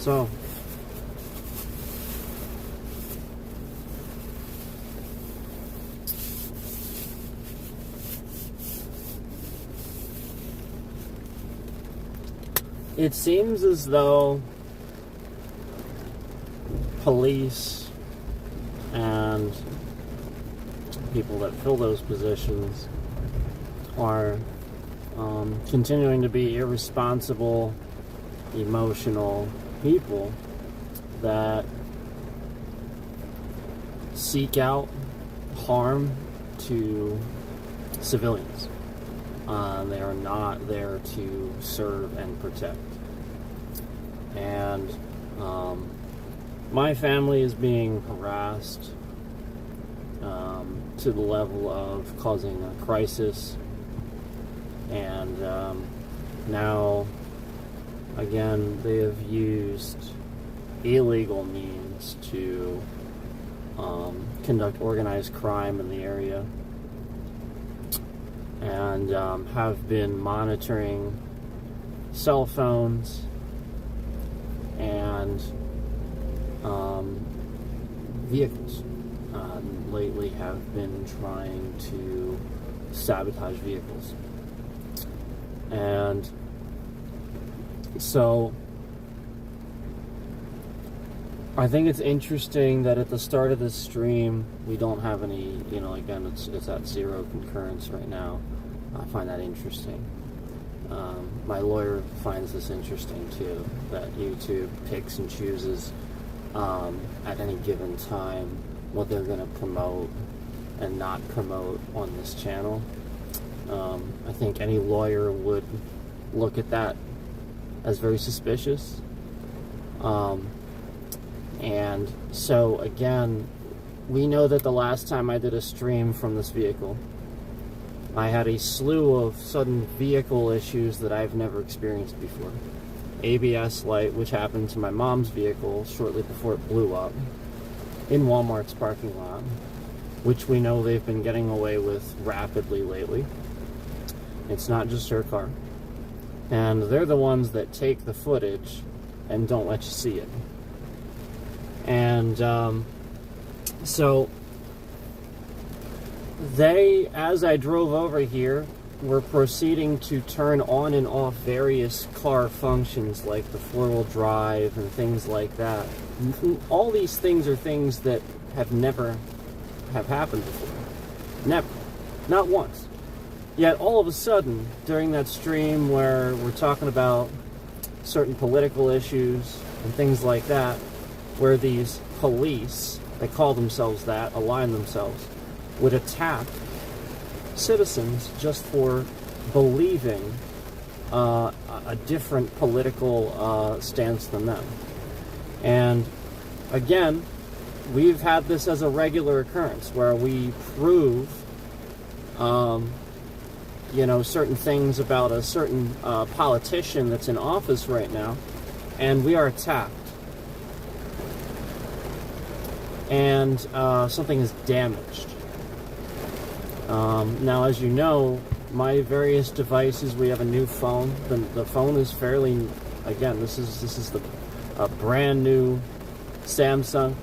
So, it seems as though police and people that fill those positions are continuing to be irresponsible, emotional people that seek out harm to civilians. They are not there to serve and protect. And my family is being harassed to the level of causing a crisis. And now, again, they have used illegal means to conduct organized crime in the area, and have been monitoring cell phones and vehicles. Lately have been trying to sabotage vehicles. And so I think it's interesting that at the start of this stream we don't have any, again, it's at 0 concurrence right now. I find that interesting. My lawyer finds this interesting too, that YouTube picks and chooses at any given time what they're going to promote and not promote on this channel. I think any lawyer would look at that as very suspicious. And so, again, we know that the last time I did a stream from this vehicle, I had a slew of sudden vehicle issues that I've never experienced before. ABS light, which happened to my mom's vehicle shortly before it blew up in Walmart's parking lot, which we know they've been getting away with rapidly lately. It's not just her car. And they're the ones that take the footage and don't let you see it. And so they, as I drove over here, were proceeding to turn on and off various car functions like the 4-wheel drive and things like that. All these things are things that have never have happened before. Never. Not once. Yet all of a sudden, during that stream where we're talking about certain political issues and things like that, where these police, they call themselves that, align themselves, would attack citizens just for believing a different political stance than them. And again, we've had this as a regular occurrence where we prove certain things about a certain politician that's in office right now, and we are attacked. And something is damaged. Now, as you know, my various devices, we have a new phone. The phone is fairly, again, this is a brand new Samsung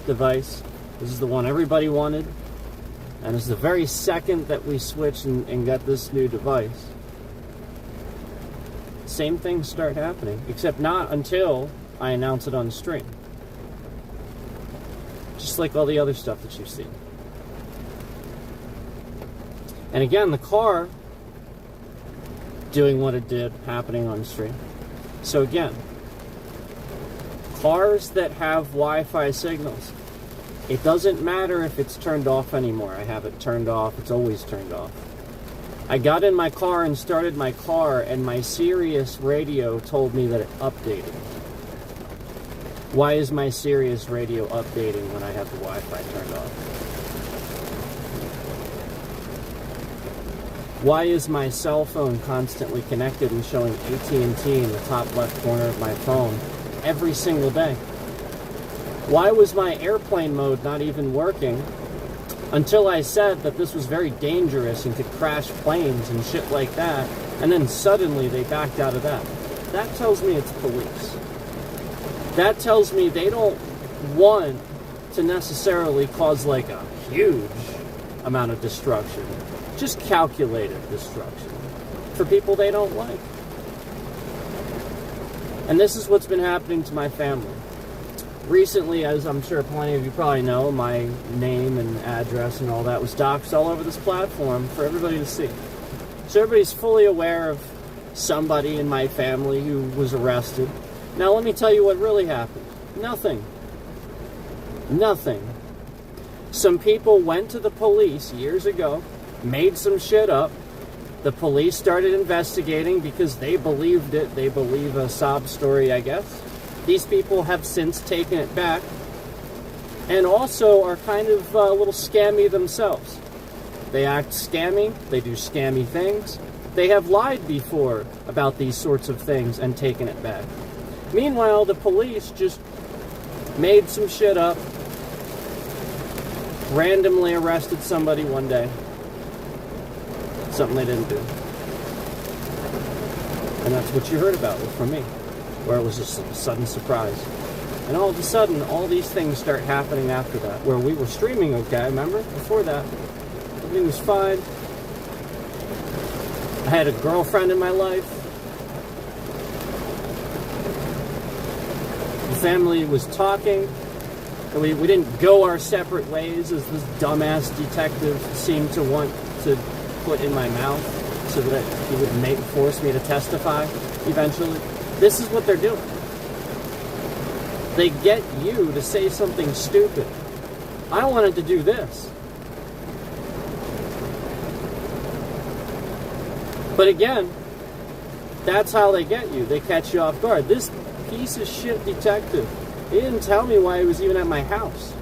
device. This is the one everybody wanted. And it's the very second that we switch and get this new device, same things start happening, except not until I announce it on stream. Just like all the other stuff that you've seen. And again, the car doing what it did, happening on stream. So again, cars that have Wi-Fi signals, it doesn't matter if it's turned off anymore. I have it turned off. It's always turned off. I got in my car and started my car, and my Sirius radio told me that it updated. Why is my Sirius radio updating when I have the Wi-Fi turned off? Why is my cell phone constantly connected and showing AT&T in the top left corner of my phone every single day? Why was my airplane mode not even working until I said that this was very dangerous and could crash planes and shit like that, and then suddenly they backed out of that? That tells me it's police. that tells me they don't want to necessarily cause like a huge amount of destruction. Just calculated destruction for people they don't like. And this is what's been happening to my family. Recently, as I'm sure plenty of you probably know, my name and address and all that was doxed all over this platform for everybody to see. So everybody's fully aware of somebody in my family who was arrested. Now let me tell you what really happened. Nothing. Nothing. Some people went to the police years ago, made some shit up. The police started investigating because they believed it. They believe a sob story, I guess. These people have since taken it back and also are kind of a little scammy themselves. They act scammy. They do scammy things. They have lied before about these sorts of things and taken it back. Meanwhile, the police just made some shit up, randomly arrested somebody one day. Something they didn't do. And that's what you heard about from me, where it was just a sudden surprise. And all of a sudden, all these things start happening after that, where we were streaming okay, remember? Before that, everything was fine. I had a girlfriend in my life. The family was talking. And we didn't go our separate ways, as this dumbass detective seemed to want to put in my mouth so that he would force me to testify eventually. This is what they're doing. They get you to say something stupid. I wanted to do this. But again, that's how they get you. They catch you off guard. This piece of shit detective, he didn't tell me why he was even at my house.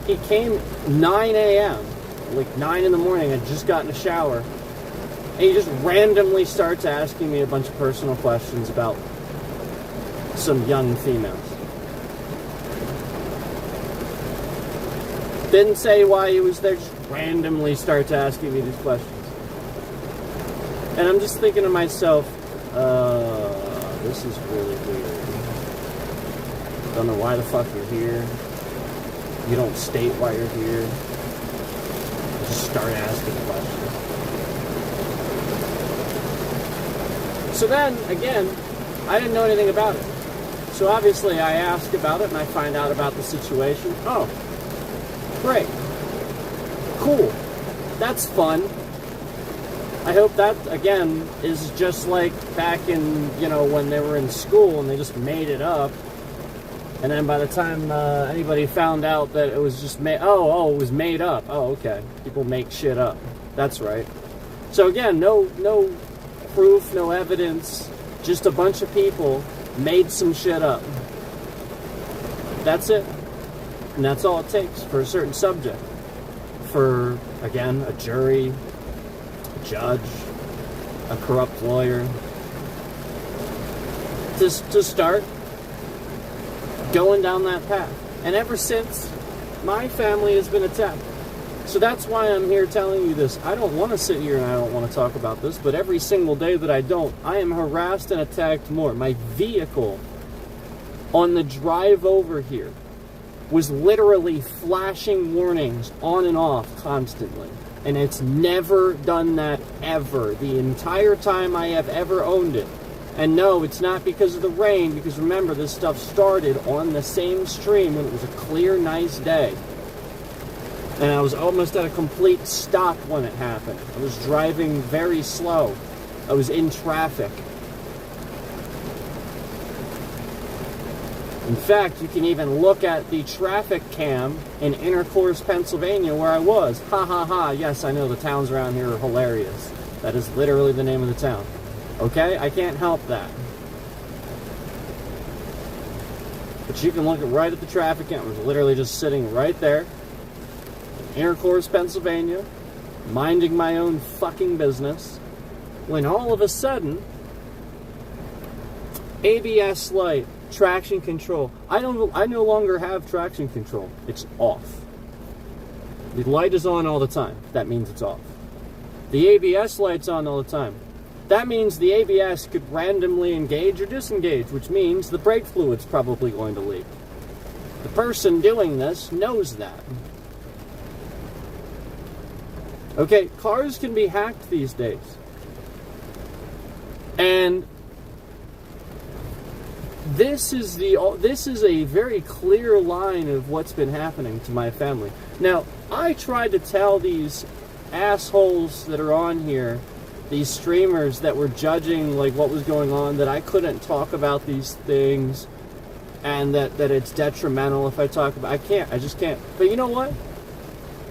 He came 9 a.m., like 9 in the morning. I'd just gotten a shower. And he just randomly starts asking me a bunch of personal questions about some young females. Didn't say why he was there, just randomly starts asking me these questions. And I'm just thinking to myself, this is really weird. Don't know why the fuck you're here. You don't state why you're here. You just start asking questions. So then, again, I didn't know anything about it. So obviously I ask about it and I find out about the situation. Oh, great. Cool. That's fun. I hope that, again, is just like back in, when they were in school and they just made it up. And then by the time anybody found out that it was just made, it was made up. Oh, okay. People make shit up. That's right. So again, no proof, no evidence. Just a bunch of people made some shit up. That's it. And that's all it takes for a certain subject. For, again, a jury, a judge, a corrupt lawyer, to start going down that path. And ever since, my family has been attacked. So that's why I'm here telling you this. I don't want to sit here and I don't want to talk about this, but every single day that I don't, I am harassed and attacked more. My vehicle on the drive over here was literally flashing warnings on and off constantly. And it's never done that ever. The entire time I have ever owned it. And no, it's not because of the rain, because remember, this stuff started on the same stream when it was a clear, nice day. And I was almost at a complete stop when it happened. I was driving very slow. I was in traffic. In fact, you can even look at the traffic cam in Intercourse, Pennsylvania, where I was. Ha ha ha, yes, I know the towns around here are hilarious. That is literally the name of the town. Okay? I can't help that. But you can look right at the traffic cam. It was literally just sitting right there. Intercourse, Pennsylvania. Minding my own fucking business. When all of a sudden, ABS light, traction control. I no longer have traction control. It's off. The light is on all the time. That means it's off. The ABS light's on all the time. That means the ABS could randomly engage or disengage, which means the brake fluid's probably going to leak. The person doing this knows that. Okay, cars can be hacked these days. And this is a very clear line of what's been happening to my family. Now, I tried to tell these assholes that are on here, these streamers that were judging like what was going on, that I couldn't talk about these things, and that it's detrimental if I talk about. I just can't. But you know what?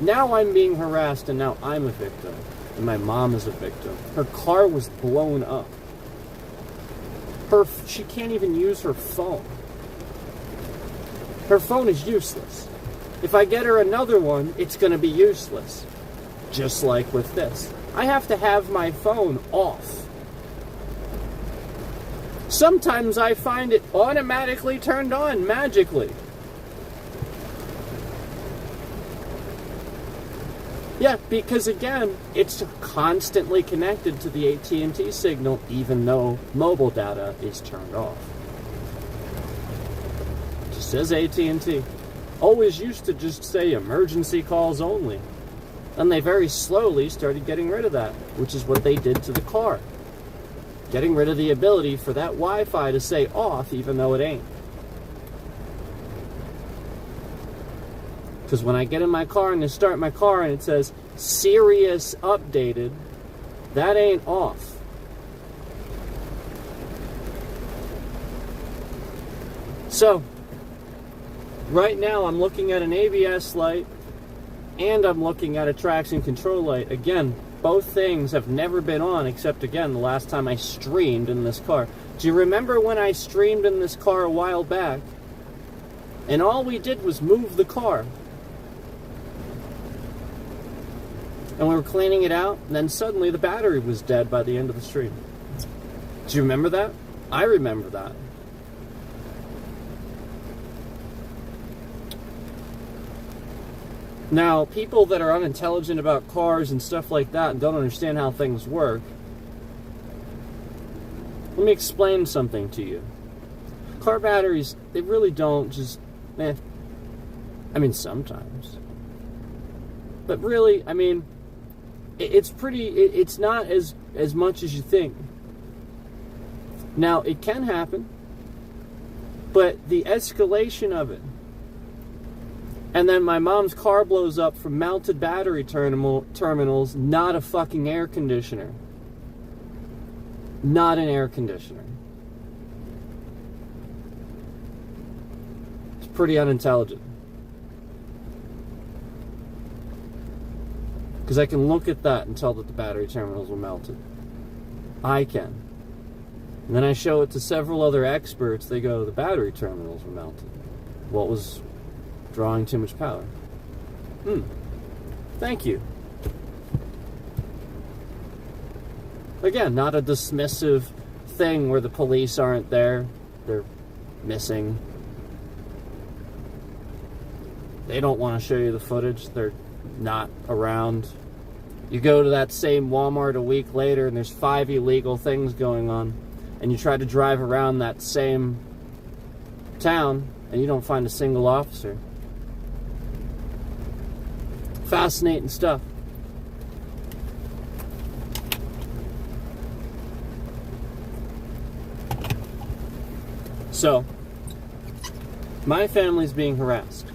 Now I'm being harassed, and now I'm a victim, and my mom is a victim. Her car was blown up. She can't even use her phone. Her phone is useless. If I get her another one, it's going to be useless. Just like with this. I have to have my phone off. Sometimes I find it automatically turned on, magically. Yeah, because again, it's constantly connected to the AT&T signal, even though mobile data is turned off. It just says AT&T. Always used to just say emergency calls only. And they very slowly started getting rid of that, which is what they did to the car. Getting rid of the ability for that Wi-Fi to say off, even though it ain't. Because when I get in my car and I start my car and it says Sirius updated, that ain't off. So, right now I'm looking at an ABS light and I'm looking at a traction control light. Again, both things have never been on except, again, the last time I streamed in this car. Do you remember when I streamed in this car a while back? And all we did was move the car. And we were cleaning it out, and then suddenly the battery was dead by the end of the stream. Do you remember that? I remember that. Now, people that are unintelligent about cars and stuff like that and don't understand how things work, let me explain something to you. Car batteries, they really don't just, I mean, sometimes. But really, I mean, it's not as much as you think. Now, it can happen, but the escalation of it, and then my mom's car blows up from mounted battery terminals, not a fucking air conditioner. Not an air conditioner. It's pretty unintelligent. Because I can look at that and tell that the battery terminals were melted. I can. And then I show it to several other experts. They go, the battery terminals were melted. What was drawing too much power? Thank you. Again, not a dismissive thing where the police aren't there. They're missing. They don't want to show you the footage. They're not around. You go to that same Walmart a week later and there's 5 illegal things going on, and you try to drive around that same town and you don't find a single officer. Fascinating stuff. So, my family's being harassed.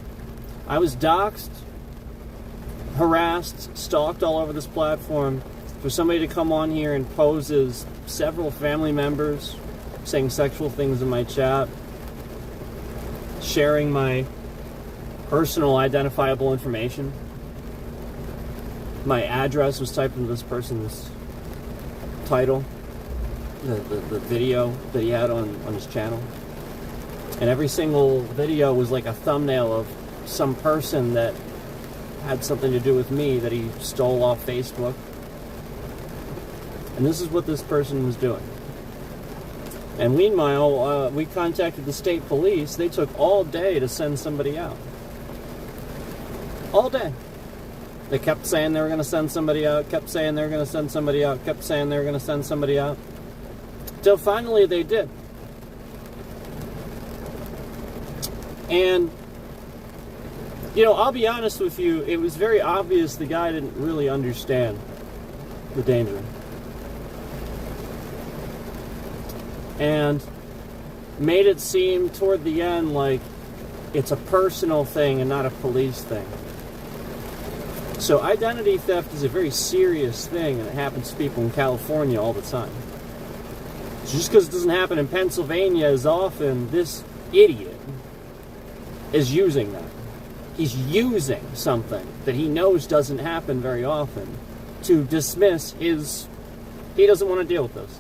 I was doxxed, harassed, stalked all over this platform for somebody to come on here and pose as several family members, saying sexual things in my chat, sharing my personal identifiable information. My address was typed into this person's title, the video that he had on his channel. And every single video was like a thumbnail of some person that had something to do with me that he stole off Facebook. And this is what this person was doing. And meanwhile, we contacted the state police. They took all day to send somebody out. All day. They kept saying they were going to send somebody out, kept saying they were going to send somebody out, kept saying they were going to send somebody out. Till finally they did. And I'll be honest with you, it was very obvious the guy didn't really understand the danger. And made it seem toward the end like it's a personal thing and not a police thing. So identity theft is a very serious thing, and it happens to people in California all the time. So just because it doesn't happen in Pennsylvania as often, this idiot is using that. He's using something that he knows doesn't happen very often to dismiss he doesn't want to deal with this.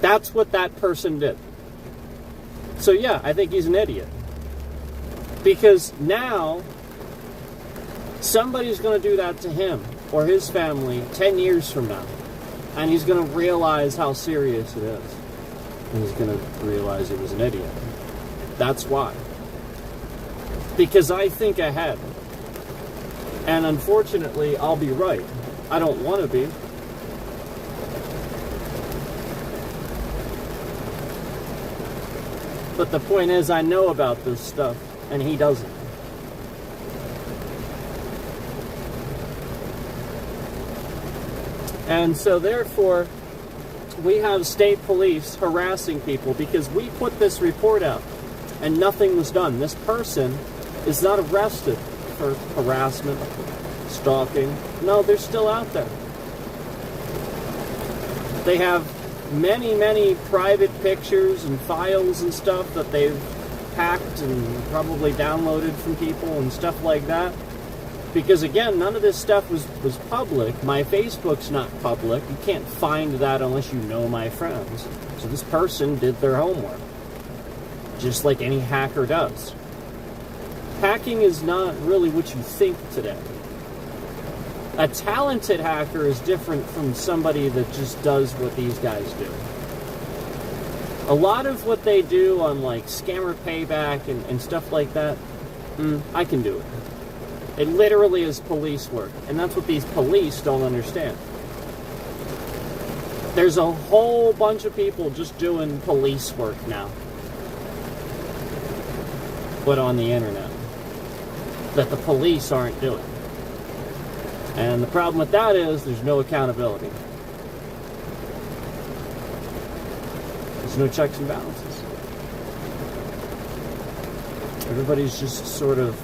That's what that person did. So yeah, I think he's an idiot. Because now, somebody's going to do that to him or his family 10 years from now. And he's going to realize how serious it is. And he's going to realize he was an idiot. That's why. Because I think ahead. And unfortunately, I'll be right. I don't want to be. But the point is, I know about this stuff, and he doesn't. And so therefore, we have state police harassing people because we put this report out and nothing was done. This person is not arrested for harassment, stalking. No, they're still out there. They have many, many private pictures and files and stuff that they've hacked and probably downloaded from people and stuff like that. Because again, none of this stuff was public. My Facebook's not public. You can't find that unless you know my friends. So this person did their homework. Just like any hacker does. Hacking is not really what you think today. A talented hacker is different from somebody that just does what these guys do. A lot of what they do on like scammer payback and stuff like that, I can do it. It literally is police work, and that's what these police don't understand. There's a whole bunch of people just doing police work now, but on the internet, that the police aren't doing. And the problem with that is there's no accountability. There's no checks and balances. Everybody's just sort of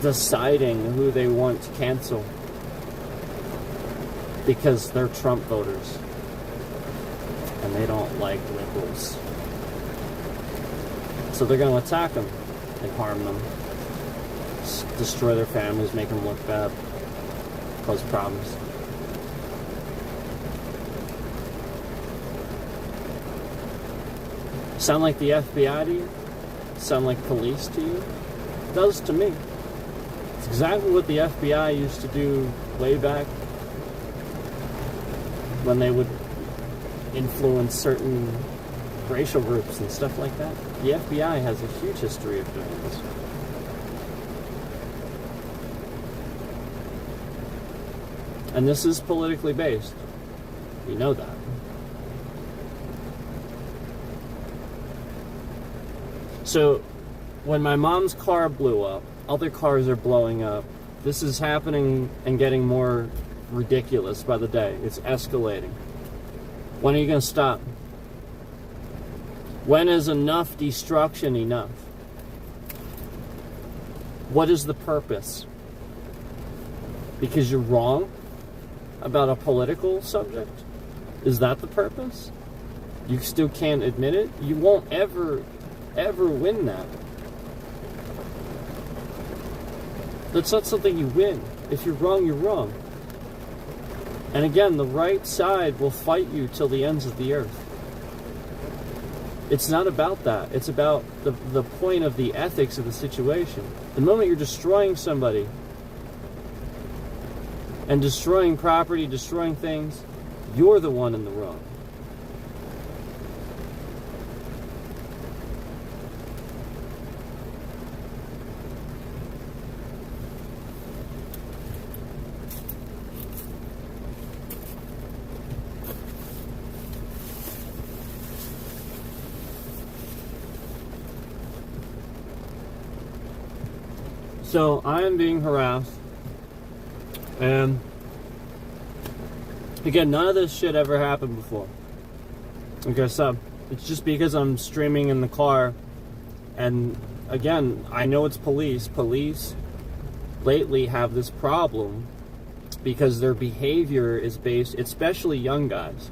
deciding who they want to cancel because they're Trump voters and they don't like liberals. So they're going to attack them and harm them, destroy their families, make them look bad, cause problems. Sound like the FBI to you? Sound like police to you? It does to me. It's exactly what the FBI used to do way back when they would influence certain racial groups and stuff like that. The FBI has a huge history of doing this. And this is politically based. We know that. So, when my mom's car blew up, other cars are blowing up. This is happening and getting more ridiculous by the day. It's escalating. When are you going to stop? When is enough destruction enough? What is the purpose? Because you're wrong about a political subject? Is that the purpose? You still can't admit it? You won't ever win that. That's not something you win. If you're wrong, you're wrong. And again, the right side will fight you till the ends of the earth. It's not about that. It's about the point of the ethics of the situation. The moment you're destroying somebody and destroying property, destroying things, you're the one in the wrong. So I am being harassed, and again, none of this shit ever happened before. Like I said, it's just because I'm streaming in the car, and again, I know it's police. Police lately have this problem because their behavior is based, especially young guys,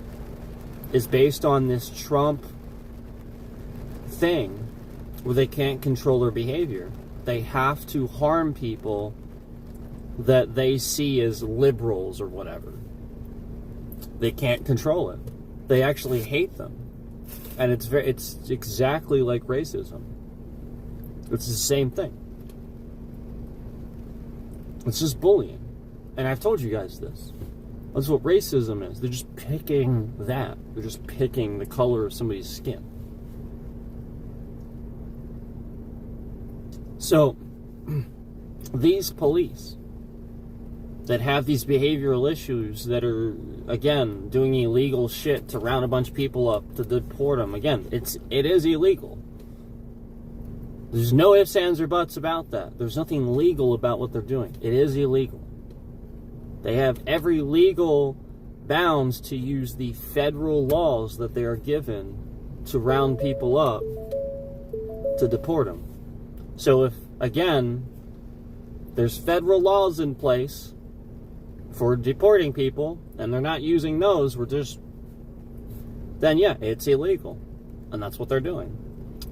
is based on this Trump thing where they can't control their behavior. They have to harm people that they see as liberals or whatever. They can't control it. They actually hate them. And it's exactly like racism. It's the same thing. It's just bullying. And I've told you guys this. That's what racism is. They're just picking that. They're just picking the color of somebody's skin. So, these police that have these behavioral issues that are, again, doing illegal shit to round a bunch of people up, to deport them, again, it is illegal. There's no ifs, ands, or buts about that. There's nothing legal about what they're doing. It is illegal. They have every legal bounds to use the federal laws that they are given to round people up, to deport them. So if, again, there's federal laws in place for deporting people, and they're not using those, then yeah, it's illegal. And that's what they're doing.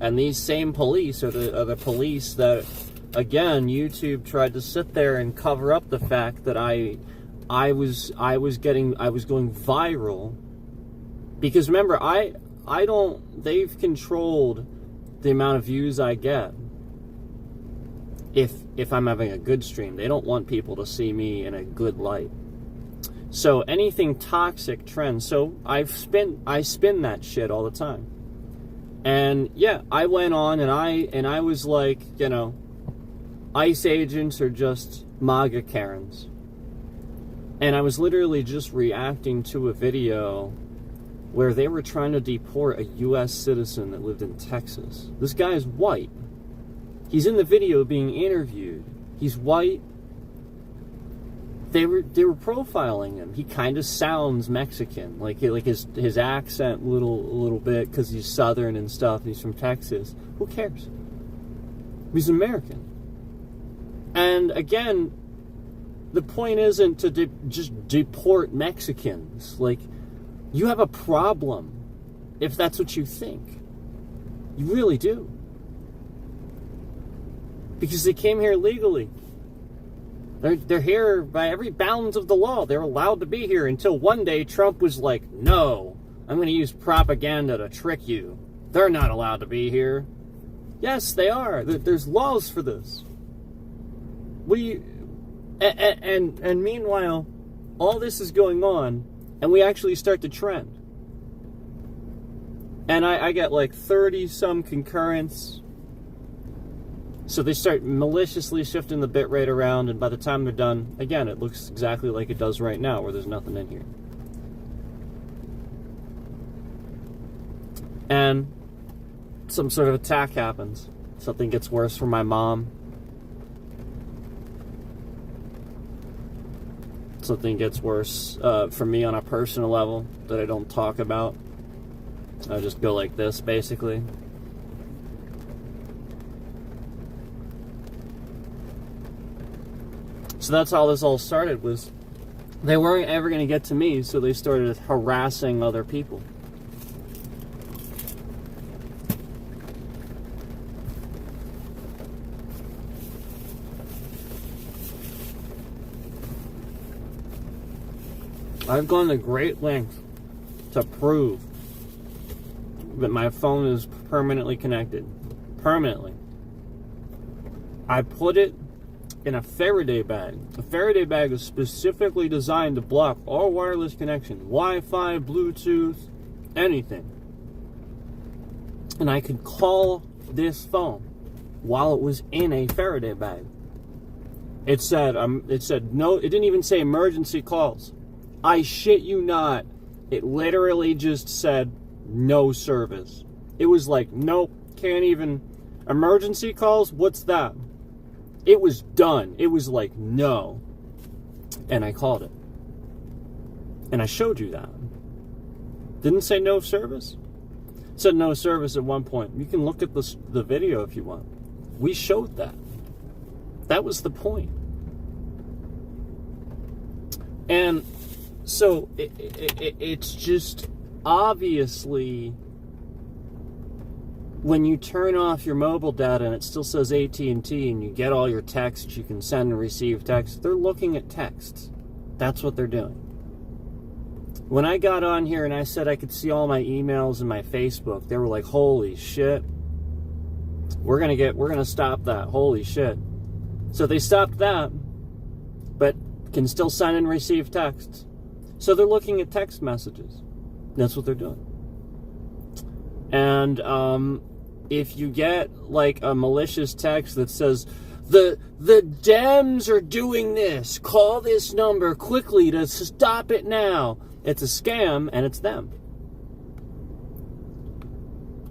And these same police are the police that, again, YouTube tried to sit there and cover up the fact that I was going viral, because remember, they've controlled the amount of views I get if I'm having a good stream. They don't want people to see me in a good light. So anything toxic trends. So I spin that shit all the time. And yeah, I went on and I was like, ICE agents are just MAGA Karens. And I was literally just reacting to a video where they were trying to deport a U.S. citizen that lived in Texas. This guy is white. He's in the video being interviewed. He's white. They were profiling him. He kind of sounds Mexican, like his accent a little bit, because he's Southern and stuff. And he's from Texas. Who cares? He's American. And again, the point isn't to just deport Mexicans. Like, you have a problem if that's what you think. You really do. Because they came here legally. They're here by every bounds of the law. They're allowed to be here until one day Trump was like, no, I'm going to use propaganda to trick you. They're not allowed to be here. Yes, they are. There's laws for this. And meanwhile, all this is going on, and we actually start to trend. And I get like 30-some concurrents. So they start maliciously shifting the bitrate around, and by the time they're done, again, it looks exactly like it does right now, where there's nothing in here. And some sort of attack happens. Something gets worse for my mom. Something gets worse for me on a personal level that I don't talk about. I just go like this, basically. So that's how this all started, was they weren't ever going to get to me, so they started harassing other people. I've gone to great lengths to prove that my phone is permanently connected. Permanently. I put it in a Faraday bag. A Faraday bag is specifically designed to block all wireless connection. Wi-Fi, Bluetooth, anything. And I could call this phone while it was in a Faraday bag. It said no, it didn't even say emergency calls. I shit you not. It literally just said no service. It was like, nope, can't even. Emergency calls? What's that? It was done. It was like, no. And I called it. And I showed you that. Didn't say no service. It said no service at one point. You can look at the video if you want. We showed that. That was the point. And so it's just obviously when you turn off your mobile data and it still says AT&T and you get all your texts, you can send and receive texts, they're looking at texts. That's what they're doing. When I got on here and I said I could see all my emails and my Facebook, they were like, holy shit. We're gonna stop that. Holy shit. So they stopped that, but can still send and receive texts. So they're looking at text messages. That's what they're doing. And if you get like a malicious text that says, the Dems are doing this, call this number quickly to stop it now. It's a scam, and it's them.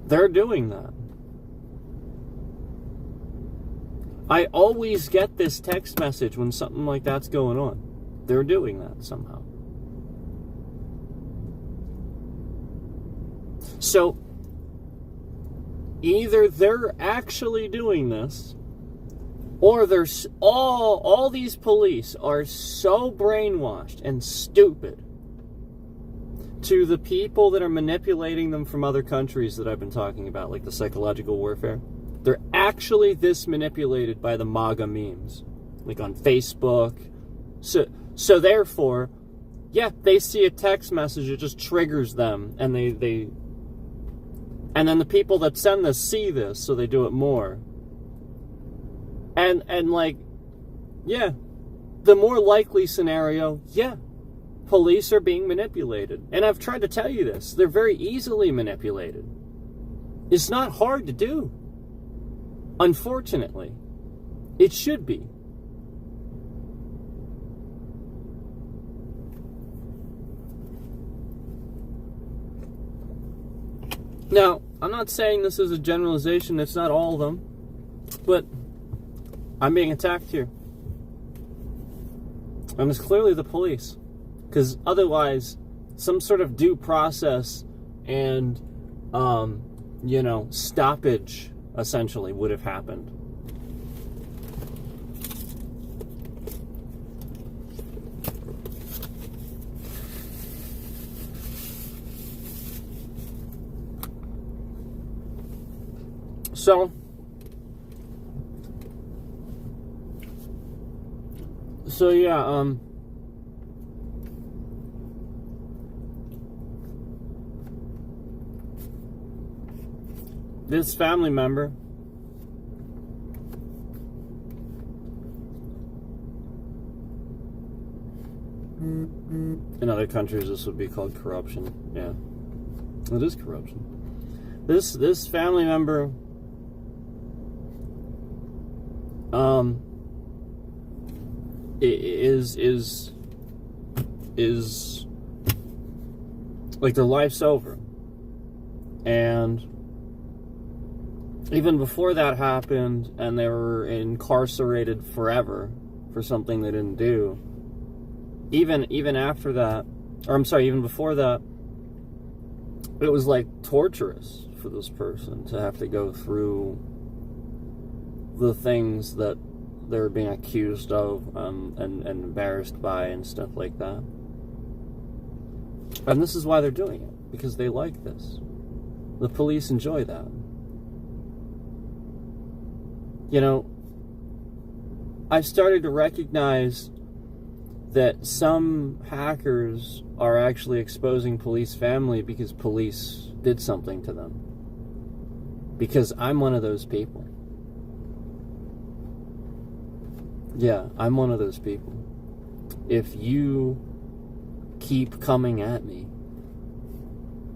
They're doing that. I always get this text message when something like that's going on. They're doing that somehow. So, either they're actually doing this, or there's all these police are so brainwashed and stupid to the people that are manipulating them from other countries that I've been talking about, like the psychological warfare. They're actually this manipulated by the MAGA memes, like on Facebook. So therefore, yeah, they see a text message, it just triggers them, and and then the people that send this see this, so they do it more. And like, yeah, the more likely scenario, yeah, police are being manipulated. And I've tried to tell you this. They're very easily manipulated. It's not hard to do. Unfortunately. It should be. Now, I'm not saying this is a generalization. It's not all of them. But I'm being attacked here. And it's clearly the police. Because otherwise, some sort of due process and, stoppage, essentially, would have happened. So yeah, this family member in other countries this would be called corruption. Yeah, it is corruption. This family member is like their life's over. And even before that happened and they were incarcerated forever for something they didn't do, even after that, or I'm sorry, even before that, it was like torturous for this person to have to go through the things that they were being accused of and embarrassed by and stuff like that. And this is why they're doing it, because they like this. The police enjoy that. You know, I've started to recognize that some hackers are actually exposing police family because police did something to them. Because I'm one of those people. Yeah, I'm one of those people. If you keep coming at me,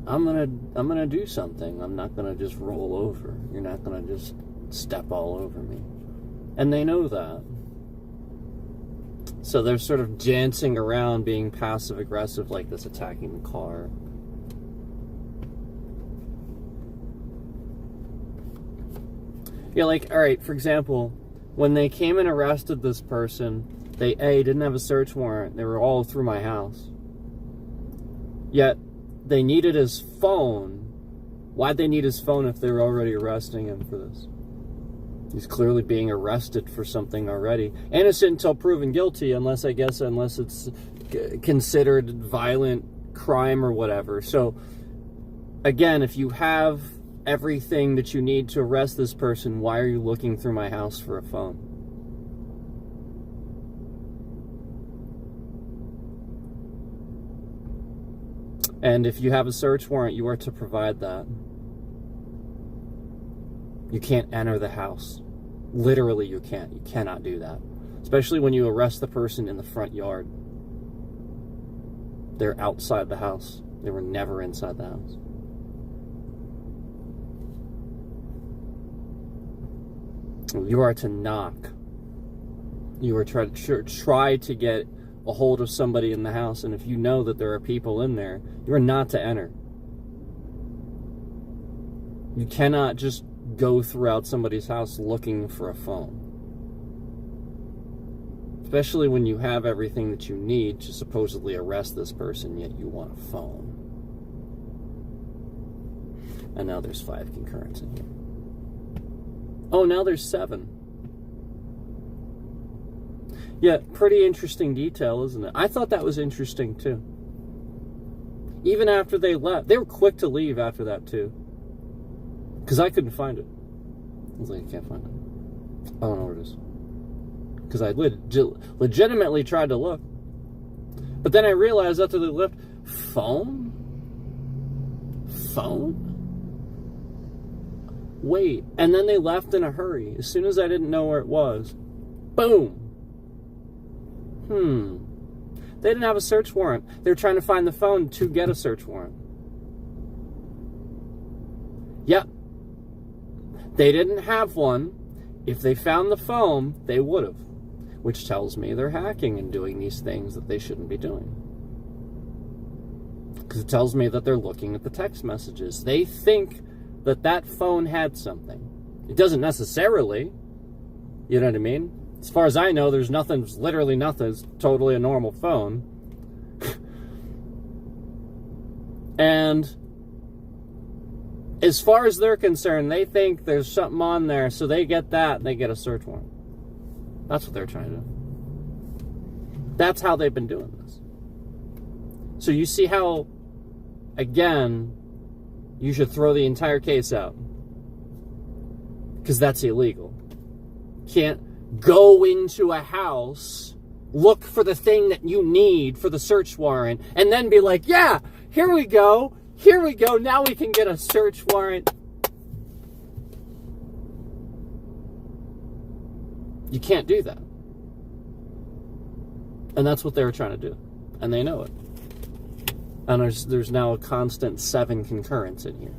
I'm gonna do something. I'm not gonna just roll over. You're not gonna just step all over me. And they know that. So they're sort of dancing around being passive aggressive like this, attacking the car. Yeah, like, alright, for example, when they came and arrested this person, they didn't have a search warrant. They were all through my house. Yet, they needed his phone. Why'd they need his phone if they were already arresting him for this? He's clearly being arrested for something already. Innocent until proven guilty, unless it's considered violent crime or whatever. So, again, if you have everything that you need to arrest this person, why are you looking through my house for a phone? And if you have a search warrant, you are to provide that. You can't enter the house. Literally, you can't. You cannot do that. Especially when you arrest the person in the front yard. They're outside the house. They were never inside the house. You are to knock. You are to try to get a hold of somebody in the house, and if you know that there are people in there, you are not to enter. You cannot just go throughout somebody's house looking for a phone. Especially when you have everything that you need to supposedly arrest this person, yet you want a phone. And now there's 5 concurrents in here. Oh, now there's 7. Yeah, pretty interesting detail, isn't it? I thought that was interesting, too. Even after they left. They were quick to leave after that, too. Because I couldn't find it. I was like, I can't find it. I don't know where it is. Because I legitimately tried to look. But then I realized after they left, phone? Phone? Wait. And then they left in a hurry. As soon as I didn't know where it was. Boom. They didn't have a search warrant. They were trying to find the phone to get a search warrant. Yep. They didn't have one. If they found the phone, they would have. Which tells me they're hacking and doing these things that they shouldn't be doing. Because it tells me that they're looking at the text messages. They think that that phone had something. It doesn't necessarily. You know what I mean? As far as I know, there's nothing, literally nothing. It's totally a normal phone. And as far as they're concerned, they think there's something on there, so they get that and they get a search warrant. That's what they're trying to do. That's how they've been doing this. So you see how, again, you should throw the entire case out. Because that's illegal. Can't go into a house, look for the thing that you need for the search warrant, and then be like, yeah, here we go, now we can get a search warrant. You can't do that. And that's what they were trying to do. And they know it. And there's now a constant 7 concurrents in here.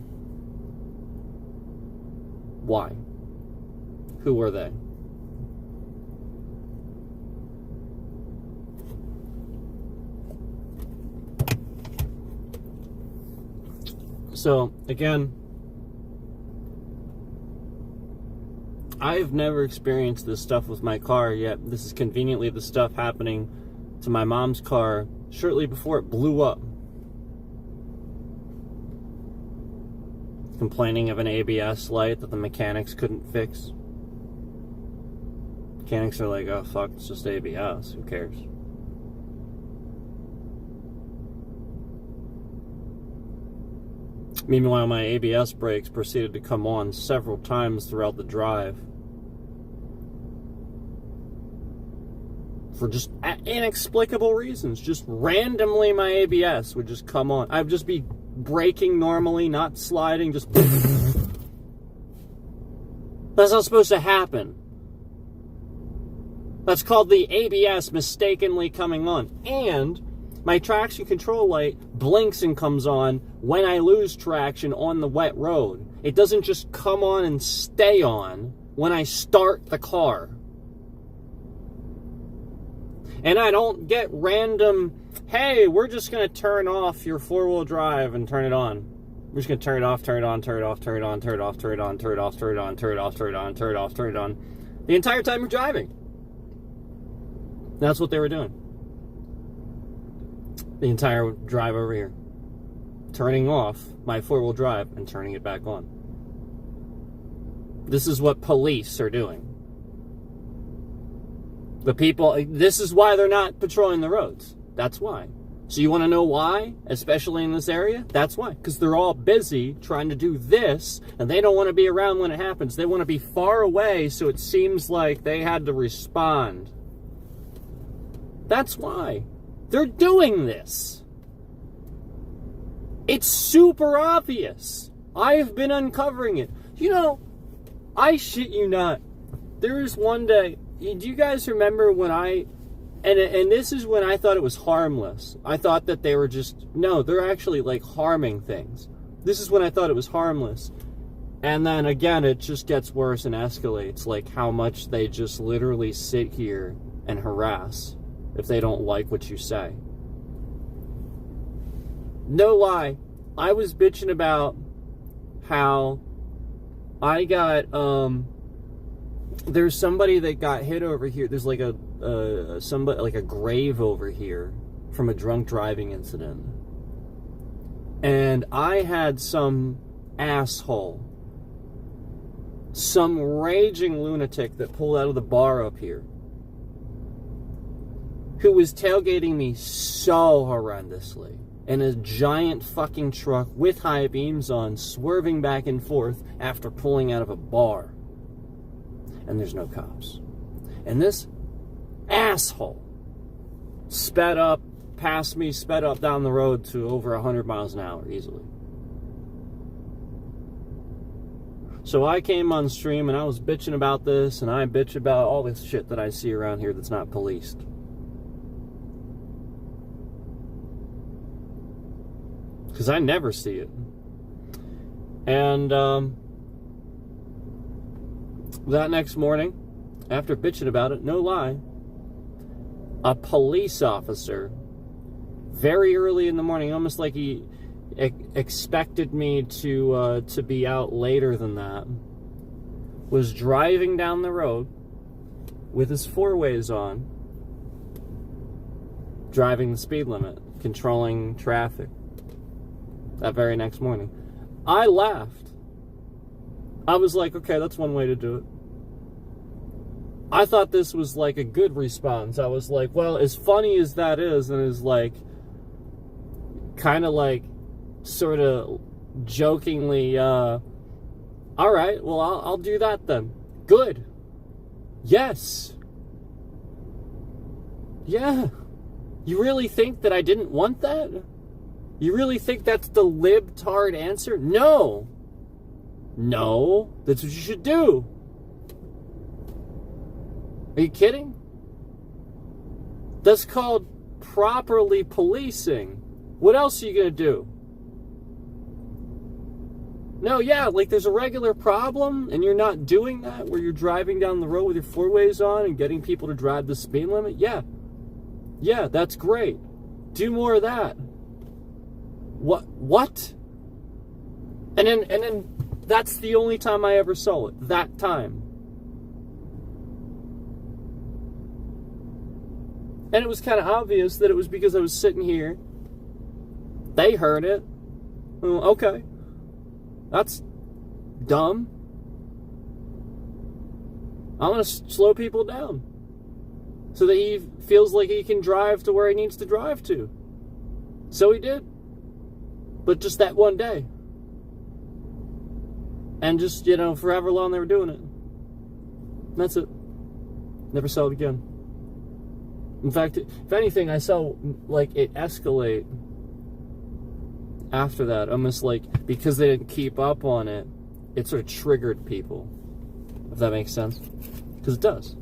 Why? Who are they? So, again, I've never experienced this stuff with my car yet. This is conveniently the stuff happening to my mom's car shortly before it blew up. Complaining of an ABS light that the mechanics couldn't fix. Mechanics are like, oh fuck, it's just ABS, who cares? Meanwhile, my ABS brakes proceeded to come on several times throughout the drive. For just inexplicable reasons. Just randomly my ABS would just come on. I'd just be braking normally, not sliding, just... That's not supposed to happen. That's called the ABS mistakenly coming on. And my traction control light blinks and comes on when I lose traction on the wet road. It doesn't just come on and stay on when I start the car. And I don't get random, hey, we're just going to turn off your 4-wheel drive and turn it on. We're just going to turn it off, turn it on, turn it off, turn it on, turn it off, turn it on, turn it off, turn it on, turn it off, turn it off, turn it on, turn it on. The entire time you're driving. That's what they were doing. The entire drive over here. Turning off my four-wheel drive and turning it back on. This is what police are doing. The people, this is why they're not patrolling the roads. That's why. So you want to know why, especially in this area? That's why. Because they're all busy trying to do this, and they don't want to be around when it happens. They want to be far away so it seems like they had to respond. That's why. They're doing this. It's super obvious. I've been uncovering it. You know, I shit you not. There was one day, do you guys remember when and this is when I thought it was harmless. I thought that they were just, no, they're actually like harming things. This is when I thought it was harmless. And then again, it just gets worse and escalates, like how much they just literally sit here and harass if they don't like what you say. No lie, I was bitching about how I got, there's somebody that got hit over here. There's like somebody, like a grave over here from a drunk driving incident. And I had some asshole, some raging lunatic that pulled out of the bar up here, who was tailgating me so horrendously in a giant fucking truck with high beams on, swerving back and forth after pulling out of a bar. And there's no cops. And this asshole sped up past me, sped up down the road to over 100 miles an hour easily. So I came on stream and I was bitching about this, and I bitch about all this shit that I see around here that's not policed. Because I never see it. And that next morning, after bitching about it, no lie, a police officer, very early in the morning, almost like he expected me to be out later than that, was driving down the road with his four-ways on, driving the speed limit, controlling traffic. That very next morning, I laughed. I was like, okay, that's one way to do it. I thought this was like a good response. I was like, well, as funny as that is, and is like kind of like sort of jokingly, all right, well, I'll do that then. Good. Yes. Yeah. You really think that I didn't want that? You really think that's the libtard answer? No. No. That's what you should do. Are you kidding? That's called properly policing. What else are you going to do? No, yeah, like there's a regular problem and you're not doing that, where you're driving down the road with your four-ways on and getting people to drive the speed limit? Yeah. Yeah, that's great. Do more of that. What? And then that's the only time I ever saw it. That time. And it was kind of obvious that it was because I was sitting here. They heard it. Well, okay. That's dumb. I'm going to slow people down so that he feels like he can drive to where he needs to drive to. So he did. But just that one day. And just, forever long they were doing it. That's it. Never saw it again. In fact, if anything, I saw like it escalate after that. Almost like because they didn't keep up on it, it sort of triggered people. If that makes sense. Because it does.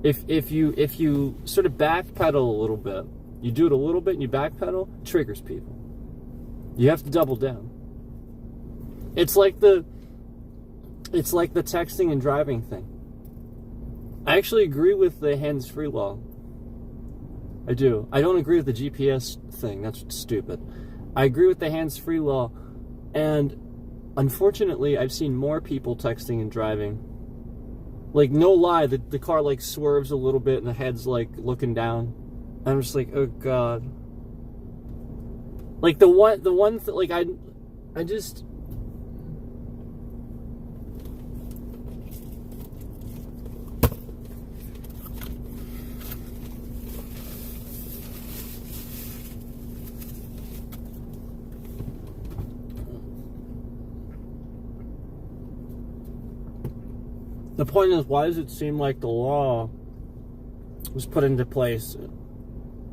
If you sort of backpedal a little bit, you do it a little bit and you backpedal, it triggers people. You have to double down. It's like the texting and driving thing. I actually agree with the hands-free law. I do. I don't agree with the GPS thing. That's stupid. I agree with the hands-free law. And unfortunately, I've seen more people texting and driving. Like, no lie, the car, like, swerves a little bit and the head's, like, looking down. I'm just like, oh, God. Like, like, I just... The point is, why does it seem like the law was put into place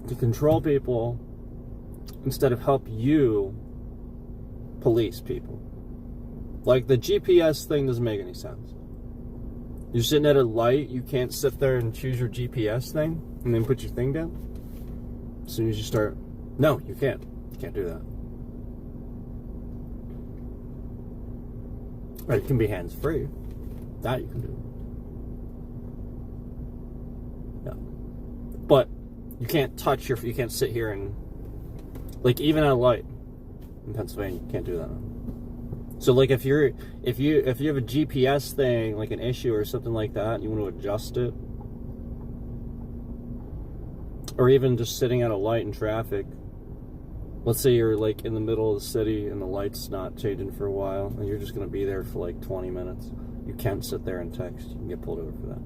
to control people instead of help you police people? Like, the GPS thing doesn't make any sense. You're sitting at a light, you can't sit there and choose your GPS thing and then put your thing down? As soon as you start... No, you can't. You can't do that. Right, it can be hands-free. That you can do. Yeah. But you can't touch you can't sit here and, like, even at a light in Pennsylvania, you can't do that. So, like, if you have a GPS thing, like an issue or something like that, and you want to adjust it, or even just sitting at a light in traffic, let's say you're, like, in the middle of the city and the light's not changing for a while, and you're just going to be there for, like, 20 minutes. You can't sit there and text. You can get pulled over for that.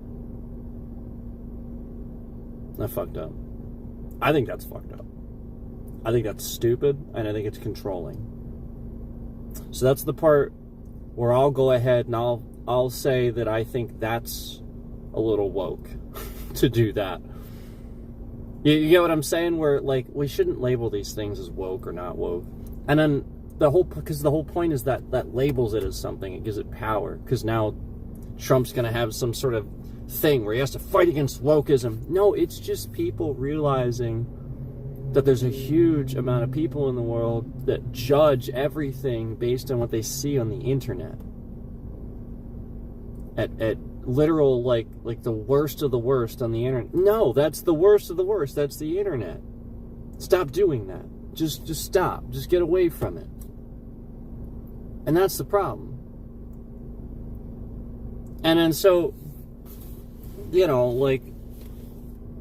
That's fucked up. I think that's fucked up. I think that's stupid, and I think it's controlling. So that's the part where I'll go ahead and I'll say that I think that's a little woke to do that. You get what I'm saying? Where, like, we shouldn't label these things as woke or not woke. And then because the whole point is that labels it as something. It gives it power. Because now Trump's going to have some sort of thing where he has to fight against wokeism. No, it's just people realizing that there's a huge amount of people in the world that judge everything based on what they see on the internet. At literal, like the worst of the worst on the internet. No, that's the worst of the worst. That's the internet. Stop doing that. Just stop. Just get away from it. And that's the problem. And then so, you know, like,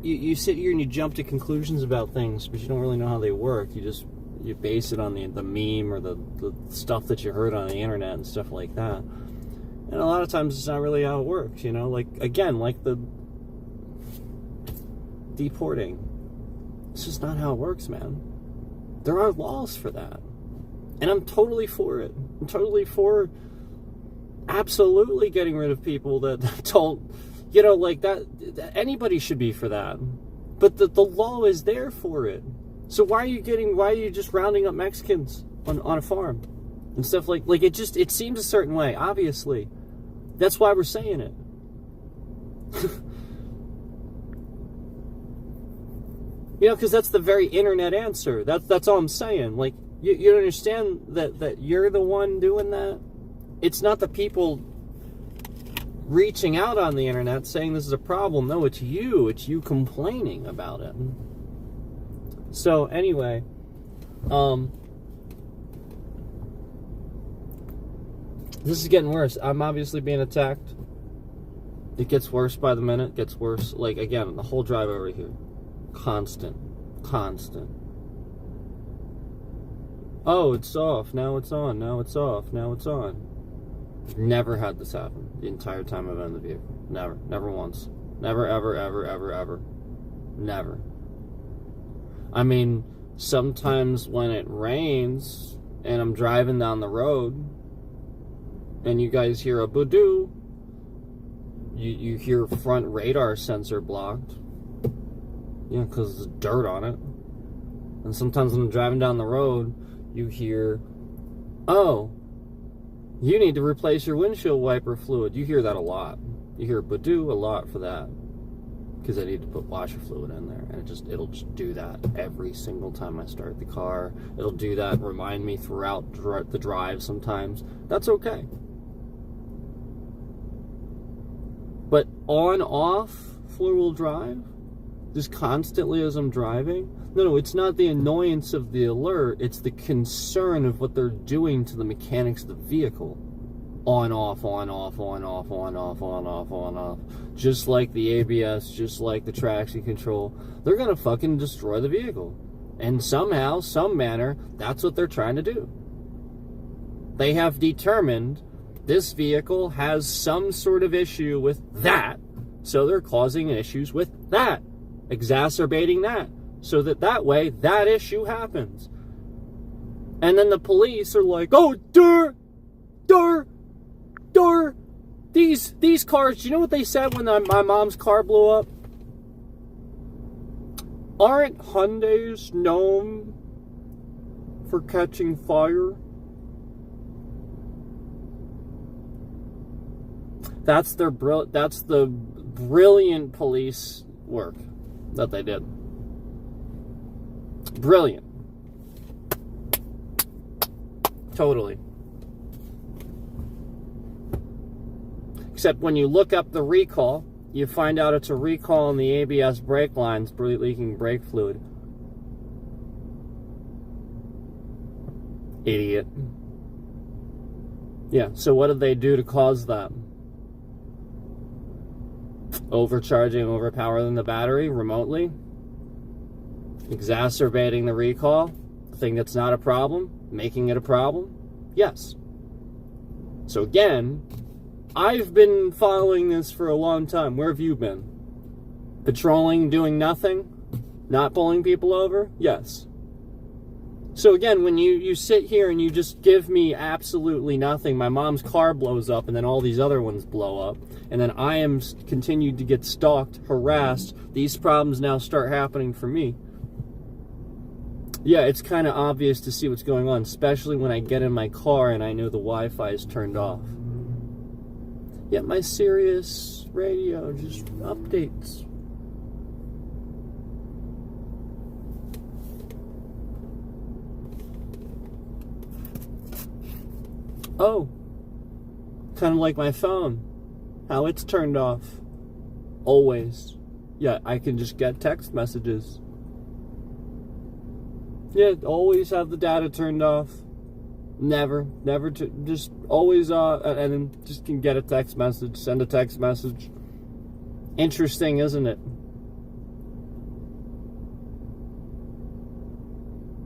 you sit here and you jump to conclusions about things, but you don't really know how they work. You base it on the meme or the stuff that you heard on the internet and stuff like that. And a lot of times it's not really how it works, you know? Like, again, like the deporting. It's just not how it works, man. There are laws for that. And I'm totally for it. I'm totally for absolutely getting rid of people that don't, you know, like that. Anybody should be for that. But the law is there for it. So why are you just rounding up Mexicans on a farm and stuff like it seems a certain way, obviously. That's why we're saying it. You know, because that's the very internet answer. That's all I'm saying. Like, you understand that you're the one doing that? It's not the people reaching out on the internet saying this is a problem. No, it's you. It's you complaining about it. So, anyway, this is getting worse. I'm obviously being attacked. It gets worse by the minute. It gets worse. Like, again, the whole drive over here. Constant. Oh, it's off. Now it's on. Now it's off. Now it's on. Never had this happen the entire time I've been in the vehicle. Never. Never once. Never, ever, ever, ever, ever. Never. I mean, sometimes when it rains and I'm driving down the road and you guys hear a badoo, you hear front radar sensor blocked. You know, because there's dirt on it. And sometimes when I'm driving down the road, you hear, oh, you need to replace your windshield wiper fluid. You hear that a lot. You hear badoo a lot for that. Because I need to put washer fluid in there. And it'll just do that every single time I start the car. It'll do that, remind me throughout the drive sometimes. That's okay. But on, off, four-wheel drive, just constantly as I'm driving, no, it's not the annoyance of the alert, it's the concern of what they're doing to the mechanics of the vehicle. On, off, on, off, on, off, on, off, on, off, on, off. Just like the ABS, just like the traction control. They're going to fucking destroy the vehicle. And somehow, some manner, that's what they're trying to do. They have determined this vehicle has some sort of issue with that, so they're causing issues with that, exacerbating that, so that way that issue happens. And then the police are like, oh, these cars, do you know what they said when my mom's car blew up? Aren't Hyundais known for catching fire? That's the brilliant police work that they did. Brilliant. Totally. Except when you look up the recall, you find out it's a recall on the ABS brake lines, leaking brake fluid. Idiot. Yeah, so what did they do to cause that? Overcharging, overpowering the battery remotely? Exacerbating the recall? The thing that's not a problem? Making it a problem? Yes. So again, I've been following this for a long time. Where have you been? Patrolling, doing nothing? Not pulling people over? Yes. So again, when you sit here and you just give me absolutely nothing, my mom's car blows up and then all these other ones blow up, and then I am continued to get stalked, harassed, these problems now start happening for me. Yeah, it's kind of obvious to see what's going on, especially when I get in my car and I know the Wi-Fi is turned off. Yet my Sirius radio just updates. Oh, kind of like my phone, how it's turned off. Always. Yeah, I can just get text messages. Yeah, always have the data turned off. Never just always and then just can get a text message, send a text message. Interesting, isn't it?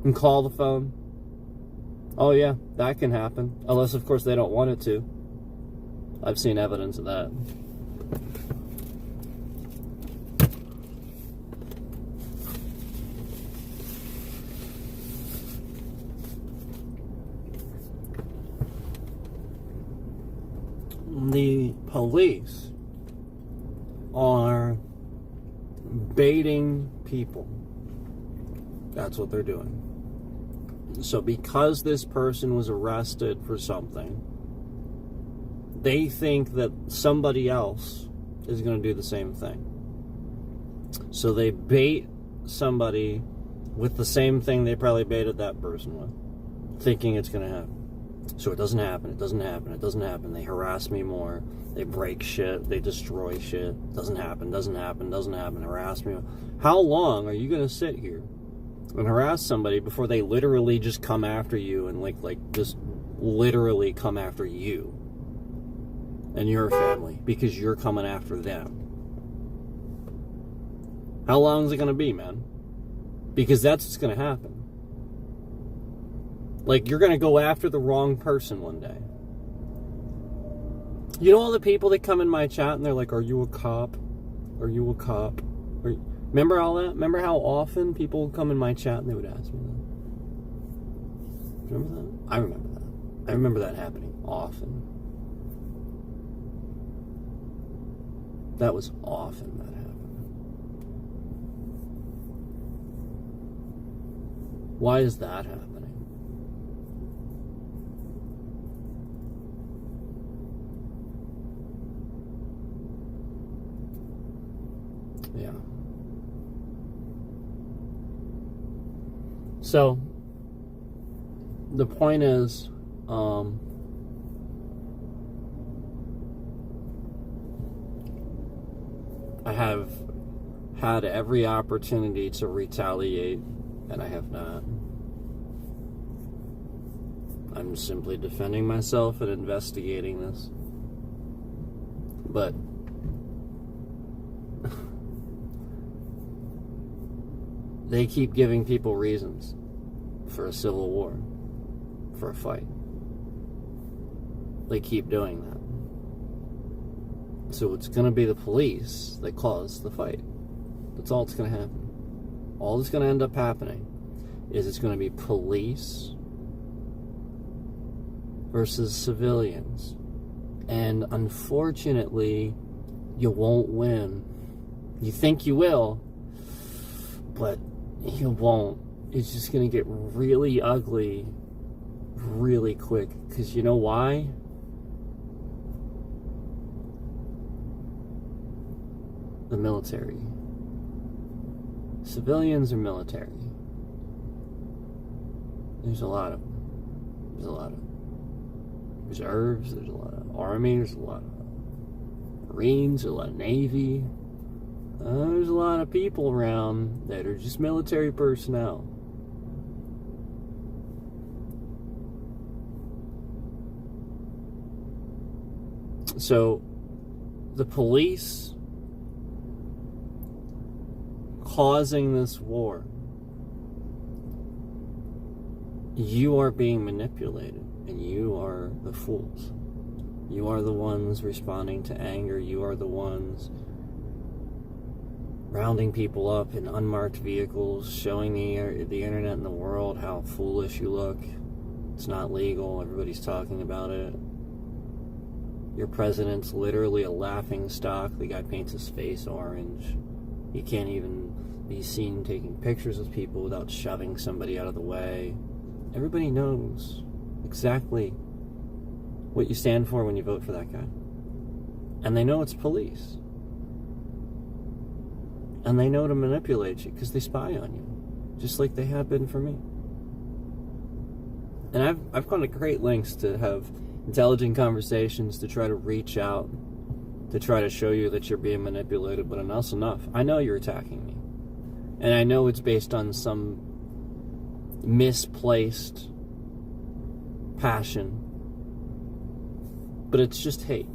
And call the phone. Oh yeah, that can happen. Unless of course they don't want it to. I've seen evidence of that. The police are baiting people. That's what they're doing. So because this person was arrested for something, they think that somebody else is going to do the same thing. So they bait somebody with the same thing they probably baited that person with, thinking it's going to happen. So it doesn't happen, it doesn't happen, it doesn't happen. They harass me more. They break shit. They destroy shit. Doesn't happen, doesn't happen, doesn't happen. Harass me. How long are you going to sit here and harass somebody before they literally just come after you and like just literally come after you and your family because you're coming after them? How long is it going to be, man? Because that's what's going to happen. Like, you're going to go after the wrong person one day. You know all the people that come in my chat and they're like, are you a cop? Are you a cop? Remember all that? Remember how often people would come in my chat and they would ask me that? Remember that? I remember that. I remember that happening often. That was often that happened. Why is that happening? Yeah. So, the point is, I have had every opportunity to retaliate, and I have not. I I'm simply defending myself and investigating this. But they keep giving people reasons for a civil war, for a fight. They keep doing that. So it's going to be the police that cause the fight. That's all that's going to happen. All that's going to end up happening is it's going to be police versus civilians. And unfortunately, you won't win. You think you will, but you won't. It's just going to get really ugly really quick. Because you know why? The military. Civilians or military. There's a lot of them. There's a lot of reserves, there's a lot of army, there's a lot of Marines, there's a lot of Navy. There's a lot of people around that are just military personnel. So, the police causing this war, you are being manipulated, and you are the fools. You are the ones responding to anger. You are the ones rounding people up in unmarked vehicles, showing the internet and the world how foolish you look. It's not legal. Everybody's talking about it. Your president's literally a laughing stock. The guy paints his face orange. He can't even be seen taking pictures with people without shoving somebody out of the way. Everybody knows exactly what you stand for when you vote for that guy. And they know it's police. And they know to manipulate you because they spy on you, just like they have been for me. And I've gone to great lengths to have intelligent conversations, to try to reach out, to try to show you that you're being manipulated, but enough's enough. I know you're attacking me. And I know it's based on some misplaced passion, but it's just hate.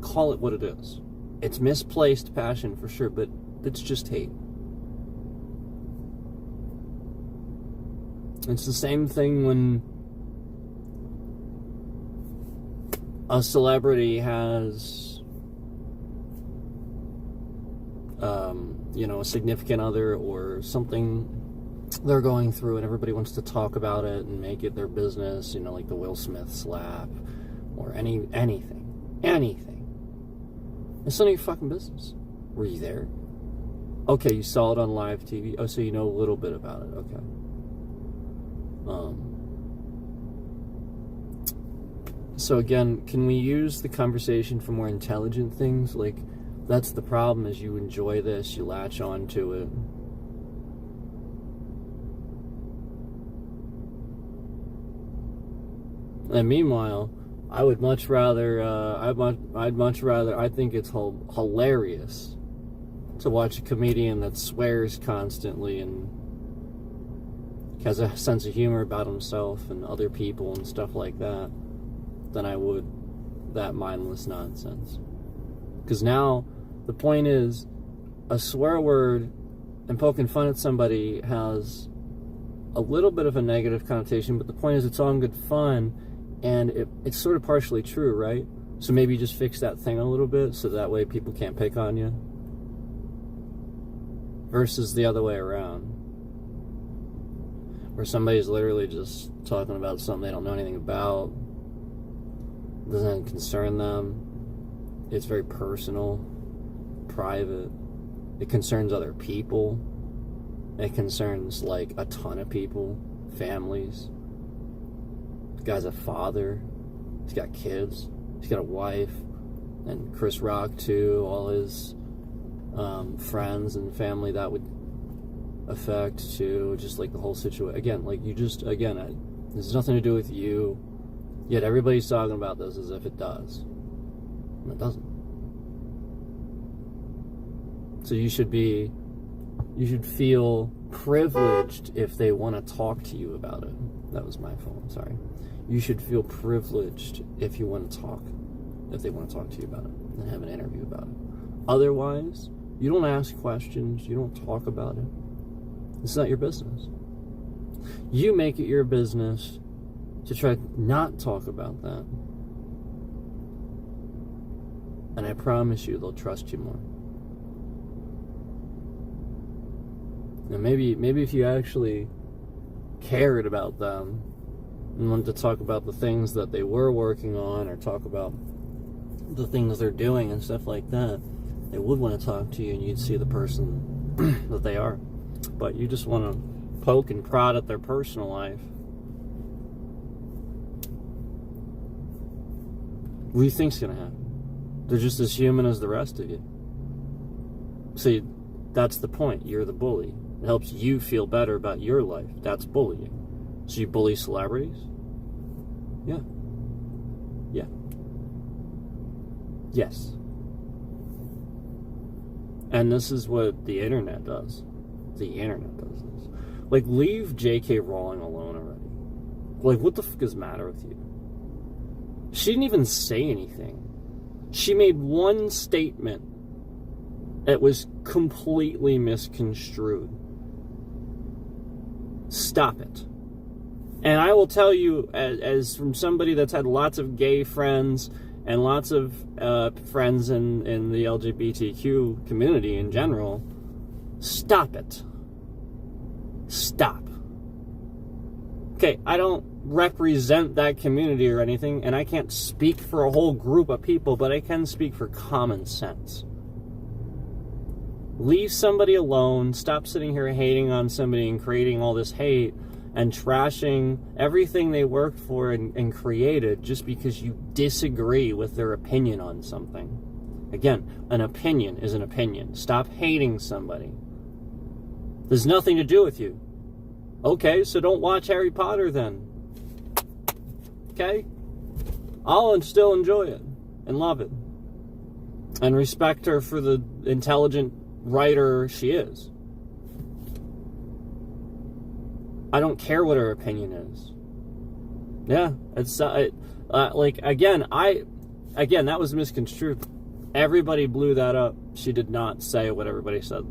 Call it what it is. It's misplaced passion for sure, but it's just hate. It's the same thing when a celebrity has a significant other or something they're going through, and everybody wants to talk about it and make it their business, like the Will Smith slap or anything. It's none of your fucking business. Were you there? Okay, you saw it on live TV. Oh, so you know a little bit about it. Okay. So again, can we use the conversation for more intelligent things? Like, that's the problem, is you enjoy this, you latch on to it. And meanwhile, I would much rather, I think it's hilarious to watch a comedian that swears constantly and has a sense of humor about himself and other people and stuff like that than I would that mindless nonsense. Because now, the point is, a swear word and poking fun at somebody has a little bit of a negative connotation, but the point is it's all in good fun, and it's sort of partially true, right? So maybe you just fix that thing a little bit so that way people can't pick on you. Versus the other way around, where somebody's literally just talking about something they don't know anything about, doesn't concern them, it's very personal, private, it concerns other people, it concerns like a ton of people, families. This guy's a father, he's got kids, he's got a wife, and Chris Rock too, all his friends and family that would affect too, just like the whole situation. Again, like this has nothing to do with you, yet everybody's talking about this as if it does. And it doesn't. So you should feel privileged if they want to talk to you about it. That was my phone, sorry. You should feel privileged if you want to talk, if they want to talk to you about it and have an interview about it. Otherwise, you don't ask questions, you don't talk about it. It's not your business. You make it your business to try not talk about that. And I promise you, they'll trust you more. And maybe if you actually cared about them and wanted to talk about the things that they were working on, or talk about the things they're doing and stuff like that, they would want to talk to you and you'd see the person that they are. But you just want to poke and prod at their personal life. What do you think's going to happen? They're just as human as the rest of you. See, that's the point. You're the bully. It helps you feel better about your life. That's bullying. So you bully celebrities? Yeah. Yeah. Yes. And this is what the internet does. The internet does this. Like, leave J.K. Rowling alone already. Like, what the fuck is the matter with you? She didn't even say anything. She made one statement that was completely misconstrued. Stop it. And I will tell you, as from somebody that's had lots of gay friends and lots of friends in the LGBTQ community in general, stop it. Stop. Okay, I don't represent that community or anything, and I can't speak for a whole group of people, but I can speak for common sense. Leave somebody alone. Stop sitting here hating on somebody and creating all this hate and trashing everything they worked for and created just because you disagree with their opinion on something. Again, an opinion is an opinion. Stop hating somebody. There's nothing to do with you. Okay, so don't watch Harry Potter then. Okay? I'll still enjoy it and love it. And respect her for the intelligent writer she is. I don't care what her opinion is. Yeah, it's like, again, that was misconstrued. Everybody blew that up. She did not say what everybody said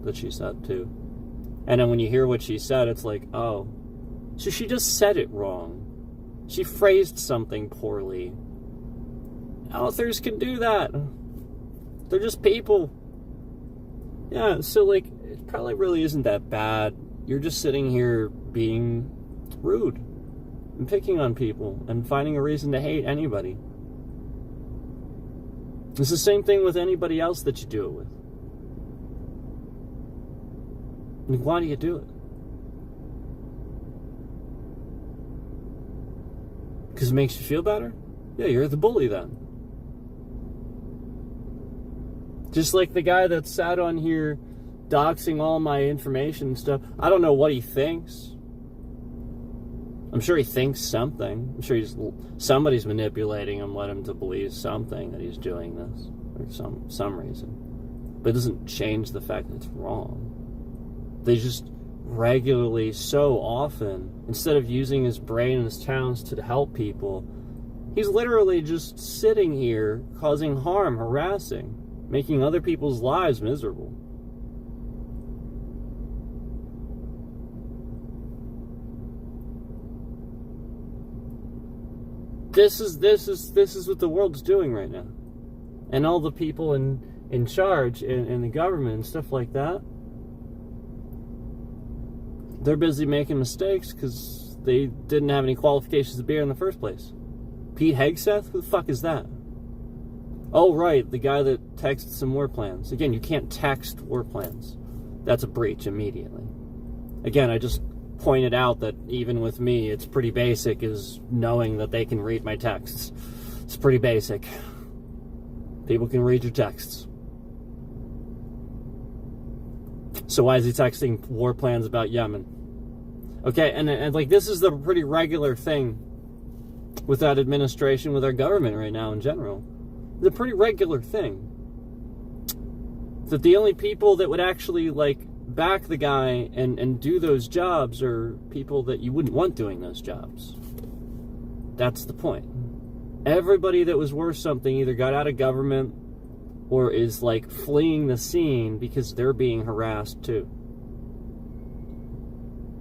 that she said too. And then when you hear what she said, it's like, oh, so she just said it wrong. She phrased something poorly. Authors can do that. They're just people. Yeah, so like, it probably really isn't that bad. You're just sitting here being rude and picking on people and finding a reason to hate anybody. It's the same thing with anybody else that you do it with. Like, why do you do it? Because it makes you feel better? Yeah, you're the bully then. Just like the guy that sat on here doxing all my information and stuff. I don't know what he thinks. I'm sure he thinks something. I'm sure somebody's manipulating him, led him to believe something, that he's doing this for some reason. But it doesn't change the fact that it's wrong. They just regularly, so often, instead of using his brain and his talents to help people, he's literally just sitting here causing harm, harassing, making other people's lives miserable. This is what the world's doing right now. And all the people in charge in the government and stuff like that, they're busy making mistakes because they didn't have any qualifications to be here in the first place. Pete Hegseth? Who the fuck is that? Oh, right, the guy that texted some war plans. Again, you can't text war plans. That's a breach immediately. Again, I just pointed out that even with me, it's pretty basic, is knowing that they can read my texts. It's pretty basic. People can read your texts. So why is he texting war plans about Yemen? Okay, and like, this is the pretty regular thing with that administration, with our government right now in general. It's a pretty regular thing. That the only people that would actually, like, back the guy and do those jobs are people that you wouldn't want doing those jobs. That's the point. Everybody that was worth something either got out of government or is like fleeing the scene because they're being harassed too.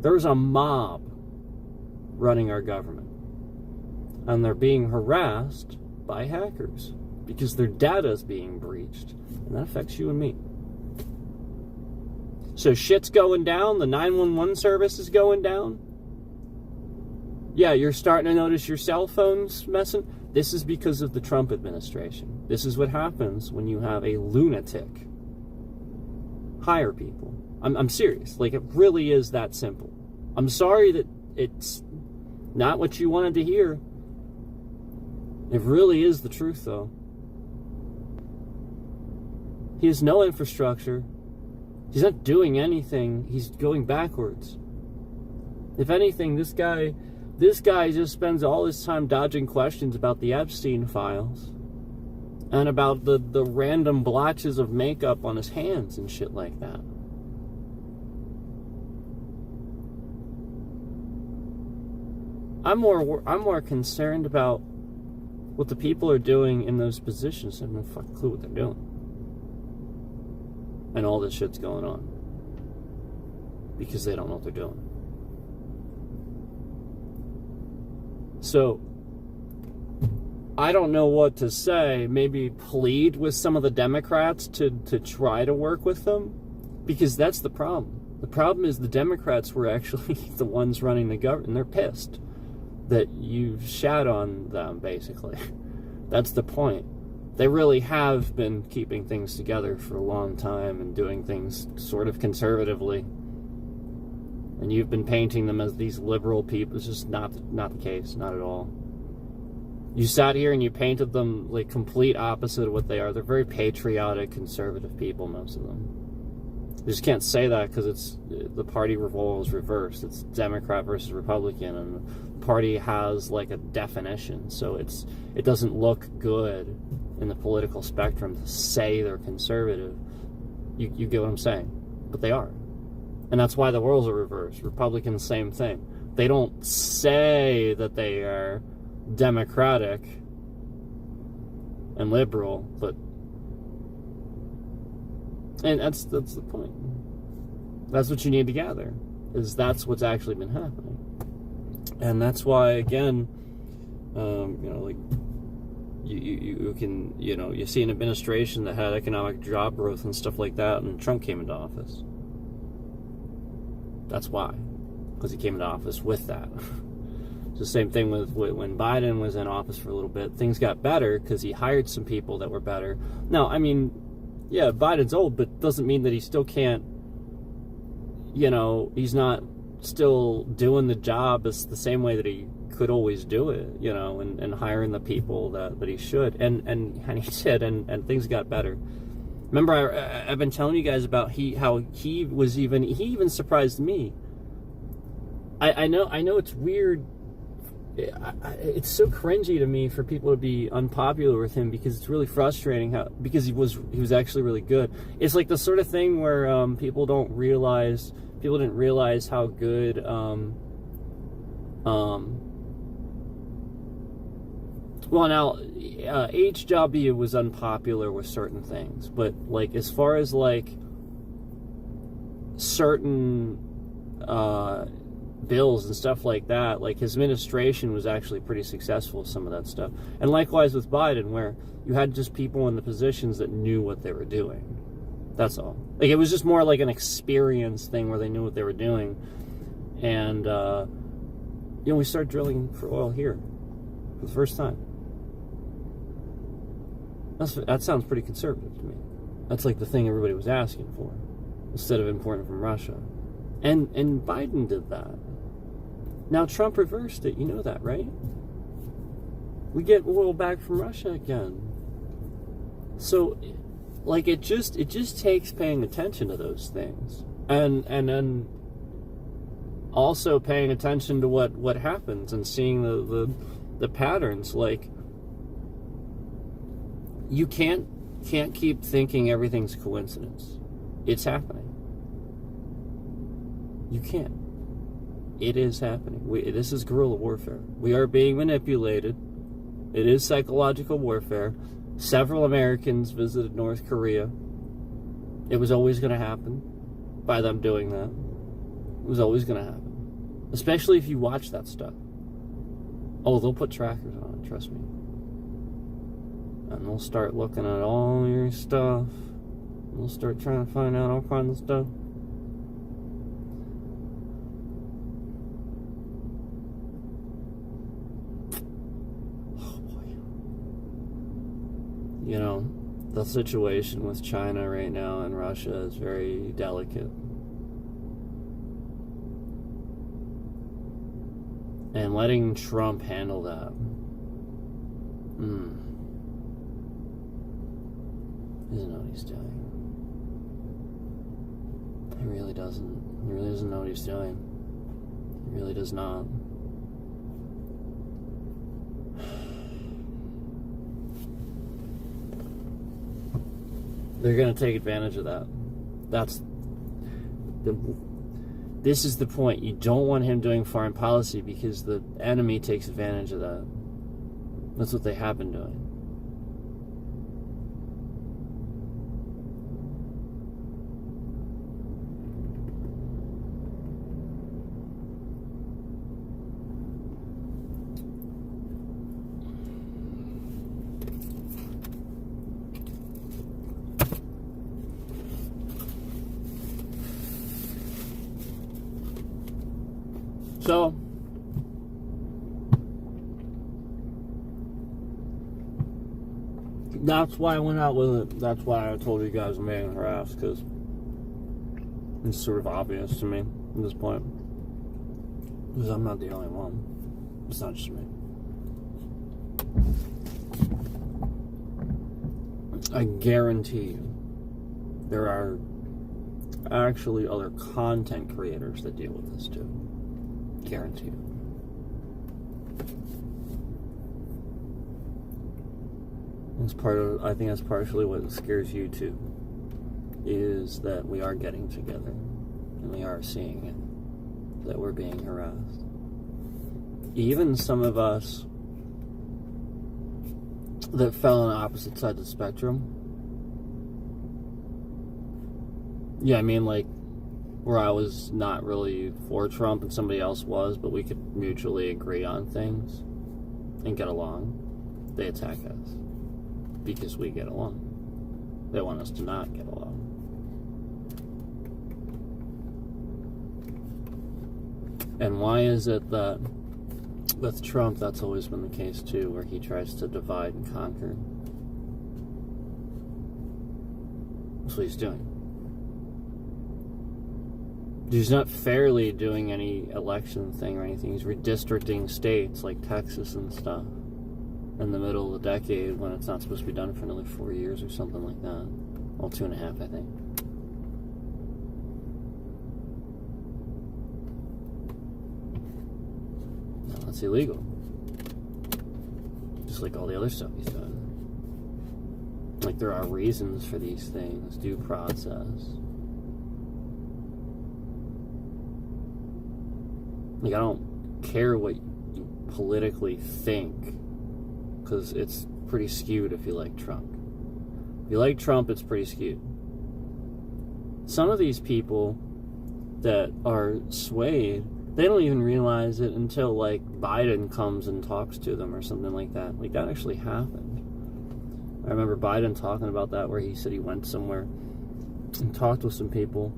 There's a mob running our government, and they're being harassed by hackers because their data is being breached, and that affects you and me. So shit's going down, the 911 service is going down. Yeah, you're starting to notice your cell phones messing. This is because of the Trump administration. This is what happens when you have a lunatic hire people. I'm serious. Like, it really is that simple. I'm sorry that it's not what you wanted to hear. It really is the truth, though. He has no infrastructure. He's not doing anything. He's going backwards. If anything, this guy just spends all his time dodging questions about the Epstein files and about the random blotches of makeup on his hands and shit like that. I'm more concerned about what the people are doing in those positions. I have no fucking clue what they're doing. And all this shit's going on because they don't know what they're doing. So, I don't know what to say. Maybe plead with some of the Democrats to try to work with them, because that's the problem. The problem is the Democrats were actually the ones running the government, and they're pissed that you shat on them, basically. That's the point. They really have been keeping things together for a long time and doing things sort of conservatively. And you've been painting them as these liberal people. It's just not the case, not at all. You sat here and you painted them like complete opposite of what they are. They're very patriotic, conservative people, most of them. You just can't say that because it's the party role is reversed. It's Democrat versus Republican, and the party has like a definition, so it doesn't look good in the political spectrum to say they're conservative. You get what I'm saying? But they are. And that's why the roles are reversed. Republicans, same thing. They don't say that they are democratic and liberal, but and that's the point. That's what you need to gather, is that's what's actually been happening. And that's why, again, like you can, you see an administration that had economic job growth and stuff like that, and Trump came into office. That's why, because he came into office with that. It's the same thing with when Biden was in office for a little bit. Things got better because he hired some people that were better. Now, I mean, yeah, Biden's old, but doesn't mean that he still can't, he's not still doing the job the same way that he could always do it, and hiring the people that he should. And he did, and things got better. Remember, I've been telling you guys about how he even surprised me. I know it's weird. It's so cringy to me for people to be unpopular with him, because it's really frustrating because he was actually really good. It's like the sort of thing where people didn't realize how good well, now, HW was unpopular with certain things, but, like, as far as, like, certain bills and stuff like that, like, his administration was actually pretty successful with some of that stuff. And likewise with Biden, where you had just people in the positions that knew what they were doing. That's all. Like, it was just more like an experience thing where they knew what they were doing. And, we started drilling for oil here for the first time. That sounds pretty conservative to me. That's like the thing everybody was asking for, instead of importing from Russia. And Biden did that. Now Trump reversed it. You know that, right? We get oil back from Russia again. So, like, it just takes paying attention to those things, and then also paying attention to what happens and seeing the patterns. Like, you can't keep thinking everything's coincidence. It's happening. You can't. It is happening. This is guerrilla warfare. We are being manipulated. It is psychological warfare. Several Americans visited North Korea. It was always going to happen by them doing that. It was always going to happen. Especially if you watch that stuff. Oh, they'll put trackers on it, trust me. And they'll start looking at all your stuff. They'll start trying to find out all kinds of stuff. You know, the situation with China right now and Russia is very delicate. And letting Trump handle that. Doesn't know what he's doing. He really doesn't. He really doesn't know what he's doing. He really does not. They're going to take advantage of that. This is the point. You don't want him doing foreign policy because the enemy takes advantage of that. That's what they have been doing. So, that's why I went out with it. That's why I told you guys I'm being harassed, because it's sort of obvious to me at this point. Because I'm not the only one. It's not just me. I guarantee you, there are actually other content creators that deal with this too. Guaranteed. I think that's partially what scares you too, is that we are getting together and we are seeing it, that we're being harassed. Even some of us that fell on opposite sides of the spectrum. Yeah, I mean, like, where I was not really for Trump and somebody else was, but we could mutually agree on things and get along. They attack us because we get along. They want us to not get along. And why is it that with Trump that's always been the case too, where he tries to divide and conquer? That's what he's doing. He's not fairly doing any election thing or anything. He's redistricting states like Texas and stuff in the middle of the decade when it's not supposed to be done for another 4 years or something like that. Well, 2.5, I think. No, that's illegal. Just like all the other stuff he's done. Like, there are reasons for these things, due process. Like, I don't care what you politically think, because it's pretty skewed if you like Trump. If you like Trump, it's pretty skewed. Some of these people that are swayed, they don't even realize it until, like, Biden comes and talks to them or something like that. Like, that actually happened. I remember Biden talking about that, where he said he went somewhere and talked with some people.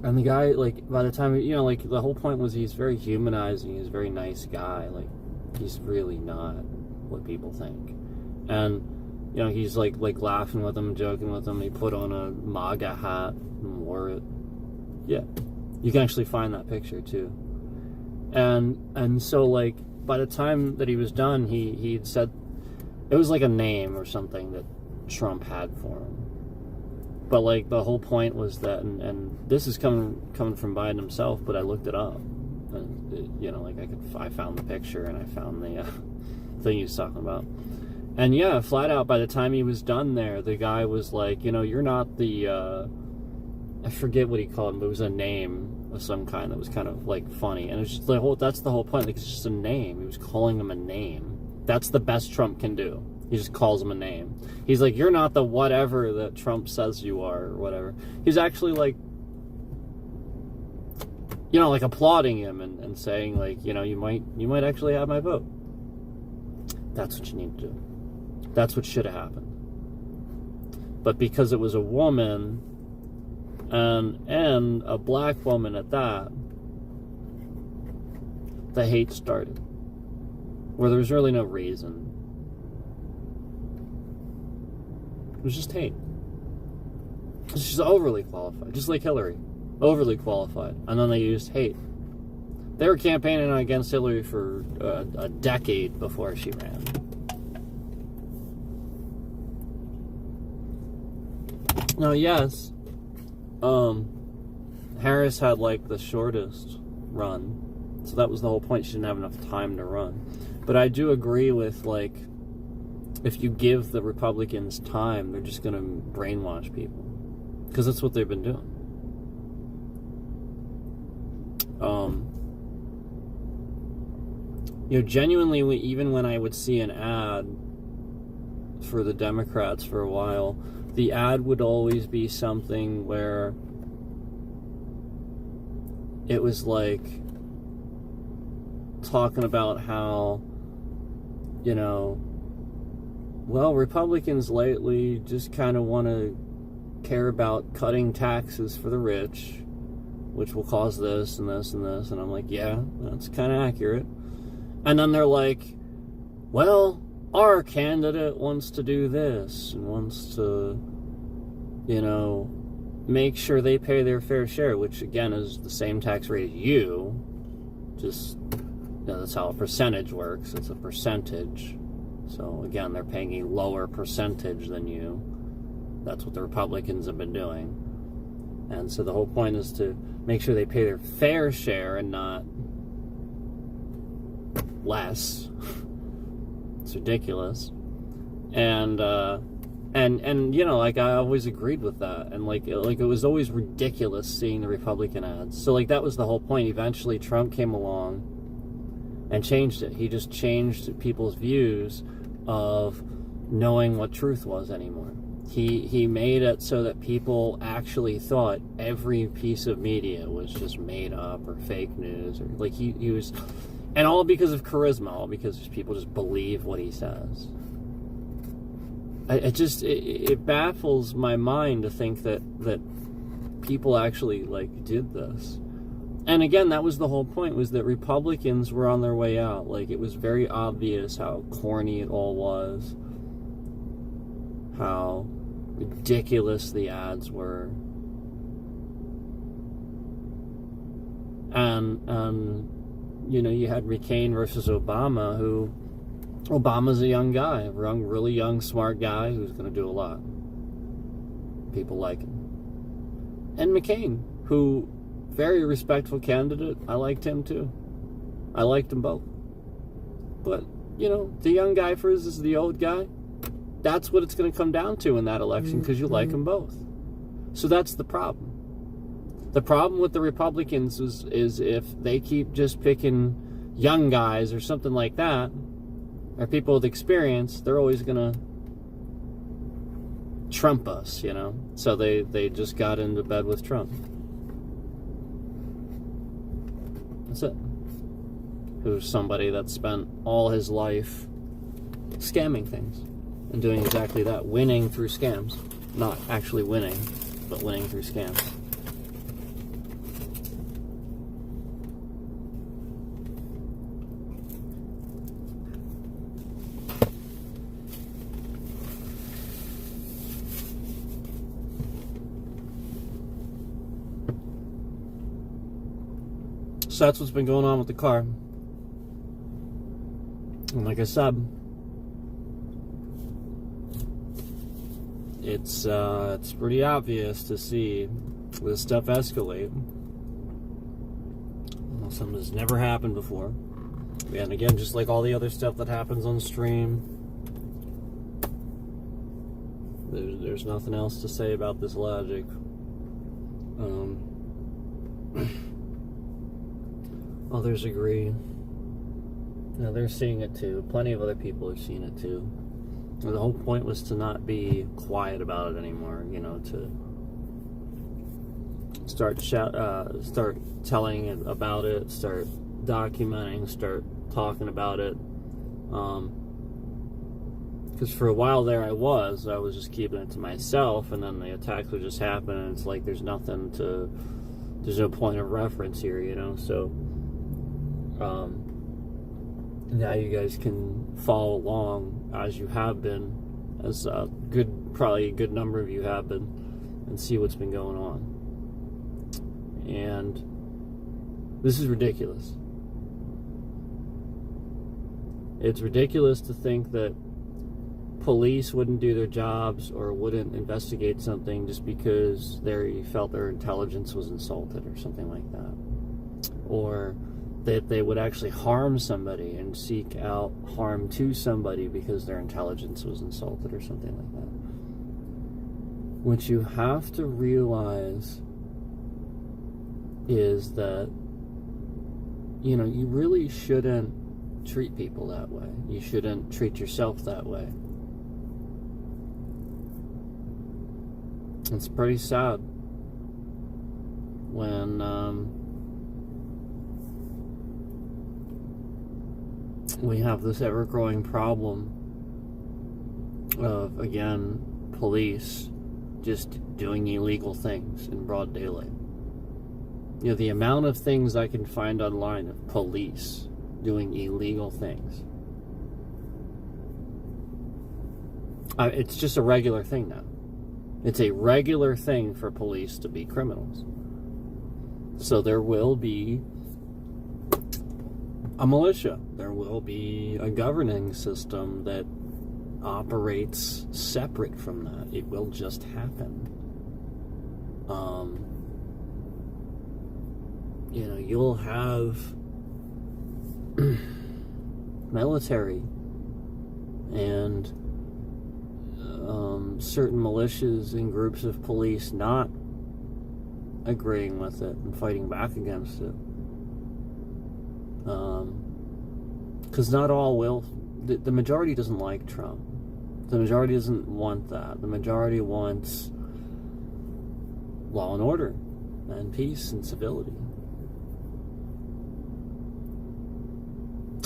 And the guy, like, by the time, you know, like, the whole point was he's very humanizing. He's a very nice guy. Like, he's really not what people think. And, you know, he's, like laughing with them, joking with them. He put on a MAGA hat and wore it. Yeah. You can actually find that picture, too. And so, like, by the time that he was done, he'd said, it was like a name or something that Trump had for him. But, like, the whole point was that, and this is coming from Biden himself, but I looked it up. And, it, you know, like, I found the picture and I found the thing he was talking about. And, yeah, flat out, by the time he was done there, the guy was like, you know, you're not the, I forget what he called him, but it was a name. of some kind that was kind of like funny, and it's just the whole, that's the whole point. Like, it's just a name. He was calling him a name. That's the best Trump can do. He just calls him a name. He's like, you're not the whatever that Trump says you are, or whatever. He's actually like, you know, like applauding him and saying like, you know, you might actually have my vote. That's what you need to do. That's what should have happened. But because it was a woman, and a black woman at that, the hate started. Where there was really no reason. It was just hate. She's overly qualified, just like Hillary. Overly qualified. And then they used hate. They were campaigning against Hillary for a decade before she ran. Now, yes, Harris had like the shortest run, so that was the whole point. She didn't have enough time to run. But I do agree with, like, if you give the Republicans time, they're just going to brainwash people, because that's what they've been doing. You know, genuinely, even when I would see an ad for the Democrats for a while, the ad would always be something where it was like talking about how, you know, well, Republicans lately just kind of want to care about cutting taxes for the rich, which will cause this and this and this. And I'm like, yeah, that's kind of accurate. And then they're like, well, our candidate wants to do this and wants to, you know, make sure they pay their fair share, which again is the same tax rate as you. Just, you know, that's how a percentage works. It's a percentage. So again, they're paying a lower percentage than you. That's what the Republicans have been doing. And so the whole point is to make sure they pay their fair share and not less. It's ridiculous. And you know, like, I always agreed with that, and like it was always ridiculous seeing the Republican ads. So like that was the whole point. Eventually Trump came along and changed it. He just changed people's views of knowing what truth was anymore. He made it so that people actually thought every piece of media was just made up or fake news, or like he was, and all because of charisma, all because people just believe what he says. It baffles my mind to think that people actually like did this. And again, that was the whole point, was that Republicans were on their way out. Like, it was very obvious how corny it all was, how ridiculous the ads were. And you know, you had McCain versus Obama, who Obama's a young guy, really young, smart guy who's going to do a lot. People like him. And McCain, who, very respectful candidate. I liked him too. I liked them both. But, you know, the young guy versus the old guy, that's what it's going to come down to in that election, because you like them both. So that's the problem. The problem with the Republicans is if they keep just picking young guys or something like that, or people with experience, they're always going to Trump us, you know? So they just got into bed with Trump. That's it. Who's somebody that spent all his life scamming things and doing exactly that, winning through scams. Not actually winning, but winning through scams. So that's what's been going on with the car. And like I said, it's pretty obvious to see this stuff escalate. Something that's never happened before. And again, just like all the other stuff that happens on stream, there's nothing else to say about this logic. Others agree. They're seeing it too. Plenty of other people are seeing it too. And the whole point was to not be quiet about it anymore, to start telling about it, start documenting, start talking about it. Because for a while there I was just keeping it to myself, and then the attacks would just happen, and it's like there's no point of reference here, so now you guys can follow along as you have been, as probably a good number of you have been, and see what's been going on. And this is ridiculous. It's ridiculous to think that police wouldn't do their jobs or wouldn't investigate something just because they felt their intelligence was insulted or something like that. Or that they would actually harm somebody and seek out harm to somebody because their intelligence was insulted or something like that. What you have to realize is that, you really shouldn't treat people that way. You shouldn't treat yourself that way. It's pretty sad when we have this ever-growing problem of, again, police just doing illegal things in broad daylight. The amount of things I can find online of police doing illegal things. It's just a regular thing now. It's a regular thing for police to be criminals. So there will be a militia. There will be a governing system that operates separate from that. It will just happen. You'll have military and certain militias and groups of police not agreeing with it and fighting back against it. Because not all will. The majority doesn't like Trump. The majority doesn't want that. The majority wants law and order and peace and civility.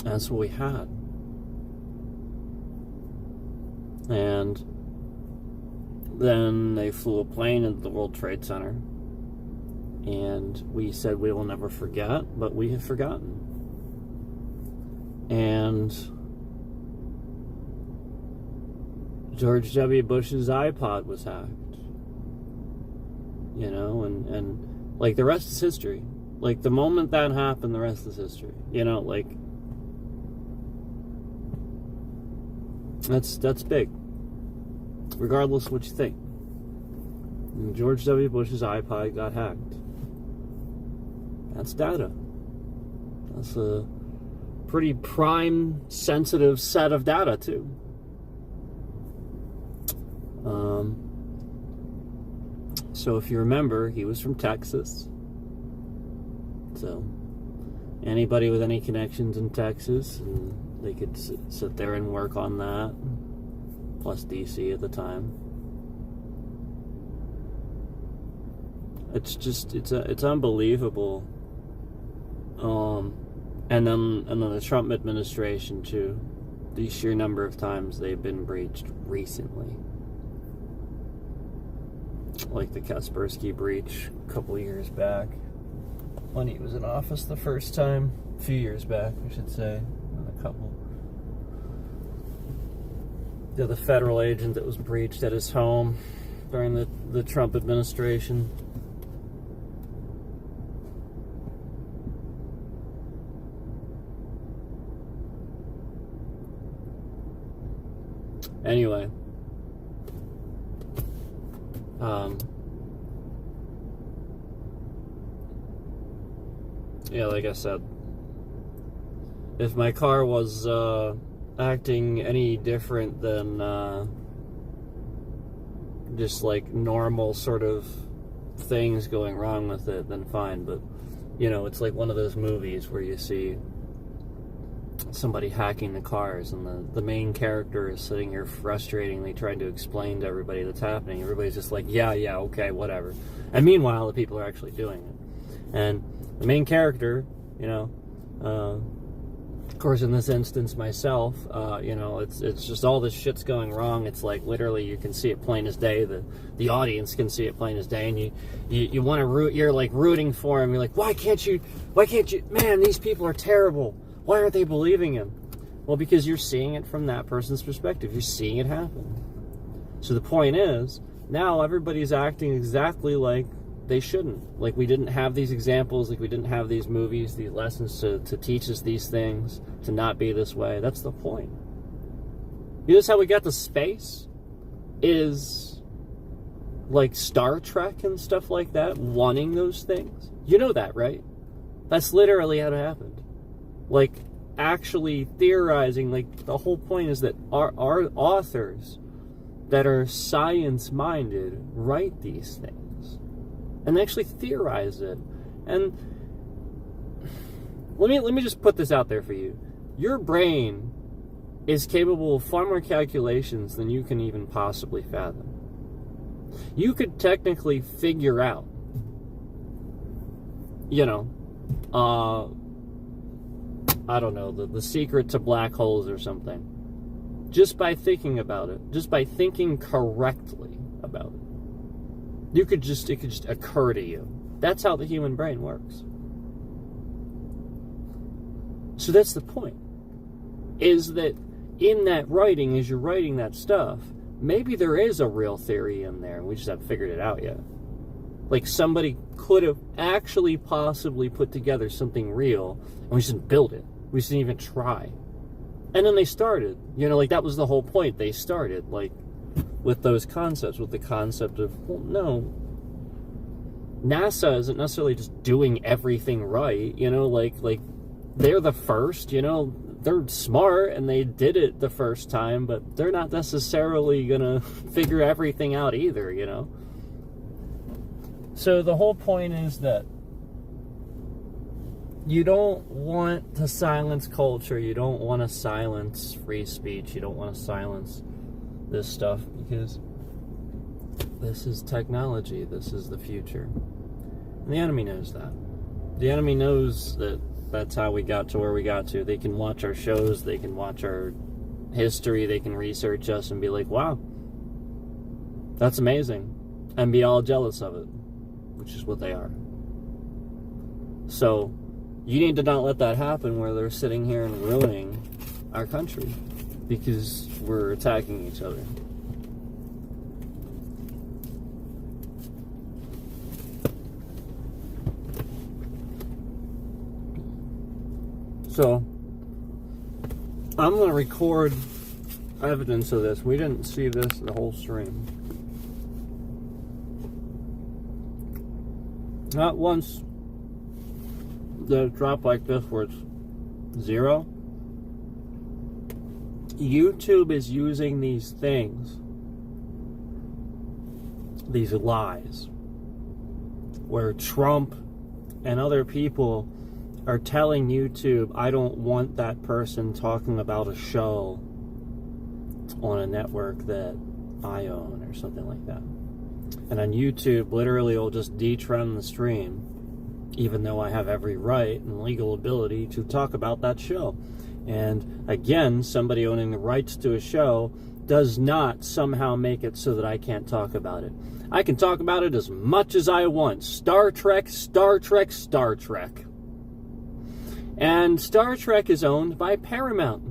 That's what we had. And then they flew a plane into the World Trade Center. And we said we will never forget, but we have forgotten. And George W. Bush's iPod was hacked. And like the rest is history. Like the moment that happened, the rest is history. That's big. Regardless of what you think. And George W. Bush's iPod got hacked. That's data. That's a pretty prime, sensitive set of data, too. So if you remember, he was from Texas. So anybody with any connections in Texas, and they could sit there and work on that. Plus DC at the time. It's just it's unbelievable. And then the Trump administration too. The sheer number of times they've been breached recently. Like the Kaspersky breach a couple years back. When he was in office the first time. A few years back, I should say. A couple. The federal agent that was breached at his home during the Trump administration. Anyway, yeah, like I said, if my car was acting any different than just like normal sort of things going wrong with it, then fine. But You know, it's like one of those movies where you see somebody hacking the cars, and the main character is sitting here frustratingly trying to explain to everybody that's happening. Everybody's just like, yeah, okay, whatever. And meanwhile, the people are actually doing it. And the main character, you know, of course, in this instance, myself, you know, it's just all this shit's going wrong. It's like literally you can see it plain as day. The audience can see it plain as day, and you want to root. You're like rooting for him. You're like, why can't you? Man, these people are terrible. Why aren't they believing him? Well, because you're seeing it from that person's perspective. You're seeing it happen. So the point is, now everybody's acting exactly like they shouldn't. Like we didn't have these examples, like we didn't have these movies, these lessons to teach us these things, to not be this way. That's the point. You know how we got to space? Is like Star Trek and stuff like that, wanting those things. You know that, right? That's literally how it happened. Like, actually theorizing, like, the whole point is that our authors that are science-minded write these things and actually theorize it. And let me just put this out there for you. Your brain is capable of far more calculations than you can even possibly fathom. You could technically figure out, you know, I don't know, the secret to black holes or something. Just by thinking about it. Just by thinking correctly about it. It could just occur to you. That's how the human brain works. So that's the point. Is that in that writing, as you're writing that stuff, maybe there is a real theory in there, and we just haven't figured it out yet. Like somebody could have actually possibly put together something real, and we just didn't build it. We just didn't even try. And then they started. You know, like that was the whole point. They started, like, with those concepts, with the concept of, well, no, NASA isn't necessarily just doing everything right. You know, like they're the first, you know, they're smart and they did it the first time, but they're not necessarily gonna figure everything out either, you know. So the whole point is that you don't want to silence culture. You don't want to silence free speech. You don't want to silence this stuff because this is technology. This is the future. And the enemy knows that. The enemy knows that that's how we got to where we got to. They can watch our shows. They can watch our history. They can research us and be like, wow, that's amazing. And be all jealous of it, which is what they are. So you need to not let that happen where they're sitting here and ruining our country because we're attacking each other. So I'm going to record evidence of this. We didn't see this the whole stream. Not once the drop like this where it's 0. YouTube is using these things, these lies, where Trump and other people are telling YouTube, I don't want that person talking about a show on a network that I own or something like that. And on YouTube, literally, will just detrend the stream, even though I have every right and legal ability to talk about that show. And again, somebody owning the rights to a show does not somehow make it so that I can't talk about it. I can talk about it as much as I want. Star Trek, Star Trek, Star Trek. And Star Trek is owned by Paramount,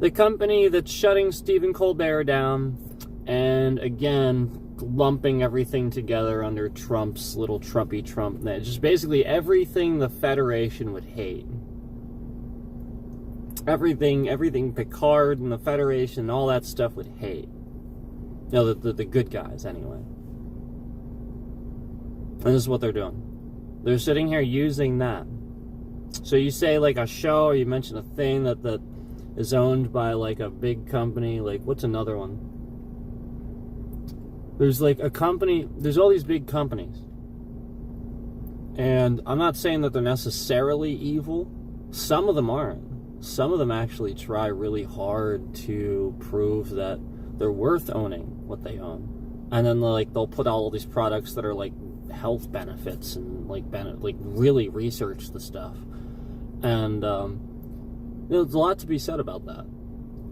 the company that's shutting Stephen Colbert down, and again, lumping everything together under Trump's little Trumpy Trump. Just basically everything the Federation would hate. Everything Picard and the Federation and all that stuff would hate. No, the good guys, anyway. And this is what they're doing. They're sitting here using that. So you say, like, a show, or you mention a thing that is owned by, like, a big company. Like, what's another one? There's, like, a company. There's all these big companies. And I'm not saying that they're necessarily evil. Some of them aren't. Some of them actually try really hard to prove that they're worth owning what they own. And then they'll put out all these products that are like health benefits and like really research the stuff. And there's a lot to be said about that.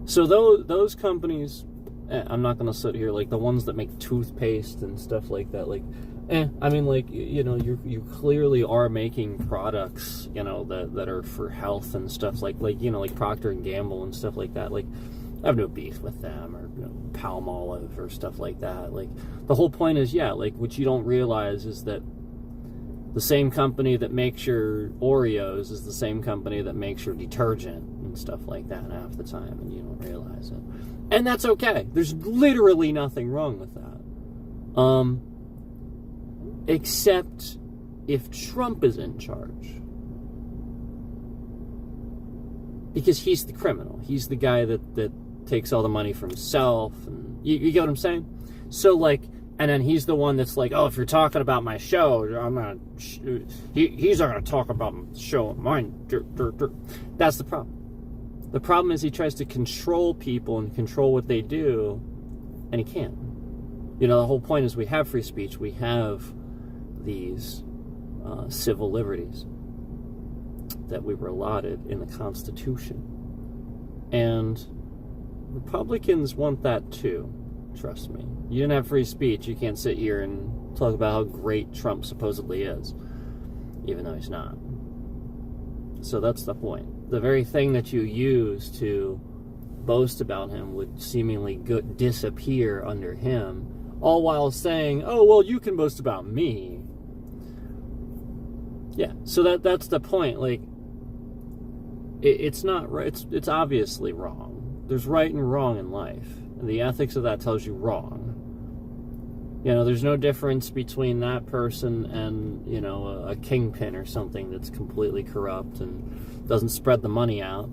So those companies, I'm not going to sit here, like the ones that make toothpaste and stuff like that, I mean, like, you clearly are making products, that are for health and stuff, like Procter and Gamble and stuff like that. Like, I have no beef with them, or Palmolive or stuff like that. Like, the whole point is, what you don't realize is that the same company that makes your Oreos is the same company that makes your detergent and stuff like that half the time, and you don't realize it. And that's okay. There's literally nothing wrong with that. Except if Trump is in charge. Because he's the criminal. He's the guy that takes all the money for himself. And you get what I'm saying? So, and then he's the one that's like, oh, if you're talking about my show, I'm gonna. He's not gonna talk about the show of mine. That's the problem. The problem is he tries to control people and control what they do, and he can't. The whole point is we have free speech. We have these civil liberties that we were allotted in the Constitution, and Republicans want that too. Trust me. You didn't have free speech. You can't sit here and talk about how great Trump supposedly is, even though he's not. So that's the point. The very thing that you use to boast about him would seemingly disappear under him, all while saying, oh, well, you can boast about me. Yeah, so that's the point. Like, it's not right. It's obviously wrong. There's right and wrong in life. And the ethics of that tells you wrong. There's no difference between that person and, a kingpin or something that's completely corrupt and doesn't spread the money out,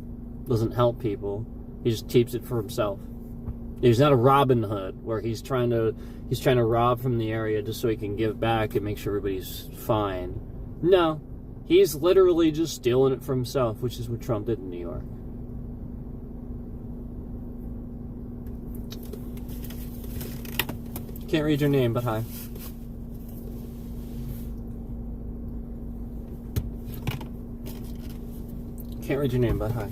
doesn't help people. He just keeps it for himself. He's not a Robin Hood where he's trying to rob from the area just so he can give back and make sure everybody's fine. No, he's literally just stealing it for himself, which is what Trump did in New York. Can't read your name, but hi. Can't read your name, but hi.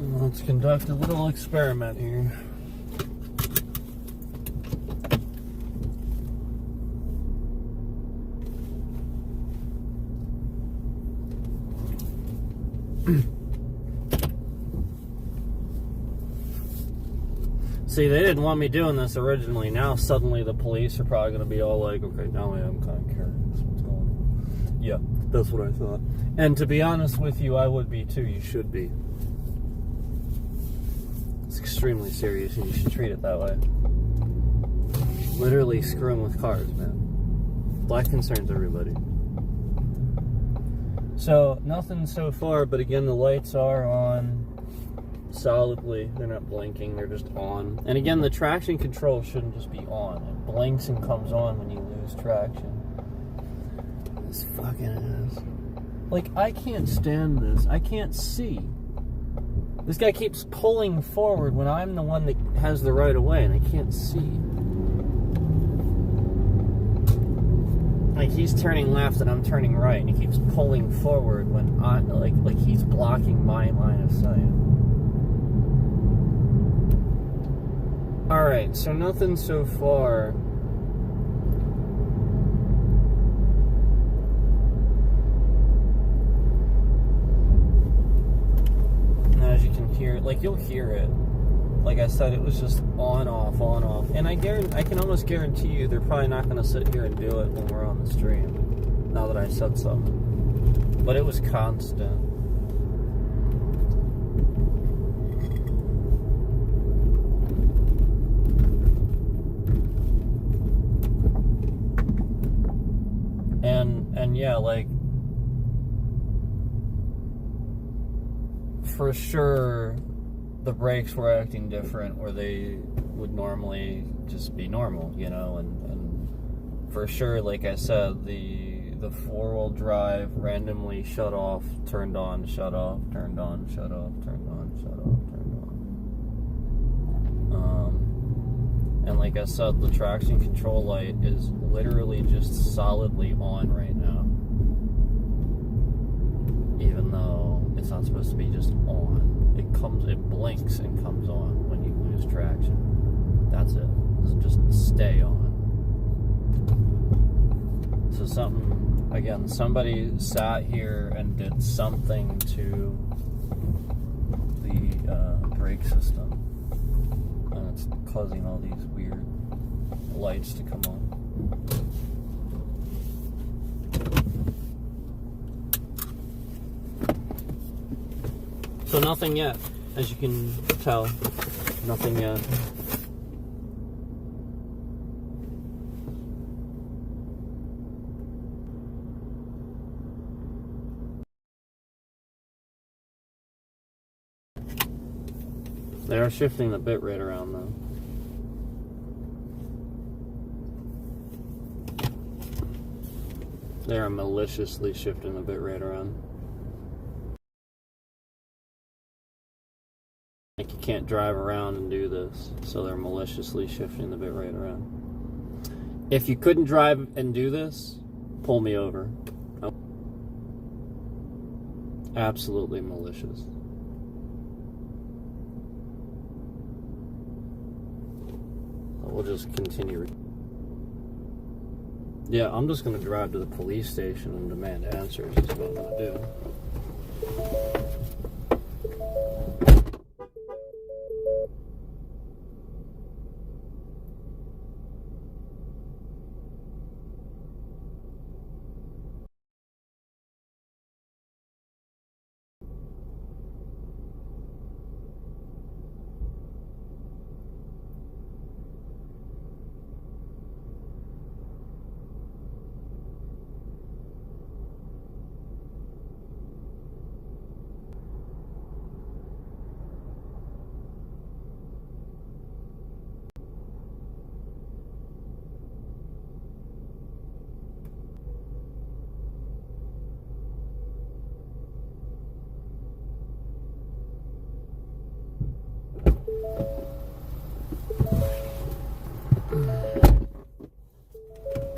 Let's conduct a little experiment here. See, they didn't want me doing this originally. Now suddenly the police are probably going to be all like, okay, now I am kind of curious what's going on. Yeah, that's what I thought. And to be honest with you, I would be too. You should be. It's extremely serious, and you should treat it that way. Literally screwing with cars, man. Black concerns everybody. So, nothing so far, but again, the lights are on solidly. They're not blinking, they're just on. And again, the traction control shouldn't just be on. It blinks and comes on when you lose traction. This fucking ass. Like, I can't stand this. I can't see. This guy keeps pulling forward when I'm the one that has the right of way, and I can't see. Like, he's turning left and I'm turning right, and he keeps pulling forward when I like he's blocking my line of sight. All right, so nothing so far. As you can hear it, like, you'll hear it. Like I said, it was just on, off, on, off. And I can almost guarantee you they're probably not going to sit here and do it when we're on the stream, now that I said something. But it was constant. like, for sure, the brakes were acting different where they would normally just be normal, you know, and for sure, like I said, the four-wheel drive randomly shut off, turned on, shut off, turned on, shut off, turned on, shut off, turned on. And like I said, the traction control light is literally just solidly on right now, even though it's not supposed to be just on. It blinks and comes on when you lose traction. That's it. It doesn't just stay on. So somebody sat here and did something to the brake system, and it's causing all these weird lights to come on. So nothing yet, as you can tell, nothing yet. They are shifting the bit rate around though. They are maliciously shifting the bit rate around. Like, you can't drive around and do this, so they're maliciously shifting the bit rate around. If you couldn't drive and do this, pull me over. Oh. Absolutely malicious. We'll just continue. Yeah, I'm just going to drive to the police station and demand answers. That's what I'm going to do.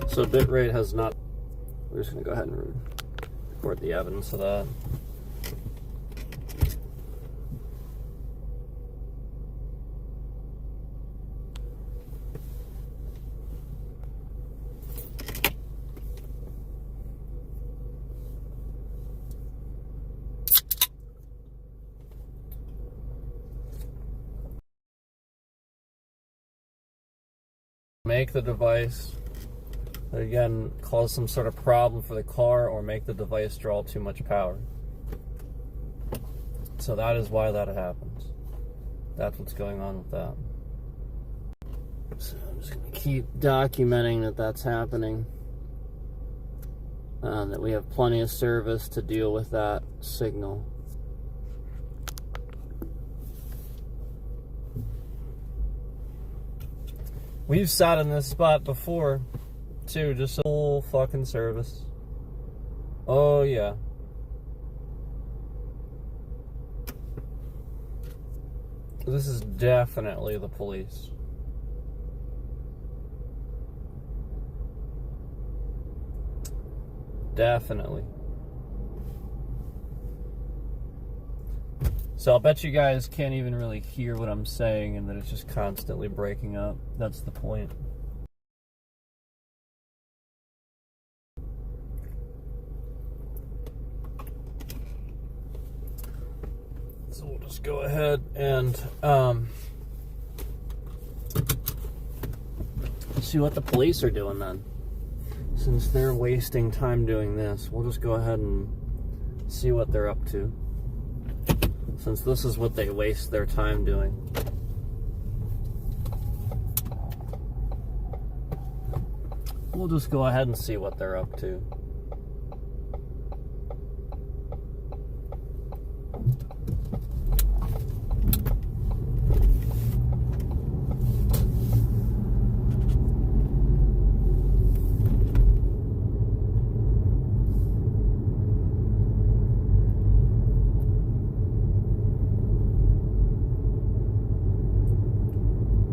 So bitrate has not. We're just going to go ahead and record the evidence of that. Make the device, again, cause some sort of problem for the car, or make the device draw too much power. So that is why that happens. That's what's going on with that. So I'm just going to keep documenting that that's happening. That we have plenty of service to deal with that signal. We've sat in this spot before, too, just a whole fucking service. Oh, yeah. This is definitely the police. Definitely. So I'll bet you guys can't even really hear what I'm saying, and that it's just constantly breaking up. That's the point. So we'll just go ahead and see what the police are doing then. Since they're wasting time doing this, we'll just go ahead and see what they're up to. Since this is what they waste their time doing. We'll just go ahead and see what they're up to.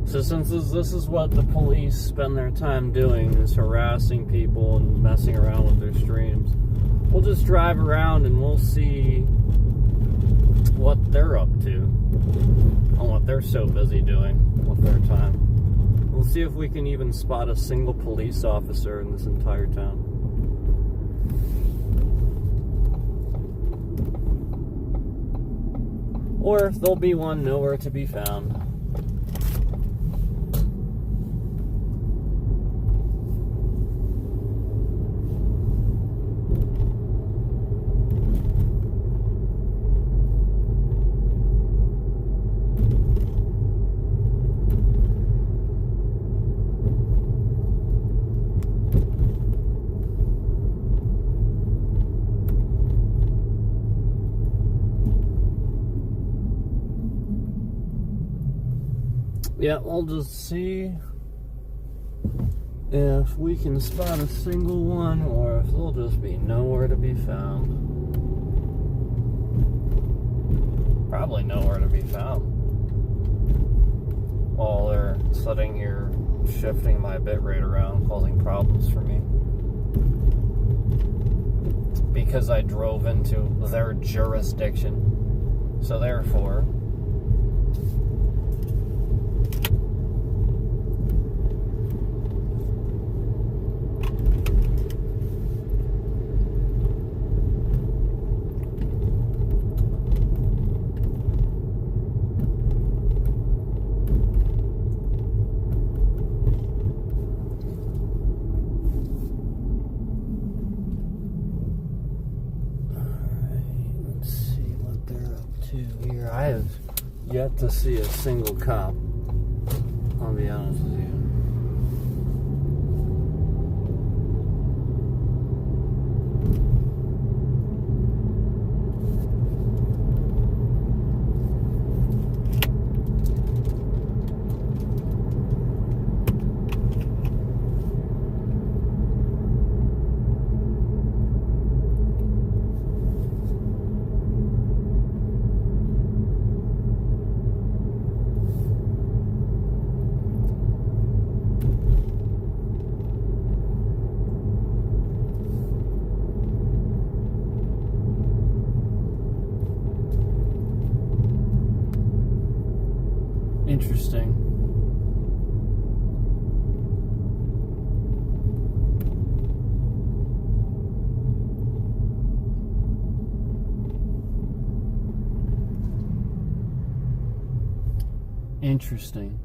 So since this is what the police spend their time doing, is harassing people and messing around with their streams, we'll just drive around and we'll see what they're up to and what they're so busy doing with their time. We'll see if we can even spot a single police officer in this entire town. Or if there'll be one nowhere to be found. Yeah, we'll just see if we can spot a single one or if they'll just be nowhere to be found. Probably nowhere to be found. While they're sitting here shifting my bitrate around, causing problems for me. Because I drove into their jurisdiction. So therefore, here, I have yet to see a single cop, I'll be honest with you. Interesting. Interesting.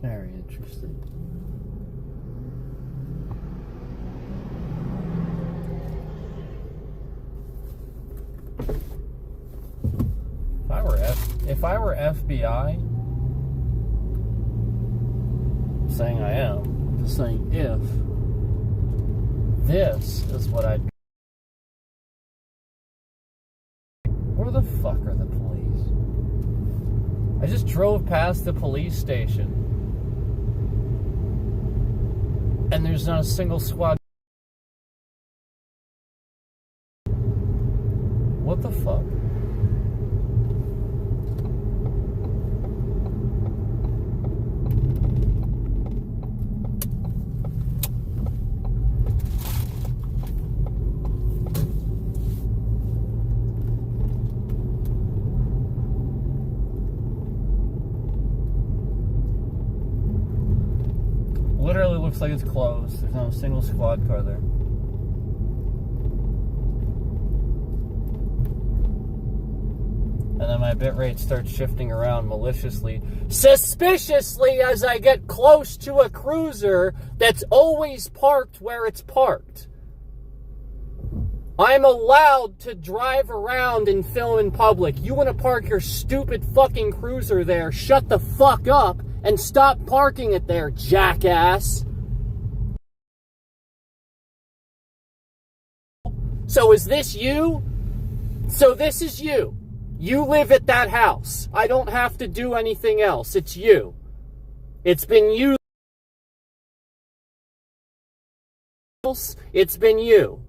Very interesting. If I were FBI, saying I am, I'm just saying if, this is what I'd. Where the fuck are the police? I just drove past the police station. And there's not a single squad. What the fuck? Literally looks like it's closed. There's not a single squad car there. And then my bitrate starts shifting around maliciously, suspiciously, as I get close to a cruiser that's always parked where it's parked. I'm allowed to drive around and film in public. You want to park your stupid fucking cruiser there, shut the fuck up and stop parking it there, jackass. So is this you? So this is you. You live at that house. I don't have to do anything else. It's you. It's been you. It's been you.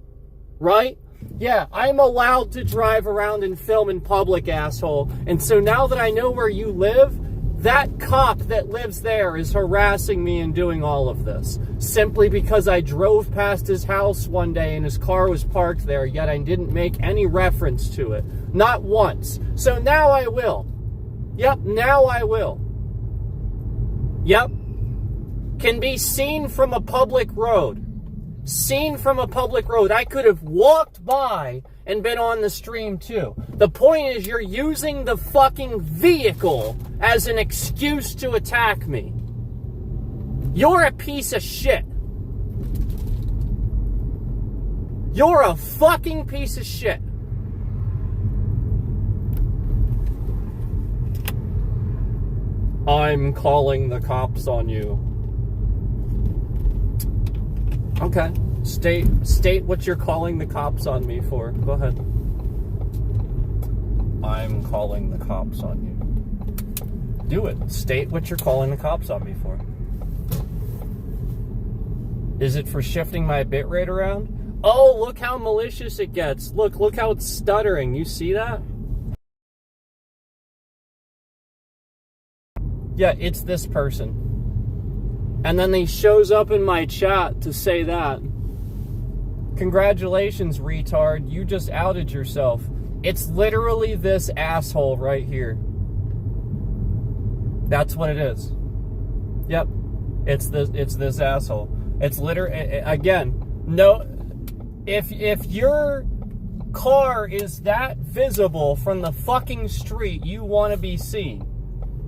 Right? Yeah, I'm allowed to drive around and film in public, asshole. And so now that I know where you live, that cop that lives there is harassing me and doing all of this. Simply because I drove past his house one day and his car was parked there, yet I didn't make any reference to it. Not once. So now I will. Yep, now I will. Yep. Can be seen from a public road. Seen from a public road. I could have walked by and been on the stream too. The point is, you're using the fucking vehicle as an excuse to attack me. You're a piece of shit. You're a fucking piece of shit. I'm calling the cops on you. Okay. State what you're calling the cops on me for. Go ahead. I'm calling the cops on you. Do it. State what you're calling the cops on me for. Is it for shifting my bitrate around? Oh, look how malicious it gets. Look how it's stuttering. You see that? Yeah, it's this person. And then he shows up in my chat to say that. Congratulations, retard. You just outed yourself. It's literally this asshole right here. That's what it is. Yep. It's this asshole. It's literally, again, no, if your car is that visible from the fucking street, you want to be seen.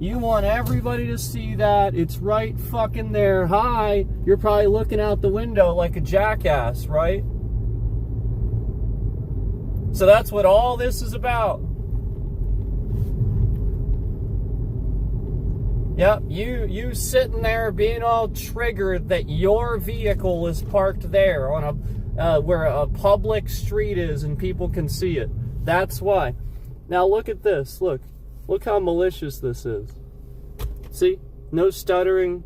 You want everybody to see that. It's right fucking there. Hi. You're probably looking out the window like a jackass, right? So that's what all this is about. Yep, you sitting there being all triggered that your vehicle is parked there on a where a public street is and people can see it. That's why. Now look at this. Look how malicious this is. See? No stuttering.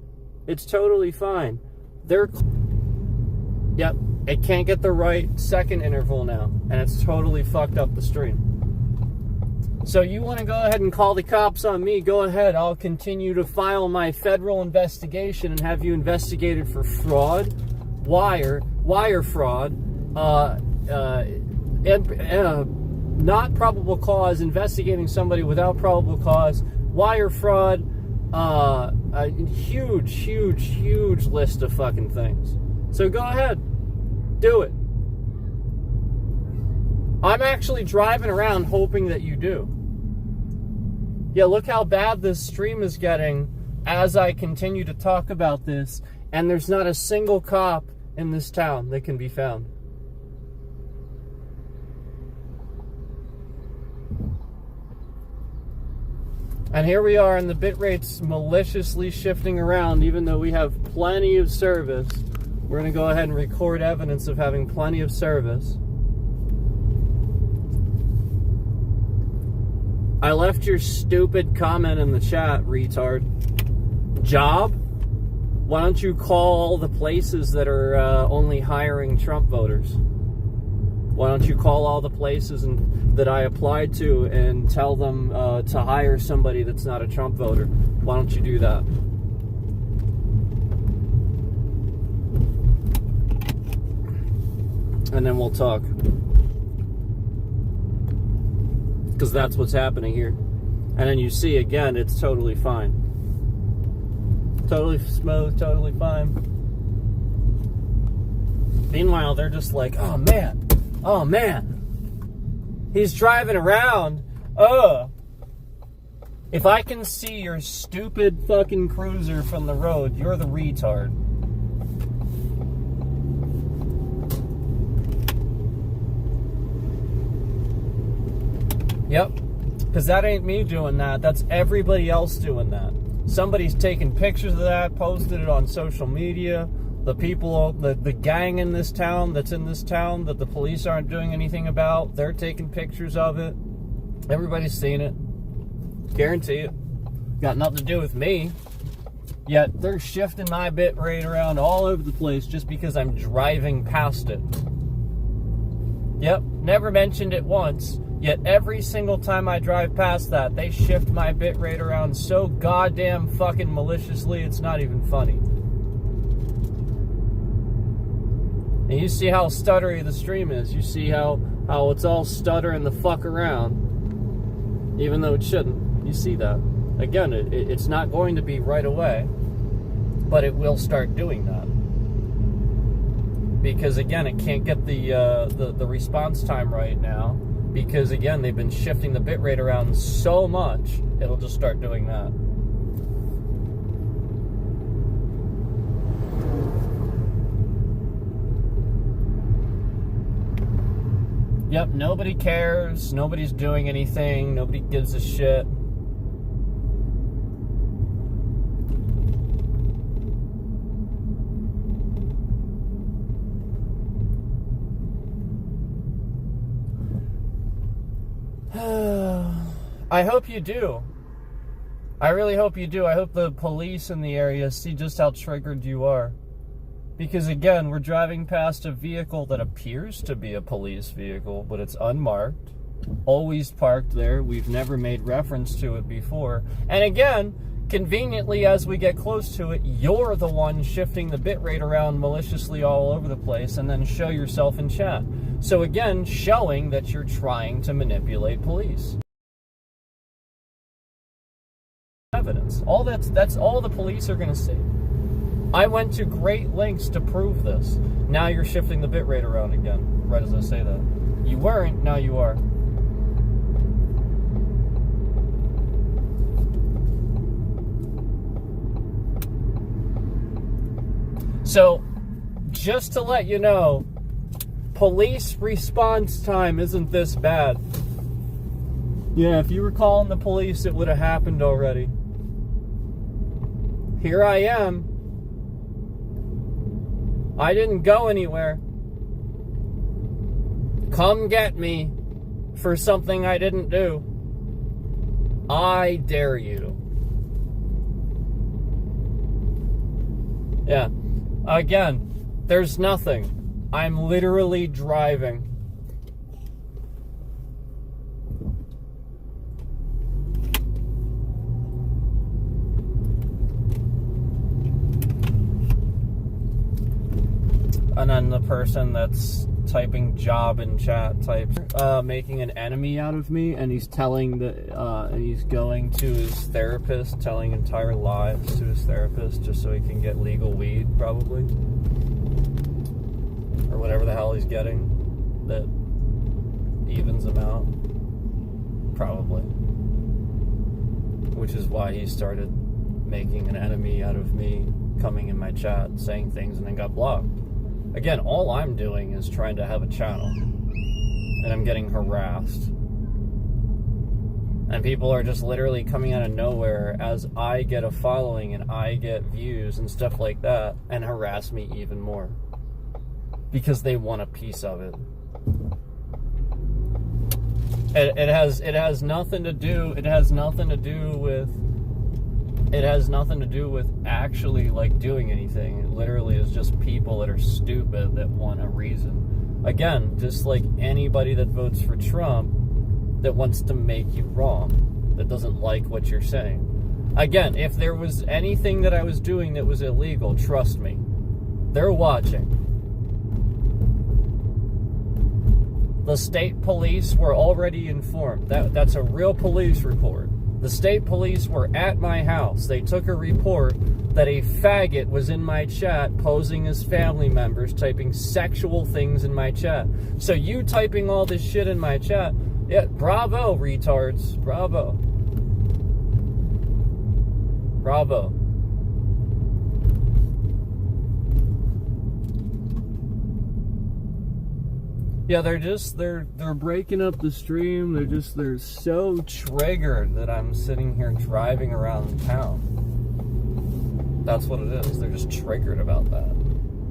It's totally fine. Yep. It can't get the right second interval now. And it's totally fucked up the stream. So you want to go ahead and call the cops on me, go ahead. I'll continue to file my federal investigation and have you investigated for fraud, wire fraud, not probable cause, investigating somebody without probable cause, wire fraud, a huge list of fucking things. So go ahead, do it. I'm actually driving around hoping that you do. Yeah, look how bad this stream is getting as I continue to talk about this, and there's not a single cop in this town that can be found. And here we are, and the bit rate's maliciously shifting around, even though we have plenty of service. We're going to go ahead and record evidence of having plenty of service. I left your stupid comment in the chat, retard. Job? Why don't you call all the places that are only hiring Trump voters? Why don't you call all the places that I applied to and tell them to hire somebody that's not a Trump voter? Why don't you do that? And then we'll talk. Because that's what's happening here. And then you see, again, it's totally fine. Totally smooth, totally fine. Meanwhile, they're just like, oh man, he's driving around. If I can see your stupid fucking cruiser from the road, you're the retard. Yep, because that ain't me doing that. That's everybody else doing that. Somebody's taking pictures of that, posted it on social media. The people, the gang in this town, that's in this town, that the police aren't doing anything about, they're taking pictures of it. Everybody's seen it. Guarantee it. Got nothing to do with me. Yet they're shifting my bit rate around all over the place just because I'm driving past it. Yep, never mentioned it once. Yet every single time I drive past that, they shift my bit rate around so goddamn fucking maliciously, it's not even funny. And you see how stuttery the stream is. You see how it's all stuttering the fuck around, even though it shouldn't. You see that. Again, it's not going to be right away, but it will start doing that. Because again, it can't get the response time right now. Because again, they've been shifting the bit rate around so much, it'll just start doing that. Yep, nobody cares. Nobody's doing anything. Nobody gives a shit. I hope you do. I really hope you do. I hope the police in the area see just how triggered you are. Because again, we're driving past a vehicle that appears to be a police vehicle, but it's unmarked. Always parked there. We've never made reference to it before. And again, conveniently as we get close to it, you're the one shifting the bit rate around maliciously all over the place and then show yourself in chat. So again, showing that you're trying to manipulate police. Evidence. That's all the police are going to see. I went to great lengths to prove this. Now you're shifting the bit rate around again, right as I say that. You weren't, now you are. So, just to let you know, police response time isn't this bad. Yeah, if you were calling the police, it would have happened already. Here I am. I didn't go anywhere. Come get me for something I didn't do. I dare you. Yeah. Again, there's nothing. I'm literally driving. And then the person that's typing job in chat types making an enemy out of me, and he's telling and he's going to his therapist, telling entire lies to his therapist just so he can get legal weed, probably, or whatever the hell he's getting that evens him out, probably, which is why he started making an enemy out of me, coming in my chat, saying things, and then got blocked. Again, all I'm doing is trying to have a channel, and I'm getting harassed. And people are just literally coming out of nowhere as I get a following and I get views and stuff like that, and harass me even more. Because they want a piece of it. It has nothing to do with actually like doing anything. It literally is just people that are stupid that want a reason. Again, just like anybody that votes for Trump that wants to make you wrong, that doesn't like what you're saying. Again, if there was anything that I was doing that was illegal, trust me, they're watching. The state police were already informed. That's a real police report. The state police were at my house. They took a report that a faggot was in my chat posing as family members, typing sexual things in my chat. So you typing all this shit in my chat, yeah, bravo, retards. Bravo. Bravo. Yeah, they're breaking up the stream. They're so triggered that I'm sitting here driving around town. That's what it is. They're just triggered about that.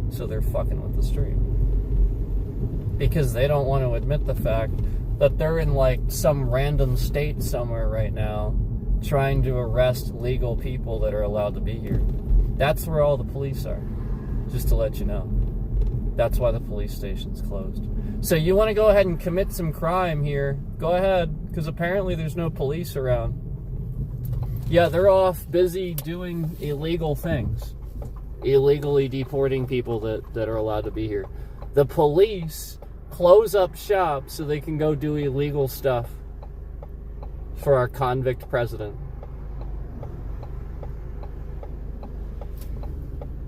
So they're fucking with the stream. Because they don't want to admit the fact that they're in like some random state somewhere right now trying to arrest legal people that are allowed to be here. That's where all the police are, just to let you know. That's why the police station's closed. So you want to go ahead and commit some crime here, go ahead, because apparently there's no police around. Yeah, they're off busy doing illegal things. Illegally deporting people that are allowed to be here. The police close up shop so they can go do illegal stuff for our convict president.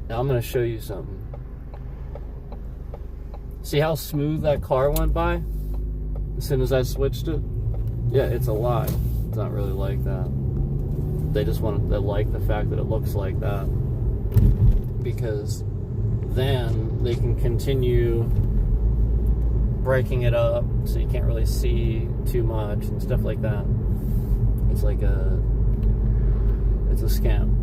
Now I'm going to show you something. See how smooth that car went by as soon as I switched it? Yeah, it's a lie. It's not really like that. They just want to like the fact that it looks like that, because then they can continue breaking it up so you can't really see too much and stuff like that. It's like it's a scam.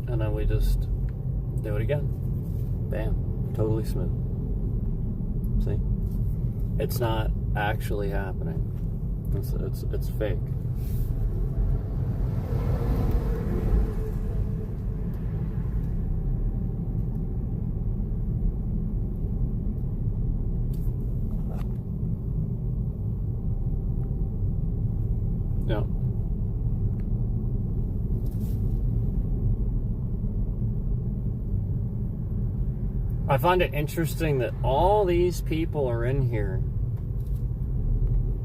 And then we just do it again. Bam. Totally smooth. See? It's not actually happening. It's fake. Yeah. I find it interesting that all these people are in here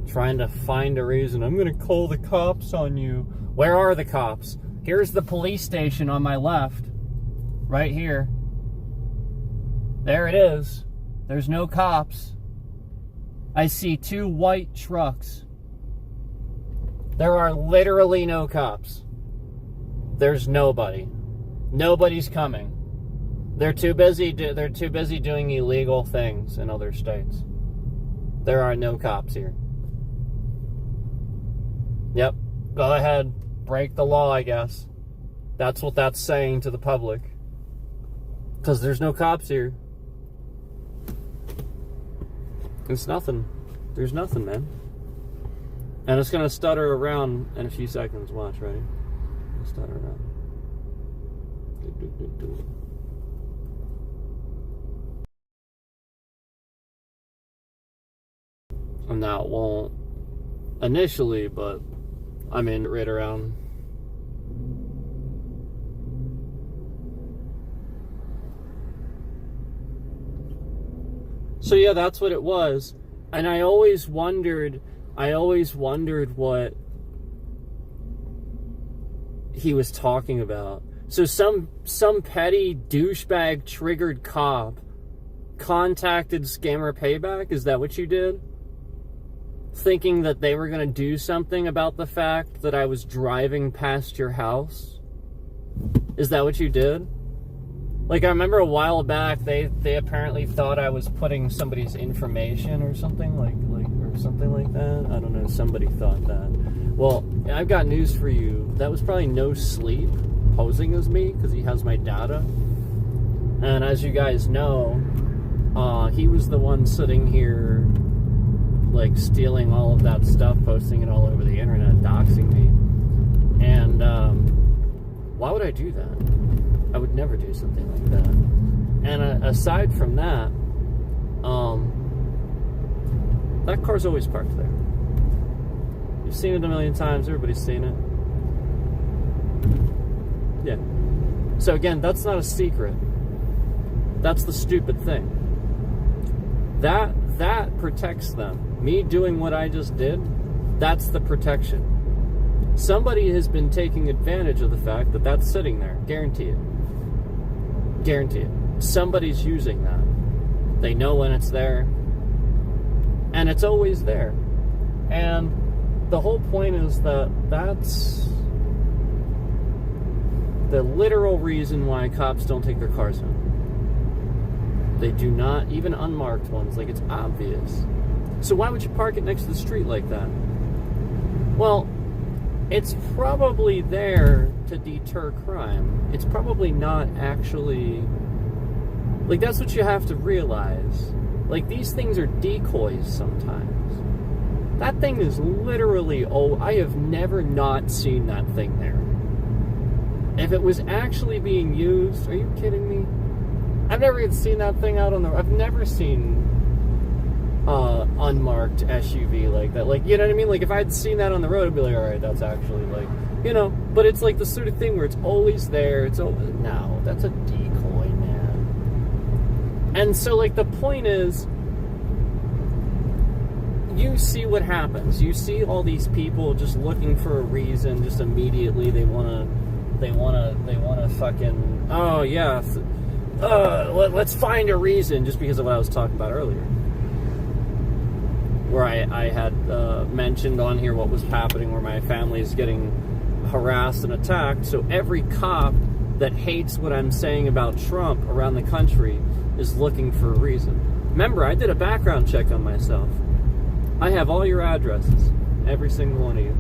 trying to find a reason. I'm going to call the cops on you. Where are the cops? Here's the police station on my left. Right here. There it is. There's no cops. I see 2 white trucks. There are literally no cops. There's nobody. Nobody's coming. They're too busy doing illegal things in other states. There are no cops here. Yep. Go ahead. Break the law, I guess. That's what that's saying to the public. Because there's no cops here. It's nothing. There's nothing, man. And it's going to stutter around in a few seconds. Watch, ready? It'll stutter around. And now it won't initially, but I mean right around. So yeah, that's what it was. And I always wondered what he was talking about. So some petty douchebag triggered cop contacted Scammer Payback? Is that what you did? Thinking that they were going to do something about the fact that I was driving past your house? Is that what you did? Like, I remember a while back, they apparently thought I was putting somebody's information or something or something like that. I don't know, somebody thought that. Well, I've got news for you. That was probably No Sleep posing as me, because he has my data. And as you guys know, he was the one sitting here, like, stealing all of that stuff, posting it all over the internet, doxing me. And why would I do that? I would never do something like that. And aside from that, that car's always parked there. You've seen it a million times. Everybody's seen it. Yeah. So again, that's not a secret. That's the stupid thing. That protects them. Me doing what I just did, that's the protection. Somebody has been taking advantage of the fact that that's sitting there. Guarantee it. Guarantee it. Somebody's using that. They know when it's there. And it's always there. And the whole point is that that's the literal reason why cops don't take their cars home. They do not, even unmarked ones, like, it's obvious. So why would you park it next to the street like that? Well, it's probably there to deter crime. It's probably not actually... Like, that's what you have to realize. Like, these things are decoys sometimes. That thing is literally... Oh, I have never not seen that thing there. If it was actually being used... Are you kidding me? I've never even seen that thing out on the... I've never seen... unmarked SUV like that. Like, you know what I mean? Like, if I'd seen that on the road, I'd be like, alright, that's actually, like, you know, but it's like the sort of thing where it's always there, it's always, no, that's a decoy, man. And so, like, the point is, you see what happens. You see all these people just looking for a reason, just immediately they wanna fucking, oh, yeah, let's find a reason, just because of what I was talking about earlier. Where I had mentioned on here what was happening, where my family is getting harassed and attacked. So every cop that hates what I'm saying about Trump around the country is looking for a reason. Remember, I did a background check on myself. I have all your addresses, every single one of you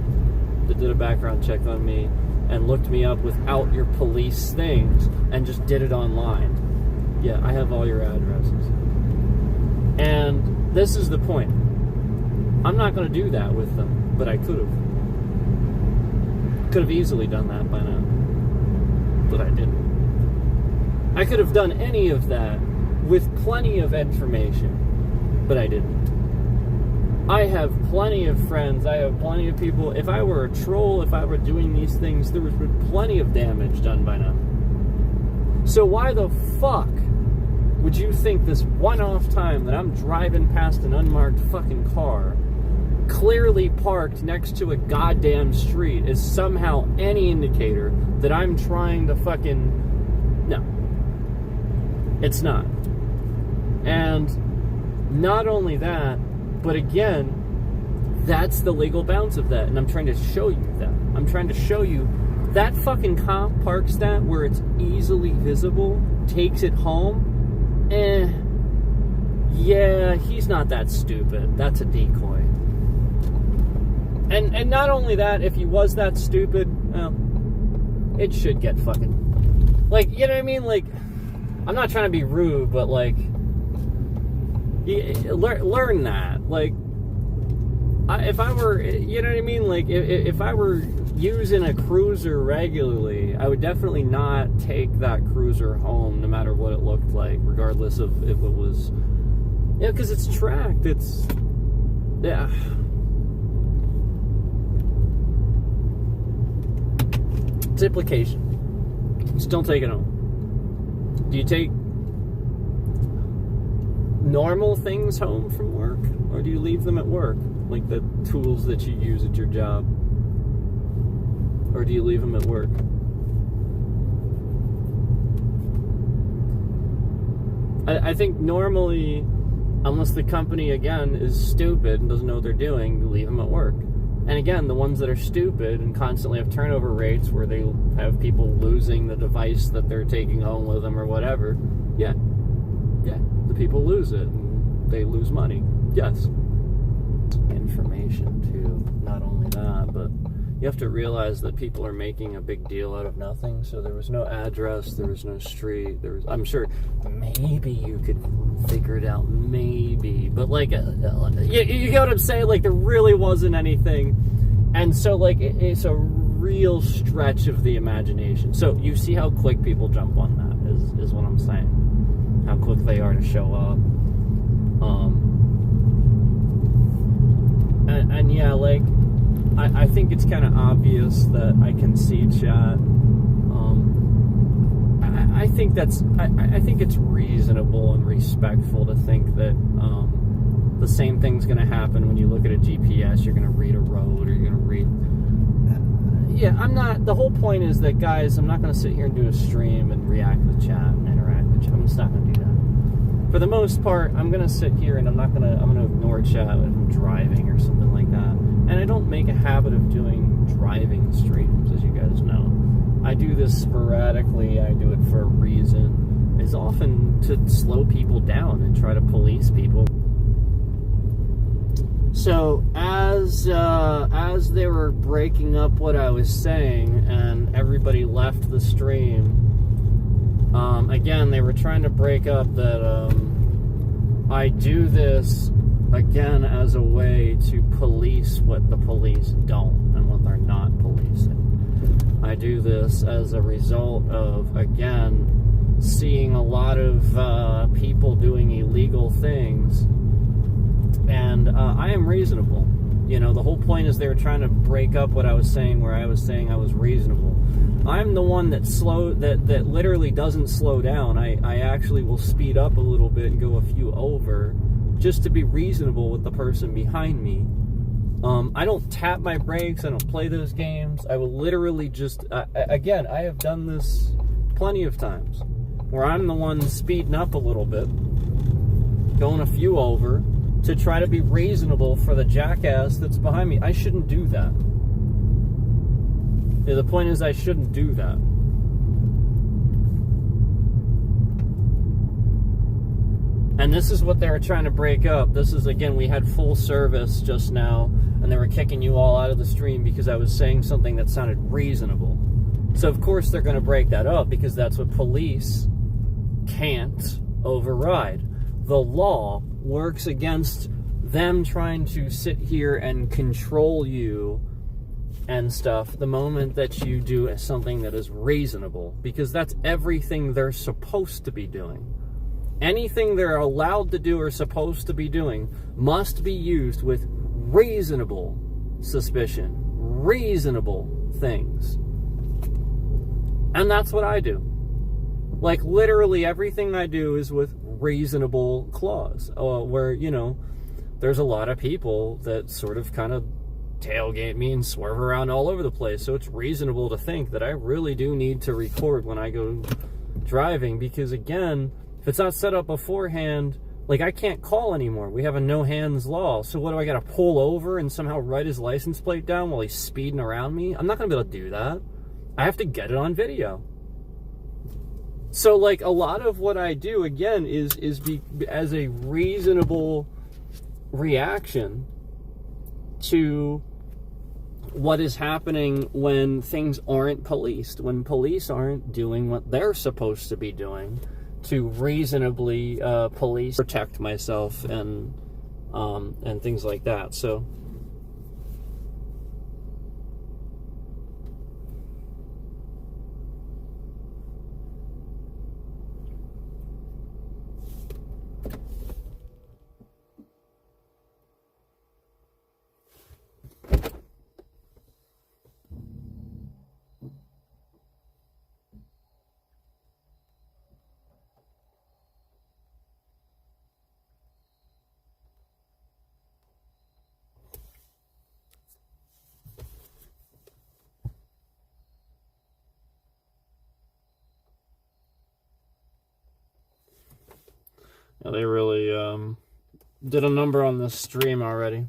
that did a background check on me and looked me up without your police things and just did it online. Yeah, I have all your addresses. And this is the point. I'm not going to do that with them, but I could have. Could have easily done that by now, but I didn't. I could have done any of that with plenty of information, but I didn't. I have plenty of friends, I have plenty of people. If I were a troll, if I were doing these things, there would be plenty of damage done by now. So why the fuck would you think this one-off time that I'm driving past an unmarked fucking car, clearly parked next to a goddamn street, is somehow any indicator that I'm trying to fucking... No. It's not. And not only that, but again, that's the legal bounds of that, and I'm trying to show you that. I'm trying to show you that fucking cop parks that where it's easily visible, takes it home. Yeah, he's not that stupid. That's a decoy. And not only that, if he was that stupid, well, it should get fucking... Like, you know what I mean? Like, I'm not trying to be rude, but, like, learn that. Like, if I were, you know what I mean? Like, if I were using a cruiser regularly, I would definitely not take that cruiser home, no matter what it looked like, regardless of if it was... Yeah, because it's tracked. It's... Yeah. It's implication. Just don't take it home. Do you take normal things home from work? Or do you leave them at work? Like the tools that you use at your job? Or do you leave them at work? I think normally, unless the company, again, is stupid and doesn't know what they're doing, you leave them at work. And again, the ones that are stupid and constantly have turnover rates where they have people losing the device that they're taking home with them or whatever, yeah, the people lose it and they lose money. Yes. Information too, not only that, but you have to realize that people are making a big deal out of nothing. So there was no address, there was no street, I'm sure maybe you could figure it out, maybe, but like, you get what I'm saying? Like, there really wasn't anything. And so, like, it's a real stretch of the imagination. So you see how quick people jump on that, is what I'm saying. How quick they are to show up. And yeah, like, I think it's kind of obvious that I can see chat. I think it's reasonable and respectful to think that the same thing's going to happen when you look at a GPS. You're going to read a road, or you're going to read... Yeah, I'm not... The whole point is that, guys, I'm not going to sit here and do a stream and react with chat and interact with chat. I'm just not going to do that. For the most part, I'm going to sit here and I'm going to ignore chat if I'm driving or something like that. And I don't make a habit of doing driving streams, as you guys know. I do this sporadically. I do it for a reason. It's often to slow people down and try to police people. So as they were breaking up what I was saying and everybody left the stream, again, they were trying to break up that I do this, again, as a way to police what the police don't and what they're not policing. I do this as a result of, again, seeing a lot of people doing illegal things, and I am reasonable. You know, the whole point is they were trying to break up what I was saying, where I was saying I was reasonable. I'm the one that literally doesn't slow down. I actually will speed up a little bit and go a few over just to be reasonable with the person behind me. I don't tap my brakes. I don't play those games. I will literally just, again, I have done this plenty of times where I'm the one speeding up a little bit, going a few over to try to be reasonable for the jackass that's behind me. I shouldn't do that. The point is, I shouldn't do that. And this is what they were trying to break up. This is, again, we had full service just now, and they were kicking you all out of the stream because I was saying something that sounded reasonable. So, of course, they're going to break that up because that's what police can't override. The law works against them trying to sit here and control you and stuff the moment that you do something that is reasonable, because that's everything they're supposed to be doing. Anything they're allowed to do or supposed to be doing must be used with reasonable suspicion, reasonable things. And that's what I do. Like, literally everything I do is with reasonable clause, where, you know, there's a lot of people that sort of kind of tailgate me and swerve around all over the place. So it's reasonable to think that I really do need to record when I go driving, because, again, if it's not set up beforehand, like, I can't call anymore. We have a no hands law. So what do I got to pull over and somehow write his license plate down while he's speeding around me? I'm not going to be able to do that. I have to get it on video. So, like, a lot of what I do, again, is as a reasonable reaction to what is happening when things aren't policed, when police aren't doing what they're supposed to be doing to reasonably police, protect myself, and things like that. So they really did a number on this stream already.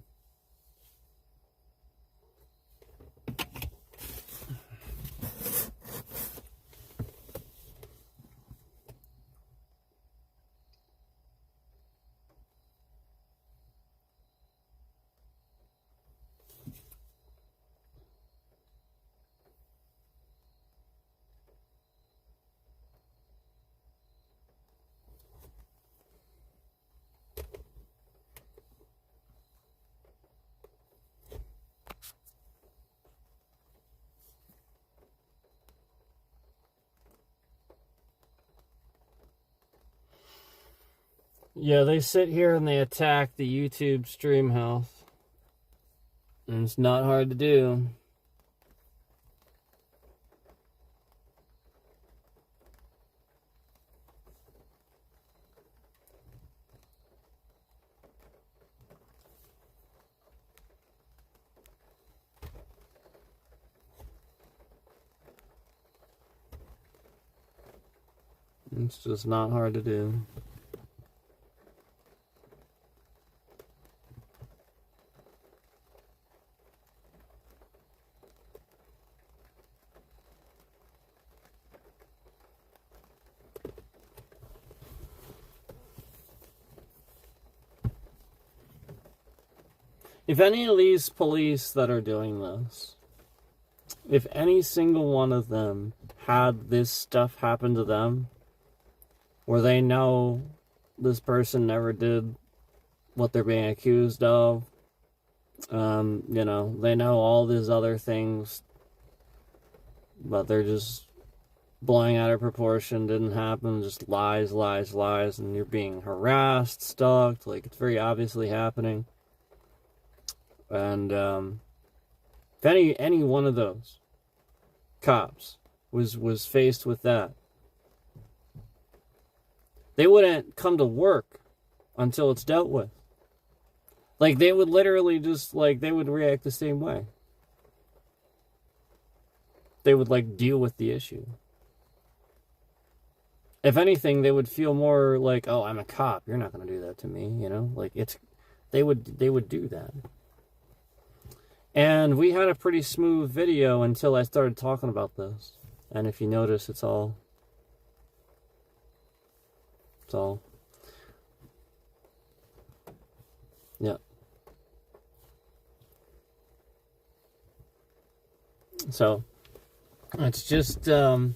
Yeah, they sit here and they attack the YouTube stream health. And it's not hard to do. It's just not hard to do. If any of these police that are doing this, if any single one of them had this stuff happen to them, where they know this person never did what they're being accused of, you know, they know all these other things, but they're just blowing out of proportion, didn't happen, just lies, lies, lies, and you're being harassed, stalked, like it's very obviously happening. And if any one of those cops was faced with that, they wouldn't come to work until it's dealt with. Like, they would literally just, like, they would react the same way. They would, like, deal with the issue. If anything, they would feel more like, oh, I'm a cop, you're not going to do that to me, you know? Like, they would do that. And we had a pretty smooth video until I started talking about this. And if you notice, it's all... Yeah. So, it's just, the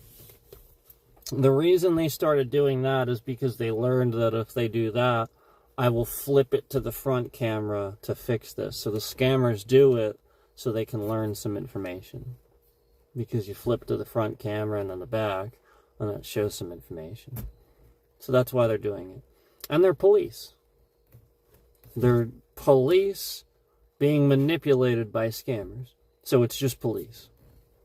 reason they started doing that is because they learned that if they do that, I will flip it to the front camera to fix this. So the scammers do it so they can learn some information. Because you flip to the front camera and then the back, and it shows some information. So that's why they're doing it. And they're police. They're police being manipulated by scammers. So it's just police.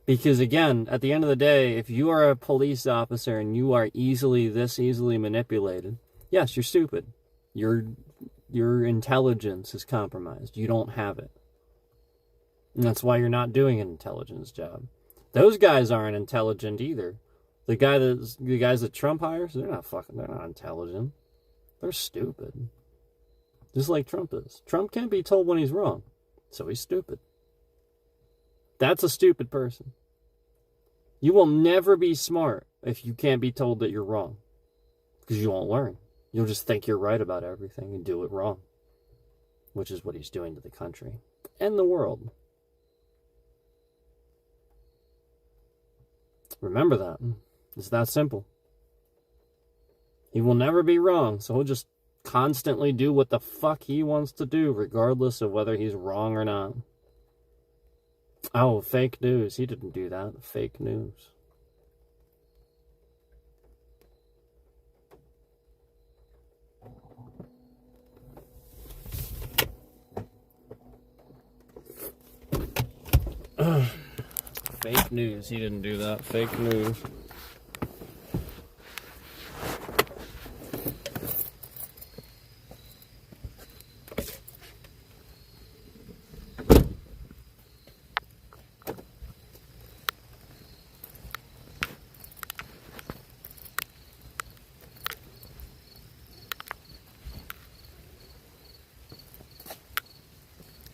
Because again, at the end of the day, if you are a police officer and you are this easily manipulated, yes, you're stupid. Your intelligence is compromised. You don't have it. And that's why you're not doing an intelligence job. Those guys aren't intelligent either. The guys that Trump hires, they're not intelligent. They're stupid. Just like Trump is. Trump can't be told when he's wrong, so he's stupid. That's a stupid person. You will never be smart if you can't be told that you're wrong. Because you won't learn. You'll just think you're right about everything and do it wrong. Which is what he's doing to the country and the world. Remember that. It's that simple. He will never be wrong, so he'll just constantly do what the fuck he wants to do, regardless of whether he's wrong or not. Oh, fake news. He didn't do that. Fake news. Fake news. He didn't do that. Fake news.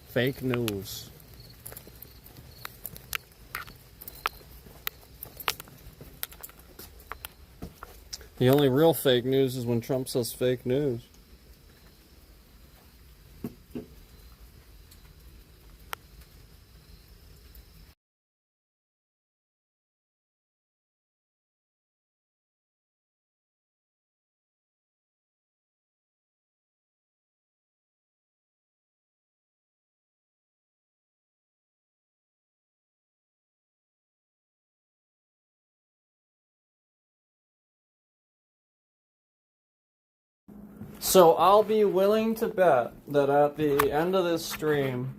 Fake news. The only real fake news is when Trump says fake news. So I'll be willing to bet that at the end of this stream,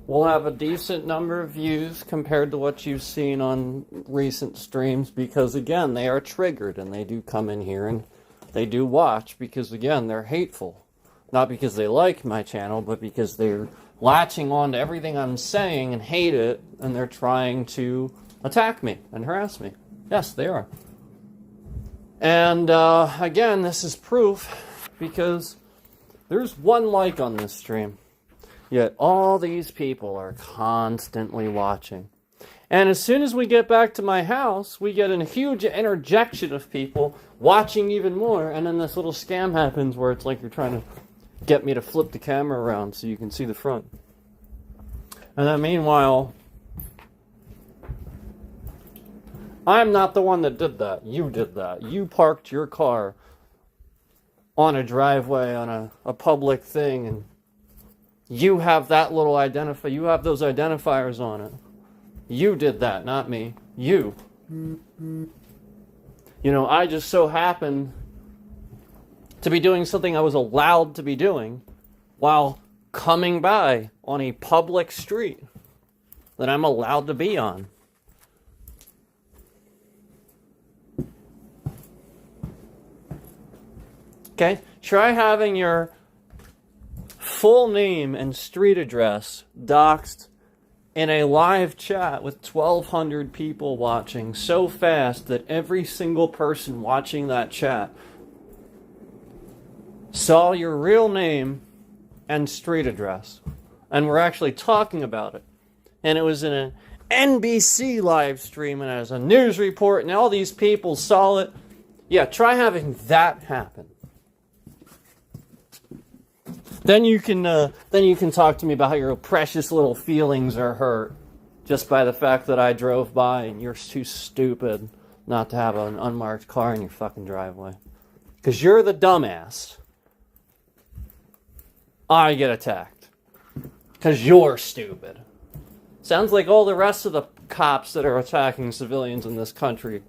we'll have a decent number of views compared to what you've seen on recent streams, because again, they are triggered and they do come in here and they do watch because again, they're hateful. Not because they like my channel, but because they're latching on to everything I'm saying and hate it, and they're trying to attack me and harass me. Yes, they are. And again, this is proof. Because there's one like on this stream, yet all these people are constantly watching. And as soon as we get back to my house, we get a huge interjection of people watching even more, and then this little scam happens where it's like you're trying to get me to flip the camera around so you can see the front. And then meanwhile, I'm not the one that did that. You did that. You parked your car on a driveway, on a public thing, and you have that little you have those identifiers on it. You did that, not me. You. You know, I just so happened to be doing something I was allowed to be doing while coming by on a public street that I'm allowed to be on. Okay? Try having your full name and street address doxed in a live chat with 1,200 people watching so fast that every single person watching that chat saw your real name and street address. And we're actually talking about it. And it was in an NBC live stream and as a news report and all these people saw it. Yeah, try having that happen. Then you can talk to me about how your precious little feelings are hurt just by the fact that I drove by and you're too stupid not to have an unmarked car in your fucking driveway. Because you're the dumbass. I get attacked. Because you're stupid. Sounds like all the rest of the cops that are attacking civilians in this country.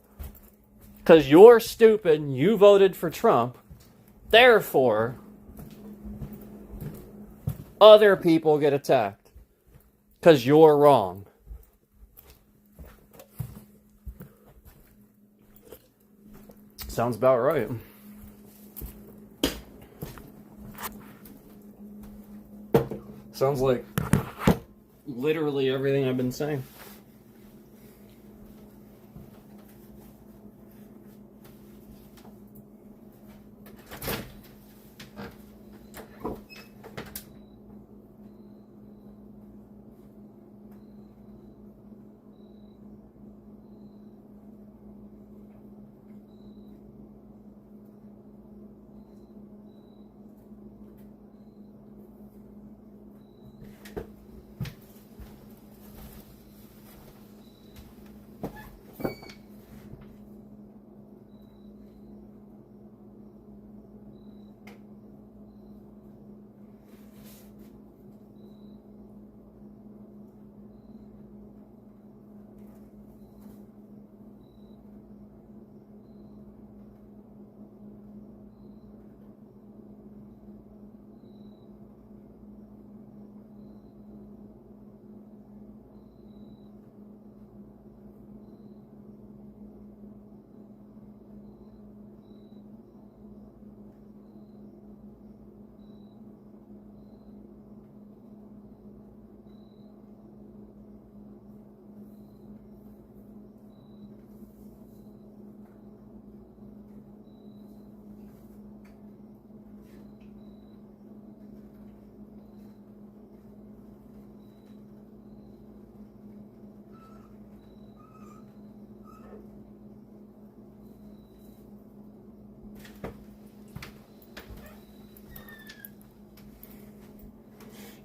Because you're stupid, you voted for Trump. Therefore, other people get attacked because you're wrong. Sounds about right. Sounds like literally everything I've been saying.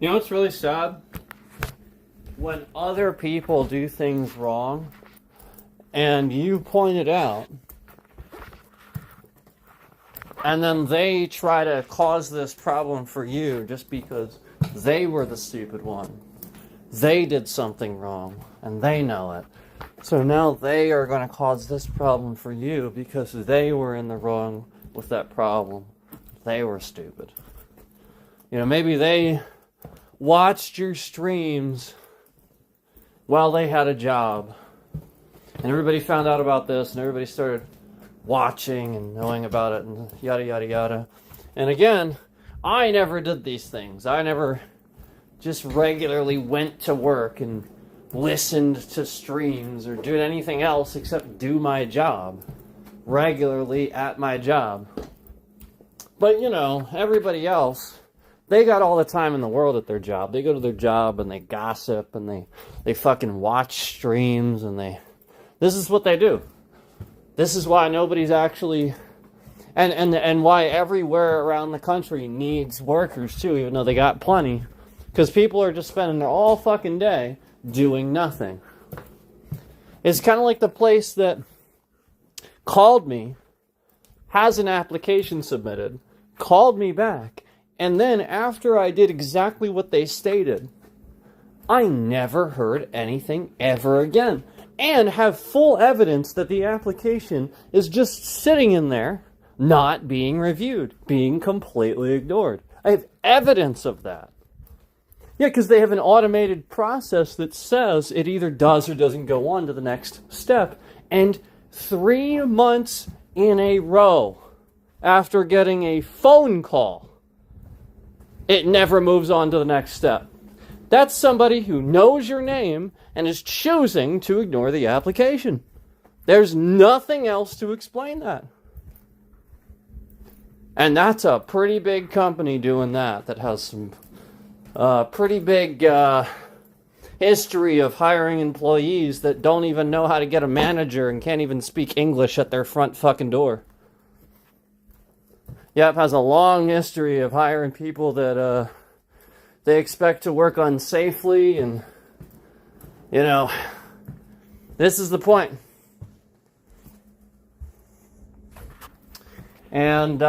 You know what's really sad? When other people do things wrong, and you point it out, and then they try to cause this problem for you just because they were the stupid one. They did something wrong, and they know it. So now they are going to cause this problem for you because they were in the wrong with that problem. They were stupid. You know, maybe they watched your streams while they had a job. And everybody found out about this, and everybody started watching and knowing about it, and yada, yada, yada. And again, I never did these things. I never just regularly went to work and listened to streams or did anything else except do my job regularly at my job. But, you know, everybody else, they got all the time in the world at their job. They go to their job and they gossip and they fucking watch streams and this is what they do. This is why nobody's actually And why everywhere around the country needs workers too, even though they got plenty. Because people are just spending their all fucking day doing nothing. It's kind of like the place that called me, has an application submitted, called me back, and then after I did exactly what they stated, I never heard anything ever again. And have full evidence that the application is just sitting in there, not being reviewed, being completely ignored. I have evidence of that. Yeah, because they have an automated process that says it either does or doesn't go on to the next step. And 3 months in a row, after getting a phone call, it never moves on to the next step. That's somebody who knows your name and is choosing to ignore the application. There's nothing else to explain that. And that's a pretty big company doing that has some pretty big history of hiring employees that don't even know how to get a manager and can't even speak English at their front fucking door. Yep, has a long history of hiring people that they expect to work unsafely, and this is the point. And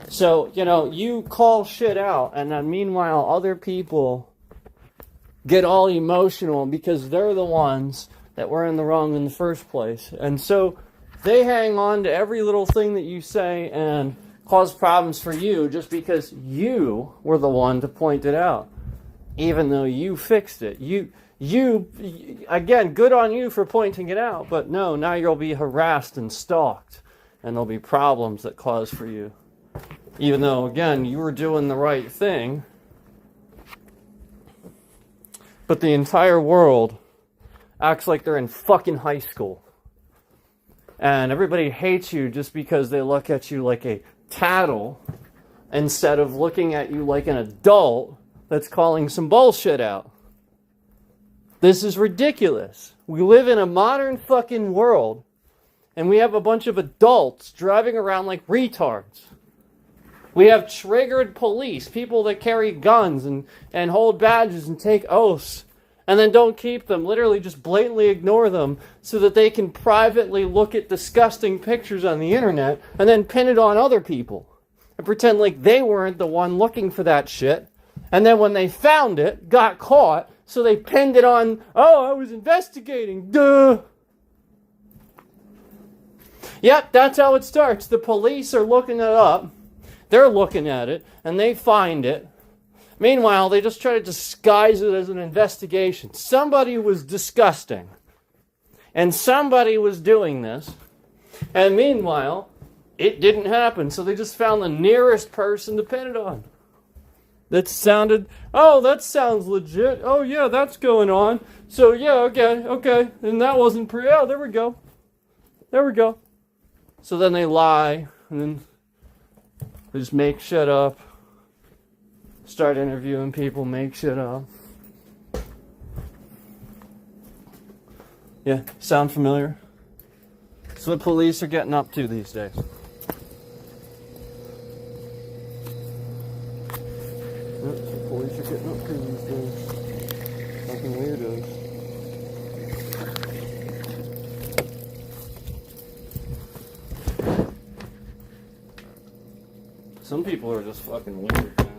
so you call shit out, and then meanwhile other people get all emotional because they're the ones that were in the wrong in the first place. And so they hang on to every little thing that you say and cause problems for you just because you were the one to point it out, even though you fixed it. You again, good on you for pointing it out, but no, now you'll be harassed and stalked, and there'll be problems that cause for you. Even though, again, you were doing the right thing, but the entire world acts like they're in fucking high school. And everybody hates you just because they look at you like a tattle instead of looking at you like an adult that's calling some bullshit out. This is ridiculous. We live in a modern fucking world, and we have a bunch of adults driving around like retards. We have triggered police, people that carry guns and hold badges and take oaths, and then don't keep them, literally just blatantly ignore them so that they can privately look at disgusting pictures on the internet and then pin it on other people and pretend like they weren't the one looking for that shit. And then when they found it, got caught, so they pinned it on, oh, I was investigating, duh. Yep, that's how it starts. The police are looking it up, they're looking at it, and they find it. Meanwhile, they just try to disguise it as an investigation. Somebody was disgusting, and somebody was doing this, and meanwhile, it didn't happen, so they just found the nearest person to pin it on. That sounded, oh, that sounds legit. Oh, yeah, that's going on. So, yeah, okay. And that wasn't oh, there we go. So then they lie, and then they just make shit up. Start interviewing people, make shit up. Yeah, sound familiar? That's what police are getting up to these days. That's what police are getting up to these days. Fucking weirdos. Some people are just fucking weird, man.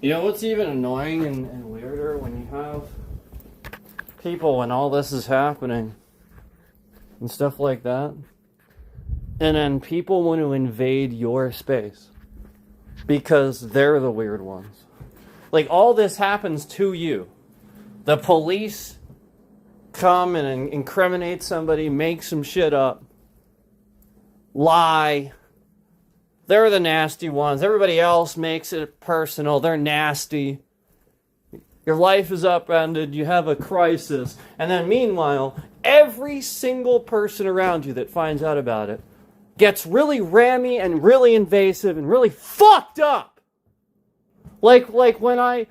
You know what's even annoying and weirder when you have people when all this is happening and stuff like that? And then people want to invade your space because they're the weird ones. Like, all this happens to you. The police come and incriminate somebody, make some shit up, lie. They're the nasty ones. Everybody else makes it personal. They're nasty. Your life is upended. You have a crisis. And then meanwhile, every single person around you that finds out about it gets really rammy and really invasive and really fucked up. Like when I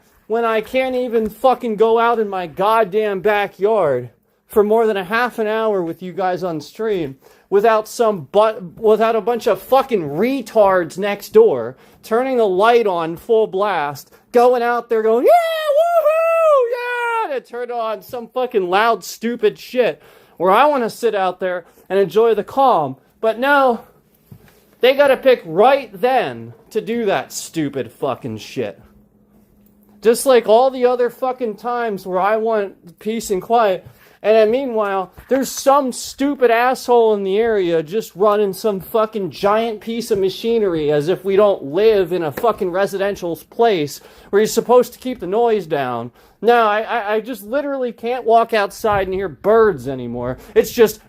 can't even fucking go out in my goddamn backyard for more than a half an hour with you guys on stream without a bunch of fucking retards next door turning the light on full blast, going out there going, yeah, woohoo, yeah, to turn on some fucking loud, stupid shit where I want to sit out there and enjoy the calm. But no, they gotta pick right then to do that stupid fucking shit. Just like all the other fucking times where I want peace and quiet. And then meanwhile, there's some stupid asshole in the area just running some fucking giant piece of machinery as if we don't live in a fucking residential place where you're supposed to keep the noise down. No, I just literally can't walk outside and hear birds anymore. It's just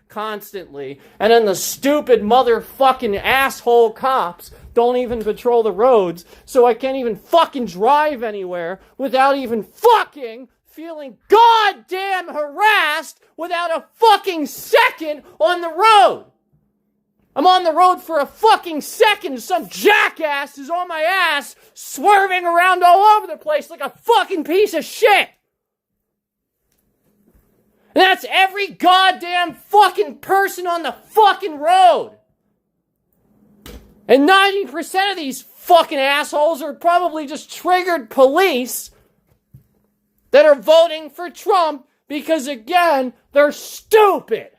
constantly. And then the stupid motherfucking asshole cops don't even patrol the roads, so I can't even fucking drive anywhere without even fucking feeling goddamn harassed without a fucking second on the road. I'm on the road for a fucking second, some jackass is on my ass, swerving around all over the place like a fucking piece of shit. And that's every goddamn fucking person on the fucking road. And 90% of these fucking assholes are probably just triggered police that are voting for Trump because, again, they're stupid.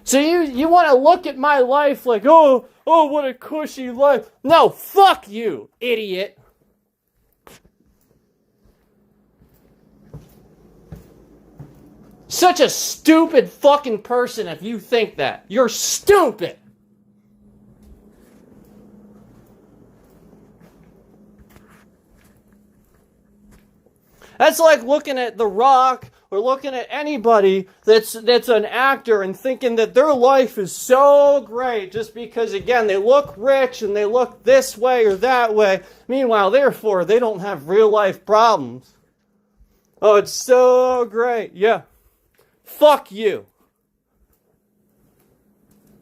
So you want to look at my life like, oh, what a cushy life. No, fuck you, idiot. Such a stupid fucking person if you think that. You're stupid. That's like looking at The Rock or looking at anybody that's an actor and thinking that their life is so great just because, again, they look rich and they look this way or that way. Meanwhile, therefore, they don't have real life problems. Oh, it's so great. Yeah. Fuck you.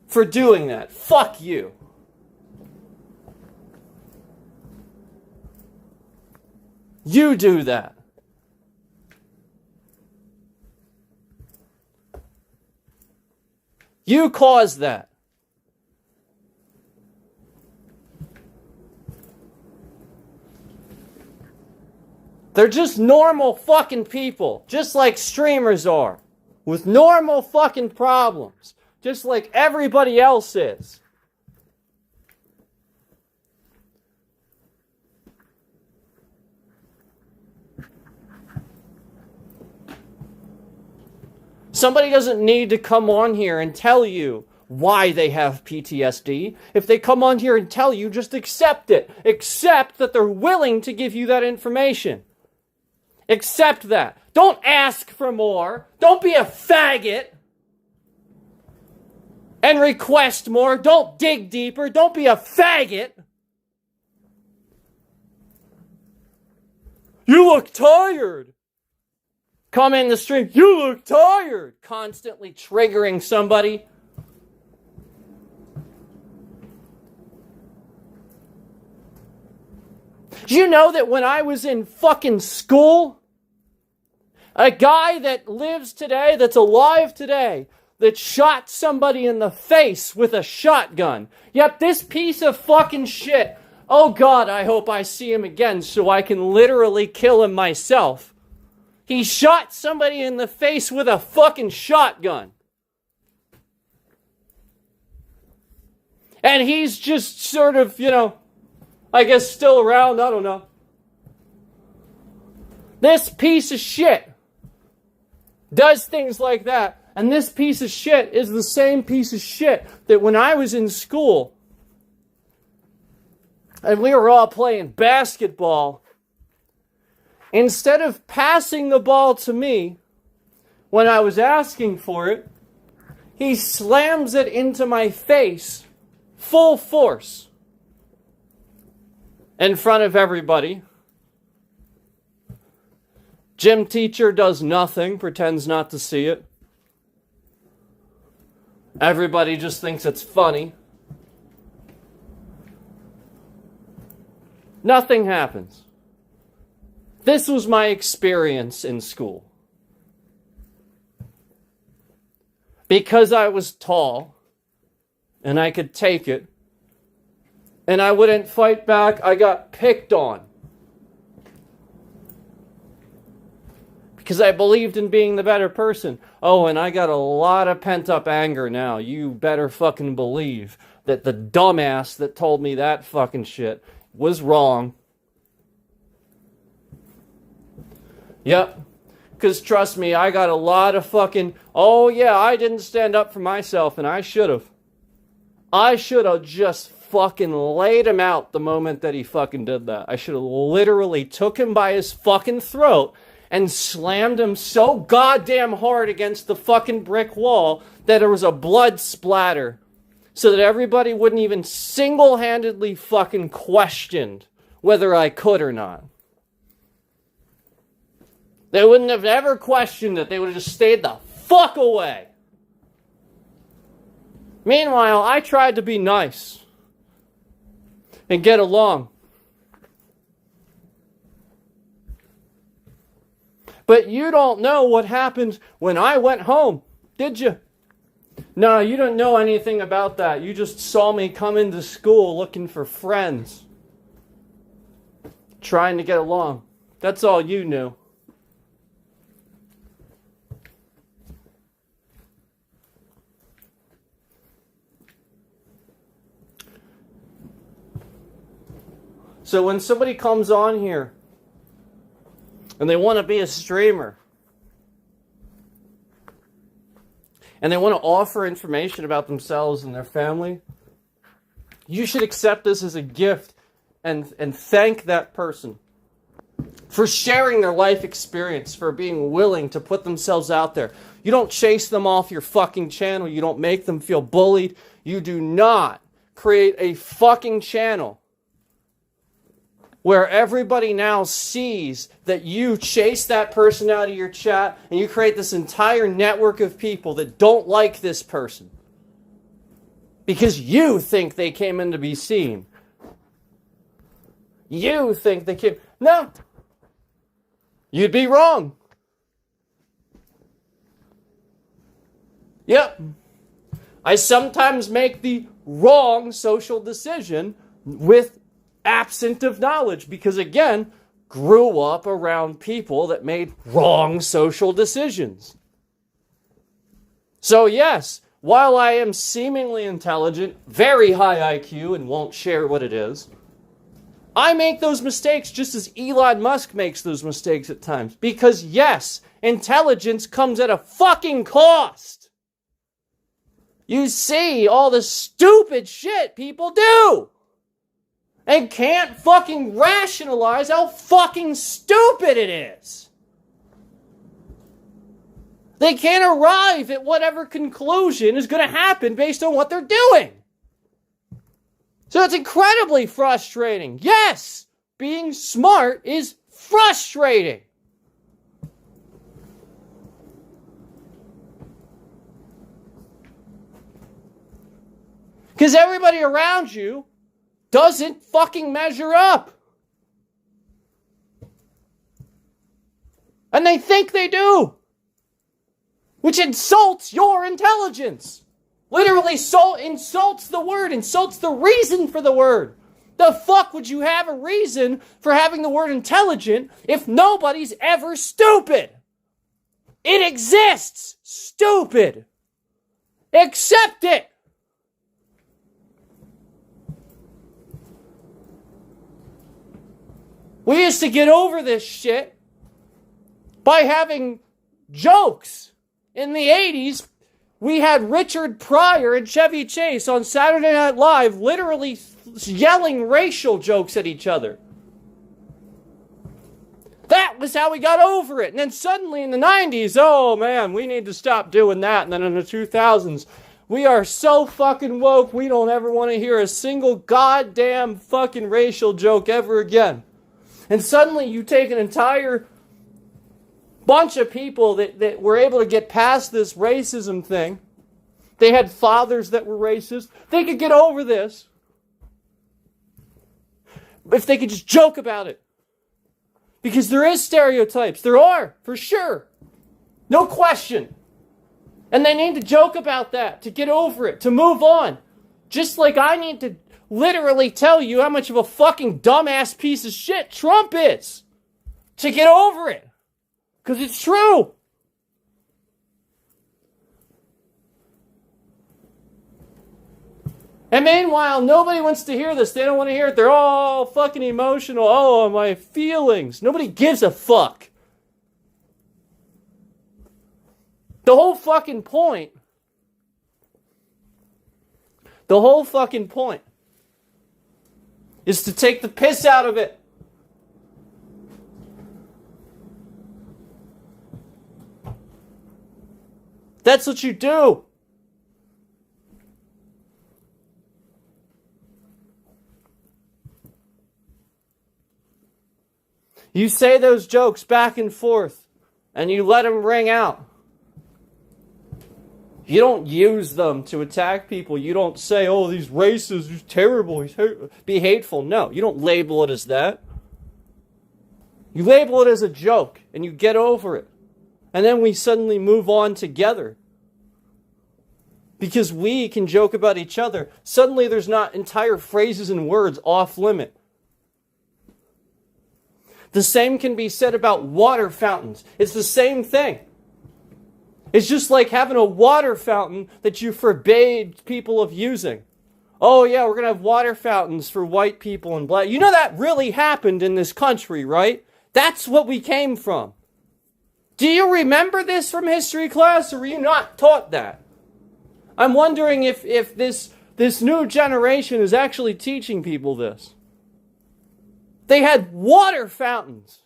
For doing that. Fuck you. You do that. You caused that. They're just normal fucking people, just like streamers are, with normal fucking problems, just like everybody else is. Somebody doesn't need to come on here and tell you why they have PTSD. If they come on here and tell you, just accept it. Accept that they're willing to give you that information. Accept that. Don't ask for more. Don't be a faggot and request more. Don't dig deeper. Don't be a faggot. You look tired. Come in the stream, you look tired. Constantly triggering somebody. Do you know that when I was in fucking school, a guy that lives today, that's alive today, that shot somebody in the face with a shotgun. Yep, this piece of fucking shit. Oh God, I hope I see him again so I can literally kill him myself. He shot somebody in the face with a fucking shotgun. And he's just sort of, I guess still around, I don't know. This piece of shit does things like that. And this piece of shit is the same piece of shit that when I was in school and we were all playing basketball, instead of passing the ball to me when I was asking for it, he slams it into my face full force in front of everybody. Gym teacher does nothing, pretends not to see it. Everybody just thinks it's funny. Nothing happens. This was my experience in school. Because I was tall, and I could take it, and I wouldn't fight back, I got picked on. Because I believed in being the better person. Oh, and I got a lot of pent-up anger now. You better fucking believe that the dumbass that told me that fucking shit was wrong. Yep. Because trust me, I got a lot of fucking, oh yeah, I didn't stand up for myself, and I should have. I should have just fucking laid him out the moment that he fucking did that. I should have literally took him by his fucking throat and slammed him so goddamn hard against the fucking brick wall that there was a blood splatter, so that everybody wouldn't even single-handedly fucking questioned whether I could or not. They wouldn't have ever questioned it. They would have just stayed the fuck away. Meanwhile, I tried to be nice and get along. But you don't know what happened when I went home, did you? No, you don't know anything about that. You just saw me come into school looking for friends, trying to get along. That's all you knew. So when somebody comes on here and they want to be a streamer and they want to offer information about themselves and their family, you should accept this as a gift and thank that person for sharing their life experience, for being willing to put themselves out there. You don't chase them off your fucking channel. You don't make them feel bullied. You do not create a fucking channel where everybody now sees that you chase that person out of your chat and you create this entire network of people that don't like this person because you think they came in to be seen. You think they came... No. You'd be wrong. Yep. I sometimes make the wrong social decision with absent of knowledge because, again, grew up around people that made wrong social decisions. So yes, while I am seemingly intelligent, very high IQ, and won't share what it is, I make those mistakes just as Elon Musk makes those mistakes at times. Because yes, intelligence comes at a fucking cost. You see all the stupid shit people do and can't fucking rationalize how fucking stupid it is. They can't arrive at whatever conclusion is going to happen based on what they're doing. So it's incredibly frustrating. Yes, being smart is frustrating. Because everybody around you doesn't fucking measure up. And they think they do. Which insults your intelligence. Literally insults the word, insults the reason for the word. The fuck would you have a reason for having the word intelligent if nobody's ever stupid? It exists. Stupid. Accept it. We used to get over this shit by having jokes. In the 80s, we had Richard Pryor and Chevy Chase on Saturday Night Live literally yelling racial jokes at each other. That was how we got over it. And then suddenly in the 90s, oh man, we need to stop doing that. And then in the 2000s, we are so fucking woke, we don't ever want to hear a single goddamn fucking racial joke ever again. And suddenly you take an entire bunch of people that were able to get past this racism thing. They had fathers that were racist. They could get over this if they could just joke about it. Because there is stereotypes. There are, for sure. No question. And they need to joke about that, to get over it, to move on. Just like I need to literally tell you how much of a fucking dumbass piece of shit Trump is. To get over it. Because it's true. And meanwhile, nobody wants to hear this. They don't want to hear it. They're all fucking emotional. Oh, my feelings. Nobody gives a fuck. The whole fucking point is to take the piss out of it. That's what you do. You say those jokes back and forth, and you let them ring out. You don't use them to attack people. You don't say, oh, these racists, he's terrible, be hateful. No, you don't label it as that. You label it as a joke, and you get over it. And then we suddenly move on together. Because we can joke about each other. Suddenly there's not entire phrases and words off limit. The same can be said about water fountains. It's the same thing. It's just like having a water fountain that you forbade people of using. Oh yeah, we're going to have water fountains for white people and black. You know that really happened in this country, right? That's what we came from. Do you remember this from history class, or were you not taught that? I'm wondering if this new generation is actually teaching people this. They had water fountains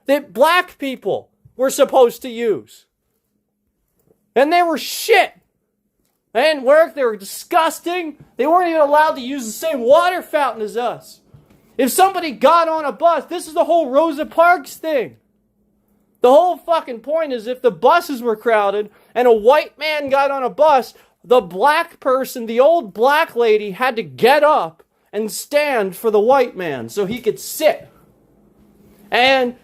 that black people were supposed to use. And they were shit. They didn't work. They were disgusting. They weren't even allowed to use the same water fountain as us. If somebody got on a bus, this is the whole Rosa Parks thing. The whole fucking point is if the buses were crowded and a white man got on a bus, the black person, the old black lady, had to get up and stand for the white man so he could sit. And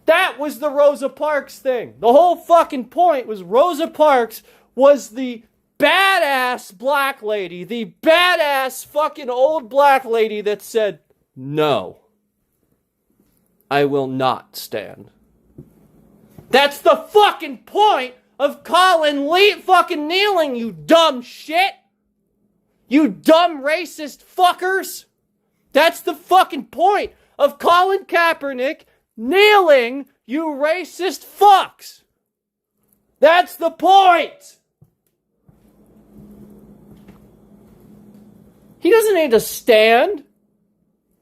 that was the Rosa Parks thing. The whole fucking point was Rosa Parks was the badass black lady, the badass fucking old black lady that said, no, I will not stand. That's the fucking point of Colin fucking kneeling, you dumb shit. You dumb racist fuckers. That's the fucking point of Colin Kaepernick kneeling, you racist fucks. That's the point. He doesn't need to stand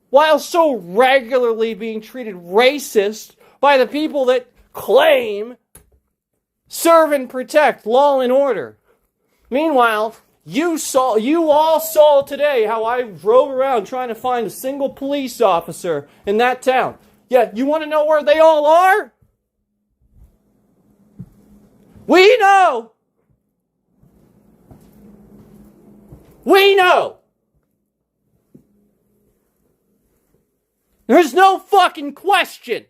while so regularly being treated racist by the people that claim serve and protect law and order. Meanwhile, you all saw today how I drove around trying to find a single police officer in that town. Yeah, you want to know where they all are? We know. We know. There's no fucking question.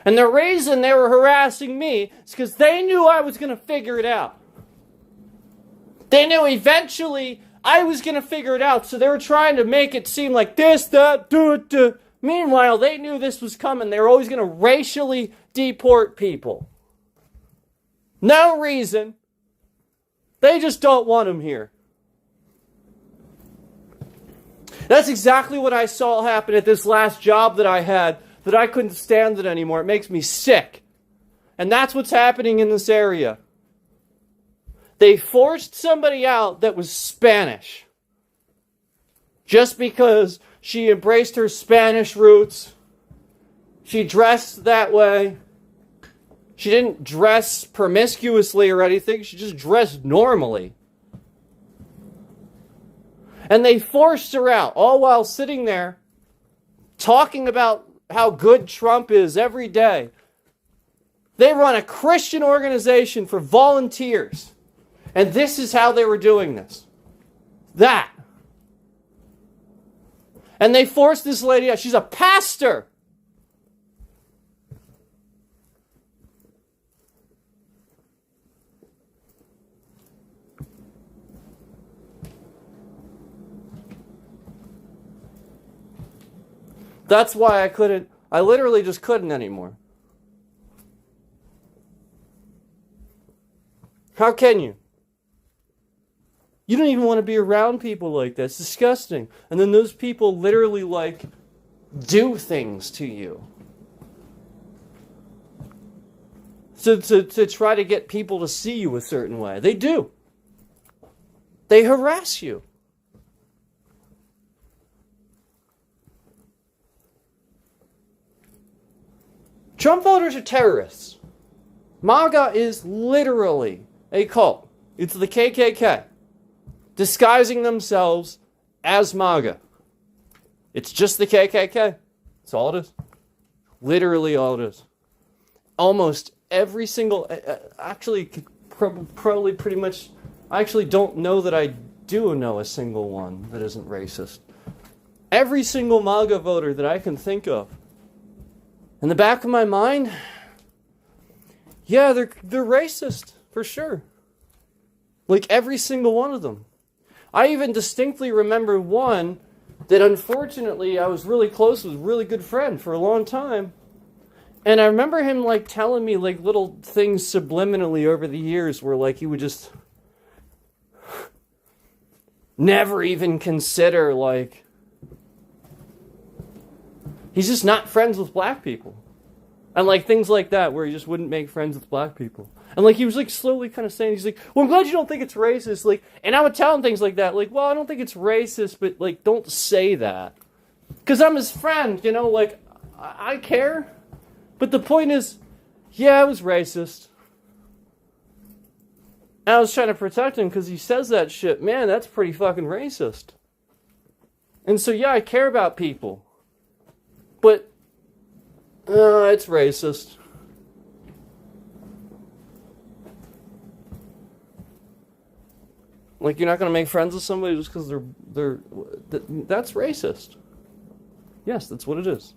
And the reason they were harassing me is because they knew I was going to figure it out. They knew eventually I was going to figure it out, so they were trying to make it seem like this, that, duh. Meanwhile, they knew this was coming. They were always going to racially deport people. No reason. They just don't want them here. That's exactly what I saw happen at this last job that I had that I couldn't stand it anymore. It makes me sick. And that's what's happening in this area. They forced somebody out that was Spanish. Just because she embraced her Spanish roots. She dressed that way. She didn't dress promiscuously or anything. She just dressed normally. And they forced her out, all while sitting there talking about how good Trump is every day. They run a Christian organization for volunteers. And this is how they were doing this. That. And they forced this lady out. She's a pastor. That's why I literally just couldn't anymore. How can you? You don't even want to be around people like that. It's disgusting. And then those people literally do things to you. To try to get people to see you a certain way. They do. They harass you. Trump voters are terrorists. MAGA is literally a cult. It's the KKK. Disguising themselves as MAGA. It's just the KKK. That's all it is. Literally all it is. Almost every single... Actually, probably pretty much... I actually don't know that I do know a single one that isn't racist. Every single MAGA voter that I can think of. In the back of my mind, yeah, they're racist, for sure. Like every single one of them. I even distinctly remember one that unfortunately I was really close with, a really good friend for a long time. And I remember him telling me little things subliminally over the years where he would just never even consider he's just not friends with black people. And things like that where he just wouldn't make friends with black people. And he was slowly kind of saying, he's well, I'm glad you don't think it's racist. And I would tell him things like that. Well, I don't think it's racist, but don't say that. Because I'm his friend, I care. But the point is, yeah, it was racist. And I was trying to protect him because he says that shit. Man, that's pretty fucking racist. And so, yeah, I care about people. But, it's racist. You're not going to make friends with somebody just because that's racist. Yes, that's what it is.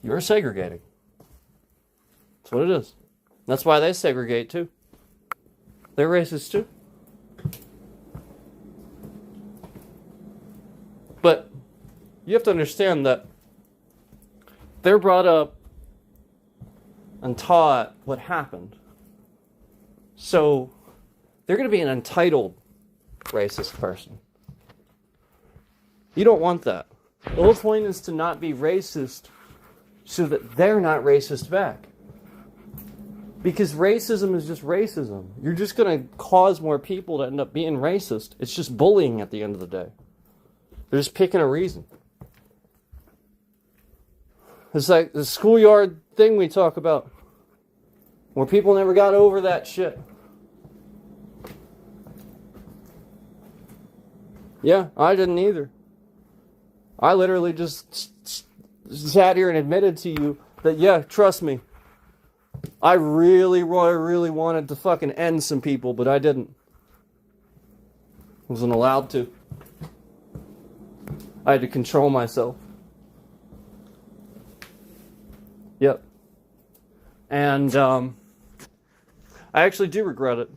You're segregating. That's what it is. That's why they segregate too. They're racist too. But you have to understand that they're brought up and taught what happened. So they're going to be an entitled racist person. You don't want that. The whole point is to not be racist so that they're not racist back. Because racism is just racism. You're just going to cause more people to end up being racist. It's just bullying at the end of the day. They're just picking a reason. It's like the schoolyard thing we talk about. Where people never got over that shit. Yeah, I didn't either. I literally just sat here and admitted to you that, yeah, trust me. I really wanted to fucking end some people, but I didn't. Wasn't allowed to. I had to control myself. Yep. And I actually do regret it.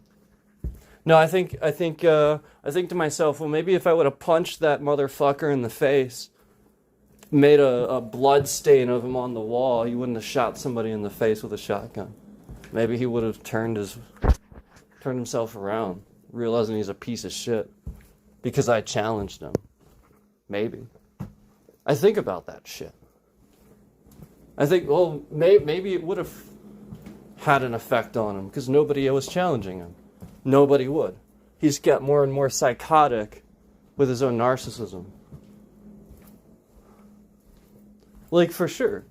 No, I think to myself, well, maybe if I would have punched that motherfucker in the face, made a blood stain of him on the wall, he wouldn't have shot somebody in the face with a shotgun. Maybe he would have turned himself around, realizing he's a piece of shit because I challenged him. Maybe. I think about that shit. I think, well, maybe it would have had an effect on him because nobody was challenging him. Nobody would. He's got more and more psychotic with his own narcissism. Like, for sure.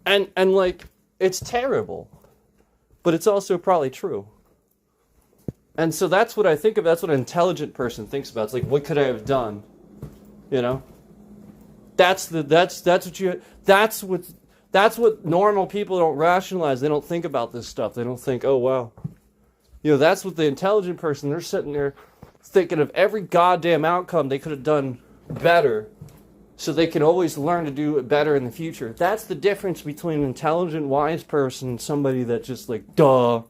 And like, it's terrible. But it's also probably true. And so that's what I think of. That's what an intelligent person thinks about. It's like, what could I have done? You know? That's what normal people don't rationalize. They don't think about this stuff. They don't think, oh, wow. You know, that's what the intelligent person, they're sitting there thinking of every goddamn outcome they could have done better so they can always learn to do it better in the future. That's the difference between an intelligent, wise person and somebody that just like, duh.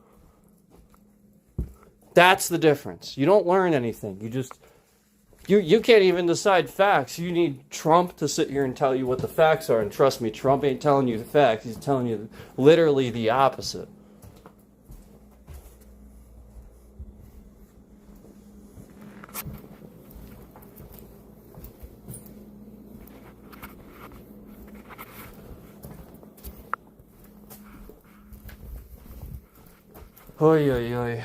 That's the difference. You don't learn anything. You just... You can't even decide facts. You need Trump to sit here and tell you what the facts are. And trust me, Trump ain't telling you the facts. He's telling you literally the opposite. Oy, oy, oy.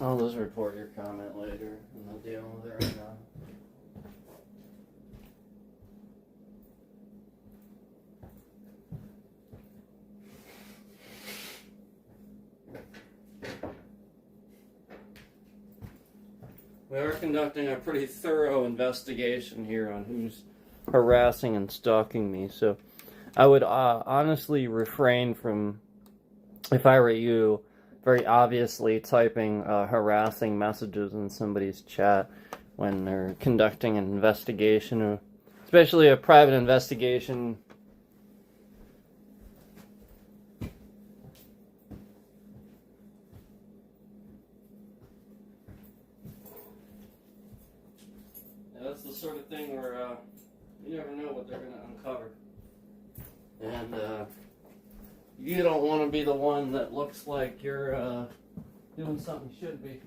I'll just report your comment later, and I'll deal with it right now. We are conducting a pretty thorough investigation here on who's harassing and stalking me, so I would honestly refrain from, if I were you, very obviously typing harassing messages in somebody's chat when they're conducting an investigation, or especially a private investigation. That's the sort of thing where you never know what they're going to uncover. And you don't want to be the one that looks like you're doing something you shouldn't be.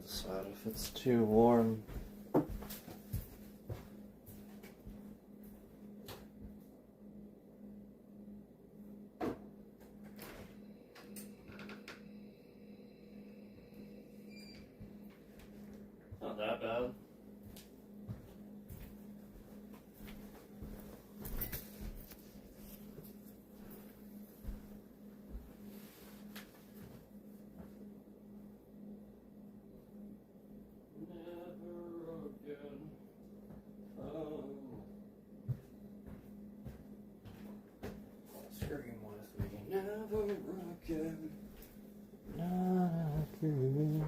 Decide if it's too warm. Not that bad. Scream with me, never again. Not again.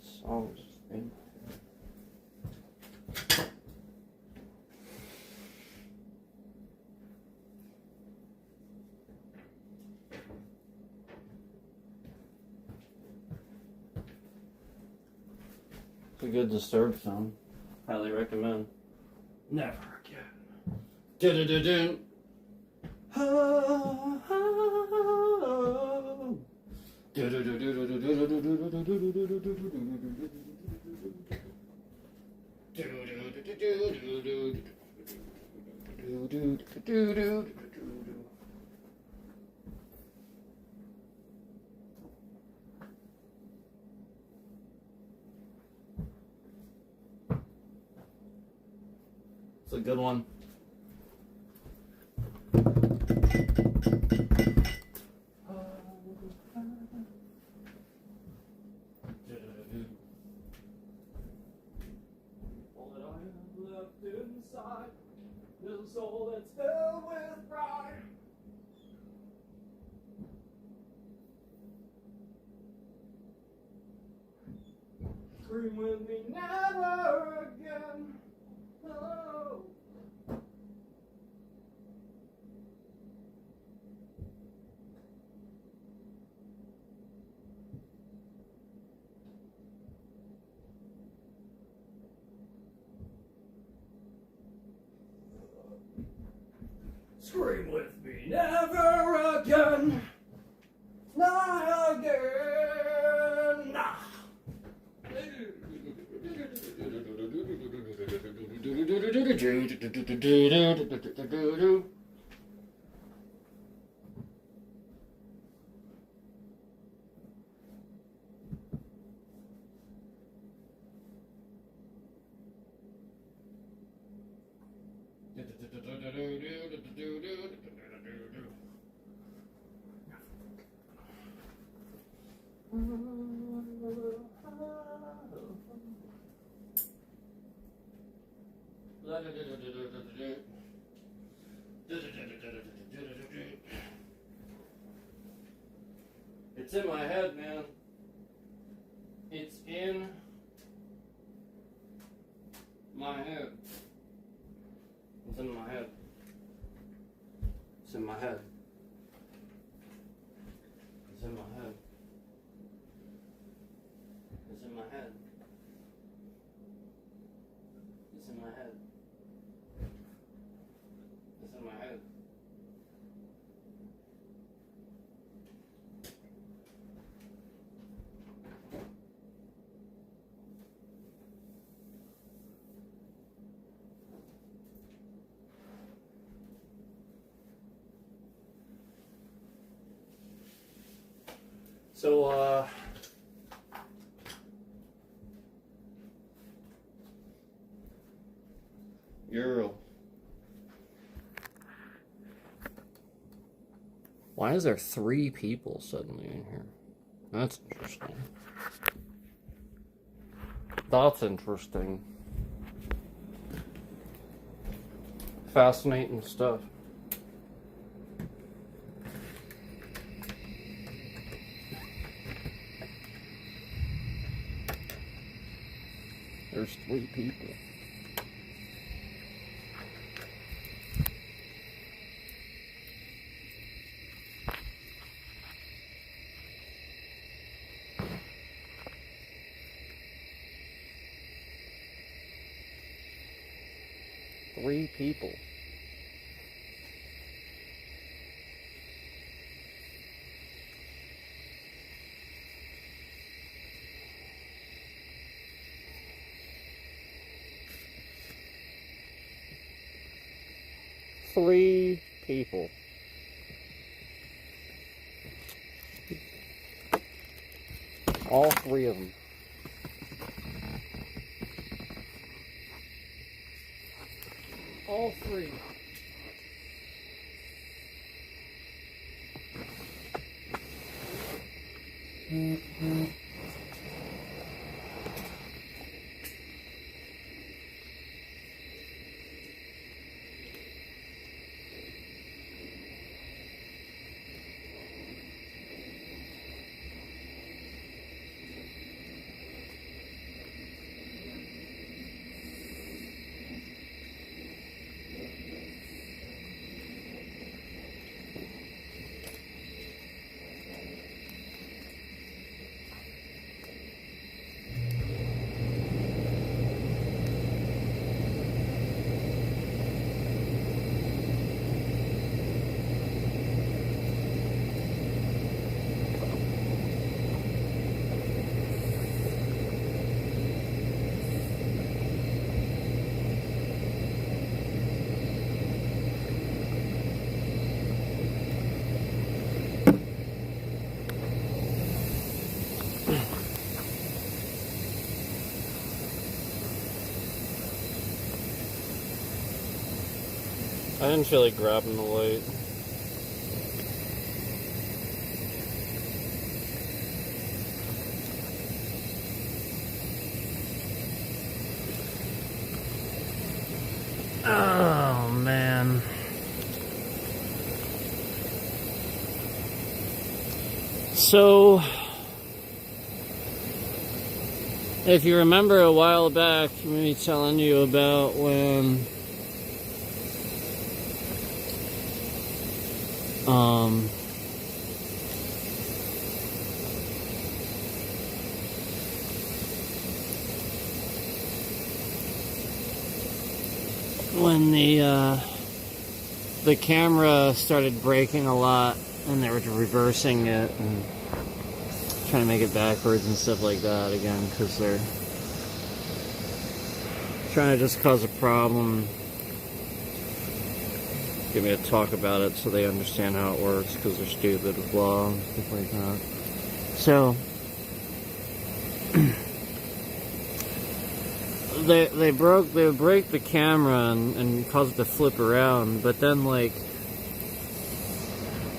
Songs in It's a good Disturbed song. Highly recommend. Never again. Do-do-do-do. Oh, oh, oh. It's a good one. All that I have left inside is a soul that's filled with pride. Scream with me, never again. Oh. Scream with me, never again. Not again. Nah. It's in my head, man. It's in my head. It's in my head. It's in my head. It's in my head. It's in my head. It's in my head. It's in my head. So, Euro. Why is there 3 people suddenly in here? That's interesting. That's interesting. Fascinating stuff. There's 3 people. Three people. Three people. All 3 of them. All 3. I didn't feel like grabbing the light. Oh, man. So, if you remember a while back, me telling you about when when the camera started breaking a lot and they were reversing it and trying to make it backwards and stuff like that again because they're trying to just cause a problem, get me to talk about it so they understand how it works because they're stupid with law and stuff like that. So they break the camera and cause it to flip around, but then like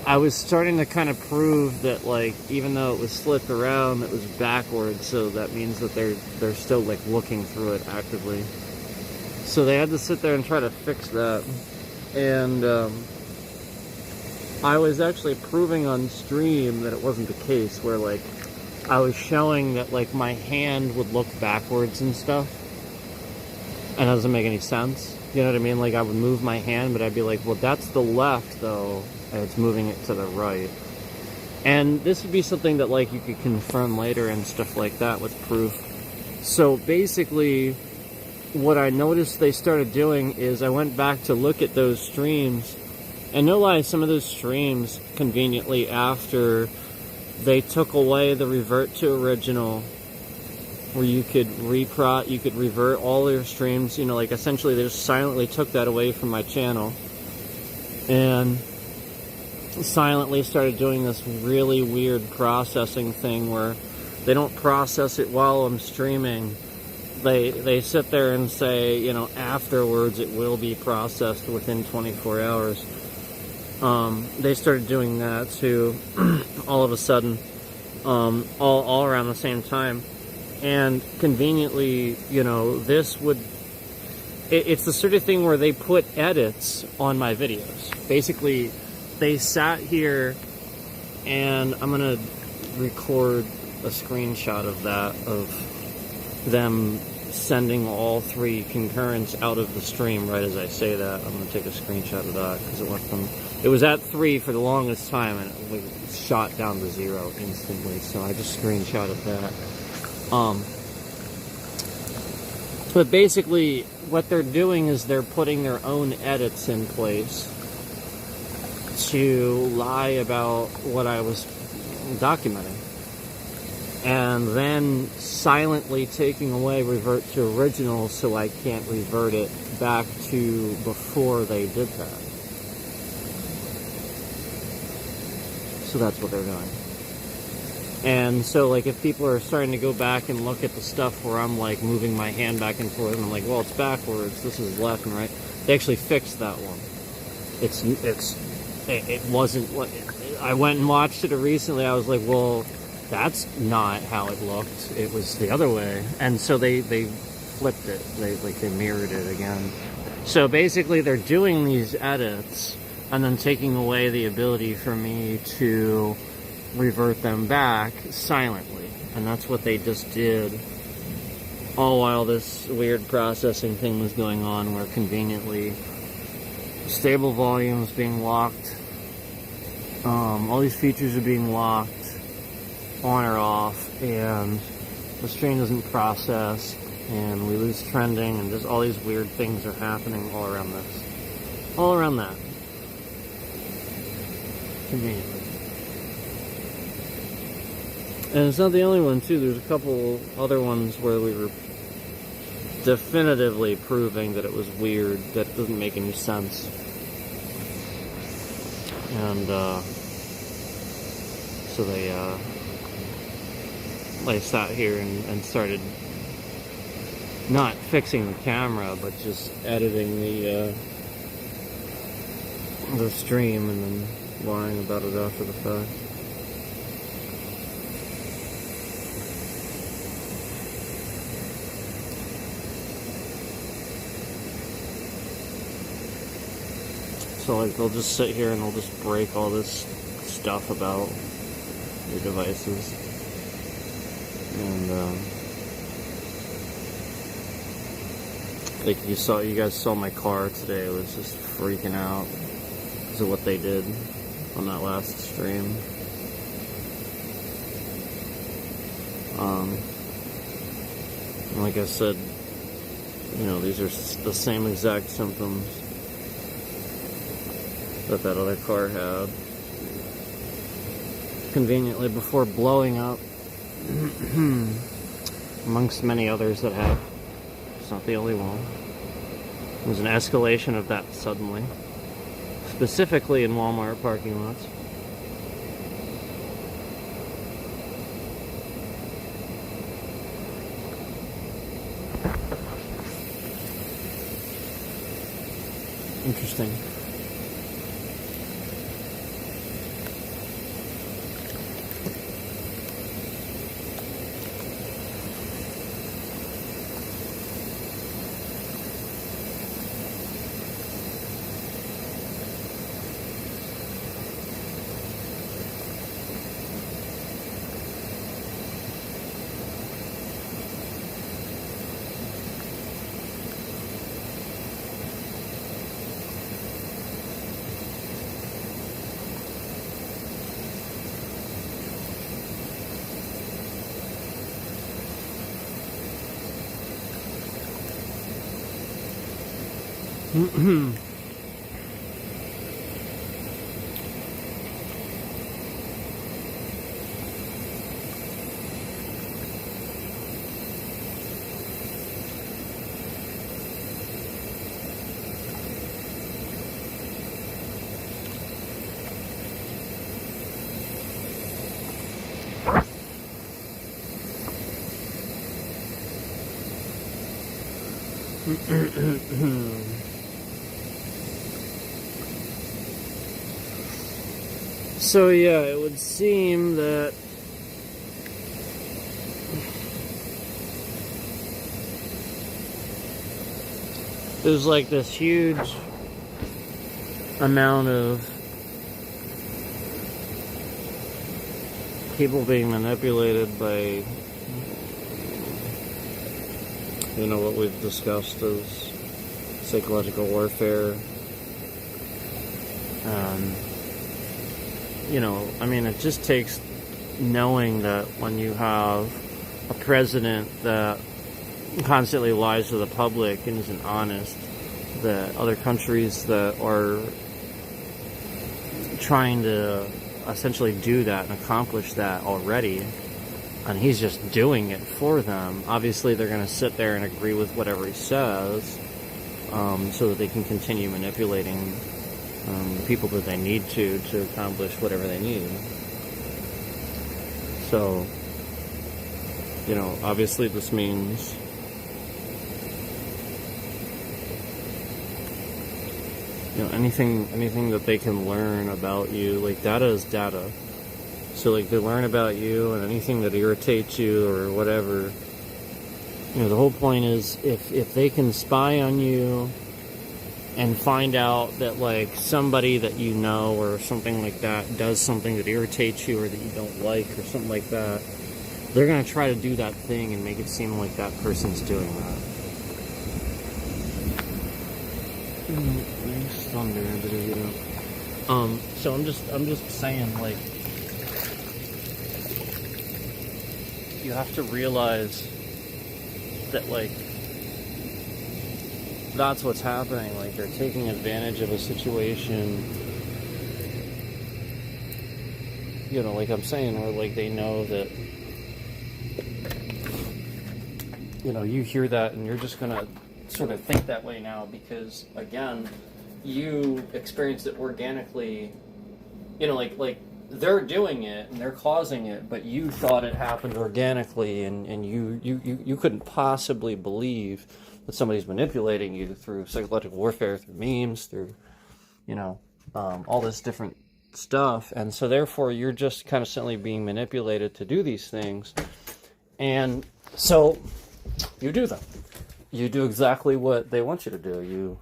I was starting to kind of prove that like even though it was flipped around, it was backwards, so that means that they're still like looking through it actively. So they had to sit there and try to fix that. And I was actually proving on stream that it wasn't the case, where like I was showing that like my hand would look backwards and stuff, and it doesn't make any sense. You know what I mean? Like, I would move my hand, but I'd be like, well, that's the left, though, and it's moving it to the right. And this would be something that, like, you could confirm later and stuff like that with proof. So, basically, what I noticed they started doing is I went back to look at those streams, and no lie, some of those streams, conveniently after they took away the revert to original, where you could revert all your streams, you know, like essentially they just silently took that away from my channel and silently started doing this really weird processing thing where they don't process it while I'm streaming. They sit there and say, you know, afterwards it will be processed within 24 hours. They started doing that too, all of a sudden, all around the same time. And conveniently, you know, this would... It's the sort of thing where they put edits on my videos. Basically, they sat here, and I'm going to record a screenshot of that, of them sending all three concurrents out of the stream right as I say that. I'm going to take a screenshot of that, because it went from... It was at 3 for the longest time, and it shot down to 0 instantly, so I just screenshotted that. But basically, what they're doing is they're putting their own edits in place to lie about what I was documenting. And then silently taking away revert to original so I can't revert it back to before they did that. So that's what they're doing. And so, like, if people are starting to go back and look at the stuff where I'm, like, moving my hand back and forth, and I'm like, well, it's backwards, this is left and right, they actually fixed that one. It wasn't what... I went and watched it recently, I was like, well, that's not how it looked, it was the other way. And so they flipped it, they mirrored it again. So basically, they're doing these edits, and then taking away the ability for me to revert them back silently. And that's what they just did, all while this weird processing thing was going on, where conveniently stable volumes being locked, all these features are being locked on or off, and the stream doesn't process, and we lose trending, and just all these weird things are happening all around this, all around that, conveniently. And it's not the only one, too. There's a couple other ones where we were definitively proving that it was weird, that it doesn't make any sense. And, so they sat here and started not fixing the camera, but just editing the stream and then lying about it after the fact. So, like, they'll just sit here and they'll just break all this stuff about your devices. And, like, you guys saw my car today. It was just freaking out because of what they did on that last stream. And like I said, you know, these are the same exact symptoms that other car had. Conveniently before blowing up, amongst many others that have. It's not the only one. There was an escalation of that suddenly, specifically in Walmart parking lots. Interesting. So yeah, it would seem that there's like this huge amount of people being manipulated by, you know, what we've discussed as psychological warfare. You know, I mean, it just takes knowing that when you have a president that constantly lies to the public and isn't honest, that other countries that are trying to essentially do that and accomplish that already, and he's just doing it for them. Obviously, they're going to sit there and agree with whatever he says, so that they can continue manipulating the people that they need to accomplish whatever they need. So, you know, obviously this means you know, anything that they can learn about you, like, data is data. So, like, they learn about you, and anything that irritates you or whatever, you know, the whole point is if they can spy on you and find out that, like, somebody that you know or something like that does something that irritates you or that you don't like or something like that, they're going to try to do that thing and make it seem like that person's doing that. Nice thunder, you know. So I'm just saying, like, you have to realize that, like, that's what's happening. Like, they're taking advantage of a situation, you know, like I'm saying, where, like, they know that, you know, you hear that and you're just gonna sort of think that way now because, again, you experienced it organically, you know, like they're doing it and they're causing it, but you thought it happened organically, and you couldn't possibly believe that somebody's manipulating you through psychological warfare, through memes, through, you know, all this different stuff. And so therefore you're just constantly being manipulated to do these things. And so you do them. You do exactly what they want you to do.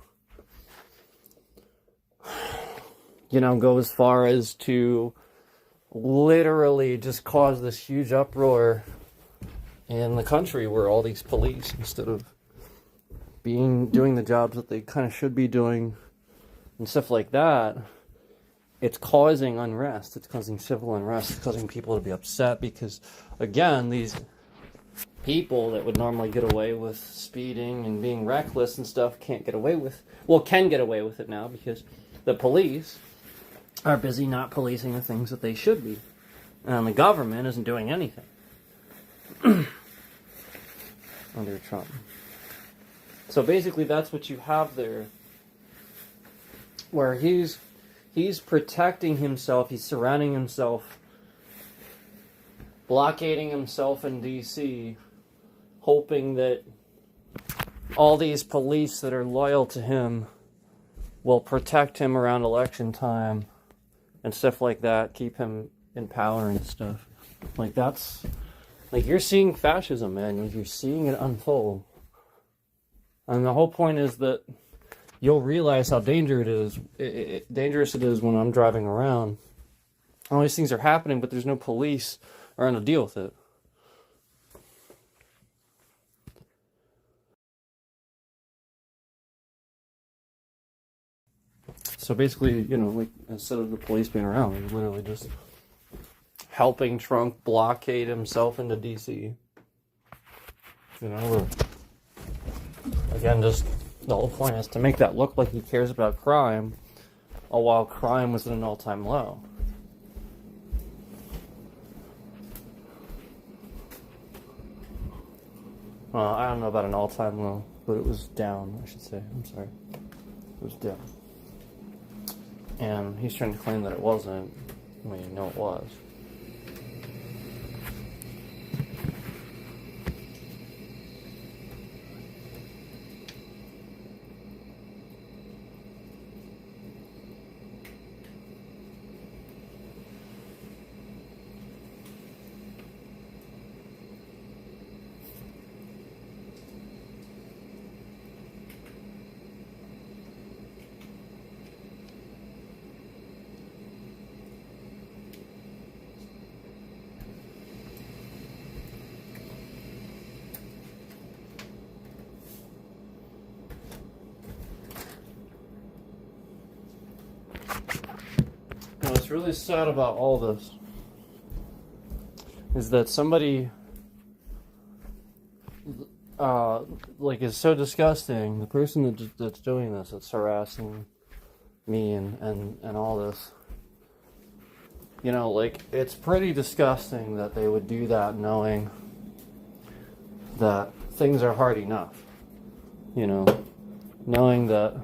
You know, go as far as to literally just cause this huge uproar in the country where all these police, instead of doing the jobs that they kind of should be doing and stuff like that, it's causing unrest. It's causing civil unrest. It's causing people to be upset because, again, these people that would normally get away with speeding and being reckless and stuff can get away with it now because the police are busy not policing the things that they should be. And the government isn't doing anything under Trump. So basically that's what you have there, where he's protecting himself, he's surrounding himself, blockading himself in D.C., hoping that all these police that are loyal to him will protect him around election time and stuff like that, keep him in power and stuff. Like, that's, like, you're seeing fascism, man. You're seeing it unfold. And the whole point is that you'll realize how dangerous it is when I'm driving around. All these things are happening, but there's no police around to deal with it. So basically, you know, like, instead of the police being around, they're literally just helping Trump blockade himself into D.C. You know, or, again, just The whole point is to make that look like he cares about crime, while crime was at an all-time low. Well, I don't know about an all-time low, but it was down, I should say. I'm sorry. It was down. And he's trying to claim that it wasn't. Well, you know it was. What's really sad about all this is that somebody is so disgusting. The person that's doing this, that's harassing me and all this, it's pretty disgusting that they would do that knowing that things are hard enough, knowing that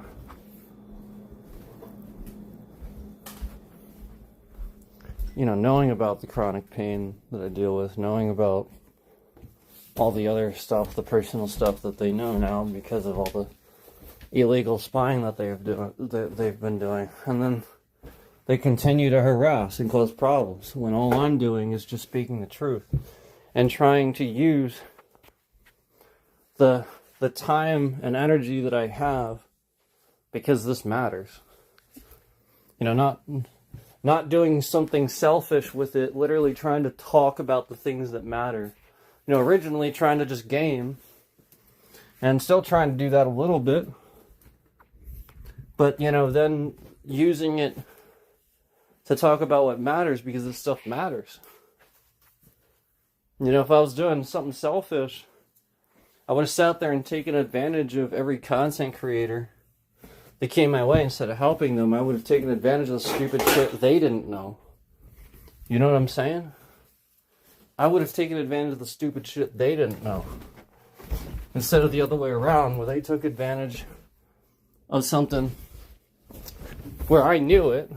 knowing about the chronic pain that I deal with, knowing about all the other stuff, the personal stuff that they know now because of all the illegal spying that they've been doing, and then they continue to harass and cause problems when all I'm doing is just speaking the truth and trying to use the time and energy that I have because this matters. Not doing something selfish with it, literally trying to talk about the things that matter. Originally trying to just game, and still trying to do that a little bit. But, then using it to talk about what matters because this stuff matters. If I was doing something selfish, I would have sat there and taken advantage of every content creator that came my way. Instead of helping them, I would have taken advantage of the stupid shit they didn't know. You know what I'm saying? I would have taken advantage of the stupid shit they didn't know. Instead of the other way around, where they took advantage of something where I knew it,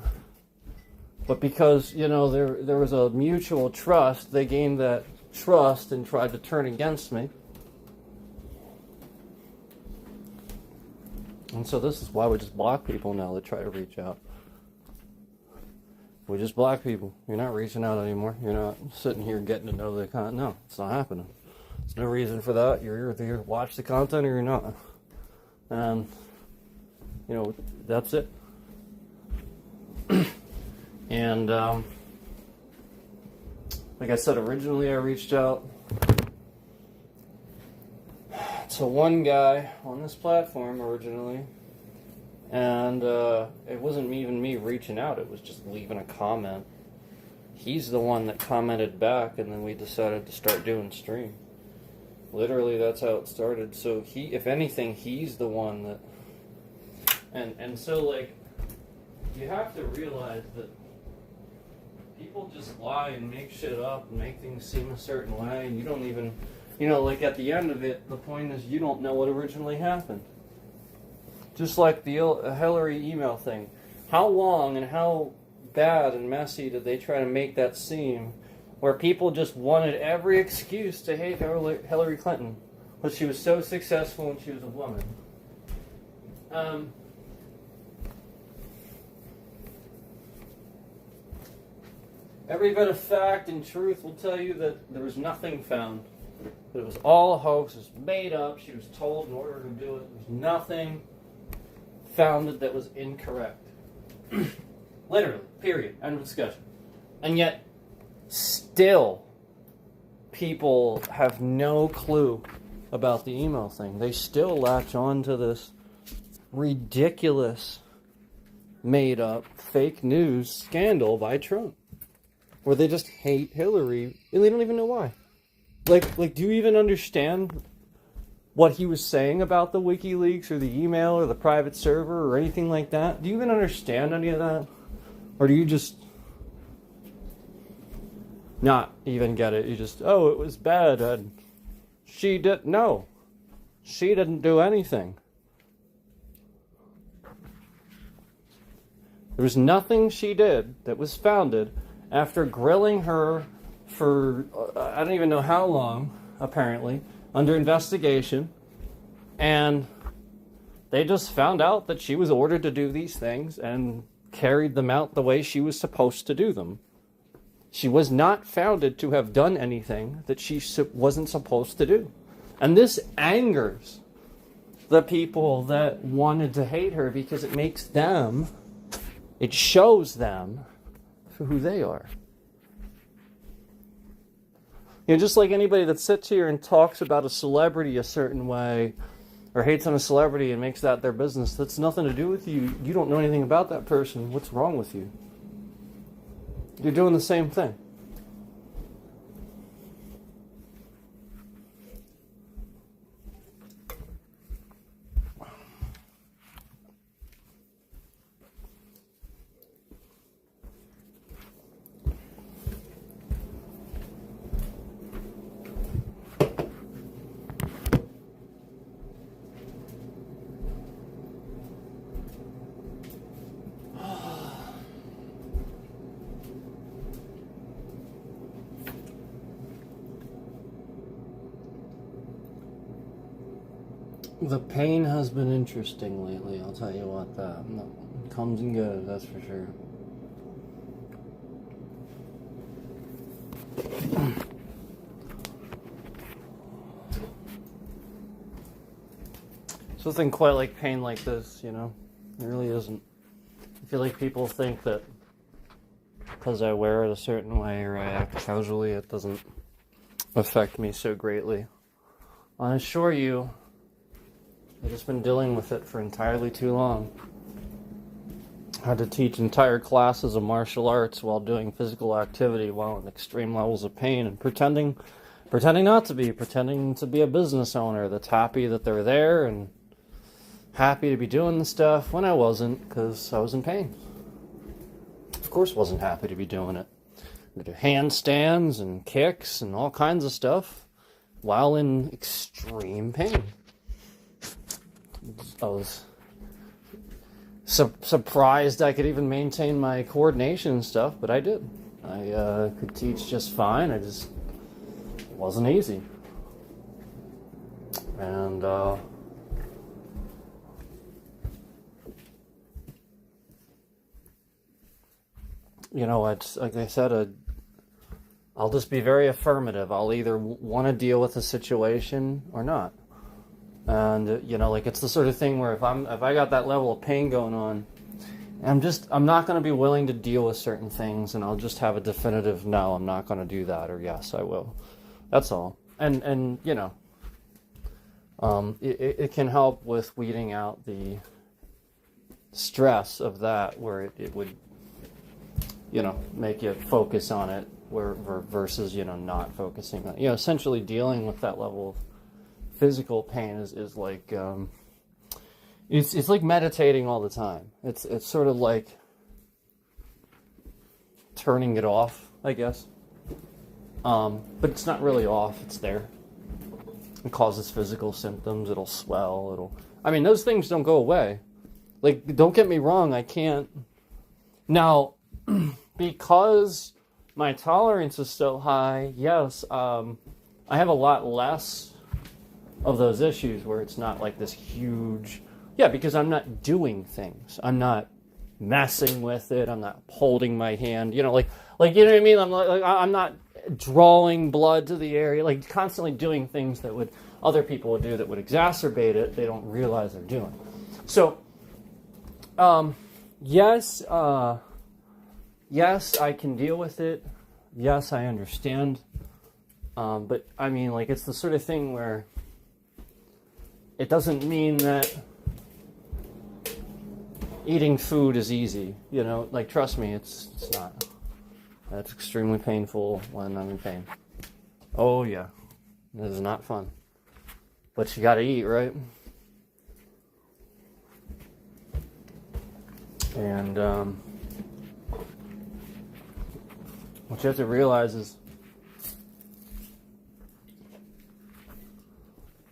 but because, there was a mutual trust, they gained that trust and tried to turn against me. And so this is why we just block people now that try to reach out. We just block people. You're not reaching out anymore. You're not sitting here getting to know the content. No, it's not happening. There's no reason for that. You're either here to watch the content or you're not. And, that's it. And, like I said, originally I reached out to one guy on this platform originally, and it wasn't even me reaching out, it was just leaving a comment. He's the one that commented back, and then we decided to start doing stream. Literally, that's how it started. So he, if anything, he's the one that, and so you have to realize that people just lie and make shit up and make things seem a certain way, and you don't even, at the end of it, the point is you don't know what originally happened. Just like the Hillary email thing. How long and how bad and messy did they try to make that seem, where people just wanted every excuse to hate Hillary Clinton, but she was so successful when she was a woman. Every bit of fact and truth will tell you that there was nothing found. That it was all a hoax. It was made up. She was told in order to do it. There was nothing founded that was incorrect. Literally. Period. End of discussion. And yet, still, people have no clue about the email thing. They still latch on to this ridiculous, made-up, fake news scandal by Trump, where they just hate Hillary, and they don't even know why. Like, do you even understand what he was saying about the WikiLeaks or the email or the private server or anything like that? Do you even understand any of that? Or do you just not even get it? You just, oh, it was bad and she didn't. No, she didn't do anything. There was nothing she did that was founded after grilling her for, I don't even know how long, apparently, under investigation. And they just found out that she was ordered to do these things and carried them out the way she was supposed to do them. She was not founded to have done anything that she wasn't supposed to do. And this angers the people that wanted to hate her because it makes them, it shows them for who they are. You know, just like anybody that sits here and talks about a celebrity a certain way or hates on a celebrity and makes that their business, that's nothing to do with you. You don't know anything about that person. What's wrong with you? You're doing the same thing. The pain has been interesting lately, I'll tell you what. That comes and goes, that's for sure. Something quite like pain like this, you know? It really isn't. I feel like people think that because I wear it a certain way or I act casually, it doesn't affect me so greatly. I assure you, I've just been dealing with it for entirely too long. I had to teach entire classes of martial arts while doing physical activity while in extreme levels of pain and pretending not to be, pretending to be a business owner that's happy that they're there and happy to be doing the stuff when I wasn't because I was in pain. Of course wasn't happy to be doing it. I do handstands and kicks and all kinds of stuff while in extreme pain. I was surprised I could even maintain my coordination and stuff, but I did. I could teach just fine. It just wasn't easy. And, you know, it's, like I said, I'll just be very affirmative. I'll either want to deal with the situation or not. And, you know, like, it's the sort of thing where if I got that level of pain going on, I'm not going to be willing to deal with certain things, and I'll just have a definitive no, I'm not going to do that, or yes, I will. That's all. And you know, it can help with weeding out the stress of that, where it would, you know, make you focus on it, versus, you know, not focusing on it. You know, essentially dealing with that level of physical pain is like it's like meditating all the time. It's sort of like turning it off, I guess. But it's not really off, it's there. It causes physical symptoms, it'll swell, I mean, those things don't go away. Like, don't get me wrong, I can't. Now, because my tolerance is so high, yes, I have a lot less of those issues where it's not like this huge, because I'm not doing things. I'm not messing with it. I'm not holding my hand, you know, like you know what I mean? I'm not drawing blood to the area, like constantly doing things that other people would do that would exacerbate it. They don't realize they're doing. So, yes, I can deal with it. Yes, I understand. But I mean, like, it's the sort of thing where it doesn't mean that eating food is easy, you know, like, trust me, it's not. That's extremely painful when I'm in pain. Oh yeah, it is not fun. But you gotta eat, right? And what you have to realize is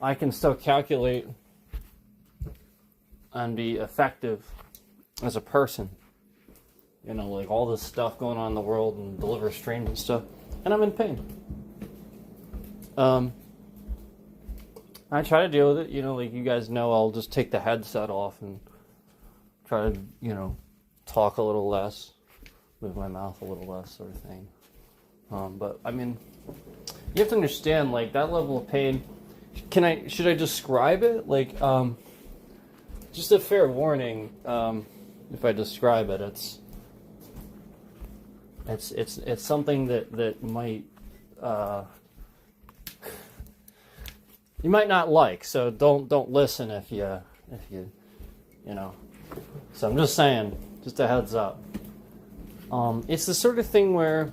I can still calculate and be effective as a person. You know, like all this stuff going on in the world and deliver streams and stuff, and I'm in pain. I try to deal with it, you know, like you guys know, I'll just take the headset off and try to, you know, talk a little less, move my mouth a little less, sort of thing. But I mean, you have to understand, like, that level of pain. Should I describe it? Like, just a fair warning, if I describe it, it's something that might, you might not like, so don't listen if you know. So I'm just saying, just a heads up. It's the sort of thing where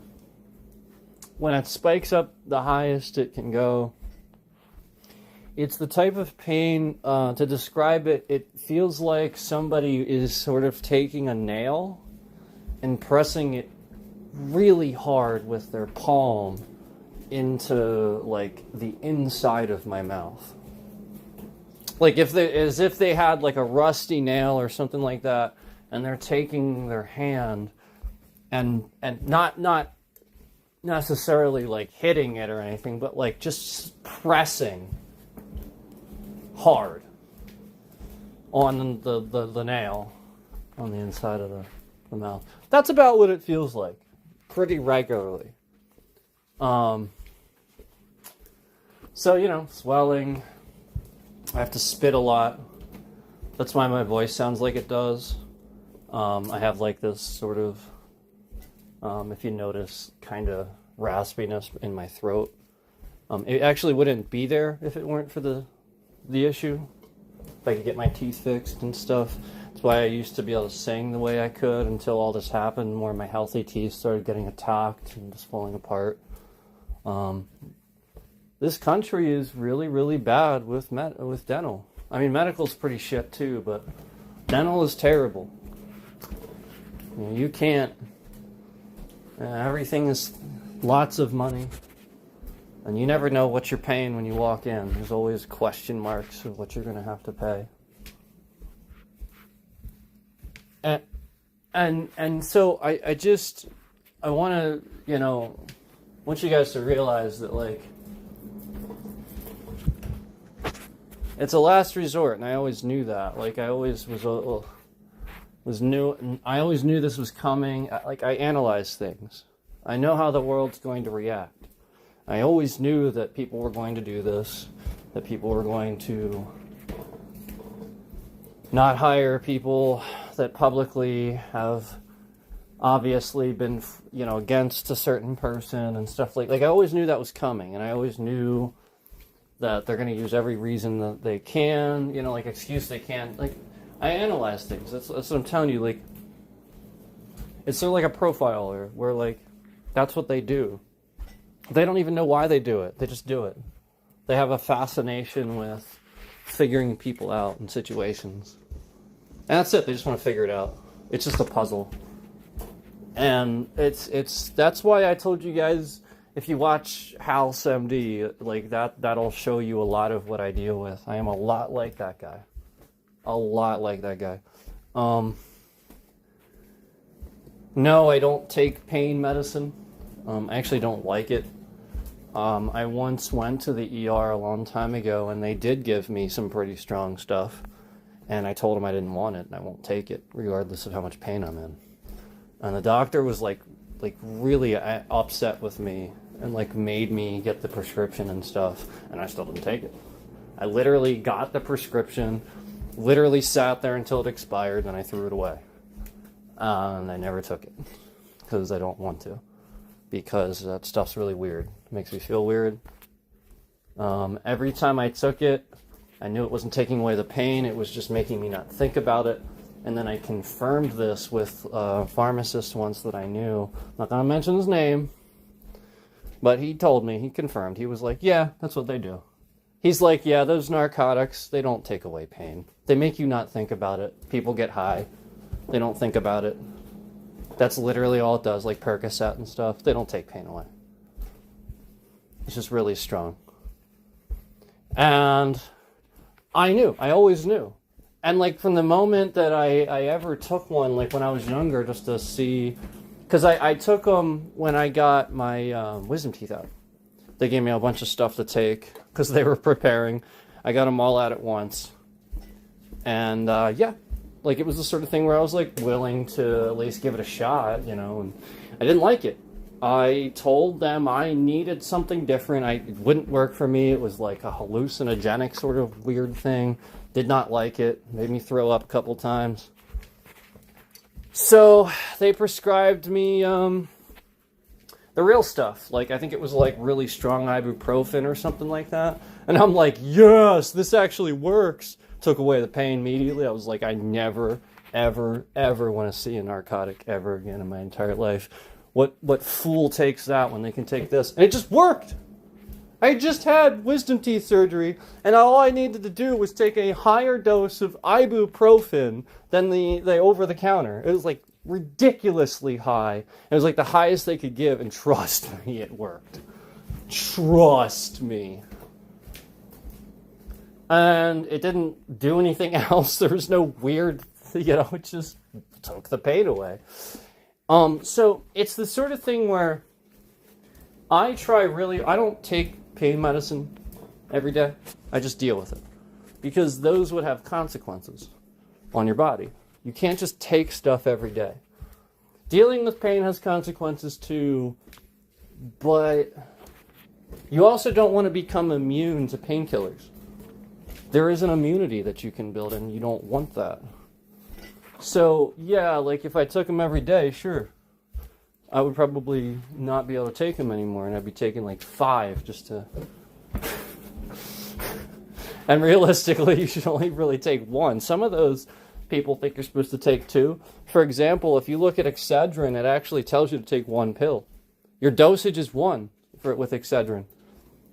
when it spikes up the highest it can go, it's the type of pain, to describe it, it feels like somebody is sort of taking a nail and pressing it really hard with their palm into, like, the inside of my mouth. Like, as if they had, like, a rusty nail or something like that, and they're taking their hand and not necessarily, like, hitting it or anything, but, like, just pressing hard on the nail on the inside of the mouth. That's about what it feels like, pretty regularly. So, you know, swelling. I have to spit a lot. That's why my voice sounds like it does. I have like this sort of, if you notice, kind of raspiness in my throat. It actually wouldn't be there if it weren't for the issue. If I could get my teeth fixed and stuff. That's why I used to be able to sing the way I could until all this happened, where my healthy teeth started getting attacked and just falling apart. This country is really, really bad with dental. I mean, medical's pretty shit too, but dental is terrible. You can't. Everything is lots of money, and you never know what you're paying when you walk in. There's always question marks of what you're going to have to pay. And so I want to, you know, want you guys to realize that, like, it's a last resort, and I always knew that. Like, I always I always knew this was coming. Like, I analyze things. I know how the world's going to react. I always knew that people were going to do this, that people were going to not hire people that publicly have obviously been, you know, against a certain person and stuff like I always knew that was coming, and I always knew that they're going to use every reason that they can, you know, like, excuse they can. Like, I analyze things. That's what I'm telling you. Like, it's sort of like a profiler, where, like, that's what they do. They don't even know why they do it. They just do it. They have a fascination with figuring people out in situations. And that's it. They just want to figure it out. It's just a puzzle. And that's why I told you guys, if you watch House MD, like, that'll show you a lot of what I deal with. I am a lot like that guy. A lot like that guy. No, I don't take pain medicine. I actually don't like it. I once went to the ER a long time ago, and they did give me some pretty strong stuff. And I told them I didn't want it, and I won't take it, regardless of how much pain I'm in. And the doctor was like really upset with me, and, like, made me get the prescription and stuff, and I still didn't take it. I literally got the prescription, literally sat there until it expired, and I threw it away. And I never took it, because I don't want to. Because that stuff's really weird. It makes me feel weird. Every time I took it, I knew it wasn't taking away the pain, it was just making me not think about it. And then I confirmed this with a pharmacist once that I knew. I'm not going to mention his name, but he told me, he confirmed. He was like, yeah, that's what they do. He's like, yeah, those narcotics, they don't take away pain. They make you not think about it. People get high. They don't think about it. That's literally all it does, like Percocet and stuff. They don't take pain away. It's just really strong. And I knew. I always knew. And like from the moment that I ever took one, like when I was younger, just to see... Because I took them when I got my wisdom teeth out. They gave me a bunch of stuff to take because they were preparing. I got them all out at once. And yeah, like it was the sort of thing where I was like willing to at least give it a shot, you know, and I didn't like it. I told them I needed something different. It wouldn't work for me. It was like a hallucinogenic sort of weird thing. Did not like it. Made me throw up a couple times. So they prescribed me the real stuff. Like, I think it was like really strong ibuprofen or something like that. And I'm like, yes, this actually works. Took away the pain immediately. I was like, I never, ever, ever want to see a narcotic ever again in my entire life. What fool takes that when they can take this? And it just worked. I just had wisdom teeth surgery, and all I needed to do was take a higher dose of ibuprofen than the over-the-counter. It was like ridiculously high. It was like the highest they could give, and trust me, it worked. Trust me. And it didn't do anything else. There was no weird, it just took the pain away. So it's the sort of thing where I don't take pain medicine every day. I just deal with it. Because those would have consequences on your body. You can't just take stuff every day. Dealing with pain has consequences too, but you also don't want to become immune to painkillers. There is an immunity that you can build, and you don't want that. So, yeah, like if I took them every day, sure, I would probably not be able to take them anymore, and I'd be taking like 5 just to... And realistically, you should only really take 1. Some of those people think you're supposed to take 2. For example, if you look at Excedrin, it actually tells you to take 1 pill. Your dosage is 1 with Excedrin.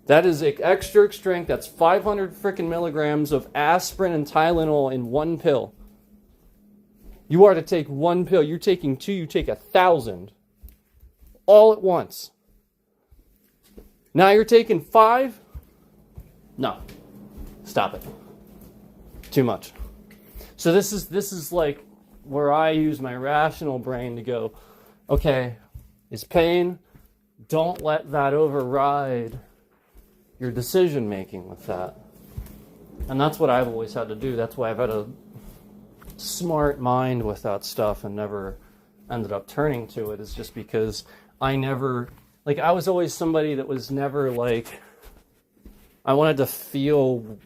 That is extra strength. That's 500 freaking milligrams of aspirin and Tylenol in 1 pill. You are to take 1 pill. You're taking 2. You take 1,000. All at once. Now you're taking 5? No. Stop it. Too much. So this is like where I use my rational brain to go, okay, it's pain. Don't let that override your decision making with that. And that's what I've always had to do. That's why I've had a smart mind with that stuff and never ended up turning to it, is just because I never, like, I was always somebody that was never like, I wanted to feel,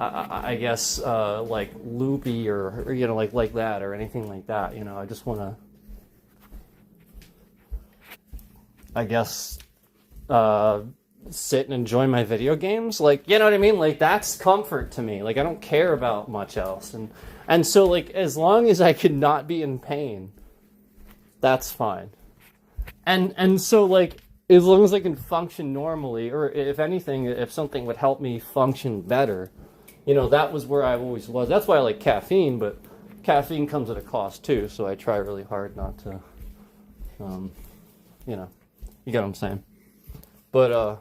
I guess, like loopy or like that or anything like that. I just want to, I guess, sit and enjoy my video games. Like, you know what I mean? Like, that's comfort to me. Like, I don't care about much else. And so, like, as long as I can not be in pain, that's fine. And so, like, as long as I can function normally, or if anything, if something would help me function better, that was where I always was. That's why I like caffeine, but caffeine comes at a cost too, so I try really hard not to, you get what I'm saying. But,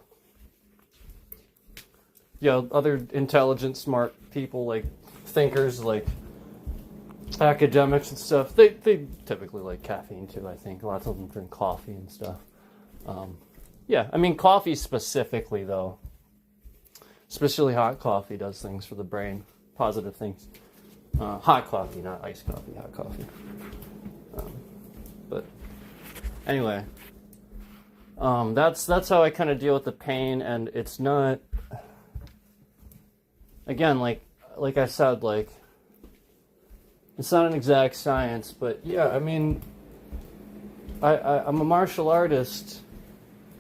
other intelligent, smart people, like thinkers, like academics and stuff, they typically like caffeine too, I think. Lots of them drink coffee and stuff. Coffee specifically, though, especially hot coffee, does things for the brain, positive things. Hot coffee, not iced coffee, hot coffee. But anyway, that's how I kind of deal with the pain, and it's not, again, like I said, like, it's not an exact science, but yeah, I mean, I'm a martial artist.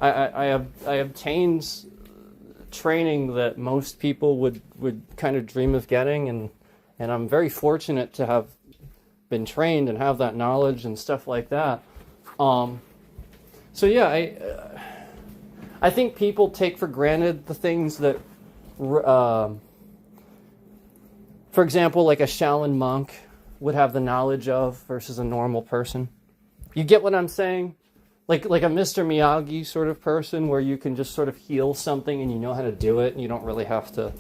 I obtained training that most people would kind of dream of getting, and I'm very fortunate to have been trained and have that knowledge and stuff like that. So yeah, I think people take for granted the things that, for example, like a Shaolin monk would have the knowledge of versus a normal person. You get what I'm saying? Like a Mr. Miyagi sort of person where you can just sort of heal something and you know how to do it and you don't really have to...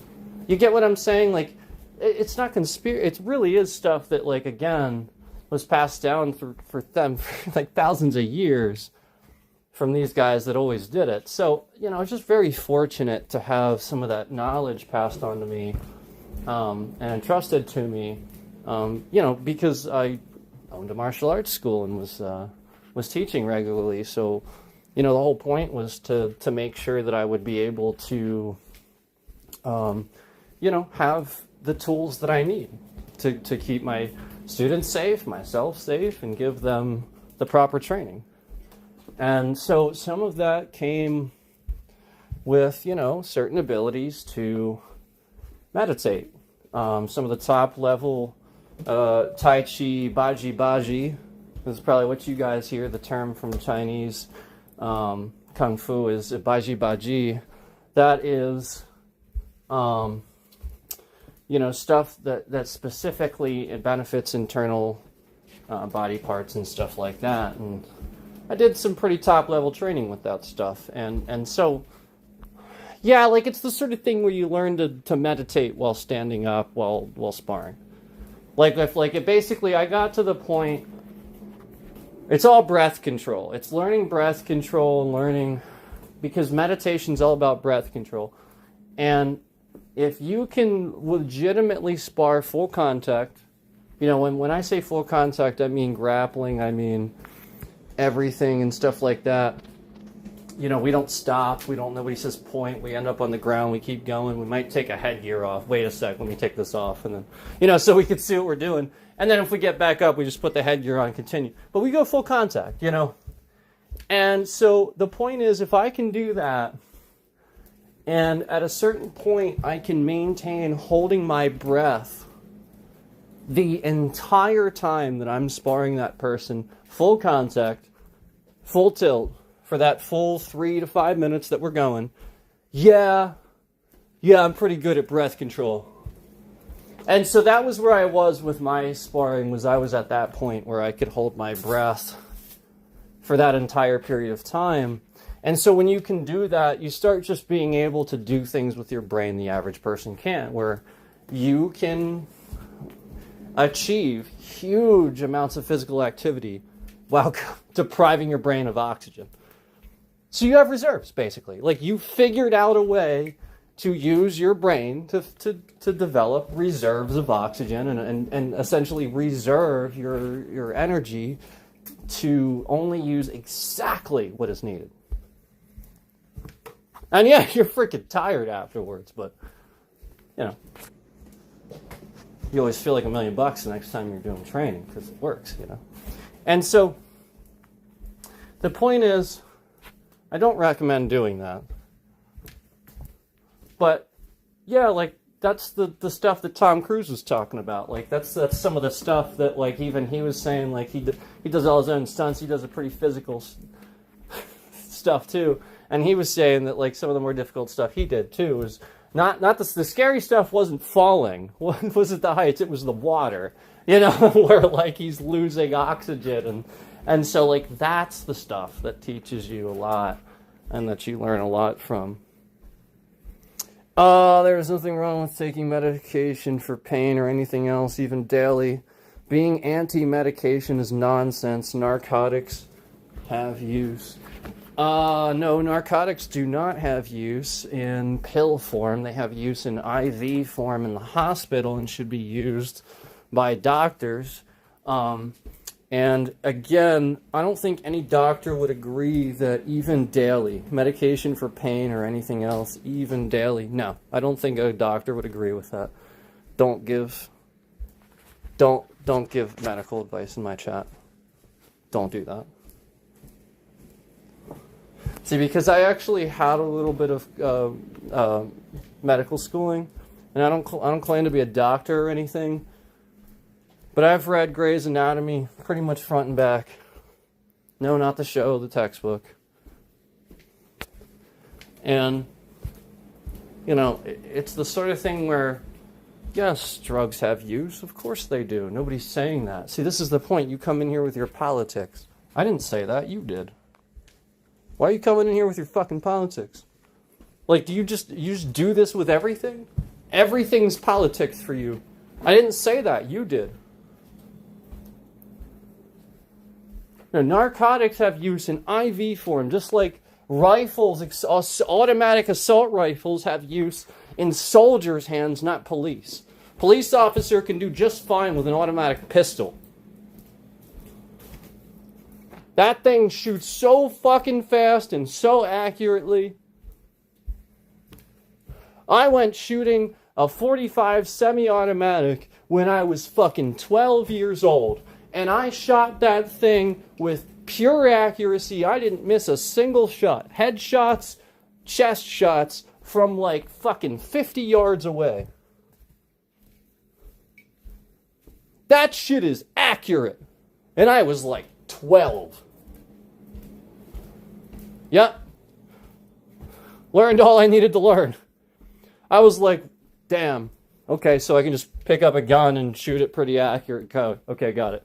You get what I'm saying? Like, it's not conspiracy. It really is stuff that, like, again, was passed down for them for like thousands of years from these guys that always did it. So, you know, I was just very fortunate to have some of that knowledge passed on to me and entrusted to me, you know, because I owned a martial arts school and was teaching regularly. So, you know, the whole point was to make sure that I would be able to, you know, have the tools that I need to keep my students safe, myself safe, and give them the proper training. And so some of that came with, you know, certain abilities to meditate. Some of the top level Tai Chi, Baji. This is probably what you guys hear, the term from Chinese Kung Fu is Baji. That is, you know, stuff that specifically it benefits internal body parts and stuff like that. And I did some pretty top level training with that stuff. And so, yeah, like it's the sort of thing where you learn to meditate while standing up, while sparring. Like I got to the point, it's all breath control. It's learning breath control and learning, because meditation's all about breath control. And if you can legitimately spar full contact, you know, when I say full contact, I mean grappling, I mean everything and stuff like that. You know, we don't stop. Nobody says point. We end up on the ground. We keep going. We might take a headgear off. Wait a sec, let me take this off. And then, you know, so we can see what we're doing. And then if we get back up, we just put the headgear on and continue. But we go full contact, you know. And so the point is, if I can do that, and at a certain point, I can maintain holding my breath the entire time that I'm sparring that person, full contact, full tilt, for that full 3 to 5 minutes that we're going, yeah, I'm pretty good at breath control. And so that was where I was with my sparring, was I was at that point where I could hold my breath for that entire period of time. And so when you can do that, you start just being able to do things with your brain the average person can't, where you can achieve huge amounts of physical activity while depriving your brain of oxygen. So you have reserves, basically. Like, you figured out a way to use your brain to develop reserves of oxygen and essentially reserve your energy to only use exactly what is needed. And yeah, you're freaking tired afterwards, but, you know, you always feel like $1 million the next time you're doing training because it works, you know. And so the point is, I don't recommend doing that. But yeah, like that's the stuff that Tom Cruise was talking about. Like that's some of the stuff that, like, even he was saying, like he does all his own stunts. He does a pretty physical stuff too. And he was saying that, like, some of the more difficult stuff he did too was not the scary stuff wasn't falling. What wasn't the heights? It was the water. You know, where like he's losing oxygen and so, like, that's the stuff that teaches you a lot and that you learn a lot from. There's nothing wrong with taking medication for pain or anything else, even daily. Being anti-medication is nonsense. Narcotics have use. No, narcotics do not have use in pill form. They have use in IV form in the hospital and should be used by doctors. And again, I don't think any doctor would agree that even daily, medication for pain or anything else, even daily, no, I don't think a doctor would agree with that. Don't give medical advice in my chat. Don't do that. See, because I actually had a little bit of medical schooling, and I don't claim to be a doctor or anything. But I've read Grey's Anatomy pretty much front and back. No, not the show, the textbook. And, you know, it's the sort of thing where, yes, drugs have use. Of course they do. Nobody's saying that. See, this is the point. You come in here with your politics. I didn't say that. You did. Why are you coming in here with your fucking politics? Like, do you just do this with everything? Everything's politics for you. I didn't say that. You did. Now, narcotics have use in IV form, just like rifles, automatic assault rifles have use in soldiers' hands, not police. Police officer can do just fine with an automatic pistol. That thing shoots so fucking fast and so accurately. I went shooting a .45 semi-automatic when I was fucking 12 years old. And I shot that thing with pure accuracy. I didn't miss a single shot. Headshots, chest shots from like fucking 50 yards away. That shit is accurate. And I was like 12. Yep. Learned all I needed to learn. I was like, damn. Okay, so I can just pick up a gun and shoot it pretty accurate. Okay, got it.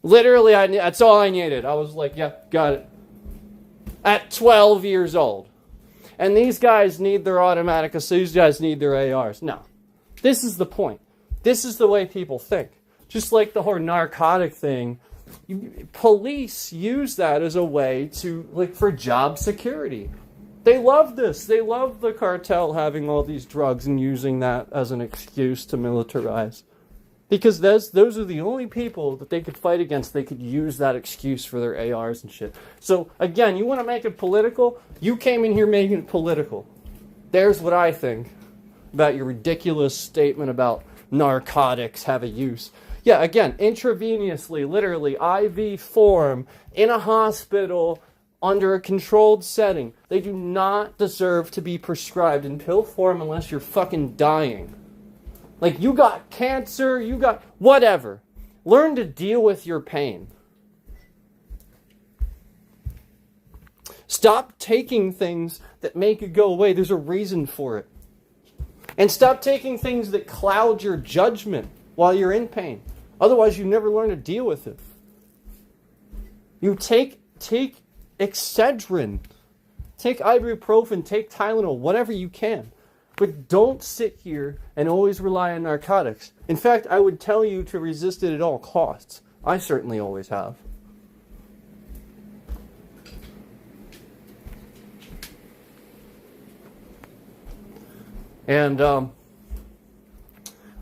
Literally, that's all I needed. I was like, yeah, got it. At 12 years old. And these guys need their automatic, these guys need their ARs. No. This is the point. This is the way people think. Just like the whole narcotic thing, police use that as a way to, like, for job security. They love this. They love the cartel having all these drugs and using that as an excuse to militarize. Because those are the only people that they could fight against. They could use that excuse for their ARs and shit. So, again, you want to make it political? You came in here making it political. There's what I think about your ridiculous statement about narcotics have a use. Yeah, again, intravenously, literally, IV form, in a hospital, under a controlled setting. They do not deserve to be prescribed in pill form unless you're fucking dying. Like, you got cancer, you got whatever. Learn to deal with your pain. Stop taking things that make it go away. There's a reason for it. And stop taking things that cloud your judgment while you're in pain. Otherwise, you never learn to deal with it. You take Excedrin, take ibuprofen, take Tylenol, whatever you can. But don't sit here and always rely on narcotics. In fact, I would tell you to resist it at all costs. I certainly always have. And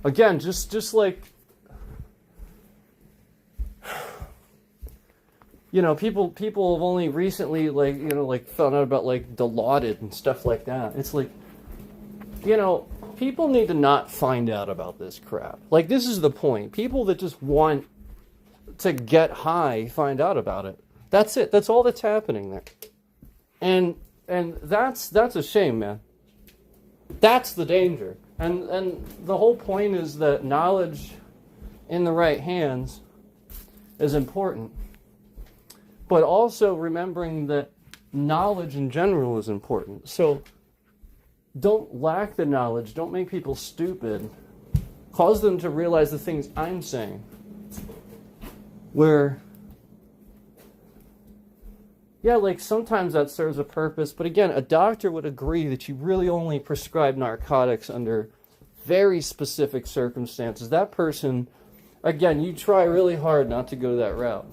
again, just like, you know, people have only recently found out about like Dilaudid and stuff like that. It's like, you know, people need to not find out about this crap. Like, this is the point. People that just want to get high find out about it. That's it. That's all that's happening there. And that's a shame, man. That's the danger. And the whole point is that knowledge in the right hands is important. But also remembering that knowledge in general is important. So don't lack the knowledge. Don't make people stupid. Cause them to realize the things I'm saying. Where, yeah, like sometimes that serves a purpose. But again, a doctor would agree that you really only prescribe narcotics under very specific circumstances. That person, again, you try really hard not to go that route.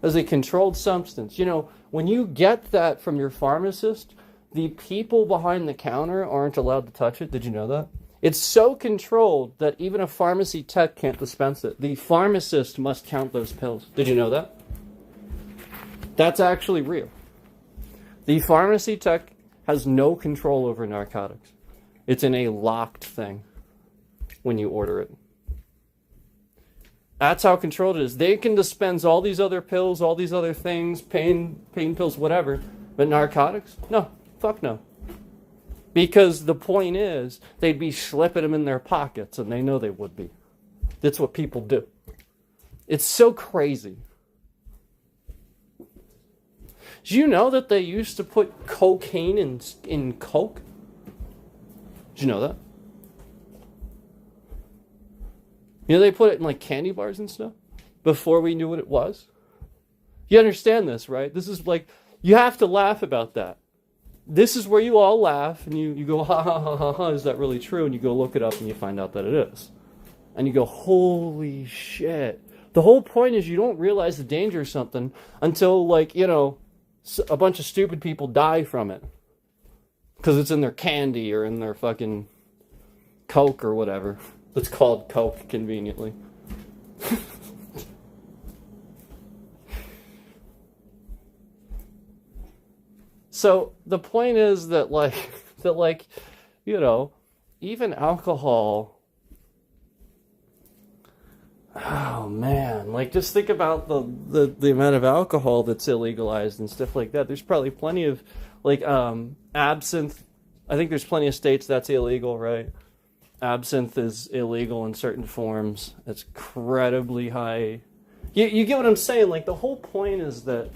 As a controlled substance. You know, when you get that from your pharmacist, the people behind the counter aren't allowed to touch it. Did you know that? It's so controlled that even a pharmacy tech can't dispense it. The pharmacist must count those pills. Did you know that? That's actually real. The pharmacy tech has no control over narcotics. It's in a locked thing when you order it. That's how controlled it is. They can dispense all these other pills, all these other things, pain pills, whatever. But narcotics? No. Fuck no. Because the point is, they'd be slipping them in their pockets, and they know they would be. That's what people do. It's so crazy. Do you know that they used to put cocaine in Coke? Did you know that? You know, they put it in like candy bars and stuff before we knew what it was. You understand this, right? This is like, you have to laugh about that. This is where you all laugh and you go, ha ha ha ha ha, is that really true? And you go look it up and you find out that it is. And you go, holy shit. The whole point is you don't realize the danger of something until, like, you know, a bunch of stupid people die from it. Because it's in their candy or in their fucking Coke or whatever. It's called Coke, conveniently. So the point is that, like, you know, even alcohol. Oh man, like, just think about the amount of alcohol that's illegalized and stuff like that. There's probably plenty of, like, absinthe. I think there's plenty of states that's illegal, right? Absinthe is illegal in certain forms. It's incredibly high. You get what I'm saying? Like, the whole point is that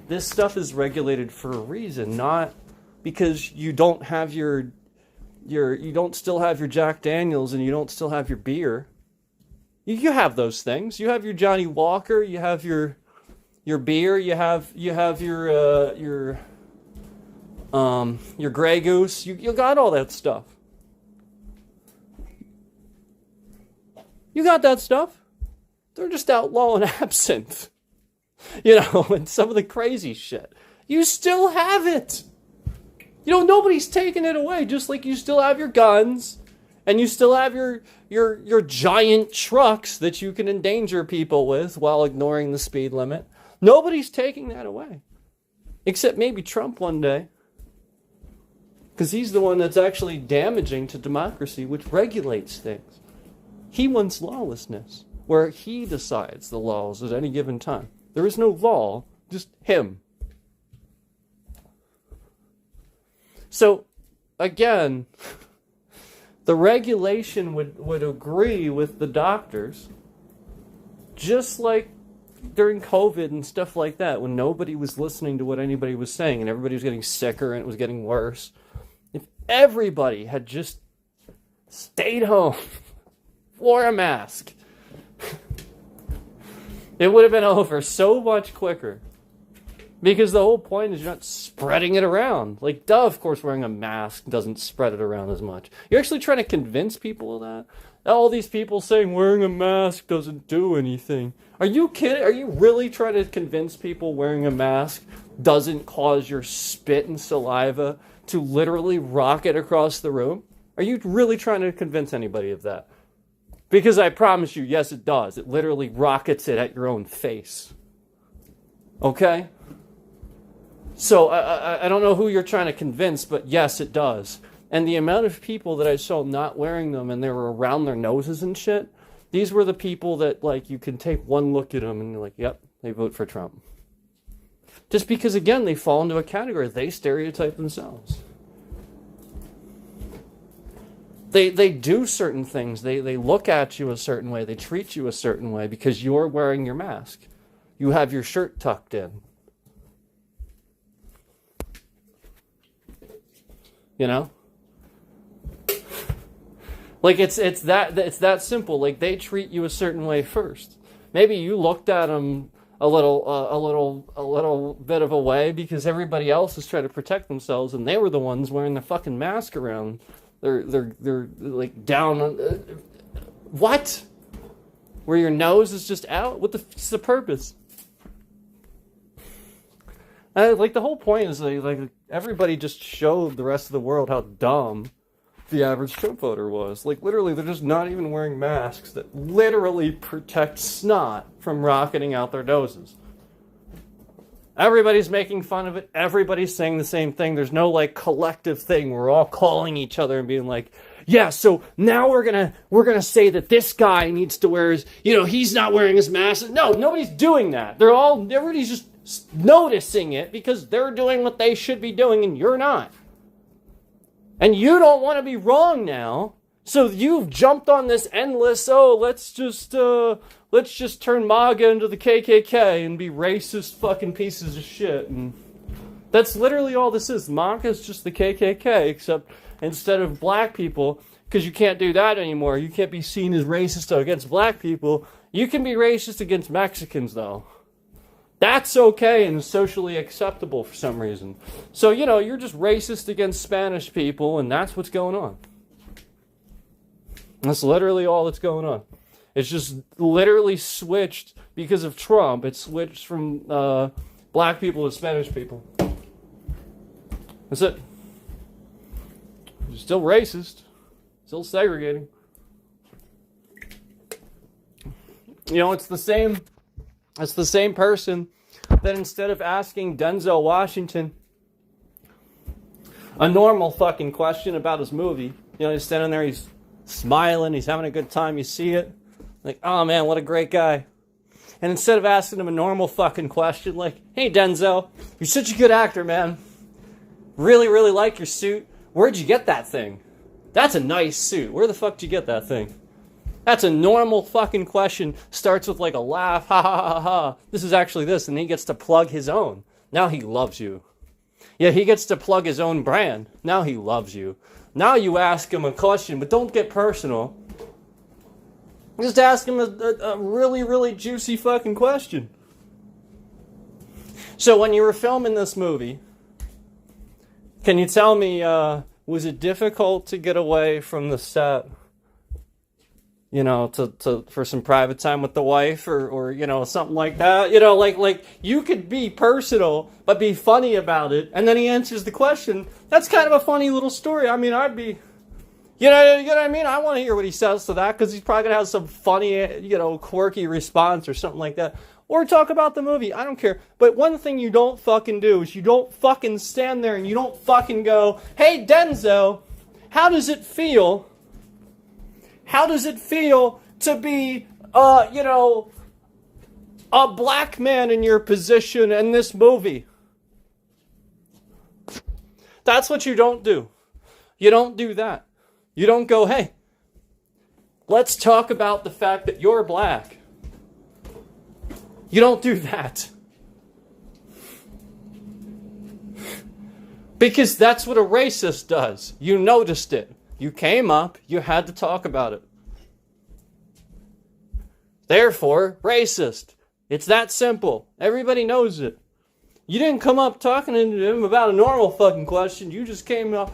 this stuff is regulated for a reason, not because you don't have you don't still have your Jack Daniels and you don't still have your beer. You have those things. You have your Johnny Walker. You have your beer. You have your Grey Goose. You got all that stuff. You got that stuff. They're just outlawing absinthe. You know, and some of the crazy shit. You still have it. You know, nobody's taking it away. Just like you still have your guns. And you still have your giant trucks that you can endanger people with while ignoring the speed limit. Nobody's taking that away. Except maybe Trump one day. Because he's the one that's actually damaging to democracy, which regulates things. He wants lawlessness, where he decides the laws at any given time. There is no law, just him. So, again, the regulation would agree with the doctors, just like during COVID and stuff like that, when nobody was listening to what anybody was saying and everybody was getting sicker and it was getting worse. If everybody had just stayed home, wore a mask, it would have been over so much quicker. Because the whole point is you're not spreading it around. Like, duh, of course, wearing a mask doesn't spread it around as much. You're actually trying to convince people of that? All these people saying wearing a mask doesn't do anything. Are you kidding? Are you really trying to convince people wearing a mask doesn't cause your spit and saliva to literally rocket across the room? Are you really trying to convince anybody of that? Because I promise you, yes, it does. It literally rockets it at your own face. Okay? So, I don't know who you're trying to convince, but yes, it does. And the amount of people that I saw not wearing them and they were around their noses and shit, these were the people that, like, you can take one look at them and you're like, yep, they vote for Trump. Just because, again, they fall into a category. They stereotype themselves. They do certain things. They look at you a certain way. They treat you a certain way because you're wearing your mask. You have your shirt tucked in. You know? Like, it's that simple. Like, they treat you a certain way first. Maybe you looked at them a little bit of a way because everybody else is trying to protect themselves, and they were the ones wearing the fucking mask around. They're like down. What? Where your nose is just out? What's the purpose? Like, the whole point is like everybody just showed the rest of the world how dumb the average Trump voter was. Like, literally, they're just not even wearing masks that literally protect snot from rocketing out their noses. Everybody's making fun of it. Everybody's saying the same thing. There's no, like, collective thing. We're all calling each other and being like, yeah, so now we're gonna say that this guy needs to wear his, he's not wearing his mask. No, nobody's doing that. Everybody's just noticing it because they're doing what they should be doing and you're not. And you don't want to be wrong now. So you've jumped on this endless, let's just turn MAGA into the KKK and be racist fucking pieces of shit and That's literally all this is. MAGA is just the KKK, except instead of black people, because you can't do that anymore. You can't be seen as racist against black people. You can be racist against Mexicans, though. That's okay and socially acceptable for some reason. So, you're just racist against Spanish people, and that's what's going on. That's literally all that's going on. It's just literally switched because of Trump. It switched from black people to Spanish people. That's it. You're still racist. Still segregating. It's the same person that instead of asking Denzel Washington a normal fucking question about his movie, he's standing there, he's smiling, he's having a good time, you see it. Like, oh man, what a great guy. And instead of asking him a normal fucking question like, hey Denzel, you're such a good actor, man. Really, really like your suit. Where'd you get that thing? That's a nice suit. Where the fuck did you get that thing? That's a normal fucking question. Starts with like a laugh. Ha ha ha ha. This is actually this. And he gets to plug his own. Now he loves you. Yeah, he gets to plug his own brand. Now he loves you. Now you ask him a question, but don't get personal. Just ask him a really, really juicy fucking question. So when you were filming this movie, can you tell me, was it difficult to get away from the set? For some private time with the wife or something like that. Like you could be personal, but be funny about it. And then he answers the question. That's kind of a funny little story. I mean, I'd be, you know what I mean? I want to hear what he says to that because he's probably going to have some funny, quirky response or something like that. Or talk about the movie. I don't care. But one thing you don't fucking do is you don't fucking stand there and you don't fucking go, hey, Denzel, how does it feel? How does it feel to be, a black man in your position in this movie? That's what you don't do. You don't do that. You don't go, hey, let's talk about the fact that you're black. You don't do that. Because that's what a racist does. You noticed it. You came up, you had to talk about it. Therefore, racist. It's that simple. Everybody knows it. You didn't come up talking to him about a normal fucking question. You just came up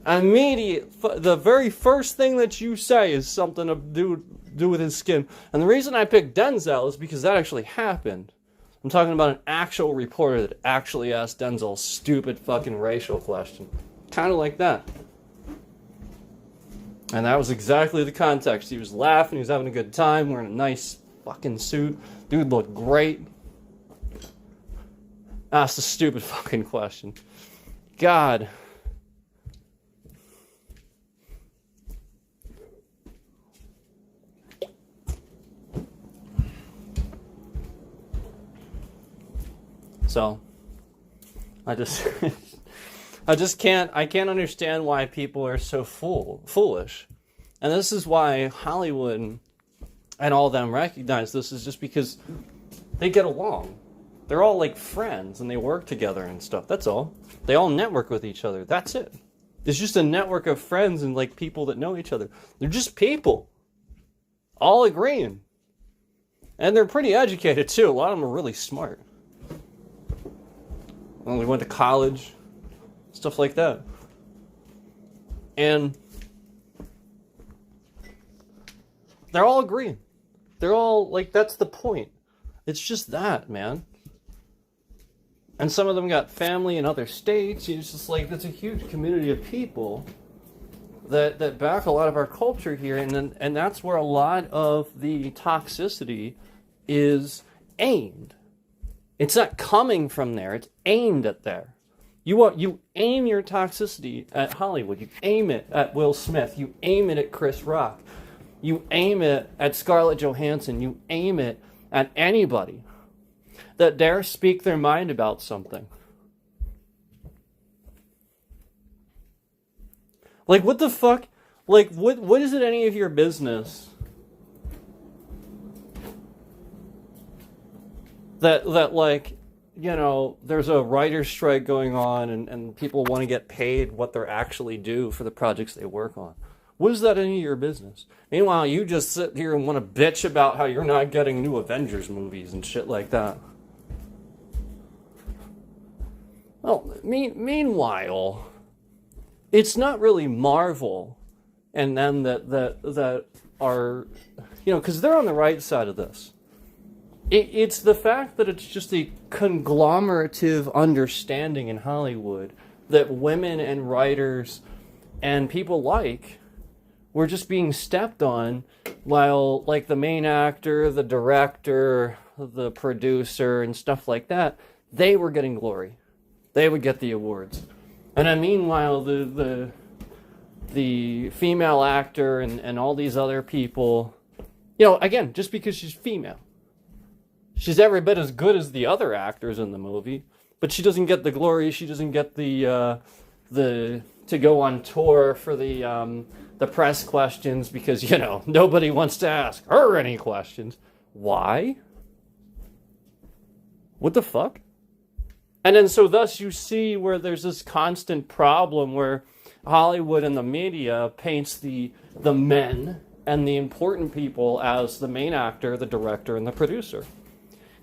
immediate. The very first thing that you say is something to do with his skin. And the reason I picked Denzel is because that actually happened. I'm talking about an actual reporter that actually asked Denzel a stupid fucking racial question. Kind of like that. And that was exactly the context. He was laughing, he was having a good time, wearing a nice fucking suit. Dude looked great. Asked a stupid fucking question. God. So, I can't understand why people are so foolish. And this is why Hollywood and all of them recognize this, is just because they get along. They're all like friends and they work together and stuff. That's all. They all network with each other. That's it. It's just a network of friends and like people that know each other. They're just people. All agreeing. And they're pretty educated too. A lot of them are really smart. Well, they went to college. Stuff like that. And they're all agreeing. They're all like, that's the point. It's just that, man. And some of them got family in other states. It's just like, that's a huge community of people that back a lot of our culture here. And that's where a lot of the toxicity is aimed. It's not coming from there. It's aimed at there. You aim your toxicity at Hollywood. You aim it at Will Smith. You aim it at Chris Rock. You aim it at Scarlett Johansson. You aim it at anybody that dare speak their mind about something. Like, what the fuck? Like, what is it any of your business that like, there's a writer's strike going on and people want to get paid what they're actually due for the projects they work on. What is that any of your business? Meanwhile, you just sit here and want to bitch about how you're not getting new Avengers movies and shit like that. Well, meanwhile, it's not really Marvel and them that are, because they're on the right side of this. It's the fact that it's just a conglomerative understanding in Hollywood that women and writers and people were just being stepped on, while like the main actor, the director, the producer, and stuff like that, they were getting glory. They would get the awards. And then meanwhile, the female actor and all these other people, again, just because she's female, she's every bit as good as the other actors in the movie, but she doesn't get the glory. She doesn't get the to go on tour for the press questions because nobody wants to ask her any questions. Why? What the fuck? And then so thus you see where there's this constant problem where Hollywood and the media paints the men and the important people as the main actor, the director, and the producer.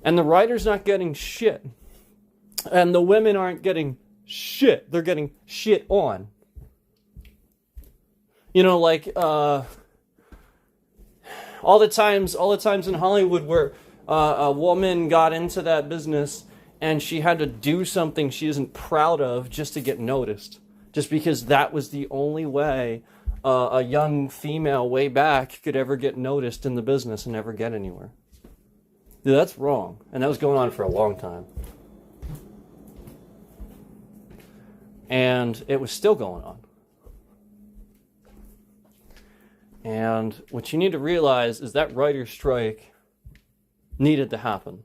And the writer's not getting shit. And the women aren't getting shit. They're getting shit on. All the times in Hollywood where a woman got into that business and she had to do something she isn't proud of just to get noticed. Just because that was the only way a young female way back could ever get noticed in the business and never get anywhere. Dude, that's wrong. And that was going on for a long time. And it was still going on. And what you need to realize is that writer's strike needed to happen.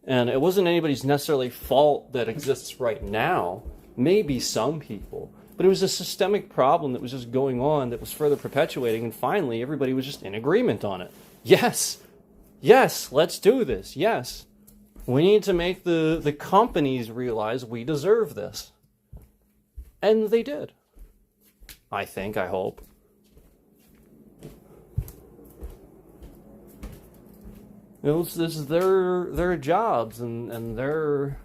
And it wasn't anybody's necessarily fault that exists right now. Maybe some people. But it was a systemic problem that was just going on that was further perpetuating. And finally, everybody was just in agreement on it. Yes, let's do this. Yes, we need to make the companies realize we deserve this. And they did. I hope. This is their jobs and their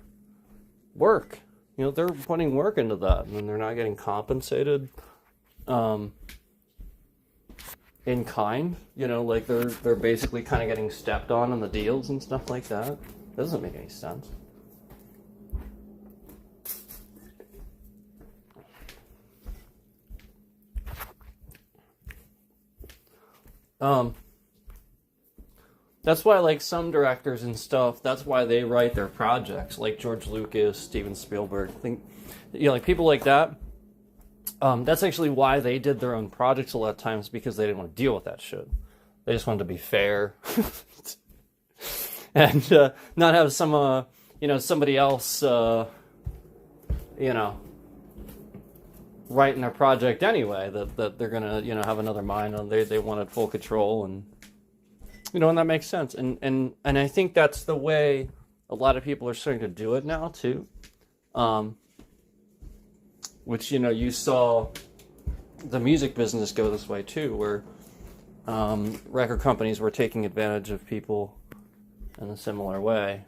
work. They're putting work into that, and they're not getting compensated in kind. Like they're basically kind of getting stepped on the deals and stuff like that. That doesn't make any sense. That's why, like, some directors and stuff, that's why they write their projects, like George Lucas, Steven Spielberg. I think, like people like that. That's actually why they did their own projects a lot of times, because they didn't want to deal with that shit. They just wanted to be fair. And not have somebody else, writing their project anyway, that they're gonna, have another mind on. They wanted full control, and and that makes sense. And I think that's the way a lot of people are starting to do it now too. Which, you saw the music business go this way too, where record companies were taking advantage of people in a similar way,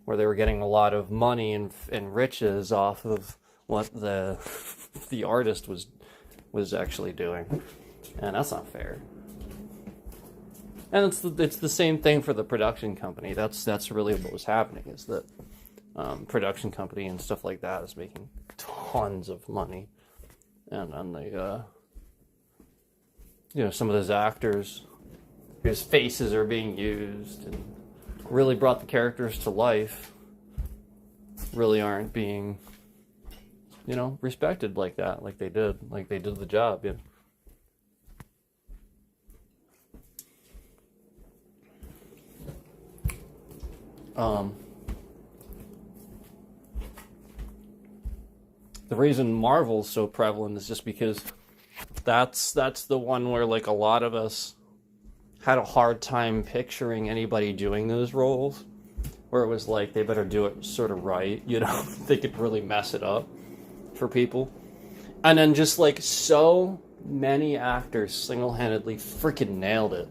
where they were getting a lot of money and riches off of what the artist was actually doing, and that's not fair. And it's the same thing for the production company. That's really what was happening, is that production company and stuff like that is making tons of money, and they some of those actors whose faces are being used and really brought the characters to life really aren't being respected like that, like they did the job. The reason Marvel's so prevalent is just because that's the one where, like, a lot of us had a hard time picturing anybody doing those roles, where it was like they better do it sort of right, you know, they could really mess it up for people. And then just like so many actors single-handedly freaking nailed it.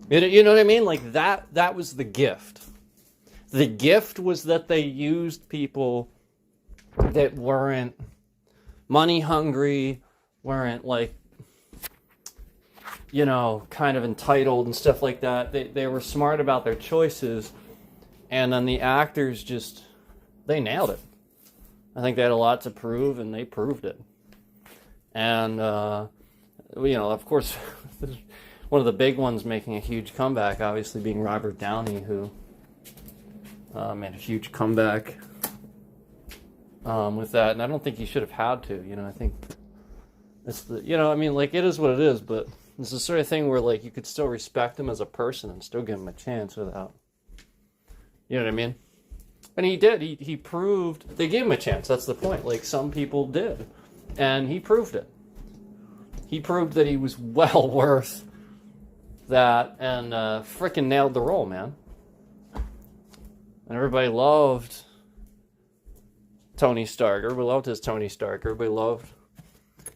You know what I mean? Like that was the gift. The gift was that they used people that weren't money hungry, weren't like, you know, kind of entitled and stuff like that. They were smart about their choices, and then the actors just, they nailed it. I think they had a lot to prove, and they proved it. And, you know, of course, one of the big ones making a huge comeback, obviously being Robert Downey, who made a huge comeback with that. And I don't think he should have had to, you know, I think it's the, you know, I mean, like, it is what it is, but it's the sort of thing where, like, you could still respect him as a person and still give him a chance without, you know what I mean? And he did. He proved, they gave him a chance. That's the point. Like, some people did. And he proved it. He proved that he was well worth that, and frickin' nailed the role, man. And everybody loved Tony Stark. Everybody loved his Tony Stark. Everybody loved...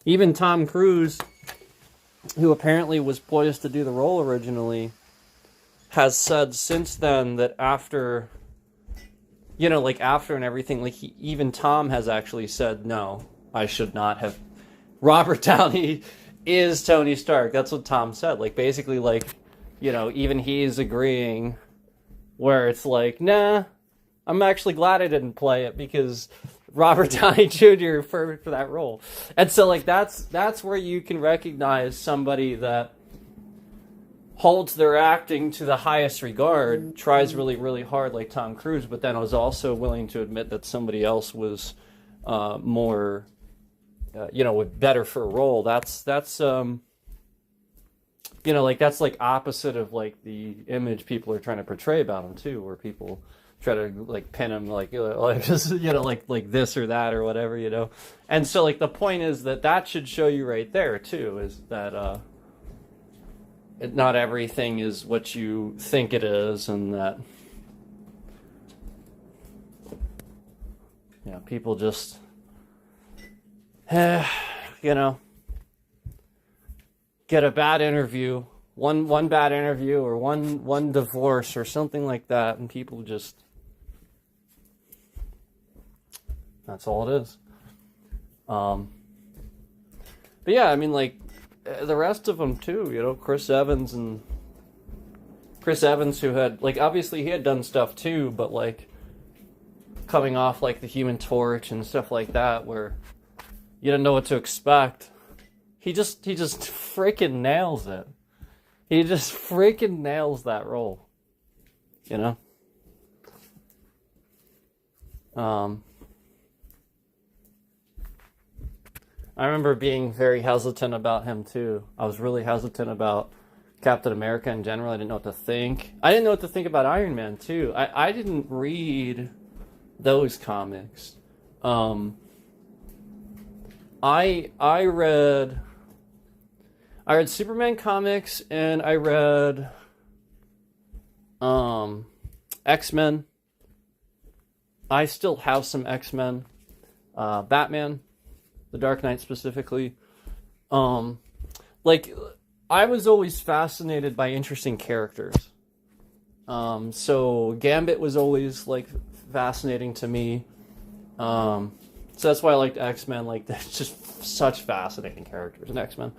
Even Tom Cruise, who apparently was poised to do the role originally, has said since then that after, you know, like after and everything, like even Tom has actually said, no, I should not have. Robert Downey is Tony Stark. That's what Tom said. Like basically, like, you know, even he's agreeing where it's like, nah, I'm actually glad I didn't play it because Robert Downey Jr. for that role. And so like that's where you can recognize somebody that holds their acting to the highest regard, tries really, really hard like Tom Cruise, but then was also willing to admit that somebody else was more, you know, better for a role. That's you know, like that's like opposite of like the image people are trying to portray about him too, where people try to like pin him like just, you know, like this or that or whatever, you know. And so like the point is that should show you right there too, is that not everything is what you think it is, and that, you know, people just you know, get a bad interview, one bad interview or one divorce or something like that, and people just, that's all it is. But yeah, I mean, like, the rest of them too, you know, Chris Evans, who had, like, obviously he had done stuff too, but like coming off like the Human Torch and stuff like that, where you didn't know what to expect. He just freaking nails it. He just freaking nails that role, you know. I remember being very hesitant about him too. I was really hesitant about Captain America in general. I didn't know what to think. I didn't know what to think about Iron Man too. I didn't read those comics. I read Superman comics, and I read X-Men. I still have some X-Men. Batman, The Dark Knight specifically. Like, I was always fascinated by interesting characters. So Gambit was always like fascinating to me. So that's why I liked X-Men. Like, there's just such fascinating characters in X-Men.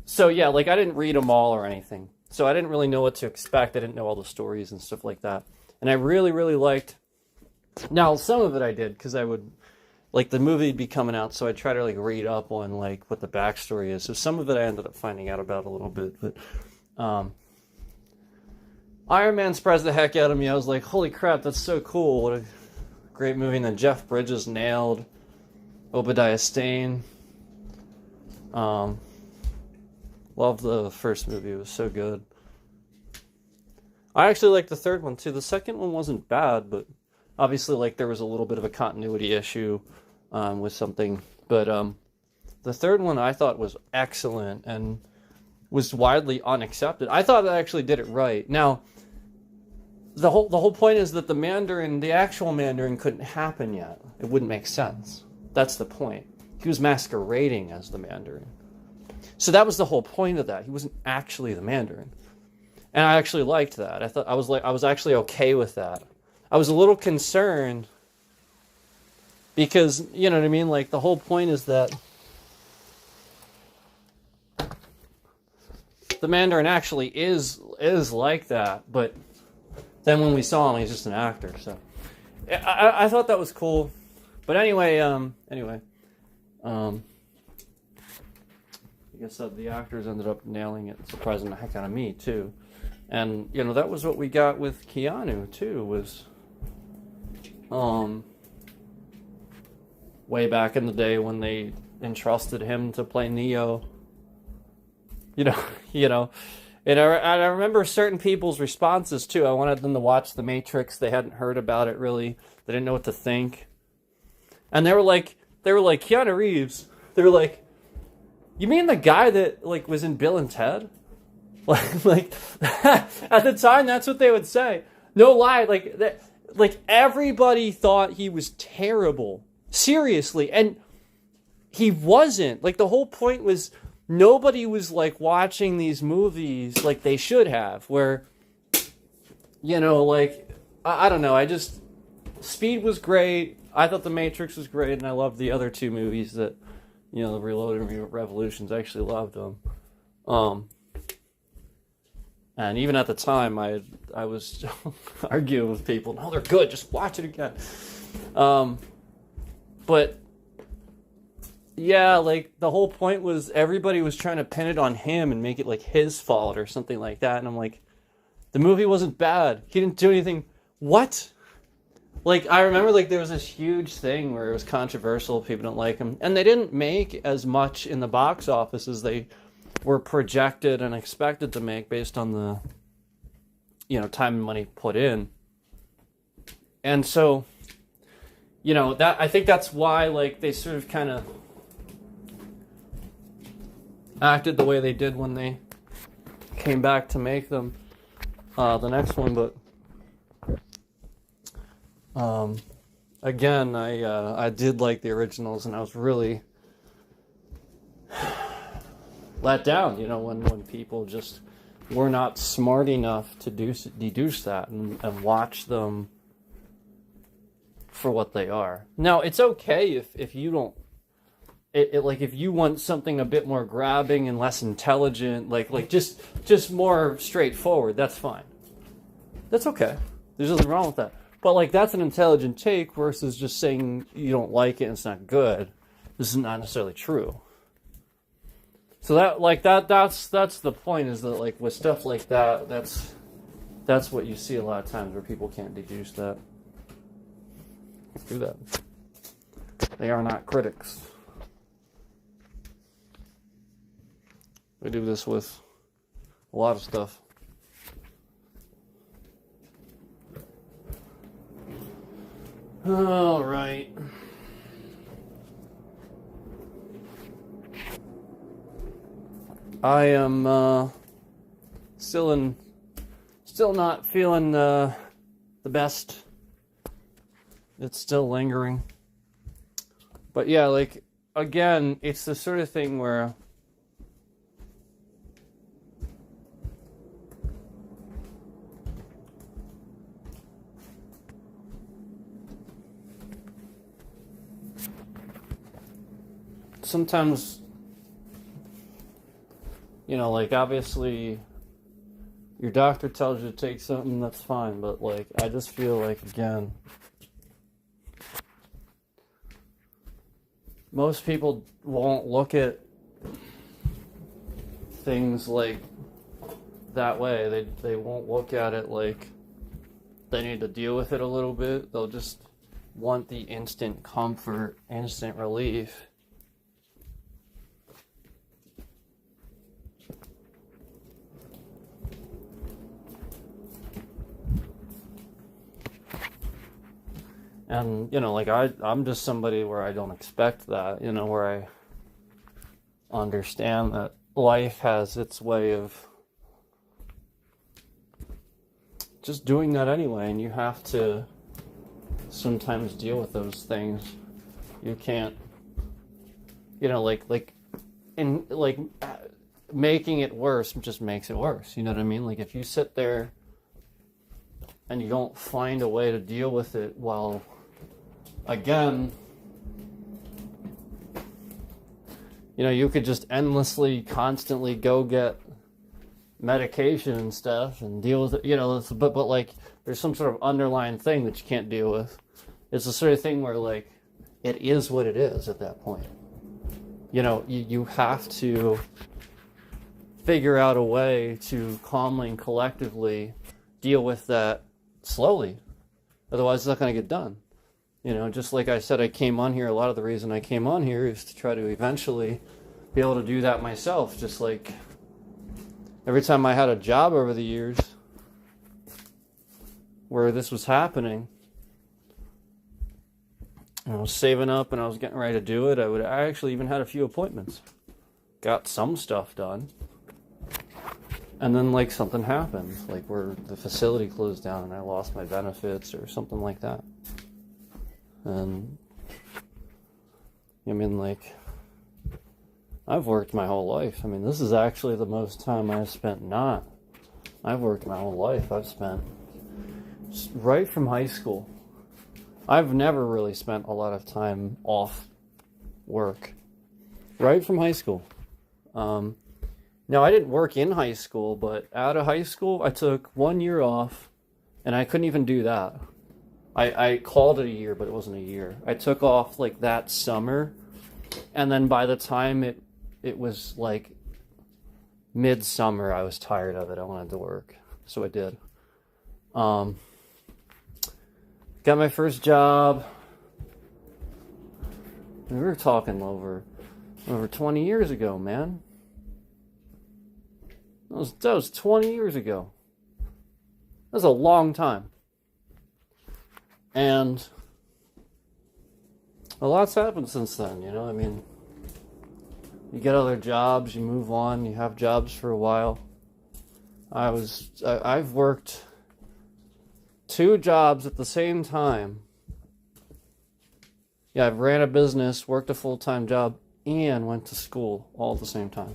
So yeah, like I didn't read them all or anything. So I didn't really know what to expect. I didn't know all the stories and stuff like that. And I really, really liked... Now, some of it I did, because I would... Like, the movie would be coming out, so I'd try to, like, read up on, like, what the backstory is. So some of it I ended up finding out about a little bit. But Iron Man surprised the heck out of me. I was like, holy crap, that's so cool. What a great movie. And then Jeff Bridges nailed Obadiah Stane. Loved the first movie. It was so good. I actually liked the third one, too. The second one wasn't bad, but obviously, like, there was a little bit of a continuity issue with something. But the third one I thought was excellent and was widely unaccepted. I thought I actually did it right. Now, the whole point is that the actual Mandarin couldn't happen yet. It wouldn't make sense. That's the point. He was masquerading as the Mandarin. So that was the whole point of that. He wasn't actually the Mandarin. And I actually liked that. I was actually okay with that. I was a little concerned because, you know what I mean? Like, the whole point is that the Mandarin actually is like that, but then when we saw him, he's just an actor. So I thought that was cool. But anyway, I guess that the actors ended up nailing it, surprising the heck out of me too. And you know, that was what we got with Keanu too. Was way back in the day when they entrusted him to play Neo. You know, and I remember certain people's responses too. I wanted them to watch The Matrix. They hadn't heard about it really. They didn't know what to think. And they were like, Keanu Reeves. They were like, you mean the guy that like was in Bill and Ted? Like at the time, that's what they would say. No lie, like everybody thought he was terrible. Seriously, and he wasn't. Like, the whole point was nobody was like watching these movies like they should have. Where, you know, like I don't know. Speed was great. I thought The Matrix was great, and I loved the other two movies that, you know, the Reloaded and Revolutions. I actually loved them. And even at the time, I was arguing with people. No, they're good. Just watch it again. But yeah, like the whole point was everybody was trying to pin it on him and make it like his fault or something like that. And I'm like, the movie wasn't bad. He didn't do anything. What? Like, I remember like there was this huge thing where it was controversial. People don't like him. And they didn't make as much in the box office as they were projected and expected to make based on the, you know, time and money put in. And so, you know, that I think that's why like they sort of kind of acted the way they did when they came back to make them the next one. But again, I did like the originals, and I was really let down, you know, when people just were not smart enough to deduce that and watch them for what they are. Now, it's okay if you don't, like if you want something a bit more grabbing and less intelligent, like just more straightforward, that's fine. That's okay. There's nothing wrong with that. But like that's an intelligent take versus just saying you don't like it and it's not good. This is not necessarily true. So that's the point, is that like with stuff like that, that's what you see a lot of times where people can't deduce that. Do that. They are not critics. We do this with a lot of stuff. All right. I am still not feeling the best. It's still lingering. But yeah, like again, it's the sort of thing where sometimes, you know, like obviously your doctor tells you to take something, that's fine, but like I just feel like, again, most people won't look at things like that way. They won't look at it like they need to deal with it a little bit. They'll just want the instant comfort, instant relief. And, you know, like I'm just somebody where I don't expect that, you know, where I understand that life has its way of just doing that anyway, and you have to sometimes deal with those things. You can't, making it worse just makes it worse. You know what I mean? Like, if you sit there and you don't find a way to deal with it, well, again, you could just endlessly, constantly go get medication and stuff and deal with it, but like, there's some sort of underlying thing that you can't deal with. It's the sort of thing where, like, it is what it is at that point. You have to figure out a way to calmly and collectively deal with that slowly. Otherwise, it's not going to get done. Just like I said, I came on here, a lot of the reason I came on here is to try to eventually be able to do that myself. Just like every time I had a job over the years where this was happening, I was saving up and I was getting ready to do it. I actually even had a few appointments. Got some stuff done. And then, like, something happened. Like, where the facility closed down and I lost my benefits or something like that. And, I've worked my whole life. This is actually the most time I've spent not. I've worked my whole life. I've spent, right from high school, I've never really spent a lot of time off work. Right from high school. Now, I didn't work in high school, but out of high school, I took 1 year off, and I couldn't even do that. I called it a year, but it wasn't a year. I took off, like, that summer, and then by the time it was, like, midsummer, I was tired of it. I wanted to work, so I did. Got my first job. We were talking over 20 years ago, man. That was 20 years ago. That's a long time. And a lot's happened since then, you get other jobs, you move on, you have jobs for a while. I've worked 2 jobs at the same time. Yeah, I've ran a business, worked a full-time job, and went to school all at the same time.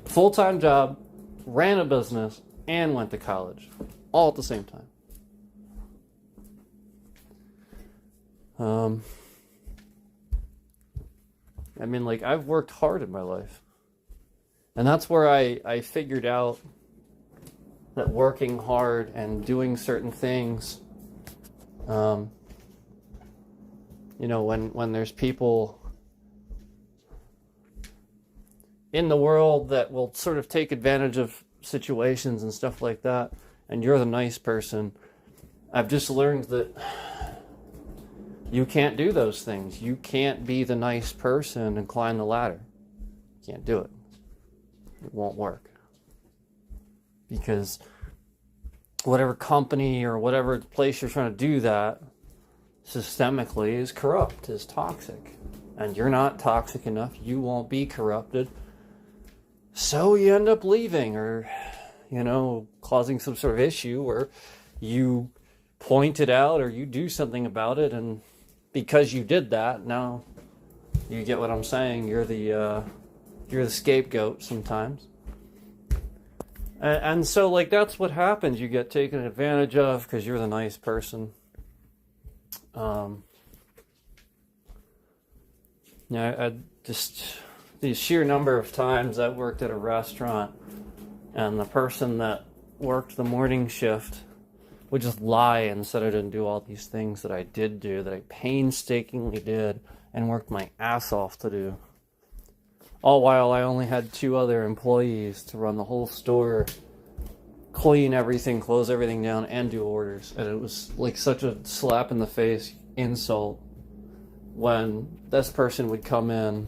Full-time job, ran a business, and went to college all at the same time. I've worked hard in my life. And that's where I figured out that working hard and doing certain things, when there's people in the world that will sort of take advantage of situations and stuff like that, and you're the nice person, I've just learned that you can't do those things. You can't be the nice person and climb the ladder. You can't do it. It won't work. Because whatever company or whatever place you're trying to do that systemically is corrupt, is toxic. And you're not toxic enough. You won't be corrupted. So you end up leaving or, causing some sort of issue where you point it out or you do something about it, and because you did that, now you get what I'm saying. You're the scapegoat sometimes. And so, like, that's what happens. You get taken advantage of because you're the nice person. I just, the sheer number of times I worked at a restaurant and the person that worked the morning shift would just lie and said I didn't do all these things that I did do, that I painstakingly did and worked my ass off to do. All while I only had 2 other employees to run the whole store, clean everything, close everything down, and do orders. And it was like such a slap in the face insult when this person would come in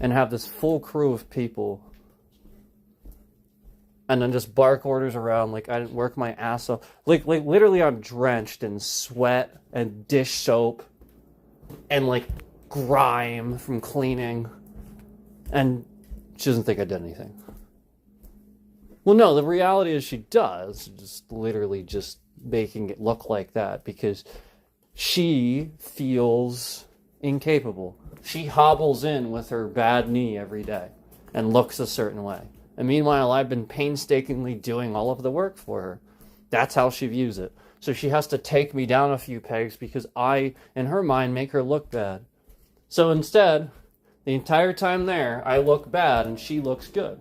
and have this full crew of people and then just bark orders around like I didn't work my ass off. Like literally I'm drenched in sweat and dish soap and like grime from cleaning. And she doesn't think I did anything. Well, no, the reality is she does, just literally just making it look like that because she feels incapable. She hobbles in with her bad knee every day and looks a certain way. And meanwhile, I've been painstakingly doing all of the work for her. That's how she views it. So she has to take me down a few pegs because I, in her mind, make her look bad. So instead, the entire time there, I look bad and she looks good.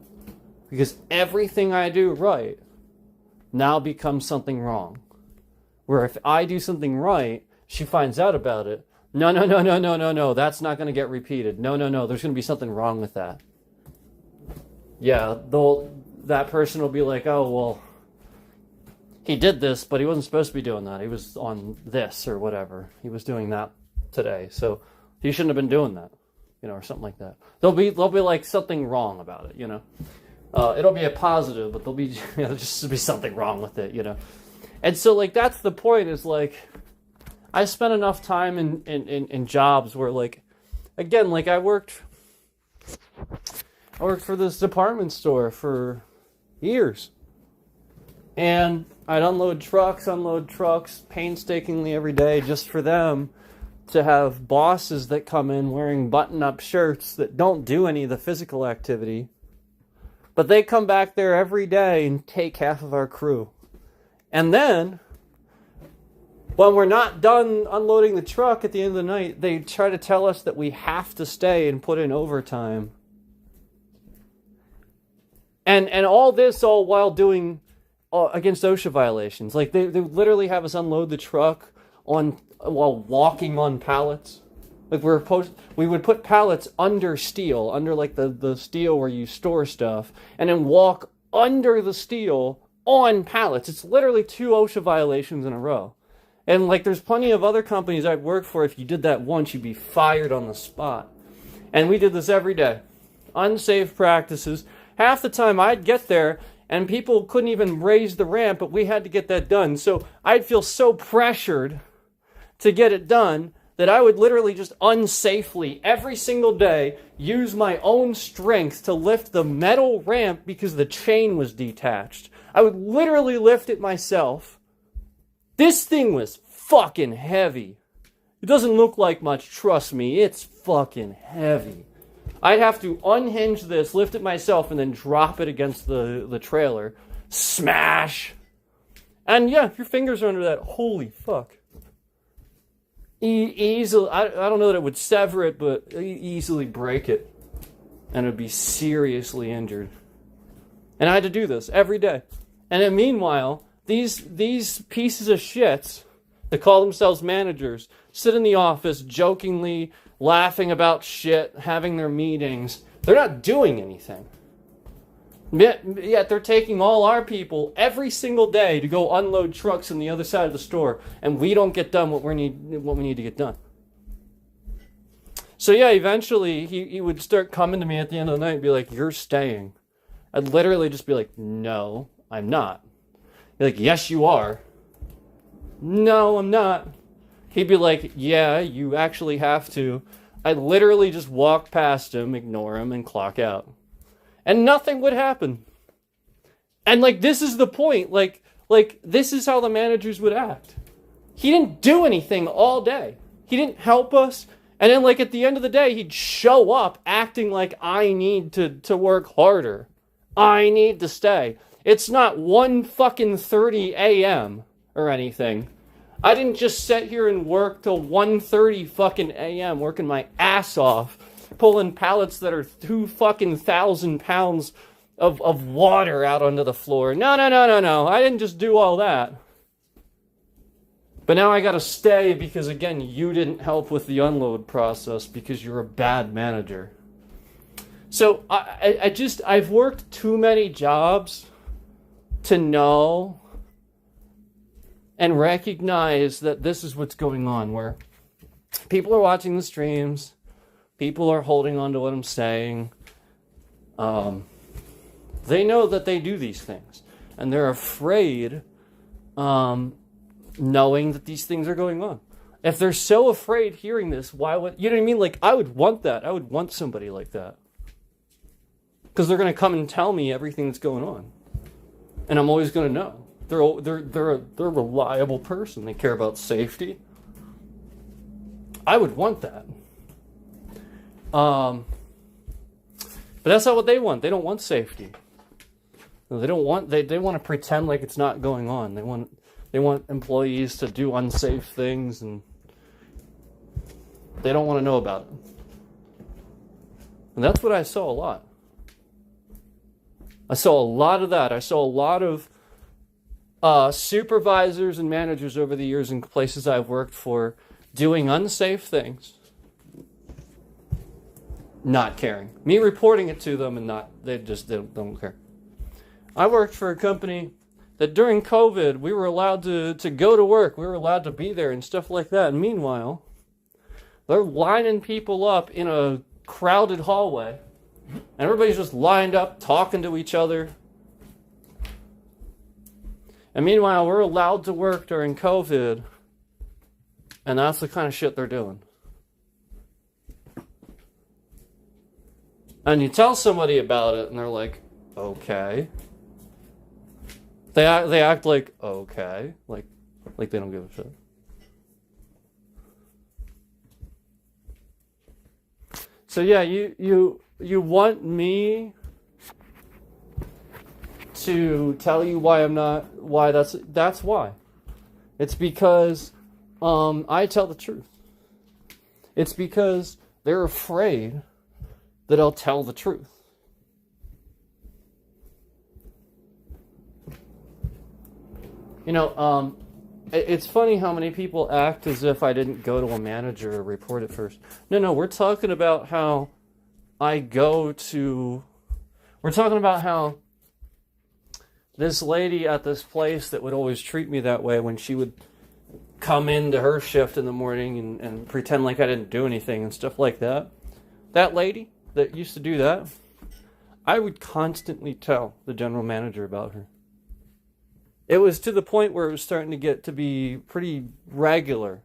Because everything I do right now becomes something wrong. Where if I do something right, she finds out about it. No, that's not going to get repeated. No, there's going to be something wrong with that. Yeah, that person will be like, oh, well, he did this, but he wasn't supposed to be doing that. He was on this or whatever. He was doing that today, so he shouldn't have been doing that, or something like that. There'll be like something wrong about it, It'll be a positive, but there'll be just be something wrong with it, And so like that's the point is like I spent enough time in jobs where like again like I worked for this department store for years. And I'd unload trucks painstakingly every day just for them to have bosses that come in wearing button-up shirts that don't do any of the physical activity. But they come back there every day and take half of our crew. And then, when we're not done unloading the truck at the end of the night, they try to tell us that we have to stay and put in overtime. And all this all while doing against OSHA violations. Like they literally have us unload the truck while walking on pallets. Like we would put pallets under steel, under like the steel where you store stuff, and then walk under the steel on pallets. It's literally 2 OSHA violations in a row. And like there's plenty of other companies I've worked for, if you did that once, you'd be fired on the spot. And we did this every day. Unsafe practices. Half the time I'd get there and people couldn't even raise the ramp, but we had to get that done. So I'd feel so pressured to get it done that I would literally just unsafely, every single day, use my own strength to lift the metal ramp because the chain was detached. I would literally lift it myself. This thing was fucking heavy. It doesn't look like much, trust me, it's fucking heavy. I'd have to unhinge this, lift it myself, and then drop it against the trailer. Smash! And yeah, if your fingers are under that, holy fuck. Easily, I don't know that it would sever it, but easily break it. And it would be seriously injured. And I had to do this every day. And then meanwhile, these pieces of shits that call themselves managers sit in the office jokingly laughing about shit, having their meetings. They're not doing anything. Yet they're taking all our people every single day to go unload trucks on the other side of the store, and we don't get done what we need to get done. So yeah, eventually he would start coming to me at the end of the night and be like, "You're staying." I'd literally just be like, "No, I'm not." He'd be like, "Yes, you are." "No, I'm not." He'd be like, "Yeah, you actually have to." I'd literally just walk past him, ignore him, and clock out. And nothing would happen. And like, this is the point. Like this is how the managers would act. He didn't do anything all day. He didn't help us. And then like at the end of the day, he'd show up acting like I need to work harder. I need to stay. It's not 1:30 a.m. or anything. I didn't just sit here and work till 1:30 a.m. working my ass off, pulling pallets that are 2,000 pounds of water out onto the floor. No. I didn't just do all that. But now I gotta stay because, again, you didn't help with the unload process because you're a bad manager. So I've worked too many jobs to know and recognize that this is what's going on, where people are watching the streams, people are holding on to what I'm saying. They know that they do these things, and they're afraid, knowing that these things are going on. If they're so afraid hearing this, why would, you know what I mean? Like, I would want that. I would want somebody like that. Because they're going to come and tell me everything that's going on. And I'm always going to know. They're a reliable person. They care about safety. I would want that. But that's not what they want. They don't want safety. They don't want. They want to pretend like it's not going on. They want employees to do unsafe things, and they don't want to know about it. And that's what I saw a lot. I saw a lot of that. I saw a lot of supervisors and managers over the years in places I've worked for doing unsafe things, not caring. Me reporting it to them and they don't care. I worked for a company that during COVID, we were allowed to go to work. We were allowed to be there and stuff like that. And meanwhile, they're lining people up in a crowded hallway. And everybody's just lined up, talking to each other. And meanwhile, we're allowed to work during COVID. And that's the kind of shit they're doing. And you tell somebody about it, and they're like, okay. They act like, okay. Like they don't give a shit. So yeah, you want me to tell you why that's why. It's because I tell the truth. It's because they're afraid that I'll tell the truth. You know, it's funny how many people act as if I didn't go to a manager or report it first. No, we're talking about how we're talking about how this lady at this place that would always treat me that way when she would come into her shift in the morning and pretend like I didn't do anything and stuff like that. That lady that used to do that, I would constantly tell the general manager about her. It was to the point where it was starting to get to be pretty regular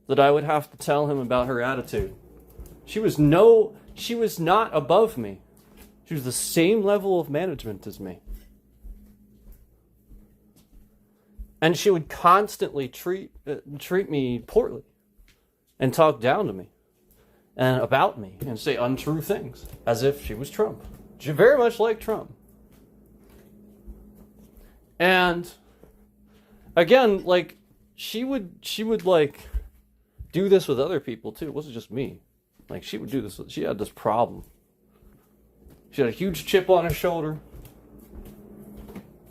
that I would have to tell him about her attitude. She was not above me. She was the same level of management as me. And she would constantly treat me poorly and talk down to me and about me and say untrue things as if she was Trump. She very much liked Trump. And again, like she would like do this with other people too. It wasn't just me. Like she would do this. She had this problem. She had a huge chip on her shoulder.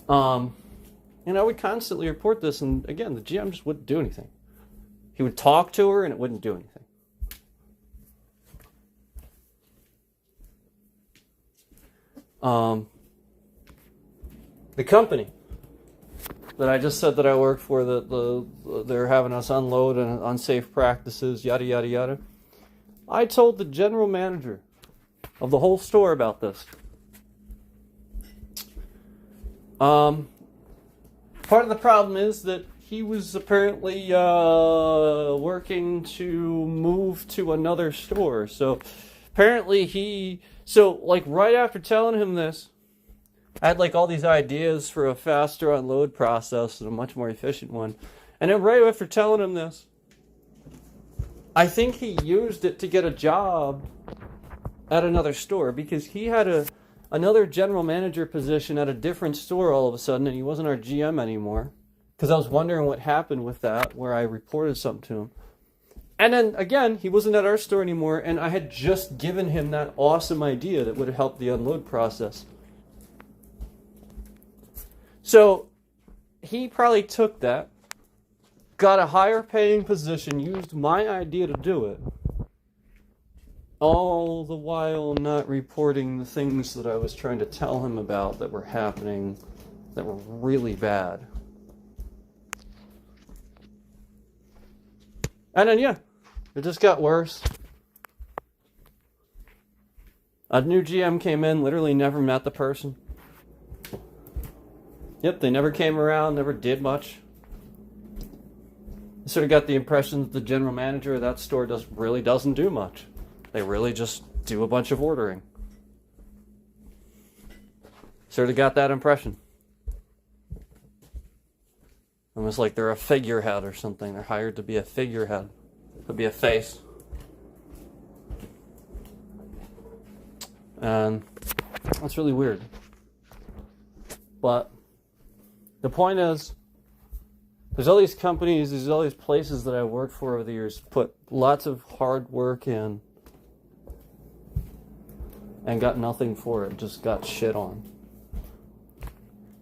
And I would constantly report this, and again, the GM just wouldn't do anything. He would talk to her, and it wouldn't do anything. The company that I just said that I worked for, that they're having us unload and unsafe practices, yada, yada, yada. I told the general manager of the whole store about this. Part of the problem is that he was apparently working to move to another store. So apparently right after telling him this, I had like all these ideas for a faster unload process and a much more efficient one. And then right after telling him this, I think he used it to get a job at another store because he had another general manager position at a different store all of a sudden, and he wasn't our GM anymore. Because I was wondering what happened with that, where I reported something to him. And then, again, he wasn't at our store anymore, and I had just given him that awesome idea that would have helped the unload process. So, he probably took that, got a higher paying position, used my idea to do it, all the while not reporting the things that I was trying to tell him about that were happening that were really bad. And then, yeah, it just got worse. A new GM came in, literally never met the person. Yep, they never came around, never did much. I sort of got the impression that the general manager of that store really doesn't do much. They really just do a bunch of ordering. Sort of got that impression. Almost like they're a figurehead or something. They're hired to be a figurehead, to be a face. And that's really weird. But the point is, there's all these companies, there's all these places that I worked for over the years, put lots of hard work in and got nothing for it, just got shit on.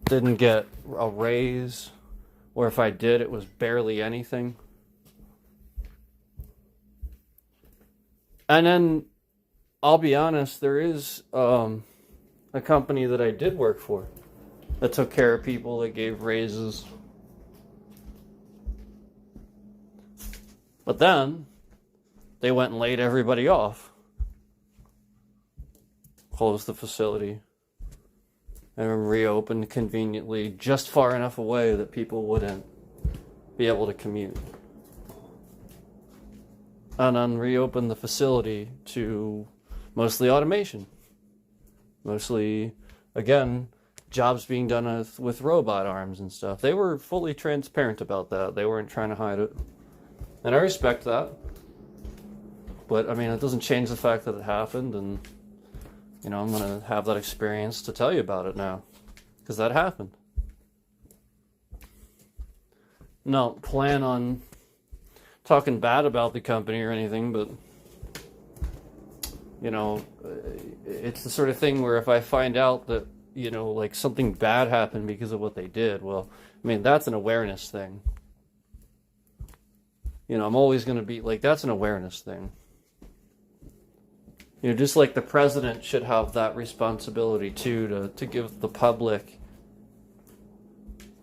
Didn't get a raise, or if I did, it was barely anything. And then, I'll be honest, there is a company that I did work for that took care of people, that gave raises. But then, they went and laid everybody off. Closed the facility. And reopened conveniently, just far enough away that people wouldn't be able to commute. And then reopened the facility to mostly automation. Mostly, again, jobs being done with robot arms and stuff. They were fully transparent about that. They weren't trying to hide it. And I respect that. But, I mean, it doesn't change the fact that it happened, and you know, I'm going to have that experience to tell you about it now. Because that happened. No, plan on talking bad about the company or anything, but, you know, it's the sort of thing where if I find out that, you know, like something bad happened because of what they did, well, I mean, that's an awareness thing. You know, I'm always going to be, like, that's an awareness thing. You know, just like the president should have that responsibility too, to give the public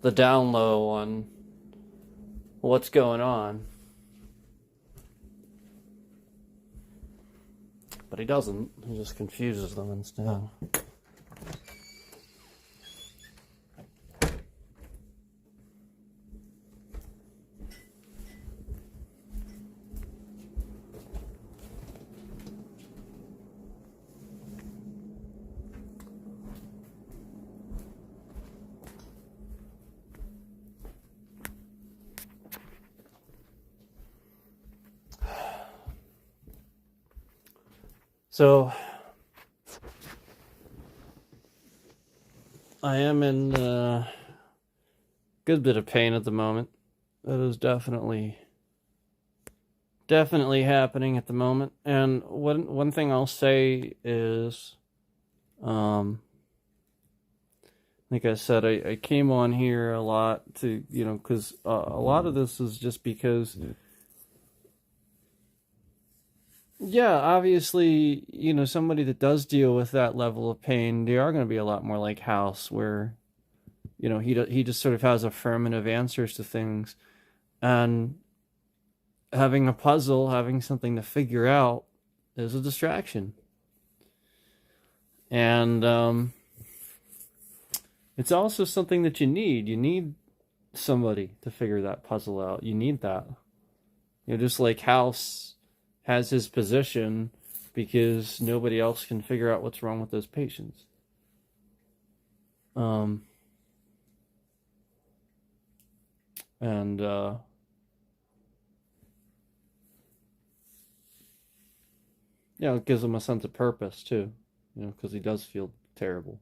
the down low on what's going on. But he doesn't. He just confuses them instead. So, I am in a good bit of pain at the moment. That is definitely happening at the moment. And one thing I'll say is, like I said, I came on here a lot to, you know, because a lot of this is just because... Yeah, obviously, you know, somebody that does deal with that level of pain, they are going to be a lot more like House, where, you know, he just sort of has affirmative answers to things, and having a puzzle, having something to figure out, is a distraction. And it's also something that you need. You need somebody to figure that puzzle out. You need that. You know, just like House has his position because nobody else can figure out what's wrong with those patients. Yeah, it gives him a sense of purpose too, you know, because he does feel terrible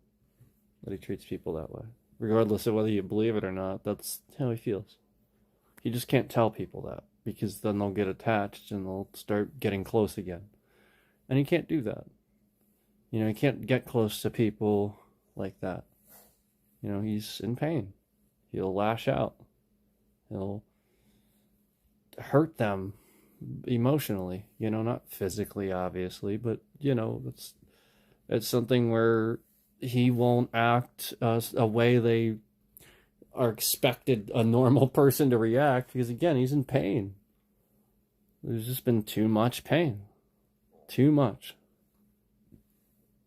that he treats people that way. Regardless of whether you believe it or not, that's how he feels. He just can't tell people that, because then they'll get attached and they'll start getting close again. And he can't do that. You know, he can't get close to people like that. You know, he's in pain. He'll lash out. He'll hurt them emotionally. You know, not physically, obviously, but, you know, it's something where he won't act a way they are expected a normal person to react, because again, he's in pain. There's just been too much pain. Too much.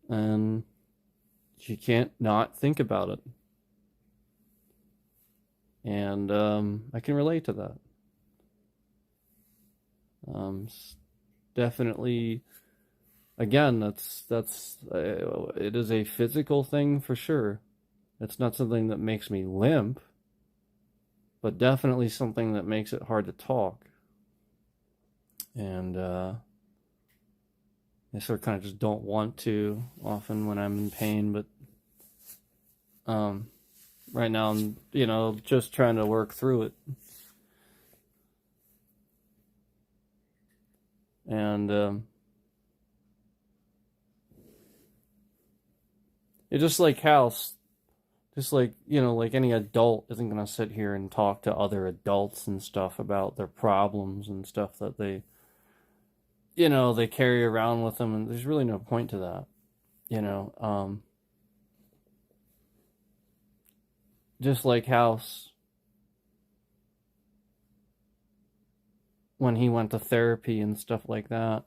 And you can't not think about it. And I can relate to that. Definitely, again, that's it is a physical thing for sure. It's not something that makes me limp, but definitely something that makes it hard to talk. And I sort of kind of just don't want to often when I'm in pain, but right now I'm, just trying to work through it. And it's just like just like, like any adult isn't going to sit here and talk to other adults and stuff about their problems and stuff that they carry around with them, and there's really no point to that, just like House, when he went to therapy and stuff like that,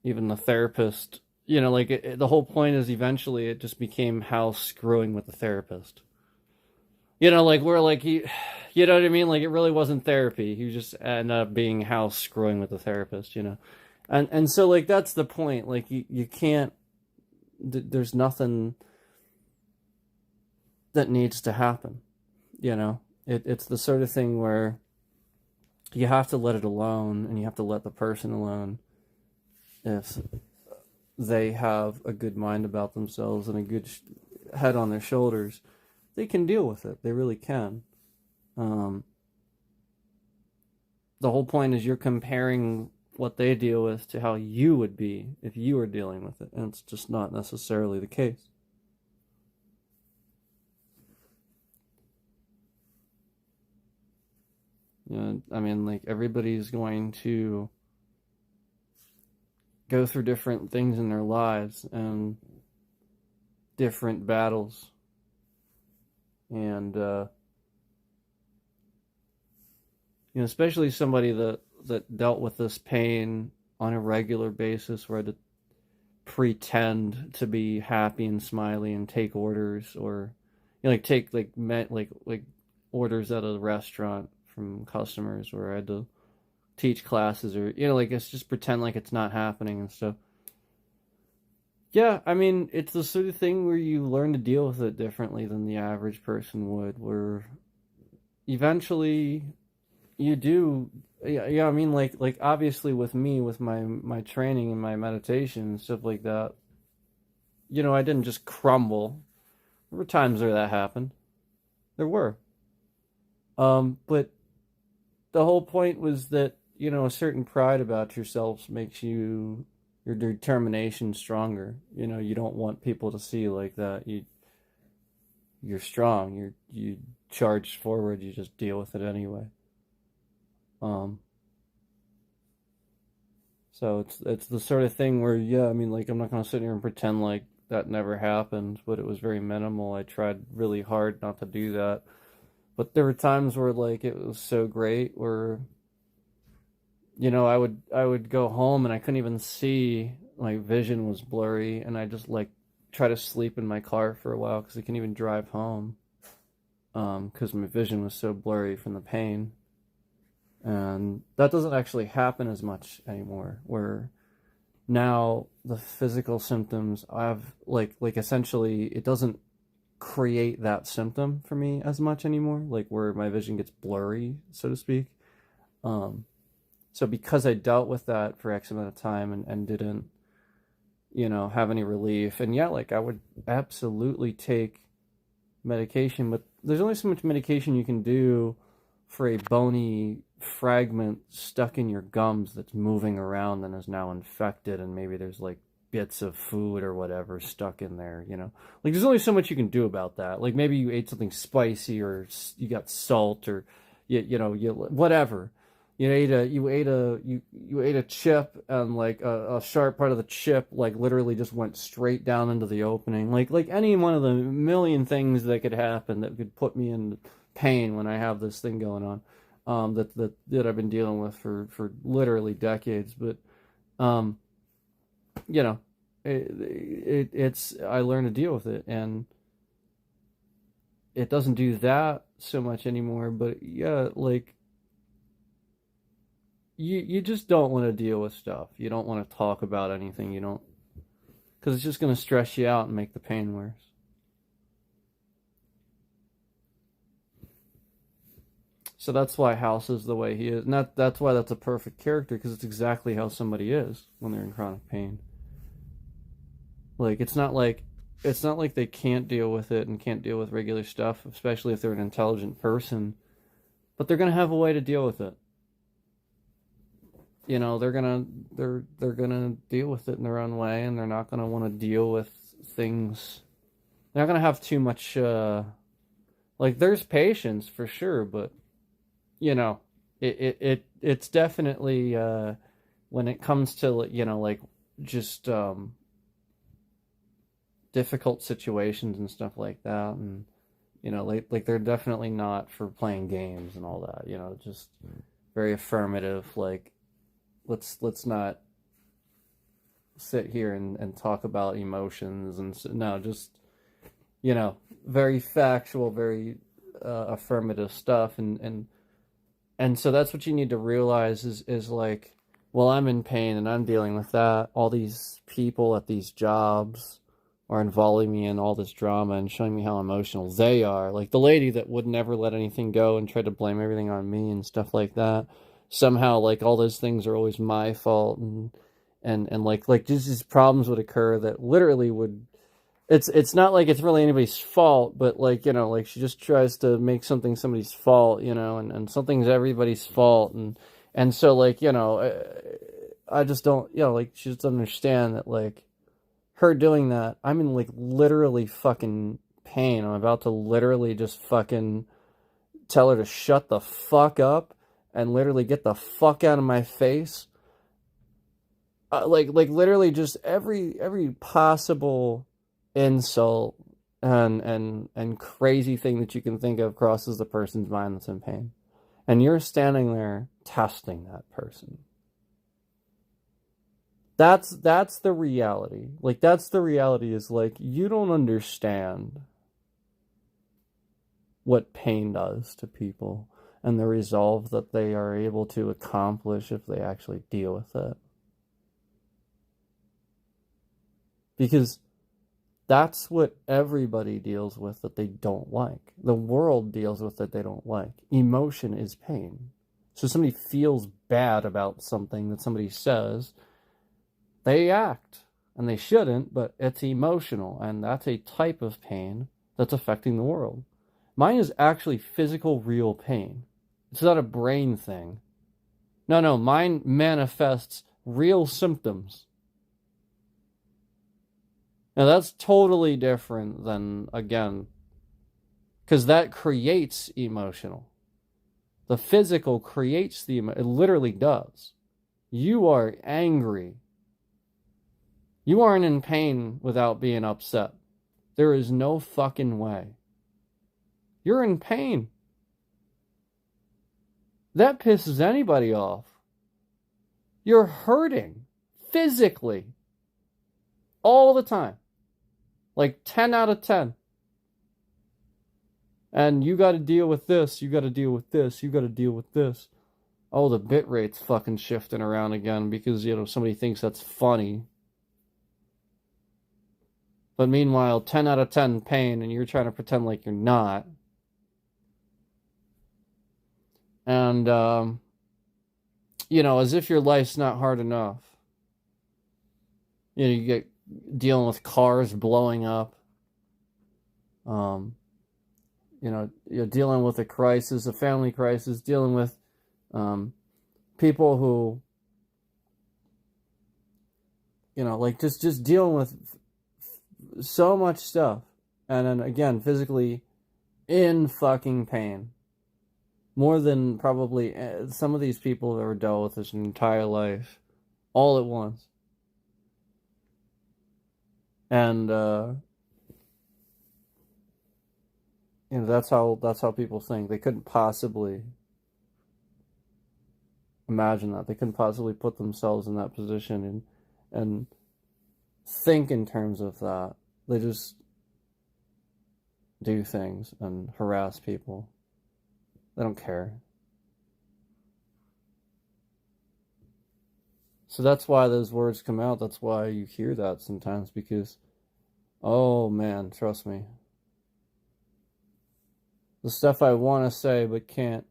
even the therapist, the whole point is eventually it just became House screwing with the therapist. Where like he, you know what I mean? Like it really wasn't therapy. He just ended up being House screwing with the therapist, And so like that's the point. Like you can't, there's nothing that needs to happen, It's the sort of thing where you have to let it alone, and you have to let the person alone if they have a good mind about themselves and a good head on their shoulders. They can deal with it. They really can. The whole point is you're comparing what they deal with to how you would be if you were dealing with it, and it's just not necessarily the case. I mean, like, everybody's going to go through different things in their lives and different battles. And, especially somebody that dealt with this pain on a regular basis, where I had to pretend to be happy and smiley and take orders, or, take, like orders at a restaurant from customers, where I had to teach classes, or it's just pretend like it's not happening and stuff. Yeah, I mean, it's the sort of thing where you learn to deal with it differently than the average person would, where eventually you do. Yeah, I mean, like obviously with me, with my training and my meditation and stuff like that, I didn't just crumble. There were times where that happened. There were. But the whole point was that, a certain pride about yourself makes your determination stronger. You don't want people to see like that. You're strong. You charge forward. You just deal with it anyway. So it's the sort of thing where, yeah, I mean, like, I'm not gonna sit here and pretend like that never happened, but it was very minimal. I tried really hard not to do that. But there were times where, like, it was so great, where, I would go home and I couldn't even see. My vision was blurry, and I just, like, try to sleep in my car for a while because I couldn't even drive home, because my vision was so blurry from the pain. And that doesn't actually happen as much anymore, where now the physical symptoms, I've, like essentially, it doesn't create that symptom for me as much anymore, like where my vision gets blurry, so to speak. So because I dealt with that for X amount of time and didn't, have any relief, and yeah, like, I would absolutely take medication, but there's only so much medication you can do for a bony fragment stuck in your gums that's moving around and is now infected, and maybe there's, like, bits of food or whatever stuck in there, Like, there's only so much you can do about that. Like, maybe you ate something spicy, or you got salt, or you whatever. You ate a chip, and, like, a sharp part of the chip, like, literally just went straight down into the opening. Like any one of the million things that could happen that could put me in pain when I have this thing going on, that I've been dealing with for literally decades. But it's I learned to deal with it, and it doesn't do that so much anymore. But yeah, like, you just don't want to deal with stuff. You don't want to talk about anything. You don't, because it's just going to stress you out and make the pain worse. So that's why House is the way he is. And that's why that's a perfect character, because it's exactly how somebody is when they're in chronic pain. Like it's not like they can't deal with it and can't deal with regular stuff, especially if they're an intelligent person. But they're gonna have a way to deal with it. You know, they're gonna deal with it in their own way, and they're not gonna want to deal with things. They're not gonna have too much. Like there's patience for sure, but you know, it's definitely when it comes to like just difficult situations and stuff like that, and like they're definitely not for playing games and all that. Just very affirmative. Like let's not sit here and talk about emotions and no, just very factual, very affirmative stuff, and so that's what you need to realize is like, well, I'm in pain and I'm dealing with that. All these people at these jobs are involving me in all this drama and showing me how emotional they are. Like the lady that would never let anything go and tried to blame everything on me and stuff like that. Somehow, like all those things are always my fault, and like just these problems would occur that literally would. It's not like it's really anybody's fault, but like like she just tries to make something somebody's fault, and something's everybody's fault, and so like I just don't like she just doesn't understand that like her doing that, I'm in like literally fucking pain. I'm about to literally just fucking tell her to shut the fuck up and literally get the fuck out of my face. Like literally just every possible insult and crazy thing that you can think of crosses the person's mind that's in pain. And you're standing there testing that person. That's the reality. Like that's the reality is like you don't understand what pain does to people and the resolve that they are able to accomplish if they actually deal with it. Because that's what everybody deals with that they don't like. The world deals with that they don't like. Emotion is pain. So somebody feels bad about something that somebody says, they act. And they shouldn't, but it's emotional. And that's a type of pain that's affecting the world. Mine is actually physical, real pain. It's not a brain thing. No, mine manifests real symptoms. Now that's totally different than, again, because that creates emotional. The physical creates the it literally does. You are angry. You aren't in pain without being upset. There is no fucking way. You're in pain. That pisses anybody off. You're hurting physically all the time. Like 10 out of 10. And you got to deal with this. You got to deal with this. You got to deal with this. Oh, the bit rate's fucking shifting around again because, somebody thinks that's funny. But meanwhile, 10 out of 10 pain and you're trying to pretend like you're not. And, as if your life's not hard enough. You get dealing with cars blowing up. You're dealing with a crisis, a family crisis, dealing with people who, just dealing with so much stuff. And then again, physically in fucking pain. More than probably some of these people have ever dealt with this entire life. All at once. And that's how people think. They couldn't possibly imagine that. They couldn't possibly put themselves in that position and think in terms of that. They just do things and harass people. They don't care. So that's why those words come out. That's why you hear that sometimes, because, oh man, trust me. The stuff I want to say but can't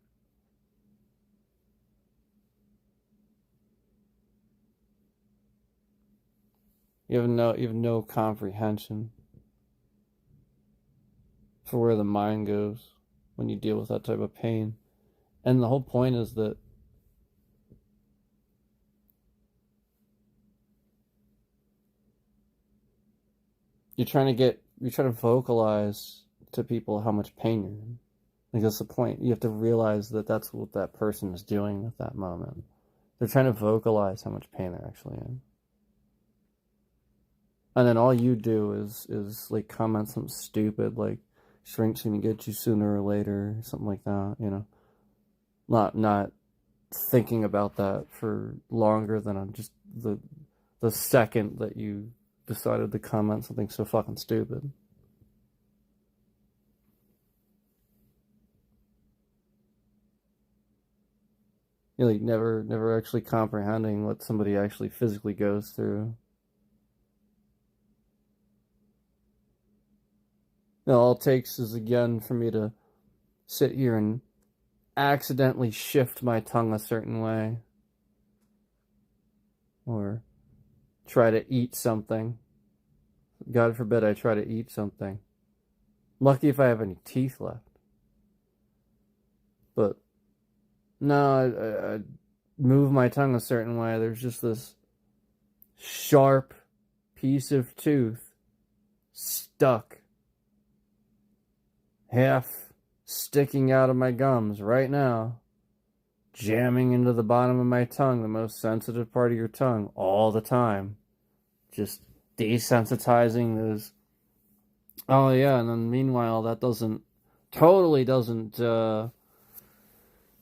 You have no comprehension for where the mind goes when you deal with that type of pain. And the whole point is that you're trying to vocalize to people how much pain you're in. Like, that's the point. You have to realize that that's what that person is doing at that moment. They're trying to vocalize how much pain they're actually in. And then all you do is like comment something stupid like shrink's gonna get you sooner or later, something like that, you know. Not thinking about that for longer than on just the second that you decided to comment something so fucking stupid. You're like never actually comprehending what somebody actually physically goes through. You know, all it takes is, again, for me to sit here and accidentally shift my tongue a certain way. Or try to eat something. God forbid I try to eat something. Lucky if I have any teeth left. But no, I move my tongue a certain way. There's just this sharp piece of tooth stuck, half sticking out of my gums right now, jamming into the bottom of my tongue, the most sensitive part of your tongue, all the time. Just desensitizing those. Oh yeah, and then meanwhile that totally doesn't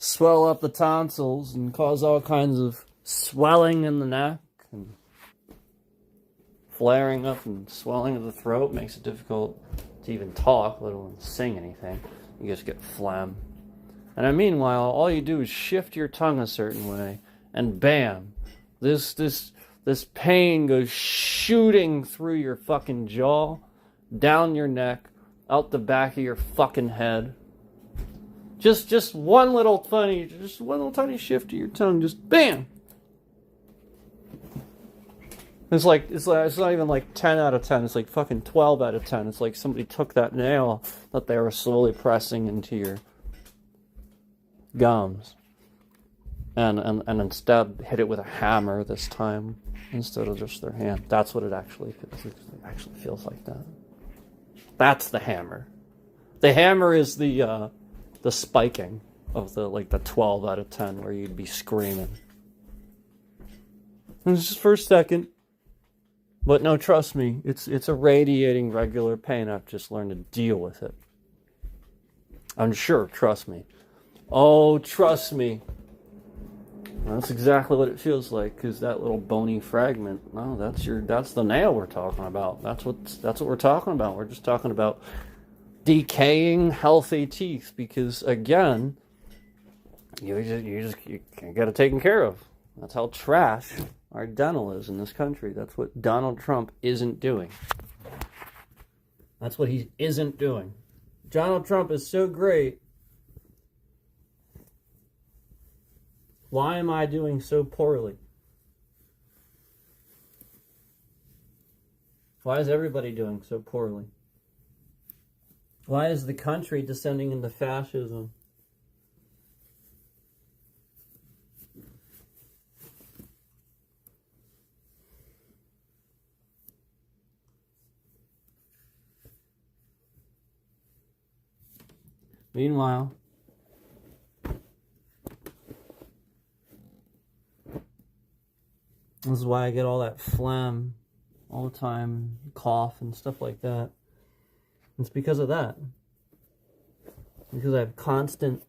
swell up the tonsils and cause all kinds of swelling in the neck and flaring up and swelling of the throat. Makes it difficult to even talk, let alone sing anything. You just get phlegm. And then meanwhile, all you do is shift your tongue a certain way, and bam, this pain goes shooting through your fucking jaw, down your neck, out the back of your fucking head. Just one little tiny shift to your tongue, just bam. It's not even like 10 out of 10. It's like fucking 12 out of 10. It's like somebody took that nail that they were slowly pressing into your gums, and instead hit it with a hammer this time instead of just their hand. That's what it actually feels. It actually feels like that. That's the hammer. The hammer is the spiking of the 12 out of 10 where you'd be screaming. And it's just for a second. But no, trust me, it's a radiating regular pain. I've just learned to deal with it. I'm sure, trust me. Oh, trust me. That's exactly what it feels like, because that little bony fragment, no, that's the nail we're talking about. That's what we're talking about. We're just talking about decaying healthy teeth, because again, you got it taken care of. That's how trash our dental is in this country. That's what Donald Trump isn't doing. That's what he isn't doing. Donald Trump is so great. Why am I doing so poorly? Why is everybody doing so poorly? Why is the country descending into fascism? Meanwhile, this is why I get all that phlegm all the time, cough and stuff like that. It's because of that. Because I have constant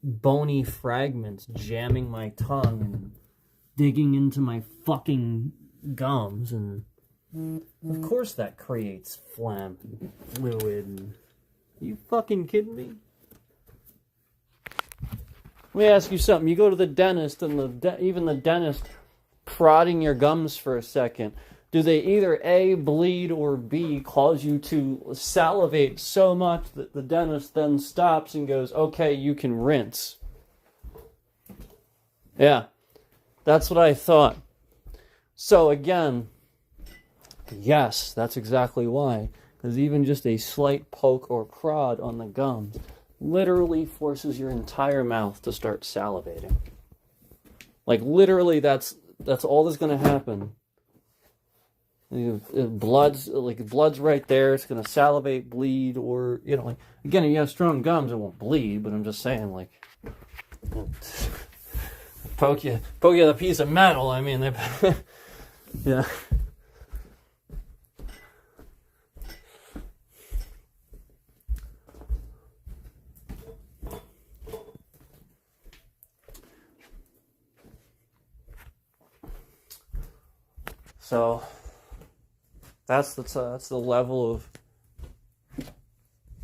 bony fragments jamming my tongue and digging into my fucking gums, and of course that creates phlegm and fluid. And are you fucking kidding me? Let me ask you something. You go to the dentist, and even the dentist prodding your gums for a second, do they either A, bleed, or B, cause you to salivate so much that the dentist then stops and goes, okay, you can rinse? Yeah, that's what I thought. So again, Yes, that's exactly why. Because even just a slight poke or prod on the gums literally forces your entire mouth to start salivating. Like, literally, that's all that's going to happen. Blood's right there. It's going to salivate, bleed, or, like, again, if you have strong gums, it won't bleed, but I'm just saying, like, poke you with a piece of metal. I mean, yeah. So that's the level of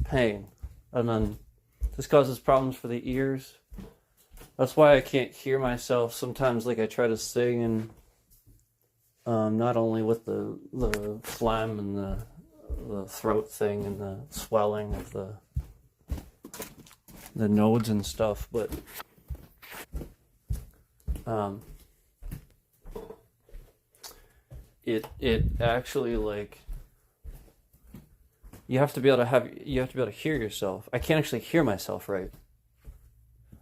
pain, and then this causes problems for the ears. That's why I can't hear myself sometimes. Like, I try to sing, and not only with the phlegm and the throat thing and the swelling of the nodes and stuff, but it actually, like, you have to be able to hear yourself. I can't actually hear myself right.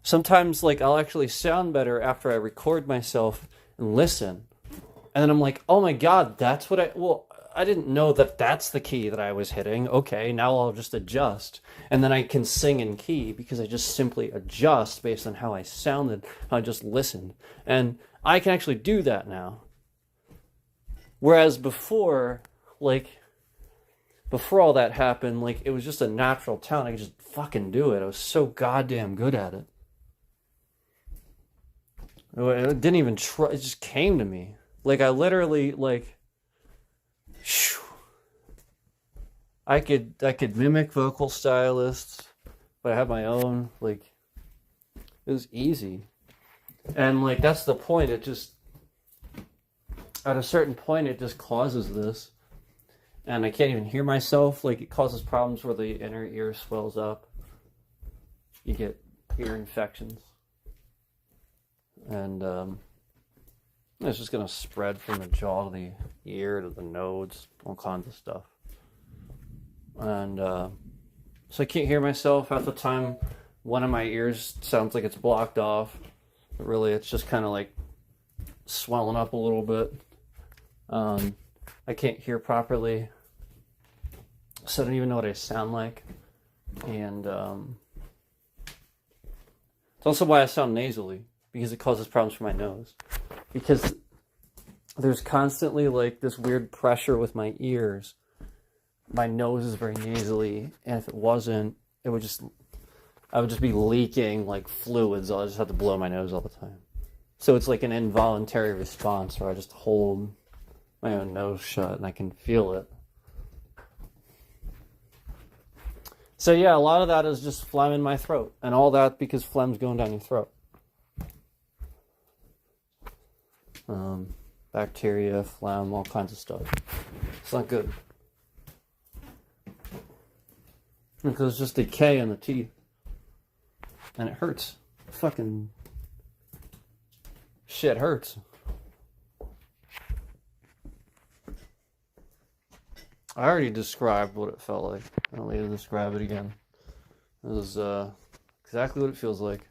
Sometimes, like, I'll actually sound better after I record myself and listen. And then I'm like, oh my God, that's what I didn't know that that's the key that I was hitting. Okay, now I'll just adjust. And then I can sing in key because I just simply adjust based on how I sounded, how I just listened. And I can actually do that now. Whereas before all that happened, like, it was just a natural talent. I could just fucking do it. I was so goddamn good at it. It didn't even try. It just came to me. Like, I literally, like, I could mimic vocal stylists, but I have my own. Like, it was easy. And, like, that's the point. It just, at a certain point, it just causes this. And I can't even hear myself. Like, it causes problems where the inner ear swells up. You get ear infections. And it's just going to spread from the jaw to the ear to the nodes, all kinds of stuff. And so I can't hear myself. Half the time, one of my ears sounds like it's blocked off. But really, it's just kind of like swelling up a little bit. I can't hear properly, so I don't even know what I sound like. And it's also why I sound nasally, because it causes problems for my nose. Because there's constantly, like, this weird pressure with my ears. My nose is very nasally, and if it wasn't, I would just be leaking, like, fluids. I just have to blow my nose all the time. So it's like an involuntary response where I just hold my own nose shut and I can feel it. So yeah, a lot of that is just phlegm in my throat, and all that because phlegm's going down your throat. Bacteria, phlegm, all kinds of stuff. It's not good. Because it's just decay in the teeth. And it hurts. Fucking shit hurts. I already described what it felt like. I don't need to describe it again. It was exactly what it feels like.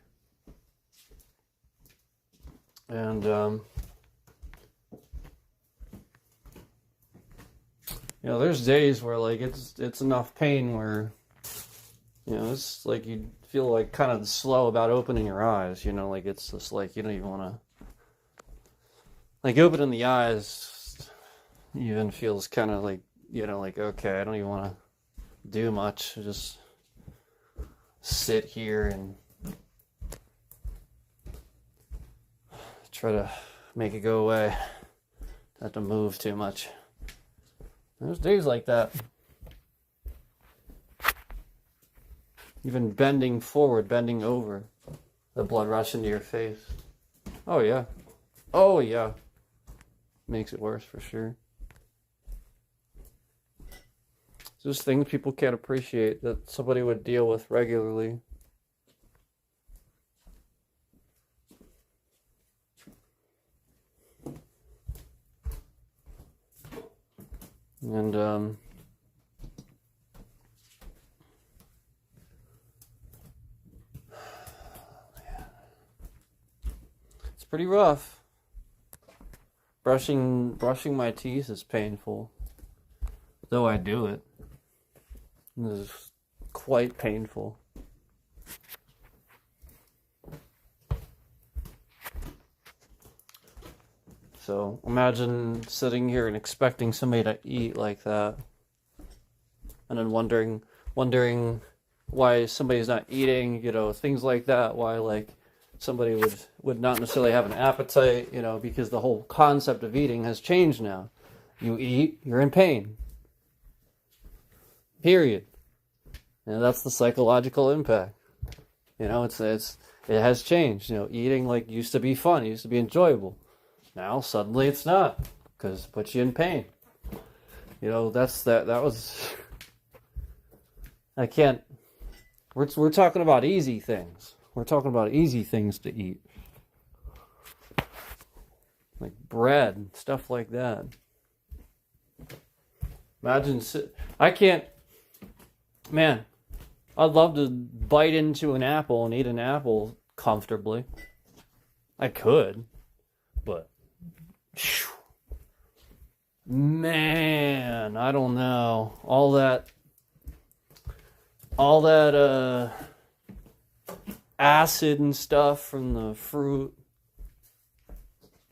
And there's days where, like, it's enough pain where, it's like you feel like kind of slow about opening your eyes. Like, it's just like you don't even want to, like, opening the eyes even feels kind of like, like, okay, I don't even want to do much. Just sit here and try to make it go away. Don't have to move too much. There's days like that. Even bending forward, bending over, the blood rush into your face. Oh yeah. Oh yeah. Makes it worse for sure. It's just things people can't appreciate that somebody would deal with regularly. And it's pretty rough. Brushing my teeth is painful. Though I do it. It is quite painful. So imagine sitting here and expecting somebody to eat like that, and then wondering why somebody's not eating, things like that. Why like somebody would not necessarily have an appetite, because the whole concept of eating has changed now. You eat, you're in pain. Period. And that's the psychological impact. It has changed. Eating like used to be fun, used to be enjoyable. Now suddenly it's not, because it puts you in pain. That was. I can't. We're talking about easy things. We're talking about easy things to eat, like bread, stuff like that. Imagine I can't. Man, I'd love to bite into an apple and eat an apple comfortably. I could, but. Man, I don't know. All that acid and stuff from the fruit,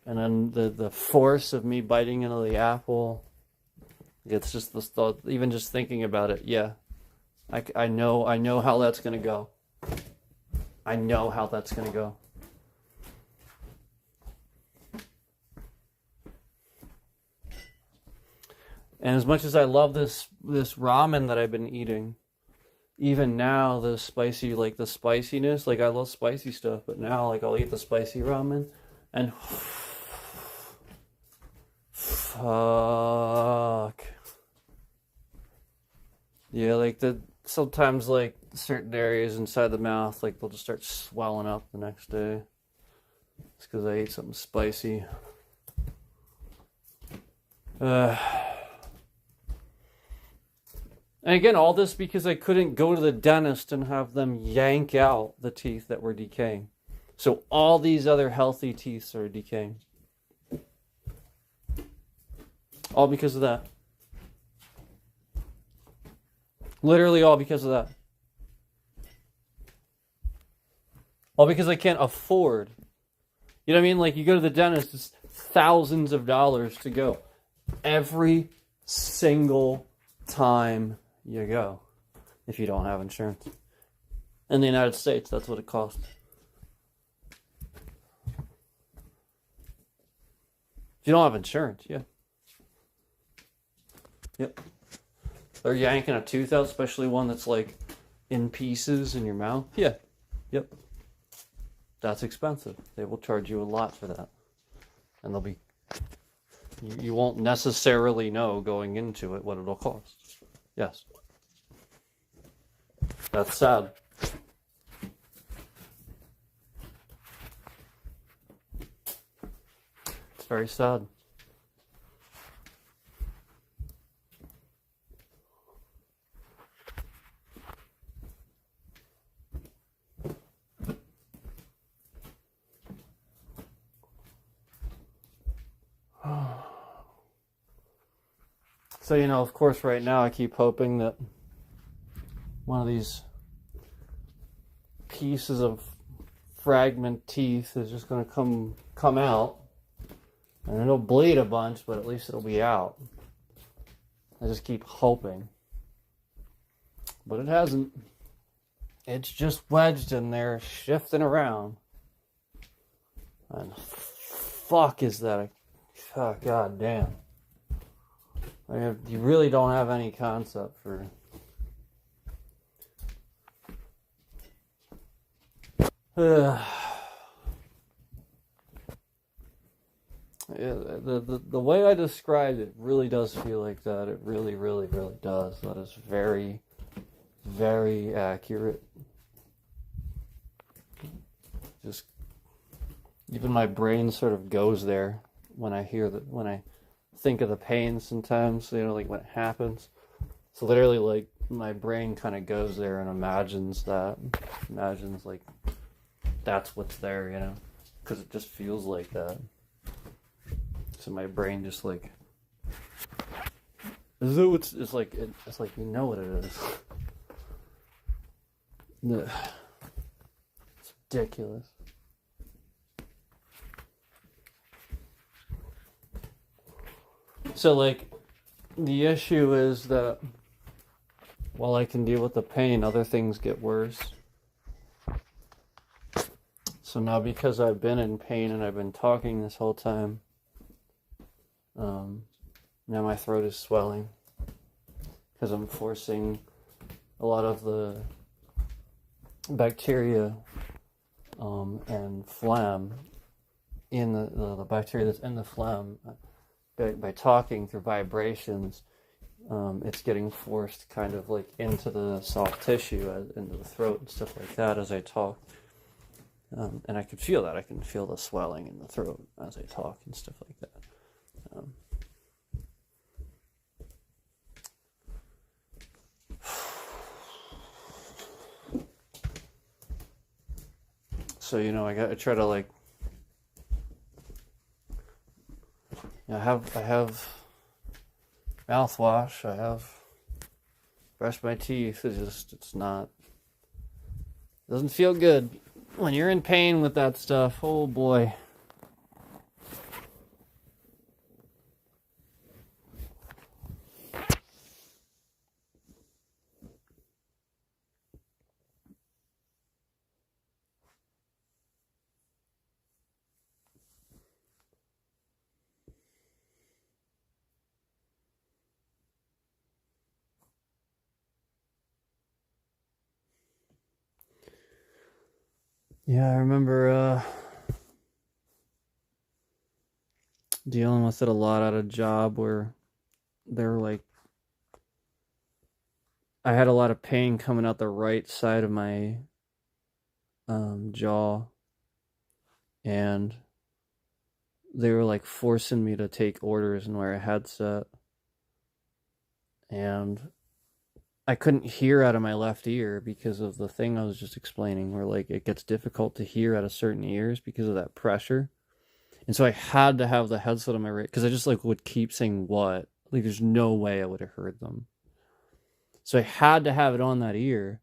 and then the force of me biting into the apple. It's just the thought, even just thinking about it. Yeah, I know how that's gonna go. I know how that's gonna go. And as much as I love this ramen that I've been eating, even now the spiciness, like I love spicy stuff, but now like I'll eat the spicy ramen and fuck. Yeah, like sometimes like certain areas inside the mouth, like they'll just start swelling up the next day. It's because I ate something spicy. And again, all this because I couldn't go to the dentist and have them yank out the teeth that were decaying. So all these other healthy teeth are decaying. All because of that. Literally all because of that. All because I can't afford. You know what I mean? Like you go to the dentist, it's thousands of dollars to go. Every single time you go, if you don't have insurance. In the United States, that's what it costs. If you don't have insurance, yeah. Yep. They're yanking a tooth out, especially one that's like in pieces in your mouth. Yeah. Yep. That's expensive. They will charge you a lot for that. And they'll be... You won't necessarily know going into it what it'll cost. Yes. That's sad. It's very sad. So, of course, right now I keep hoping that one of these pieces of fragment teeth is just going to come out, and it'll bleed a bunch, but at least it'll be out. I just keep hoping. But it hasn't. It's just wedged in there, shifting around. And fuck is that? Oh, god damn. You really don't have any concept for... Yeah, the way I described it really does feel like that. It really, really, really does. That is very, very accurate. Just even my brain sort of goes there when I hear that, when I think of the pain sometimes, you know, like when it happens. So literally, like, my brain kind of goes there and imagines like that's what's there, you know, because it just feels like that. So my brain just like, it's like you know what it is. It's ridiculous. So like, the issue is that while I can deal with the pain, other things get worse. So now, because I've been in pain and I've been talking this whole time, now my throat is swelling because I'm forcing a lot of the bacteria and phlegm in the bacteria that's in the phlegm by talking through vibrations. It's getting forced kind of like into the soft tissue, into the throat and stuff like that as I talk. And I can feel that. I can feel the swelling in the throat as I talk and stuff like that. So, you know, I try to like, I have mouthwash, I have brush my teeth. It's not, it doesn't feel good when you're in pain with that stuff. Oh boy. Yeah, I remember dealing with it a lot at a job where they were like, I had a lot of pain coming out the right side of my jaw, and they were like forcing me to take orders and wear a headset, and I couldn't hear out of my left ear because of the thing I was just explaining, where like it gets difficult to hear out of certain ears because of that pressure. And so I had to have the headset on my right, because I just like would keep saying what, like there's no way I would have heard them. So I had to have it on that ear,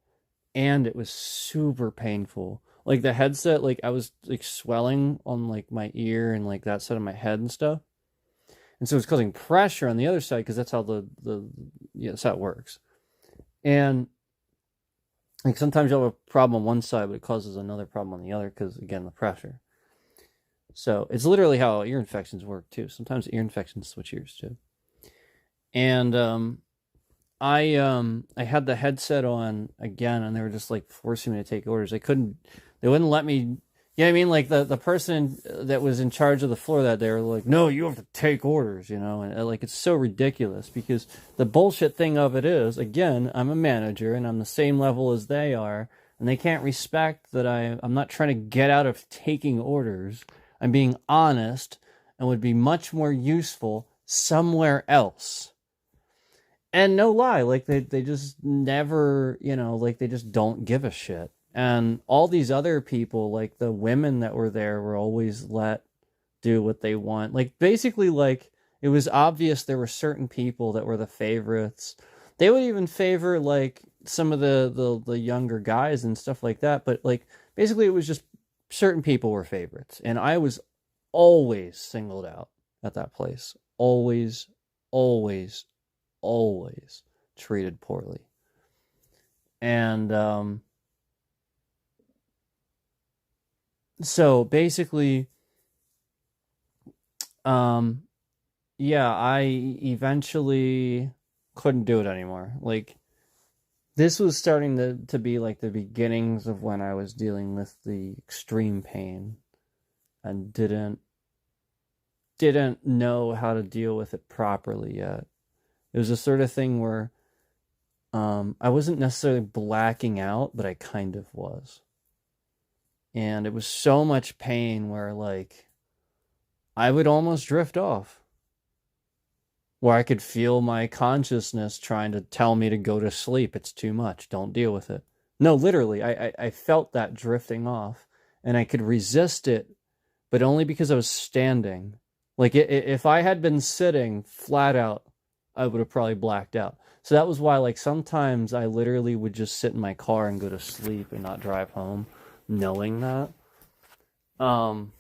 and it was super painful. Like the headset, like I was like swelling on like my ear and like that side of my head and stuff. And so it's causing pressure on the other side, because that's how that's how it works. And like sometimes you'll have a problem on one side, but it causes another problem on the other because, again, the pressure. So it's literally how ear infections work too. Sometimes ear infections switch ears too. And I had the headset on again, and they were just like forcing me to take orders. They wouldn't let me. You know what I mean? Like the person that was in charge of the floor that day were like, no, you have to take orders, you know? And like, it's so ridiculous, because the bullshit thing of it is, again, I'm a manager and I'm the same level as they are, and they can't respect that I'm not trying to get out of taking orders. I'm being honest and would be much more useful somewhere else. And no lie, like they just never, you know, like they just don't give a shit. And all these other people, like the women that were there, were always let do what they want. Like basically, like it was obvious there were certain people that were the favorites. They would even favor like some of the younger guys and stuff like that. But like basically, it was just certain people were favorites, and I was always singled out at that place. Always, always, always treated poorly. And so basically, yeah, I eventually couldn't do it anymore. Like, this was starting to be like the beginnings of when I was dealing with the extreme pain and didn't know how to deal with it properly yet. It was the sort of thing where I wasn't necessarily blacking out, but I kind of was. And it was so much pain where, like, I would almost drift off. where I could feel my consciousness trying to tell me to go to sleep. It's too much. Don't deal with it. No, literally, I felt that drifting off, and I could resist it, but only because I was standing. Like, if I had been sitting flat out, I would have probably blacked out. So that was why, like, sometimes I literally would just sit in my car and go to sleep and not drive home, knowing that. And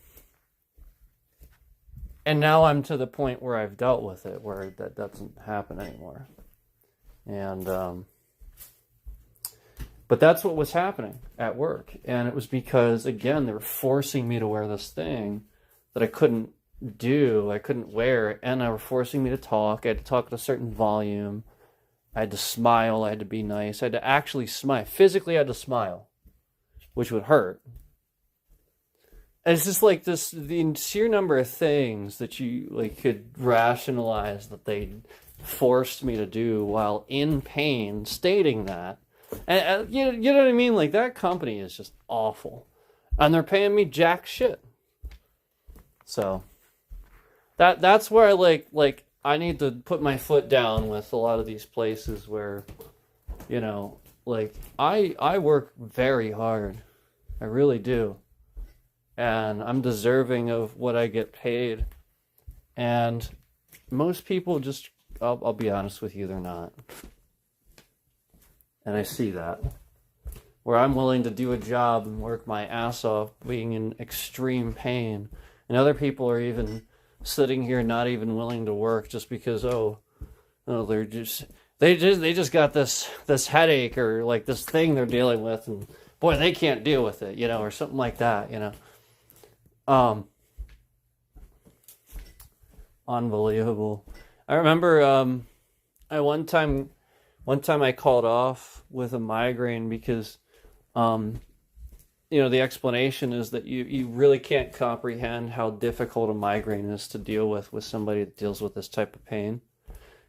now I'm to the point where I've dealt with it, where that doesn't happen anymore. And, but that's what was happening at work. And it was because, again, they were forcing me to wear this thing that I couldn't do, I couldn't wear, and they were forcing me to talk. I had to talk at a certain volume. I had to smile. I had to be nice. I had to actually smile. Physically, I had to smile, which would hurt. And it's just like this, the sheer number of things that you like could rationalize that they forced me to do while in pain, stating that. And you know what I mean? Like, that company is just awful. And they're paying me jack shit. So that's where I I need to put my foot down with a lot of these places where, you know, like, I work very hard. I really do. And I'm deserving of what I get paid. And most people just, I'll be honest with you, they're not. And I see that. Where I'm willing to do a job and work my ass off being in extreme pain. And other people are even sitting here not even willing to work just because, they just got this headache or like this thing they're dealing with, and boy, they can't deal with it, you know, or something like that, you know. Unbelievable. I remember one time I called off with a migraine because the explanation is that you really can't comprehend how difficult a migraine is to deal with somebody that deals with this type of pain.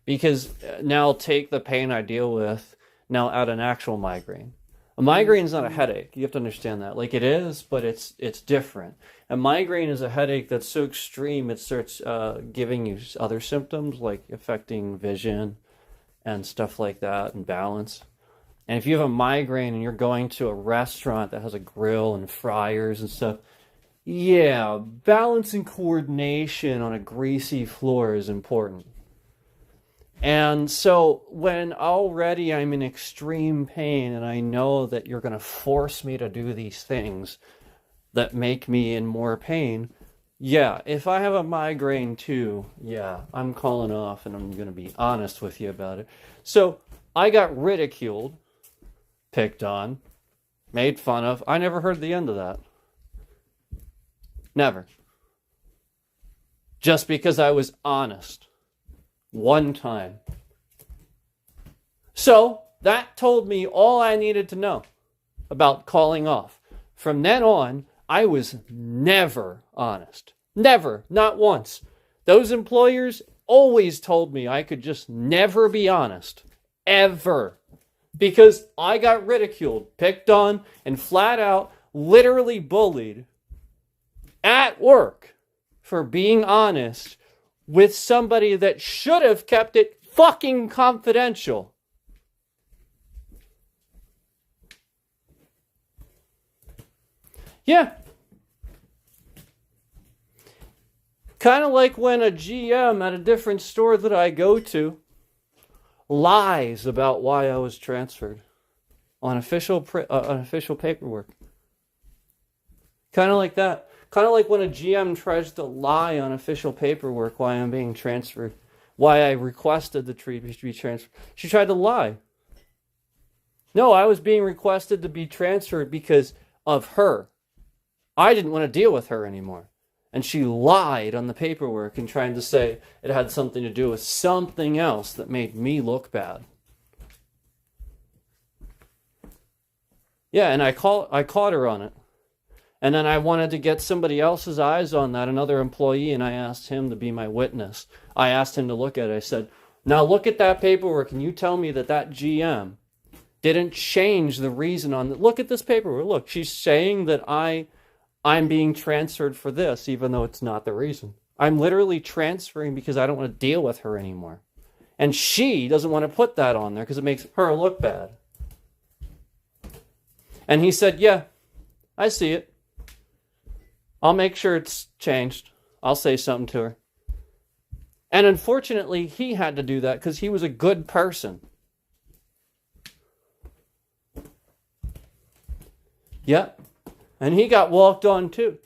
Because now take the pain I deal with, now add an actual migraine. A migraine is not a headache. You have to understand that. Like, it is, but it's different. A migraine is a headache that's so extreme it starts giving you other symptoms, like affecting vision and stuff like that, and balance. And if you have a migraine and you're going to a restaurant that has a grill and fryers and stuff, yeah, balance and coordination on a greasy floor is important. And so when already I'm in extreme pain and I know that you're going to force me to do these things that make me in more pain, yeah, if I have a migraine too, yeah, I'm calling off and I'm going to be honest with you about it. So I got ridiculed, picked on, made fun of. I never heard the end of that. Never. Just because I was honest. One time. So that told me all I needed to know about calling off. From then on, I was never honest. Never. Not once. Those employers always told me I could just never be honest. Ever. Because I got ridiculed, picked on, and flat out, literally bullied at work for being honest with somebody that should have kept it fucking confidential. Yeah. Kind of like when a GM at a different store that I go to lies about why I was transferred on official paperwork. Kind of like that. Kind of like when a GM tries to lie on official paperwork why I'm being transferred, why I requested the tree to be transferred. She tried to lie. No, I was being requested to be transferred because of her. I didn't want to deal with her anymore. And she lied on the paperwork and trying to say it had something to do with something else that made me look bad. Yeah, and I caught her on it. And then I wanted to get somebody else's eyes on that, another employee, and I asked him to be my witness. I asked him to look at it. I said, now look at that paperwork and you tell me that GM didn't change the reason on it. Look at this paperwork. Look, she's saying that I'm being transferred for this, even though it's not the reason. I'm literally transferring because I don't want to deal with her anymore. And she doesn't want to put that on there because it makes her look bad. And he said, yeah, I see it. I'll make sure it's changed. I'll say something to her. And unfortunately, he had to do that because he was a good person. Yep. And he got walked on too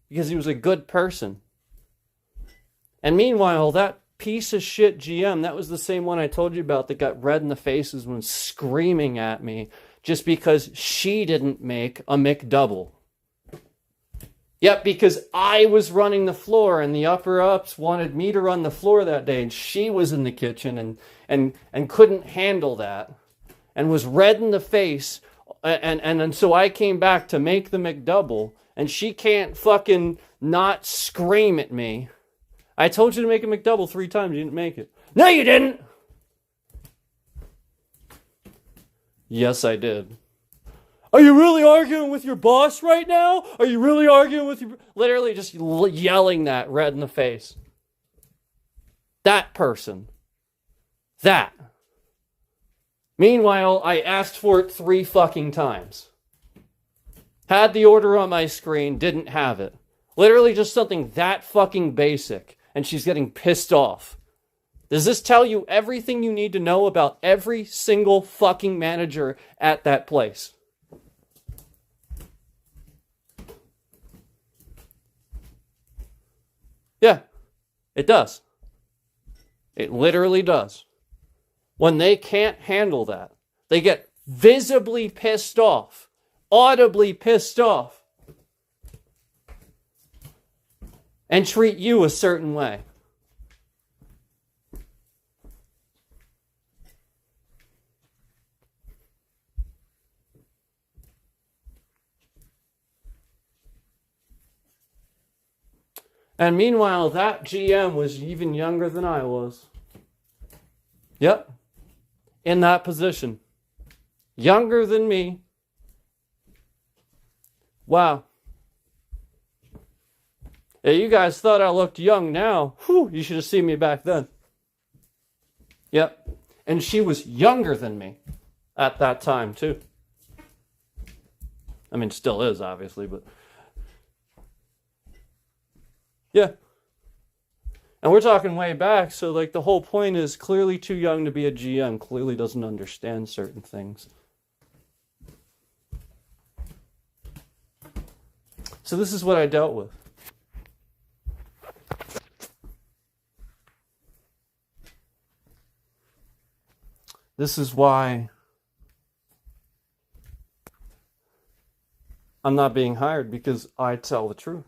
because he was a good person. And meanwhile, that piece of shit GM, that was the same one I told you about that got red in the faces when screaming at me just because she didn't make a McDouble. Yep, because I was running the floor and the upper ups wanted me to run the floor that day and she was in the kitchen and couldn't handle that and was red in the face and so I came back to make the McDouble and she can't fucking not scream at me. I told you to make a McDouble 3 times, you didn't make it. No, you didn't! Yes, I did. Are you really arguing with your boss right now? Are you really arguing with your... Literally just yelling that red in the face. That person. That. Meanwhile, I asked for it 3 fucking times. Had the order on my screen, didn't have it. Literally just something that fucking basic. And she's getting pissed off. Does this tell you everything you need to know about every single fucking manager at that place? Yeah, it does. It literally does. When they can't handle that, they get visibly pissed off, audibly pissed off, and treat you a certain way. And meanwhile, that GM was even younger than I was. Yep. In that position. Younger than me. Wow. Yeah, you guys thought I looked young now. Whew, you should have seen me back then. Yep. And she was younger than me at that time, too. I mean, still is, obviously, but... Yeah. And we're talking way back, so like the whole point is clearly too young to be a GM, clearly doesn't understand certain things. So this is what I dealt with. This is why I'm not being hired, because I tell the truth.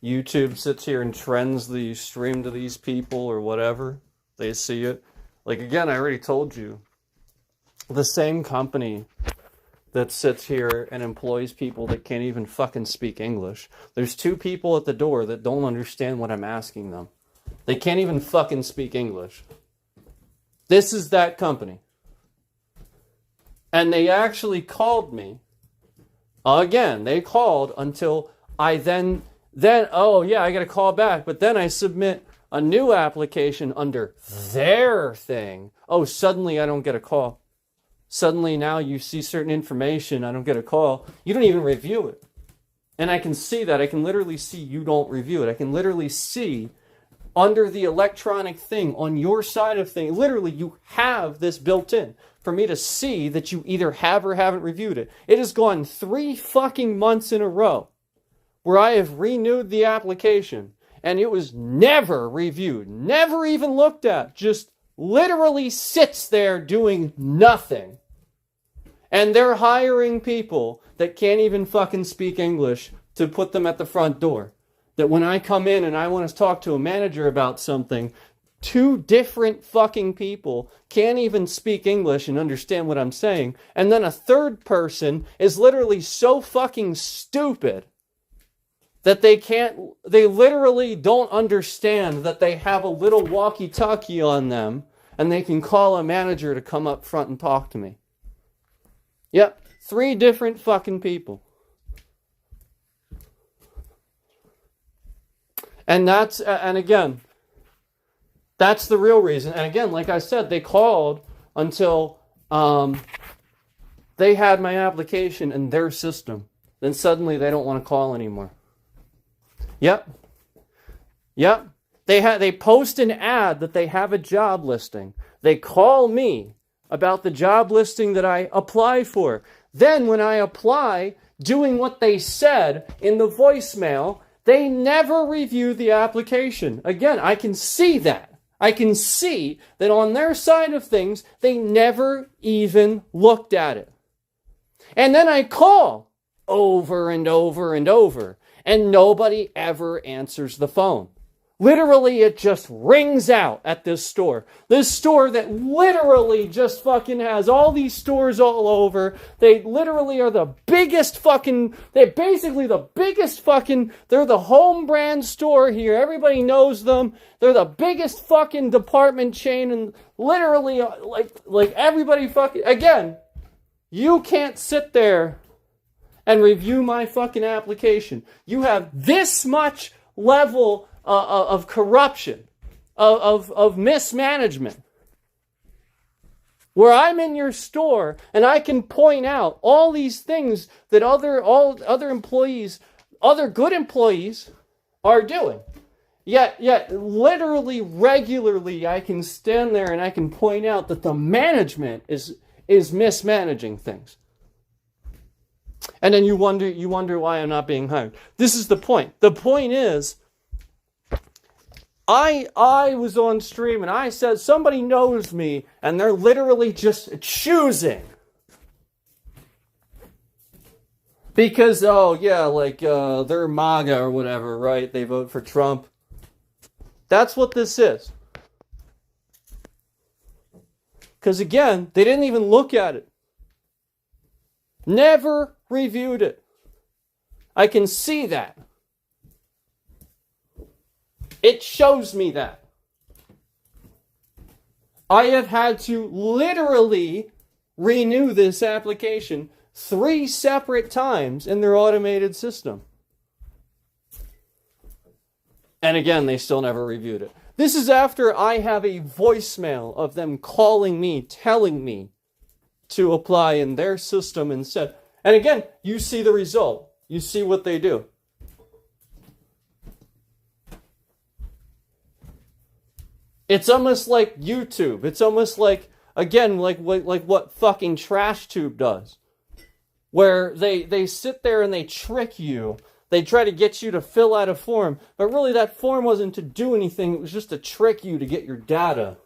YouTube sits here and trends the stream to these people or whatever. They see it. Like, again, I already told you. The same company that sits here and employs people that can't even fucking speak English. There's 2 people at the door that don't understand what I'm asking them. They can't even fucking speak English. This is that company. And they actually called me. Again, they called until I then, oh yeah, I got to call back. But then I submit a new application under their thing. Oh, suddenly I don't get a call. Suddenly now you see certain information, I don't get a call. You don't even review it. And I can see that. I can literally see you don't review it. I can literally see under the electronic thing on your side of things. Literally, you have this built in for me to see that you either have or haven't reviewed it. It has gone 3 fucking months in a row where I have renewed the application and it was never reviewed, never even looked at, just literally sits there doing nothing. And they're hiring people that can't even fucking speak English to put them at the front door. That when I come in and I want to talk to a manager about something, 2 different fucking people can't even speak English and understand what I'm saying. And then a third person is literally so fucking stupid that they literally don't understand that they have a little walkie-talkie on them and they can call a manager to come up front and talk to me. Yep, 3 different fucking people. And again, that's the real reason. And again, like I said, they called until they had my application in their system. Then suddenly they don't want to call anymore. Yep. They post an ad that they have a job listing. They call me about the job listing that I apply for. Then when I apply, doing what they said in the voicemail, they never review the application. Again, I can see that. I can see that on their side of things, they never even looked at it. And then I call over and over and over, and nobody ever answers the phone. Literally, it just rings out at this store. This store that literally just fucking has all these stores all over. They literally are the biggest fucking, they're basically the biggest fucking, they're the home brand store here. Everybody knows them. They're the biggest fucking department chain, and literally, like everybody fucking, again, you can't sit there and review my fucking application. You have this much level of corruption, of mismanagement, where I'm in your store and I can point out all these things that other employees, other good employees are doing. Yet, literally, regularly, I can stand there and I can point out that the management is mismanaging things. And then you wonder why I'm not being hired. This is the point. The point is, I was on stream and I said somebody knows me and they're literally just choosing. Because, they're MAGA or whatever, right? They vote for Trump. That's what this is. Because again, they didn't even look at it. Never reviewed it. I can see that. It shows me that. I have had to literally renew this application 3 separate times in their automated system. And again, they still never reviewed it. This is after I have a voicemail of them calling me, telling me to apply in their system instead. And again, you see the result. You see what they do. It's almost like YouTube. It's almost like, again, like what fucking TrashTube does. Where they sit there and they trick you. They try to get you to fill out a form. But really that form wasn't to do anything. It was just to trick you to get your data.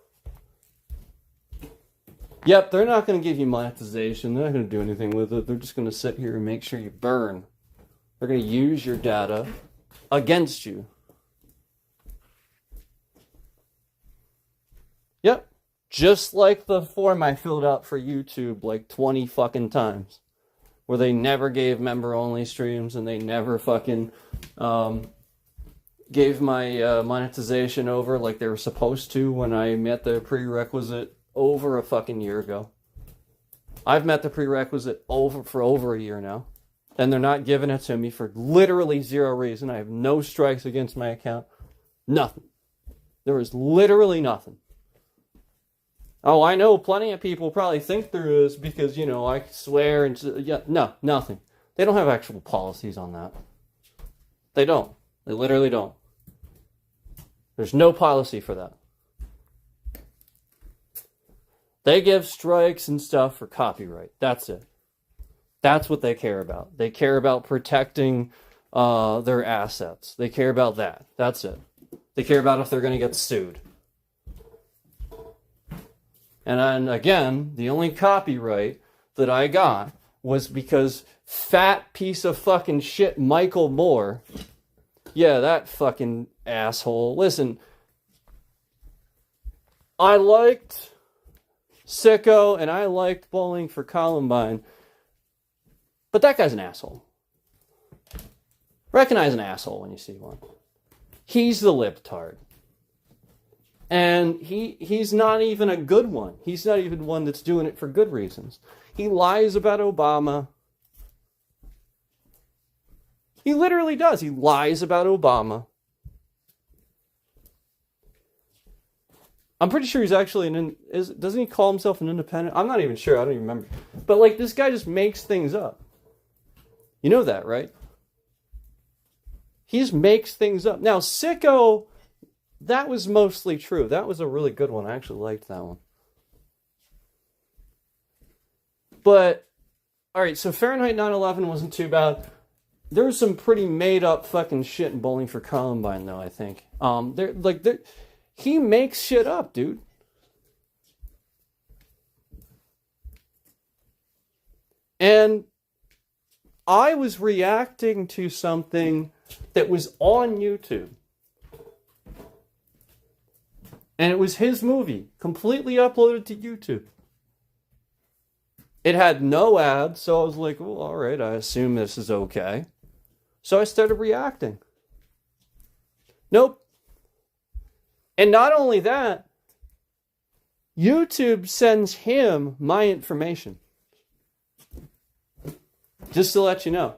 Yep, they're not going to give you monetization. They're not going to do anything with it. They're just going to sit here and make sure you burn. They're going to use your data against you. Yep. Just like the form I filled out for YouTube like 20 fucking times. Where they never gave member-only streams and they never fucking gave my monetization over like they were supposed to when I met the prerequisite over a fucking year ago. I've met the prerequisite for over a year now. And they're not giving it to me for literally zero reason. I have no strikes against my account. Nothing. There is literally nothing. Oh, I know plenty of people probably think there is because, I swear and... Yeah, no, nothing. They don't have actual policies on that. They don't. They literally don't. There's no policy for that. They give strikes and stuff for copyright. That's it. That's what they care about. They care about protecting their assets. They care about that. That's it. They care about if they're going to get sued. And then, again, the only copyright that I got was because fat piece of fucking shit Michael Moore, yeah, that fucking asshole. Listen, I liked Sicko and I liked Bowling for Columbine, but that guy's an asshole. Recognize an asshole when you see one. He's the libtard. And he's not even a good one. He's not even one that's doing it for good reasons. He lies about Obama. He literally does. He lies about Obama. I'm pretty sure he's actually doesn't he call himself an independent? I'm not even sure. I don't even remember. But like this guy just makes things up. You know that, right? He just makes things up. Now, Sicko, that was mostly true. That was a really good one. I actually liked that one. But, alright, so Fahrenheit 9/11 wasn't too bad. There was some pretty made up fucking shit in Bowling for Columbine, though, I think. He makes shit up, dude. And I was reacting to something that was on YouTube. And it was his movie, completely uploaded to YouTube. It had no ads, so I was like, well, all right, I assume this is okay. So I started reacting. Nope. And not only that, YouTube sends him my information. Just to let you know.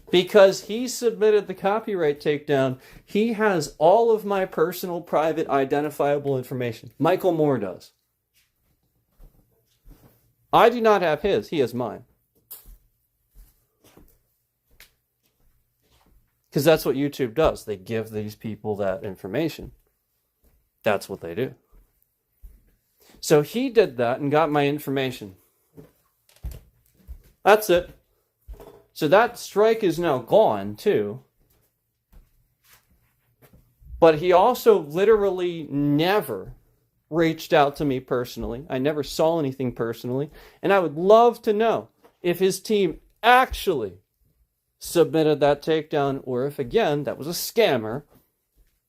Because he submitted the copyright takedown, he has all of my personal, private, identifiable information. Michael Moore does. I do not have his. He has mine. Because that's what YouTube does. They give these people that information. That's what they do. So he did that and got my information. That's it. So that strike is now gone, too. But he also literally never reached out to me personally. I never saw anything personally. And I would love to know if his team actually submitted that takedown or if, again, that was a scammer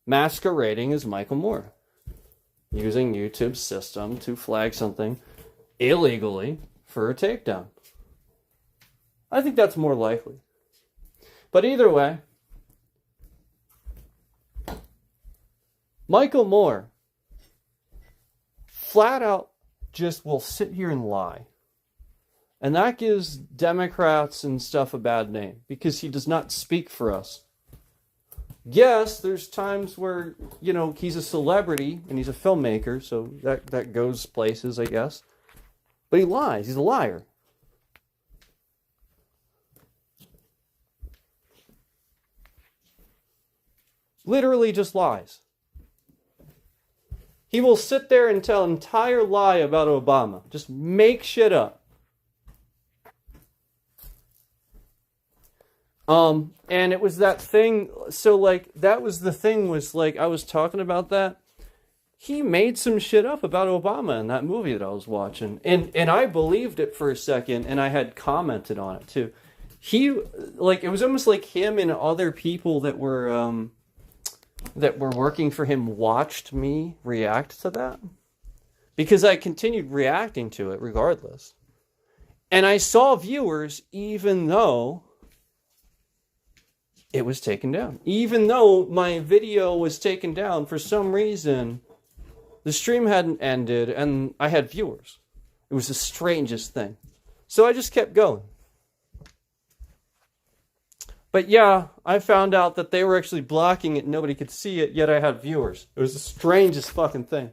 masquerading as Michael Moore, using YouTube's system to flag something illegally for a takedown. I think that's more likely. But either way, Michael Moore flat out just will sit here and lie. And that gives Democrats and stuff a bad name because he does not speak for us. Yes, there's times where, he's a celebrity and he's a filmmaker, so that goes places, I guess. But he lies. He's a liar. Literally just lies. He will sit there and tell an entire lie about Obama. Just make shit up. And it was that thing, so that was the thing was I was talking about that. He made some shit up about Obama in that movie that I was watching. And I believed it for a second, and I had commented on it too. It was almost like him and other people that were working for him watched me react to that. Because I continued reacting to it regardless. And I saw viewers even though it was taken down. Even though my video was taken down, for some reason, the stream hadn't ended and I had viewers. It was the strangest thing. So I just kept going. But yeah, I found out that they were actually blocking it and nobody could see it, yet I had viewers. It was the strangest fucking thing.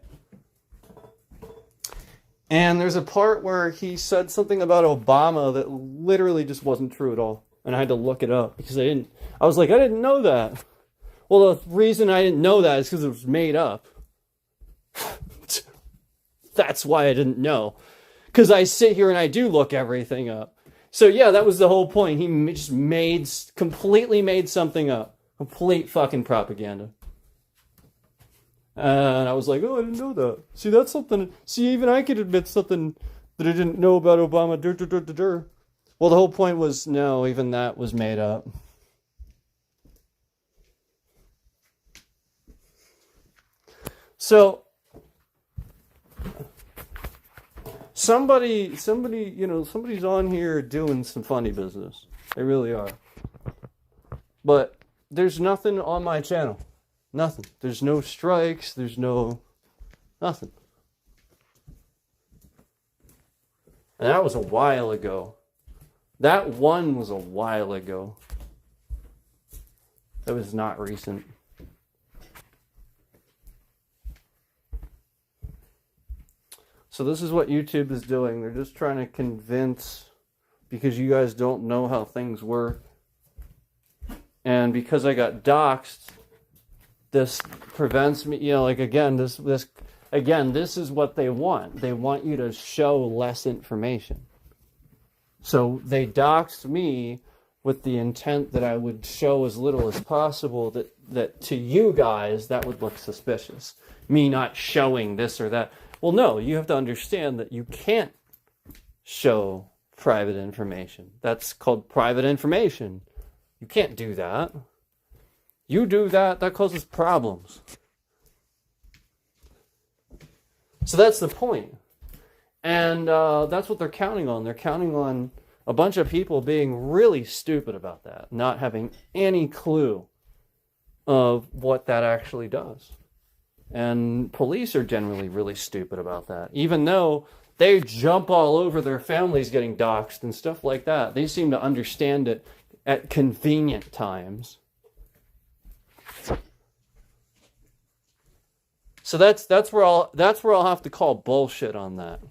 And there's a part where he said something about Obama that literally just wasn't true at all. And I had to look it up because I was like, I didn't know that. Well, the reason I didn't know that is because it was made up. That's why I didn't know. Because I sit here and I do look everything up. So yeah, that was the whole point. He just completely made something up. Complete fucking propaganda. And I was like, oh, I didn't know that. See, that's something. See, even I could admit something that I didn't know about Obama. Well, the whole point was, no, even that was made up. So, somebody's on here doing some funny business. They really are. But there's nothing on my channel. Nothing. There's no strikes. There's no... nothing. And that was a while ago. That one was a while ago. That was not recent. So this is what YouTube is doing. They're just trying to convince, because you guys don't know how things work. And because I got doxxed, this prevents me, again, this is what they want. They want you to show less information. So they doxed me with the intent that I would show as little as possible, that to you guys, that would look suspicious. Me not showing this or that. Well, no, you have to understand that you can't show private information. That's called private information. You can't do that. You do that, that causes problems. So that's the point. And that's what they're counting on. They're counting on a bunch of people being really stupid about that, not having any clue of what that actually does. And police are generally really stupid about that. Even though they jump all over their families getting doxxed and stuff like that, they seem to understand it at convenient times. So that's where I'll have to call bullshit on that.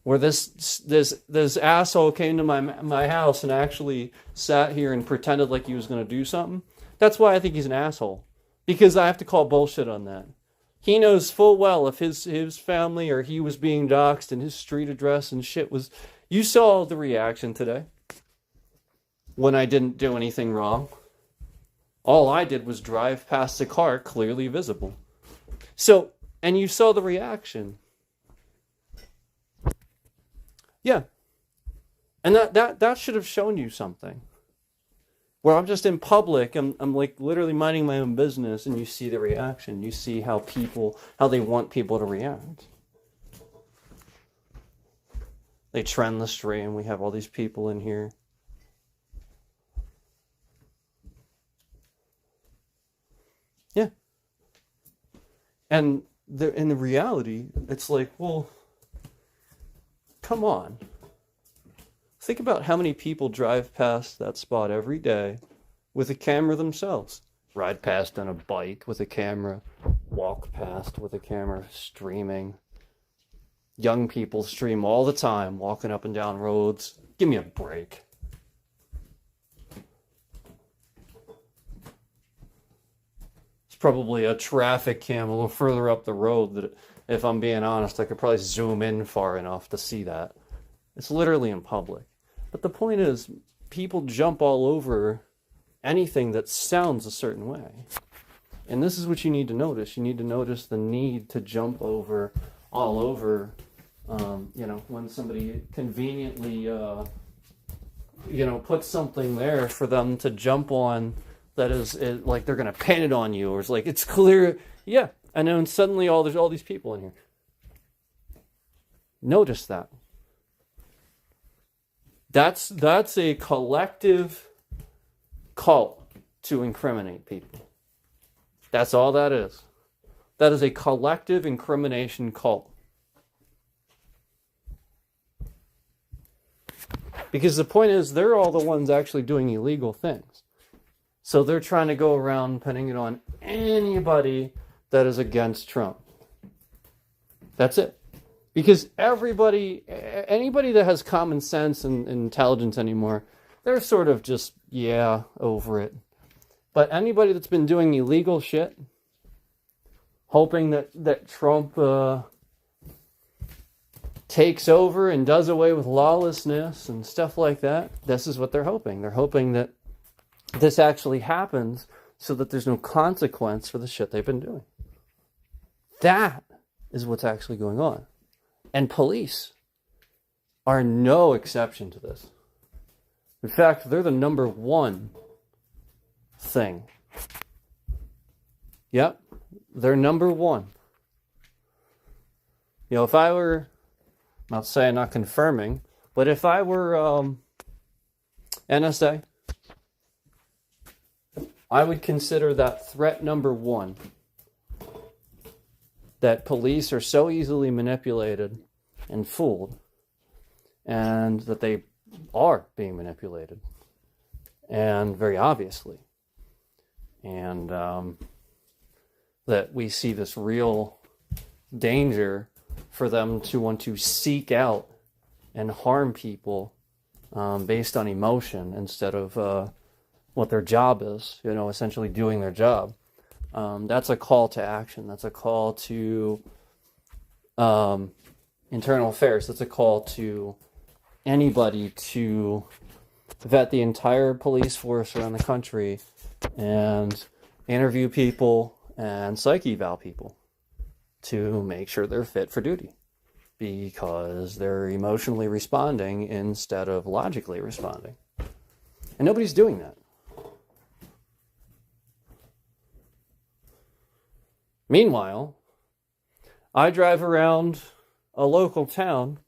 Where this asshole came to my house and actually sat here and pretended like he was going to do something. That's why I think he's an asshole. Because I have to call bullshit on that. He knows full well if his family or he was being doxxed and his street address and shit was... You saw the reaction today. When I didn't do anything wrong. All I did was drive past the car clearly visible. So, and you saw the reaction. Yeah. And that should have shown you something. Where I'm just in public, I'm like literally minding my own business, and you see the reaction. You see how they want people to react. They trend the stream. We have all these people in here. Yeah. And in the reality, it's like, well, come on. Think about how many people drive past that spot every day with a camera themselves. Ride past on a bike with a camera. Walk past with a camera, streaming. Young people stream all the time, walking up and down roads. Give me a break. It's probably a traffic cam a little further up the road that, if I'm being honest, I could probably zoom in far enough to see that. It's literally in public. But the point is, people jump all over anything that sounds a certain way. And this is what you need to notice. You need to notice the need to jump over, all over, when somebody conveniently, puts something there for them to jump on that is like they're going to pin it on you, or it's like, it's clear. Yeah, and then suddenly there's all these people in here. Notice that. That's a collective cult to incriminate people. That's all that is. That is a collective incrimination cult. Because the point is, they're all the ones actually doing illegal things. So they're trying to go around pinning it on anybody that is against Trump. That's it. Because anybody that has common sense and intelligence anymore, they're sort of just, over it. But anybody that's been doing illegal shit, hoping that Trump takes over and does away with lawlessness and stuff like that, this is what they're hoping. They're hoping that this actually happens so that there's no consequence for the shit they've been doing. That is what's actually going on. And police are no exception to this. In fact, they're the number one thing. Yep, they're number one. If I were, I'm not saying, not confirming, but if I were NSA, I would consider that threat number one. That police are so easily manipulated and fooled, and that they are being manipulated, and very obviously, and that we see this real danger for them to want to seek out and harm people based on emotion instead of what their job is, essentially doing their job. That's a call to action. That's a call to internal affairs. That's a call to anybody to vet the entire police force around the country and interview people and psych eval people to make sure they're fit for duty because they're emotionally responding instead of logically responding. And nobody's doing that. Meanwhile, I drive around a local town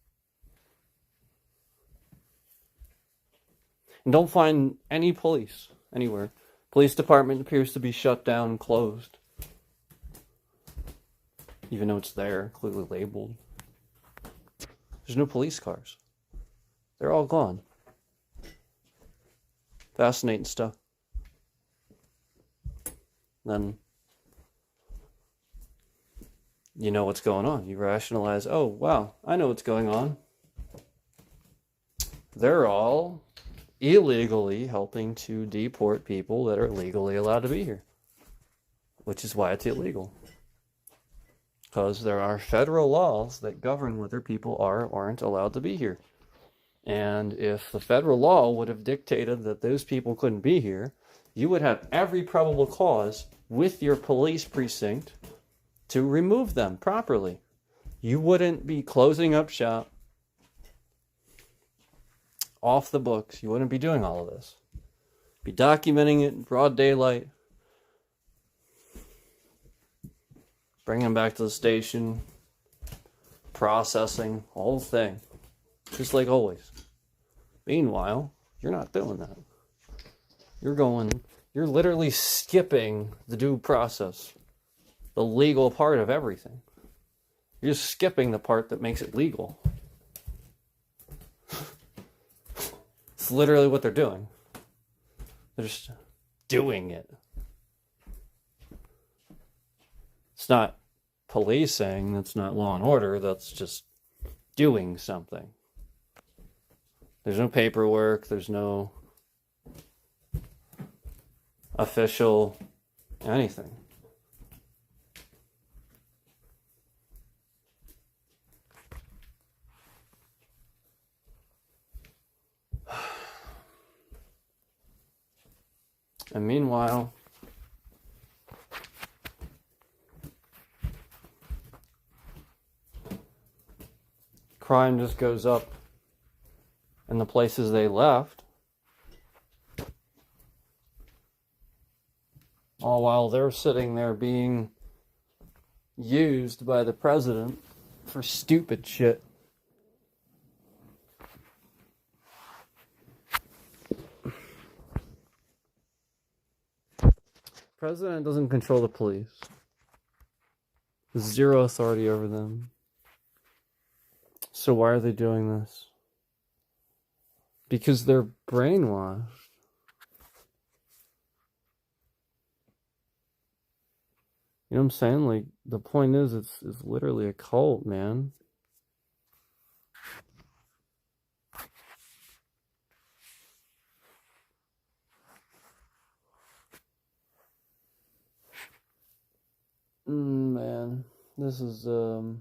and don't find any police anywhere. Police department appears to be shut down and closed. Even though it's there, clearly labeled. There's no police cars. They're all gone. Fascinating stuff. Then you know what's going on. You rationalize, oh, wow, I know what's going on. They're all illegally helping to deport people that are legally allowed to be here. Which is why it's illegal. Because there are federal laws that govern whether people are or aren't allowed to be here. And if the federal law would have dictated that those people couldn't be here, you would have every probable cause with your police precinct to remove them properly. You wouldn't be closing up shop off the books. You wouldn't be doing all of this. Be documenting it in broad daylight. Bring them back to the station. Processing. Whole thing. Just like always. Meanwhile, you're not doing that. You're literally skipping the due process. The legal part of everything. You're just skipping the part that makes it legal. It's literally what they're doing. They're just doing it. It's not policing, that's not law and order, that's just doing something. There's no paperwork, there's no official anything. And meanwhile, crime just goes up in the places they left, all while they're sitting there being used by the president for stupid shit. President doesn't control the police. There's zero authority over them. So why are they doing this? Because they're brainwashed. You know what I'm saying? Like, the point is, it's literally a cult, man. Man, this is, oh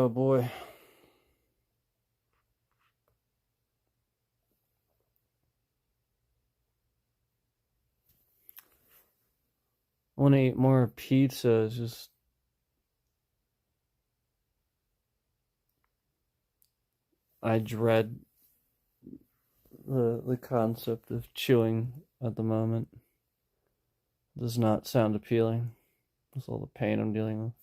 boy. I want to eat more pizza. It's just, I dread the concept of chewing at the moment. Does not sound appealing. That's all the pain I'm dealing with.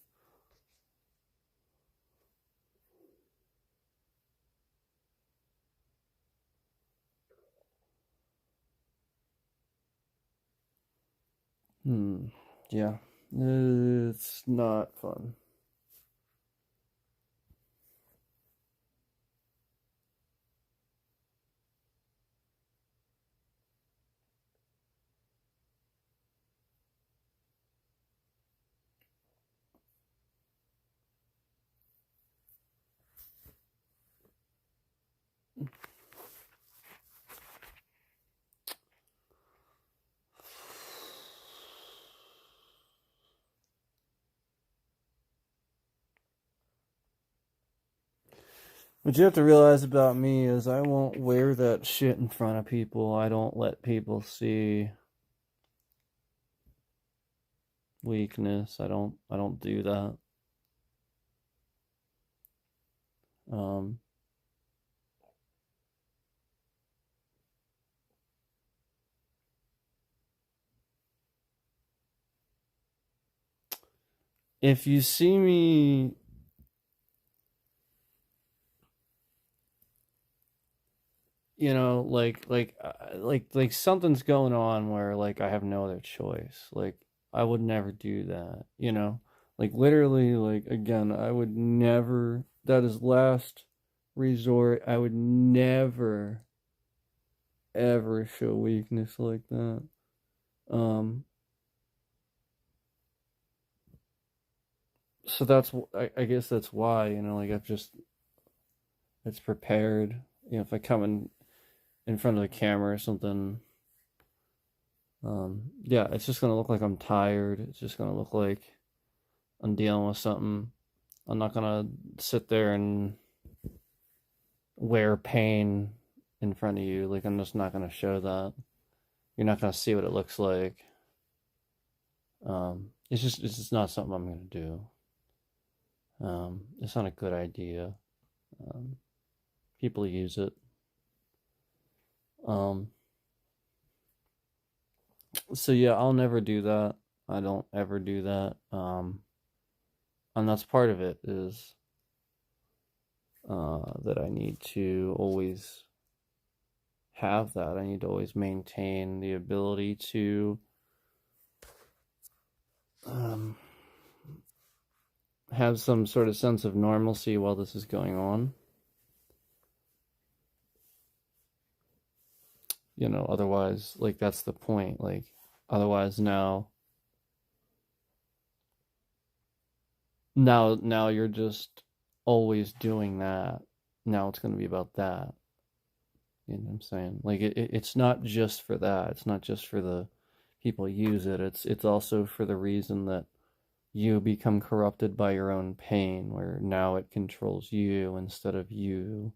Yeah. It's not fun. What you have to realize about me is I won't wear that shit in front of people. I don't let people see weakness. I don't do that. Um if you see me, like something's going on where like I have no other choice. Like I would never do that. Like literally, like again, I would never, that is last resort. I would never ever show weakness like that. Um so I guess that's why, like I've just, it's prepared. If I come in front of the camera or something, yeah, it's just gonna look like I'm tired. It's just gonna look like I'm dealing with something. I'm not gonna sit there and wear pain in front of you. Like I'm just not gonna show that. You're not gonna see what it looks like. It's just not something I'm gonna do. It's not a good idea. People use it. So yeah, I'll never do that. I don't ever do that. And that's part of it is that I need to always have that. I need to always maintain the ability to have some sort of sense of normalcy while this is going on. Otherwise, like that's the point. Like, otherwise now you're just always doing that. Now it's going to be about that. You know what I'm saying? Like it's not just for that. It's not just for the people use it. It's also for the reason that you become corrupted by your own pain, where now it controls you instead of you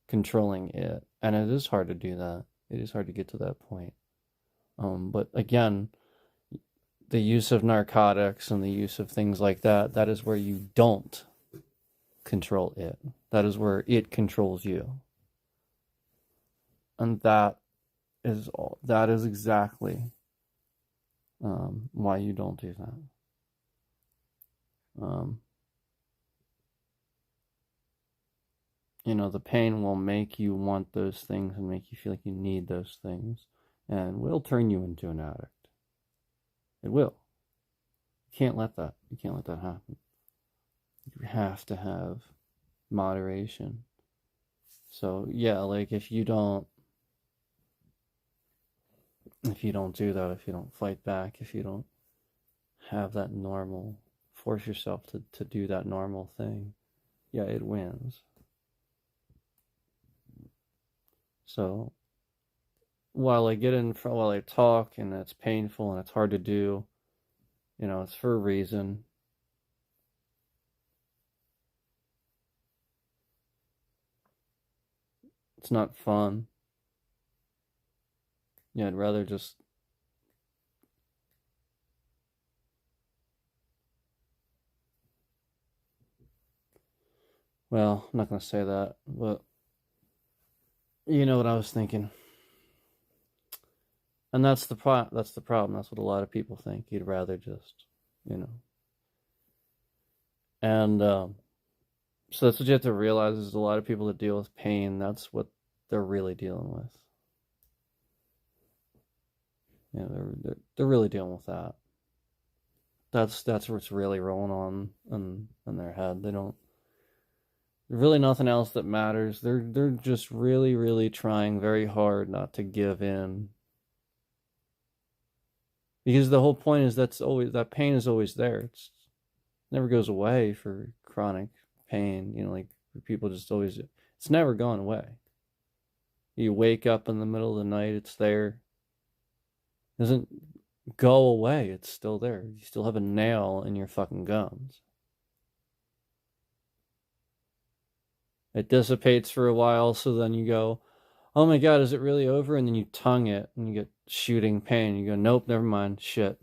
controlling it. And it is hard to do that. It is hard to get to that point. But again, the use of narcotics and the use of things like that, that is where you don't control it. That is where it controls you. And that is exactly why you don't do that. The pain will make you want those things and make you feel like you need those things, and will turn you into an addict. It will. You can't let that happen. You have to have moderation. So yeah, like if you don't do that, if you don't fight back, if you don't have that normal, force yourself to do that normal thing, yeah, it wins. So while I talk and it's painful and it's hard to do, it's for a reason. It's not fun. Yeah, I'd rather just well, I'm not gonna say that, but you know what I was thinking. And that's the problem. That's what a lot of people think. You'd rather just, you know. And so that's what you have to realize is a lot of people that deal with pain, that's what they're really dealing with. They're really dealing with that. That's what's really rolling on in their head. They don't. There's really nothing else that matters. They're just really, really trying very hard not to give in. Because the whole point is that pain is always there. It never goes away for chronic pain. Like people just always, it's never gone away. You wake up in the middle of the night, it's there. It doesn't go away, it's still there. You still have a nail in your fucking gums. It dissipates for a while, so then you go, oh my god, is it really over? And then you tongue it and you get shooting pain. You go, nope, never mind, shit.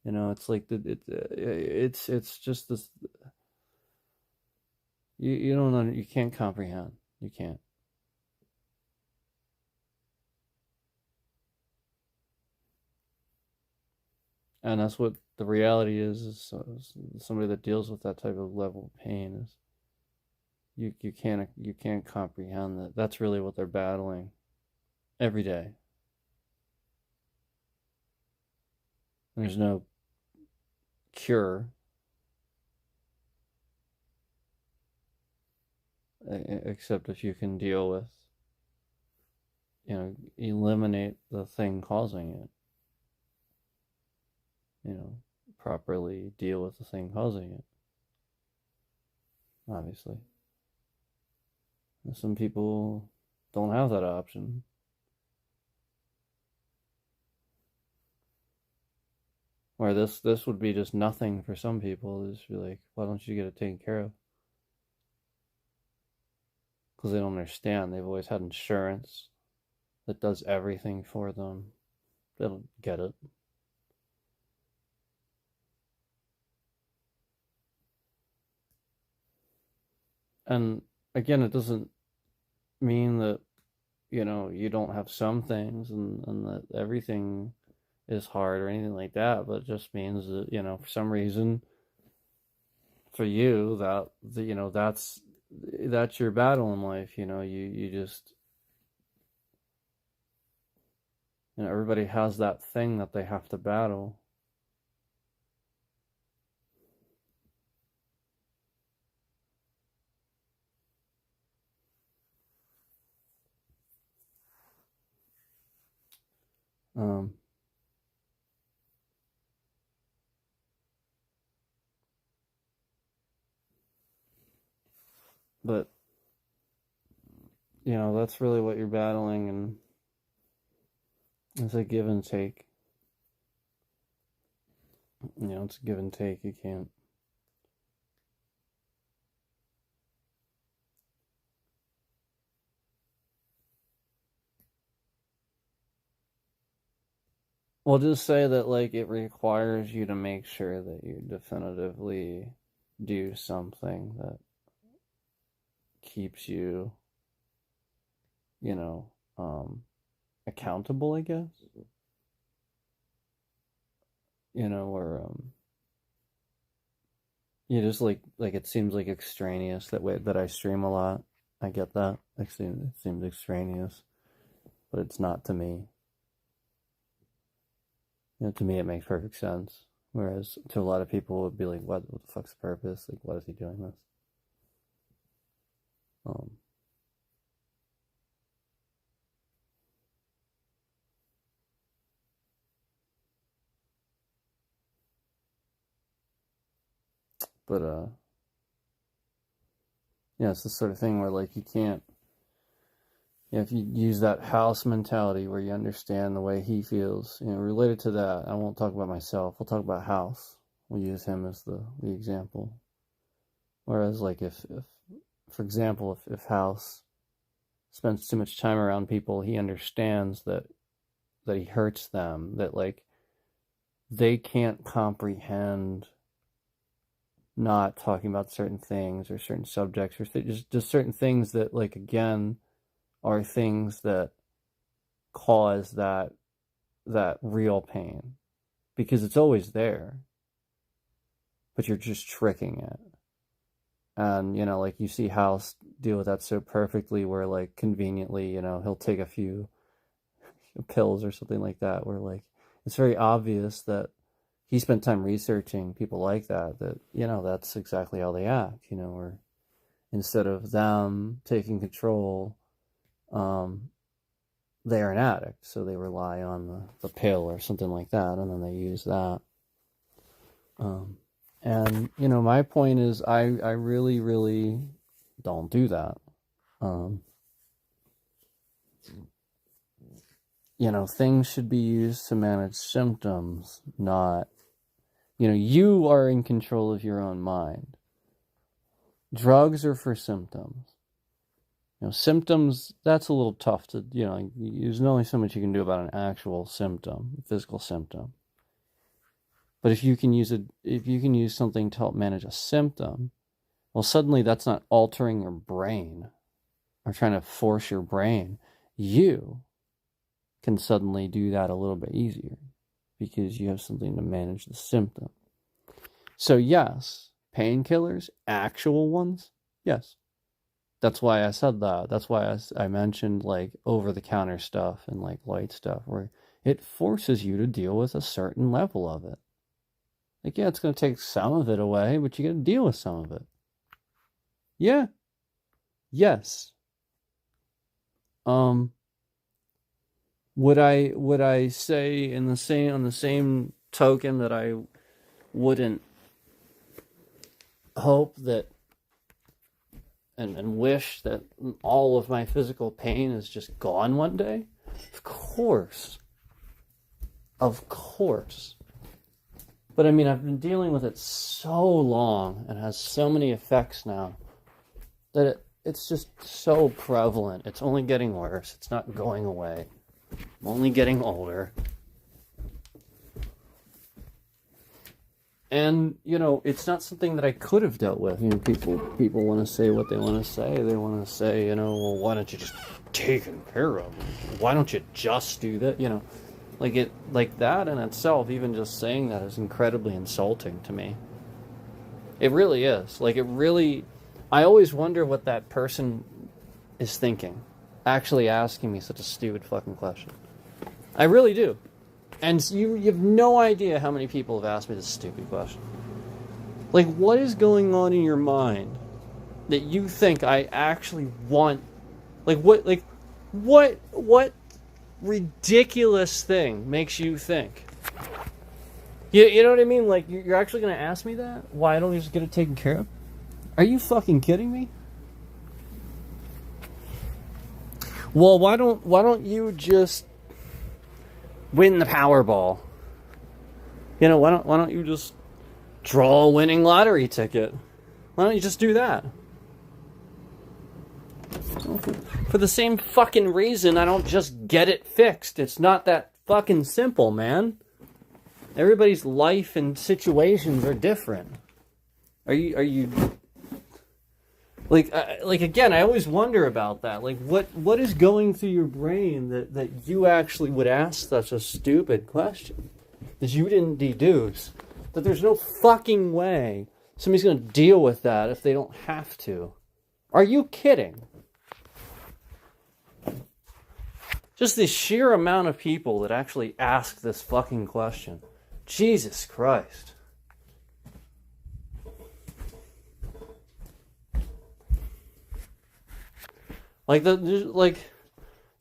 You know, it's like it's just this. You don't know, you can't comprehend. You can't. And that's what the reality is somebody that deals with that type of level of pain is you can't comprehend that. That's really what they're battling every day. There's no cure except if you can deal with, eliminate the thing causing it. Properly deal with the thing causing it. Obviously. And some people don't have that option. Where this would be just nothing for some people. Is be like, why don't you get it taken care of? Because they don't understand. They've always had insurance that does everything for them. They don't get it. And again, it doesn't mean that, you don't have some things and that everything is hard or anything like that, but it just means that, for some reason, for you, that's your battle in life. You just, everybody has that thing that they have to battle. But that's really what you're battling, and it's a give and take. It's a give and take. You can't. Well, just say that, like, it requires you to make sure that you definitively do something that keeps you, accountable, I guess. Or you just like it seems like extraneous that way that I stream a lot. I get that. It seems extraneous, but it's not to me. To me, it makes perfect sense. Whereas to a lot of people, it would be like, what the fuck's the purpose? Like, what is he doing this? But it's the sort of thing where, like, you can't. If you use that house mentality where you understand the way he feels, related to that, I won't talk about myself. We'll talk about House. We'll use him as the example. Whereas, like, if for example, if House spends too much time around people, he understands that he hurts them, that, like, they can't comprehend not talking about certain things or certain subjects or just certain things that, like, again, are things that cause that real pain, because it's always there, but you're just tricking it. And like, you see House deal with that so perfectly, where, like, conveniently, he'll take a few pills or something like that, where, like, it's very obvious that he spent time researching people like that that's exactly how they act, where instead of them taking control, they're an addict, so they rely on the pill or something like that, and then they use that. And my point is, I really, really don't do that. things should be used to manage symptoms, not, you are in control of your own mind. Drugs are for symptoms. Symptoms, that's a little tough to, there's only so much you can do about an actual symptom, physical symptom. But if you can use something to help manage a symptom, well, suddenly that's not altering your brain or trying to force your brain. You can suddenly do that a little bit easier because you have something to manage the symptom. So yes, painkillers, actual ones, yes. That's why I said that. That's why I mentioned like over-the-counter stuff and like light stuff where it forces you to deal with a certain level of it. Like, yeah, it's going to take some of it away, but you got to deal with some of it. Yeah. Yes. Would I say on the same token that I wouldn't hope that and wish that all of my physical pain is just gone one day? Of course. Of course. But I mean, I've been dealing with it so long and has so many effects now that it's just so prevalent. It's only getting worse. It's not going away. I'm only getting older. And, it's not something that I could have dealt with. People want to say what they want to say. They want to say, well, why don't you just take care of it? Why don't you just do that? Like that in itself, even just saying that is incredibly insulting to me. It really is. I always wonder what that person is thinking, actually asking me such a stupid fucking question. I really do. And you have no idea how many people have asked me this stupid question. Like, what is going on in your mind that you think I actually want? What ridiculous thing makes you think? You know what I mean? Like, you're actually going to ask me that? Why don't you just get it taken care of? Are you fucking kidding me? Well, why don't you just win the Powerball? Why don't you just draw a winning lottery ticket? Why don't you just do that? For the same fucking reason, I don't just get it fixed. It's not that fucking simple, man. Everybody's life and situations are different. Are you like again, I always wonder about that. Like, what is going through your brain that you actually would ask such a stupid question that you didn't deduce? That there's no fucking way somebody's going to deal with that if they don't have to. Are you kidding? Just the sheer amount of people that actually ask this fucking question. Jesus Christ. The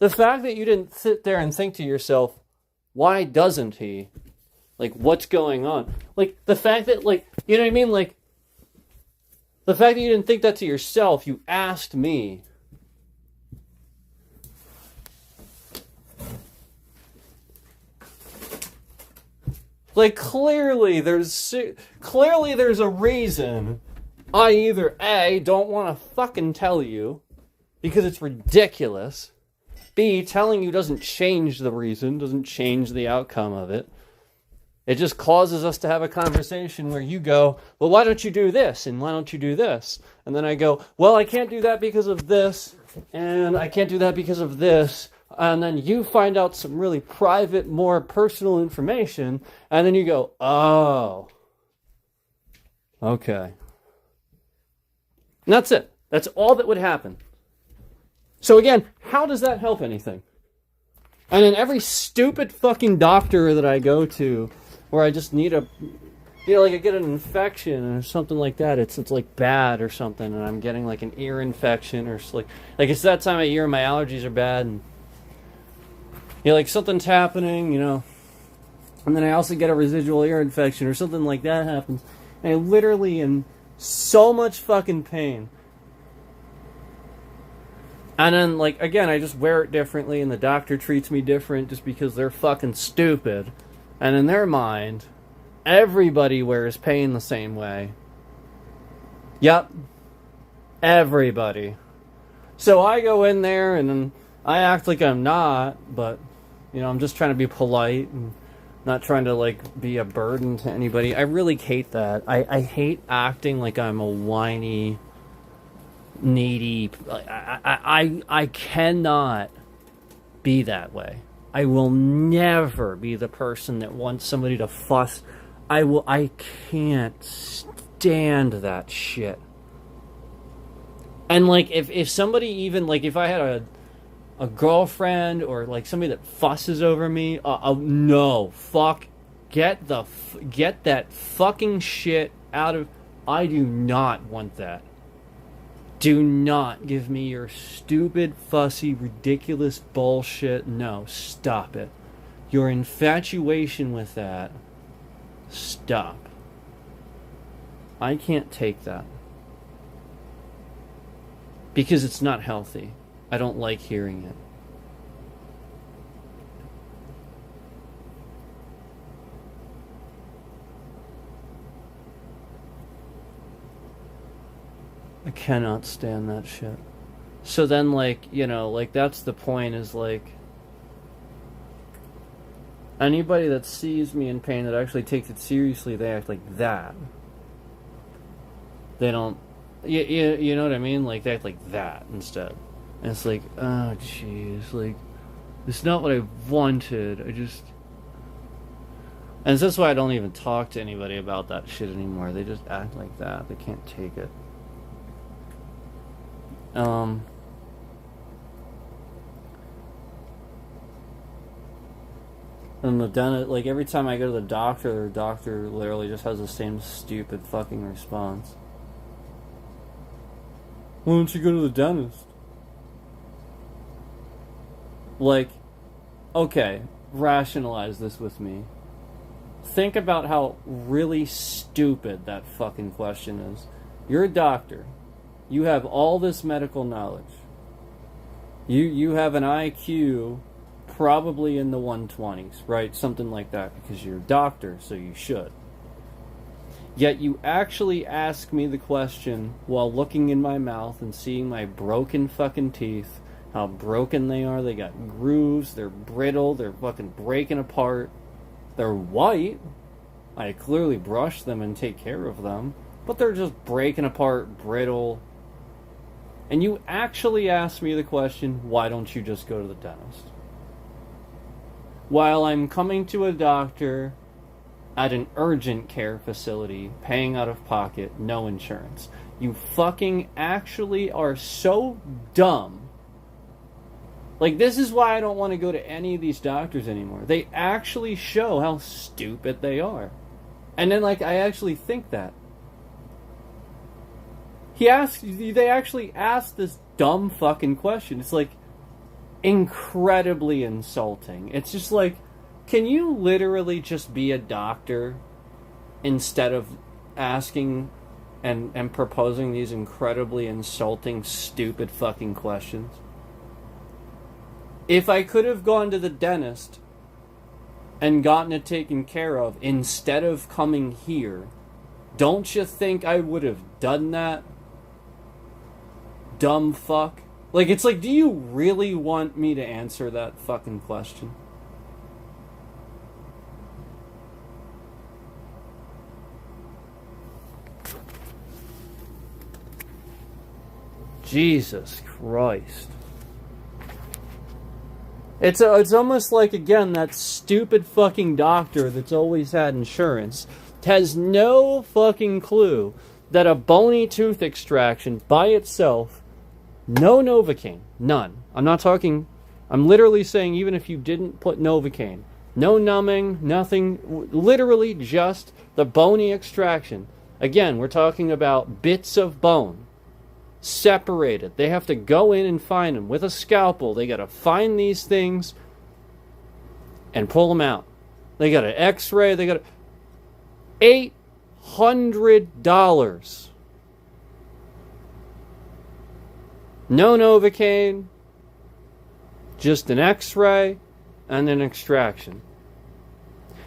fact that you didn't sit there and think to yourself, why doesn't he? Like, what's going on? Like, the fact that, you know what I mean? Like, the fact that you didn't think that to yourself, you asked me. Like, clearly there's a reason I either A, don't want to fucking tell you because it's ridiculous. B, telling you doesn't change the reason, doesn't change the outcome of it. It just causes us to have a conversation where you go, well, why don't you do this? And why don't you do this? And then I go, well, I can't do that because of this. And I can't do that because of this. And then you find out some really private, more personal information. And then you go, oh, okay. And that's it. That's all that would happen. So again, how does that help anything? And in every stupid fucking doctor that I go to, where I just need I get an infection or something like that, it's like bad or something, and I'm getting like an ear infection or like it's that time of year, my allergies are bad, and like something's happening, and then I also get a residual ear infection or something like that happens, and I literally am so much fucking pain. And then, like, again, I just wear it differently, and the doctor treats me different just because they're fucking stupid. And in their mind, everybody wears pain the same way. Yep. Everybody. So I go in there, and I act like I'm not, but, you know, I'm just trying to be polite and not trying to, like, be a burden to anybody. I really hate that. I hate acting like I'm a whiny, needy. I cannot be that way. I will never be the person that wants somebody to fuss. I can't stand that shit. And, like, if somebody even, like, if I had a girlfriend or, like, somebody that fusses over me, no, fuck, get that fucking shit out of, I do not want that. Do not give me your stupid, fussy, ridiculous bullshit. No, stop it. Your infatuation with that, stop. I can't take that. Because it's not healthy. I don't like hearing it. I cannot stand that shit. So then, like, you know, like, that's the point, is, like, anybody that sees me in pain, that actually takes it seriously, they act like that. They don't, you know what I mean? Like, they act like that instead. And it's like, oh, jeez, like, it's not what I wanted, and that's why I don't even talk to anybody about that shit anymore. They just act like that. They can't take it. And the dentist, like, every time I go to the doctor literally just has the same stupid fucking response. Why don't you go to the dentist? Like, okay, rationalize this with me. Think about how really stupid that fucking question is. You're a doctor. You have all this medical knowledge. You have an IQ probably in the 120s, right? Something like that, because you're a doctor, so you should. Yet you actually ask me the question while looking in my mouth and seeing my broken fucking teeth, how broken they are. They got grooves, they're brittle, they're fucking breaking apart. They're white. I clearly brush them and take care of them, but they're just breaking apart, brittle. And you actually ask me the question, why don't you just go to the dentist? While I'm coming to a doctor at an urgent care facility, paying out of pocket, no insurance. You fucking actually are so dumb. Like, this is why I don't want to go to any of these doctors anymore. They actually show how stupid they are. And then, like, I actually think that. They actually asked this dumb fucking question. It's, like, incredibly insulting. It's just like, can you literally just be a doctor instead of asking and proposing these incredibly insulting, stupid fucking questions? If I could have gone to the dentist and gotten it taken care of instead of coming here, don't you think I would have done that? Dumb fuck. Like, it's like, do you really want me to answer that fucking question? Jesus Christ. It's almost like, again, that stupid fucking doctor that's always had insurance has no fucking clue that a bony tooth extraction by itself, no Novocaine, none. I'm literally saying, even if you didn't put Novocaine, no numbing, nothing, literally just the bony extraction. Again, we're talking about bits of bone. Separated. They have to go in and find them with a scalpel. They got to find these things and pull them out. They got to x-ray. They got to $800. No Novocaine, just an x-ray and an extraction.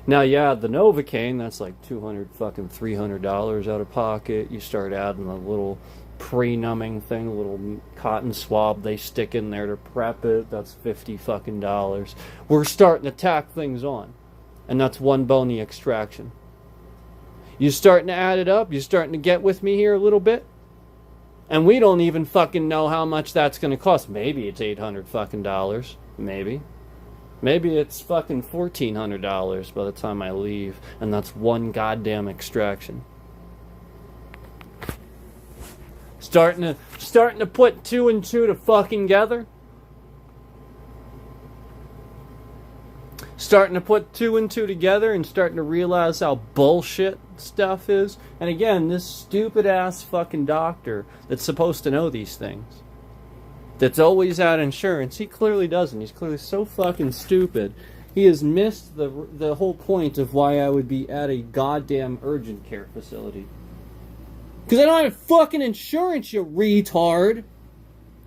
Now, yeah, the Novocaine, that's like $300 out of pocket. You start adding a little pre-numbing thing, a little cotton swab they stick in there to prep it. That's $50. We're starting to tack things on. And that's one bony extraction. You starting to add it up? You starting to get with me here a little bit? And we don't even fucking know how much that's going to cost. Maybe it's $800. Maybe. Maybe it's fucking $1,400 by the time I leave. And that's one goddamn extraction. Starting to put two and two to fucking together. Starting to put two and two together and starting to realize how bullshit stuff is. And again, this stupid ass fucking doctor that's supposed to know these things, that's always had insurance, he clearly doesn't. He's clearly so fucking stupid. He has missed the whole point of why I would be at a goddamn urgent care facility. Because I don't have fucking insurance, you retard.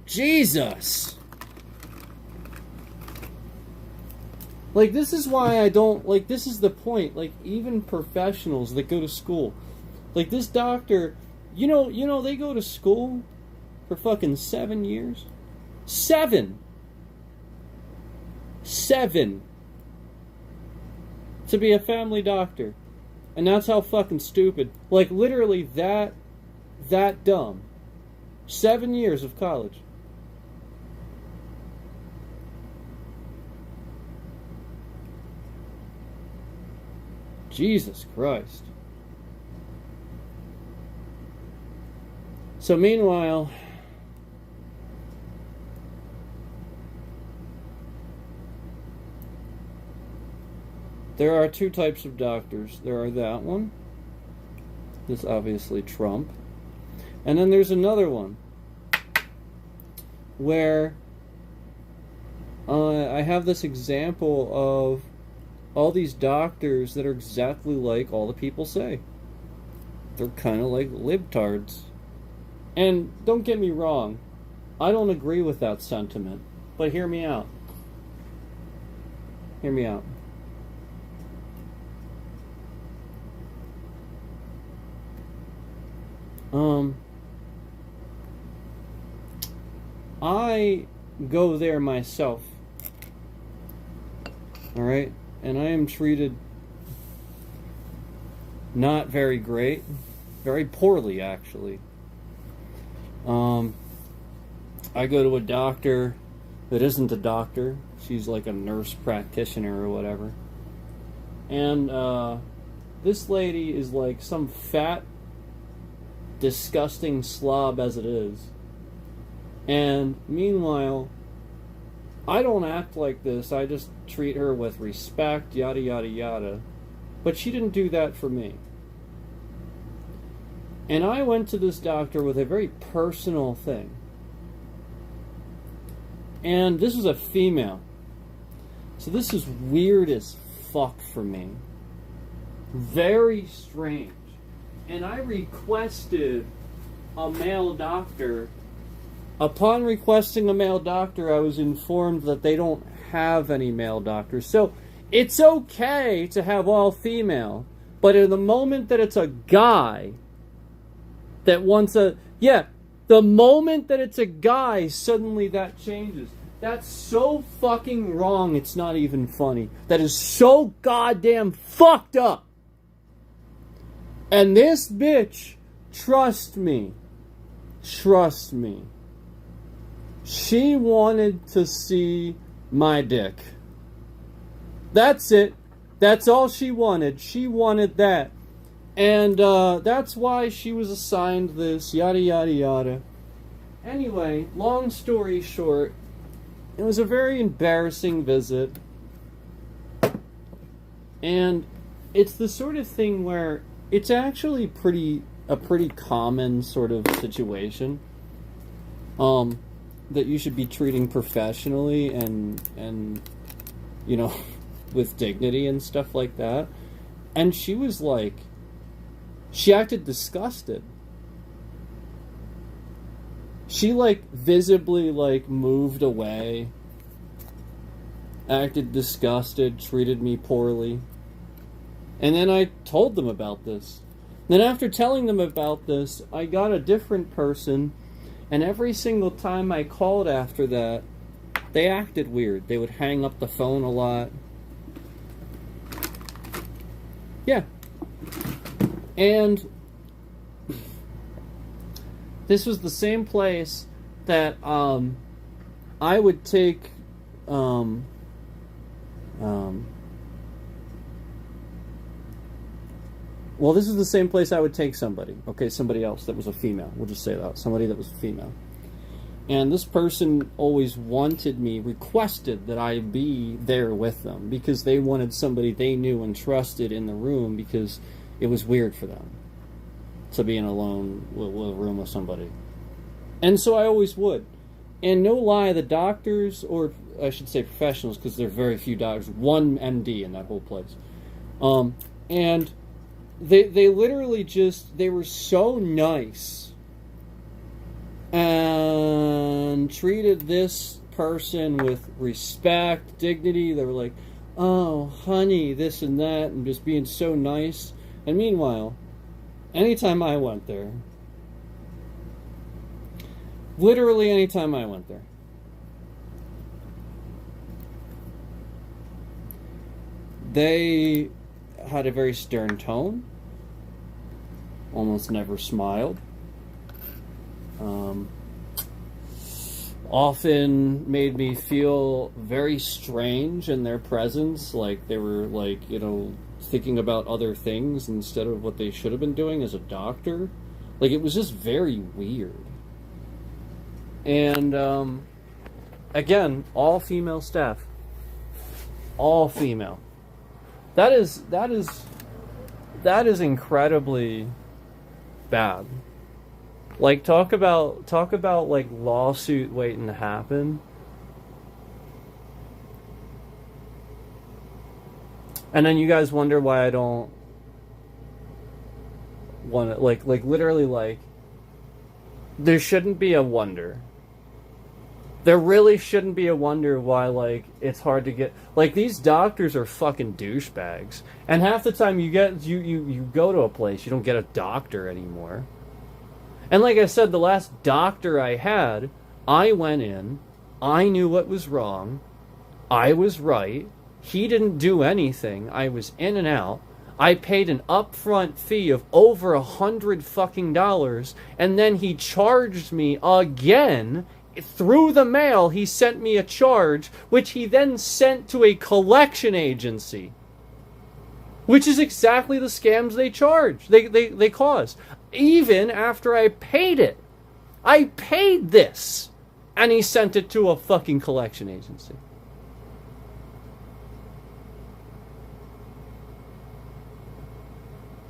Jesus. Like, this is why I don't, like, this is the point. Like, even professionals that go to school. Like, this doctor, you know, they go to school for fucking 7 years. 7. 7. To be a family doctor. And that's how fucking stupid. Like, literally that dumb. 7 years of college. Jesus Christ. So meanwhile, there are two types of doctors. There are that one. This obviously Trump. And then there's another one where I have this example of all these doctors that are exactly like all the people say. They're kind of like libtards. And don't get me wrong, I don't agree with that sentiment. But hear me out. Hear me out. I go there myself. Alright? And I am treated not very great. Very poorly, actually. I go to a doctor that isn't a doctor. She's like a nurse practitioner or whatever. And this lady is like some fat, disgusting slob as it is. And meanwhile, I don't act like this. I just treat her with respect, yada yada yada. But she didn't do that for me. And I went to this doctor with a very personal thing. And this was a female. So this is weird as fuck for me. Very strange. And I requested a male doctor. Upon requesting a male doctor, I was informed that they don't have any male doctors. So it's okay to have all female. But in the moment that it's a guy that wants a... Yeah, the moment that it's a guy, suddenly that changes. That's so fucking wrong, it's not even funny. That is so goddamn fucked up. And this bitch, trust me, she wanted to see my dick. That's it. That's all she wanted. She wanted that. And that's why she was assigned this, yada yada yada. Anyway, long story short, it was a very embarrassing visit. And it's the sort of thing where it's actually a pretty common sort of situation. That you should be treating professionally and you know, with dignity and stuff like that. And she was like, she acted disgusted. She, like, visibly, like, moved away, acted disgusted, treated me poorly. And then I told them about this. Then after telling them about this, I got a different person, and every single time I called after that, they acted weird. They would hang up the phone a lot. Yeah. And this was the same place that I would take well, this is the same place I would take somebody. Okay, somebody else that was a female. We'll just say that. Somebody that was a female. And this person always requested that I be there with them because they wanted somebody they knew and trusted in the room because it was weird for them to be in a room with somebody. And so I always would. And no lie, the doctors, or I should say professionals, because there are very few doctors, one MD in that whole place. And they literally they were so nice and treated this person with respect, dignity. They were like, oh, honey, this and that, and just being so nice. And meanwhile, anytime I went there, literally anytime I went there, they had a very stern tone, almost never smiled, often made me feel very strange in their presence, like they were, like, thinking about other things instead of what they should have been doing as a doctor. Like, it was just very weird. And again, all female staff, all female. That is incredibly bad. Like, talk about like lawsuit waiting to happen. And then you guys wonder why I don't want to, like literally, like, there shouldn't be a wonder. There really shouldn't be a wonder why, like, it's hard to get... Like, these doctors are fucking douchebags. And half the time you go to a place, you don't get a doctor anymore. And like I said, the last doctor I had, I went in, I knew what was wrong, I was right, he didn't do anything, I was in and out, I paid an upfront fee of over $100 fucking dollars, and then he charged me again. Through the mail, he sent me a charge, which he then sent to a collection agency. Which is exactly the scams they charge, they cause. Even after I paid it. I paid this. And he sent it to a fucking collection agency.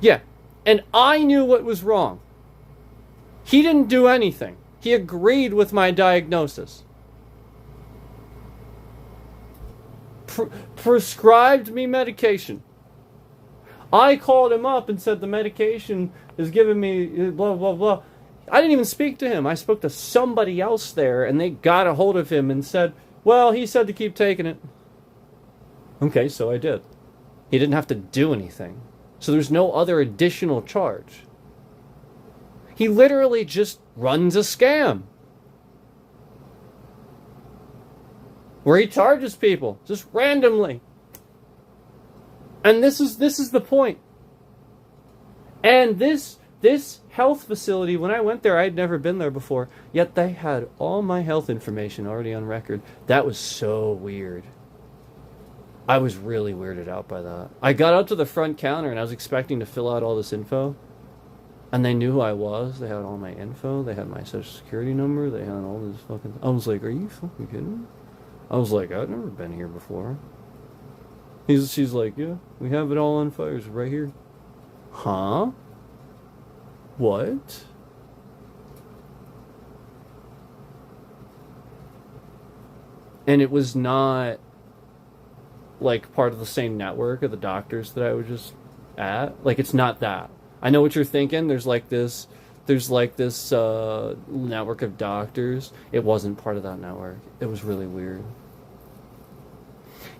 Yeah. And I knew what was wrong. He didn't do anything. He agreed with my diagnosis. Prescribed me medication. I called him up and said the medication is giving me blah, blah, blah. I didn't even speak to him. I spoke to somebody else there, and they got a hold of him and said, well, he said to keep taking it. Okay, so I did. He didn't have to do anything. So there's no other additional charge. He literally just runs a scam. Where he charges people just randomly. And this is the point. And this health facility, when I went there, I had never been there before, yet they had all my health information already on record. That was so weird. I was really weirded out by that. I got up to the front counter and I was expecting to fill out all this info. And they knew who I was. They had all my info. They had my social security number. They had all this fucking... I was like, are you fucking kidding me? I was like, I've never been here before. She's like, yeah, we have it all on file. It's right here. Huh? What? And it was not, like, part of the same network of the doctors that I was just at. Like, it's not that. I know what you're thinking. There's like this There's like this network of doctors. It wasn't part of that network. It was really weird.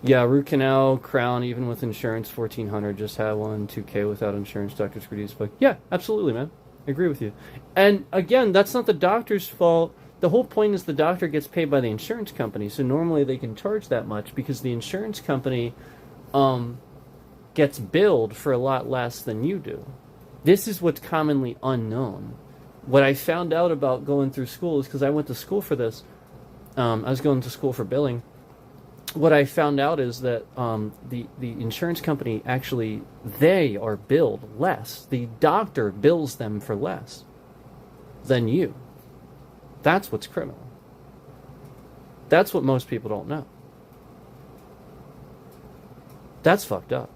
Yeah, root canal, crown, even with insurance, 1,400. Just had one, 2K without insurance. Doctor's critiques, but yeah, absolutely, man. I agree with you. And again, that's not the doctor's fault. The whole point is the doctor gets paid by the insurance company, so normally they can charge that much because the insurance company gets billed for a lot less than you do. This is what's commonly unknown. What I found out about going through school is because I went to school for this. I was going to school for billing. What I found out is that the insurance company actually, they are billed less. The doctor bills them for less than you. That's what's criminal. That's what most people don't know. That's fucked up.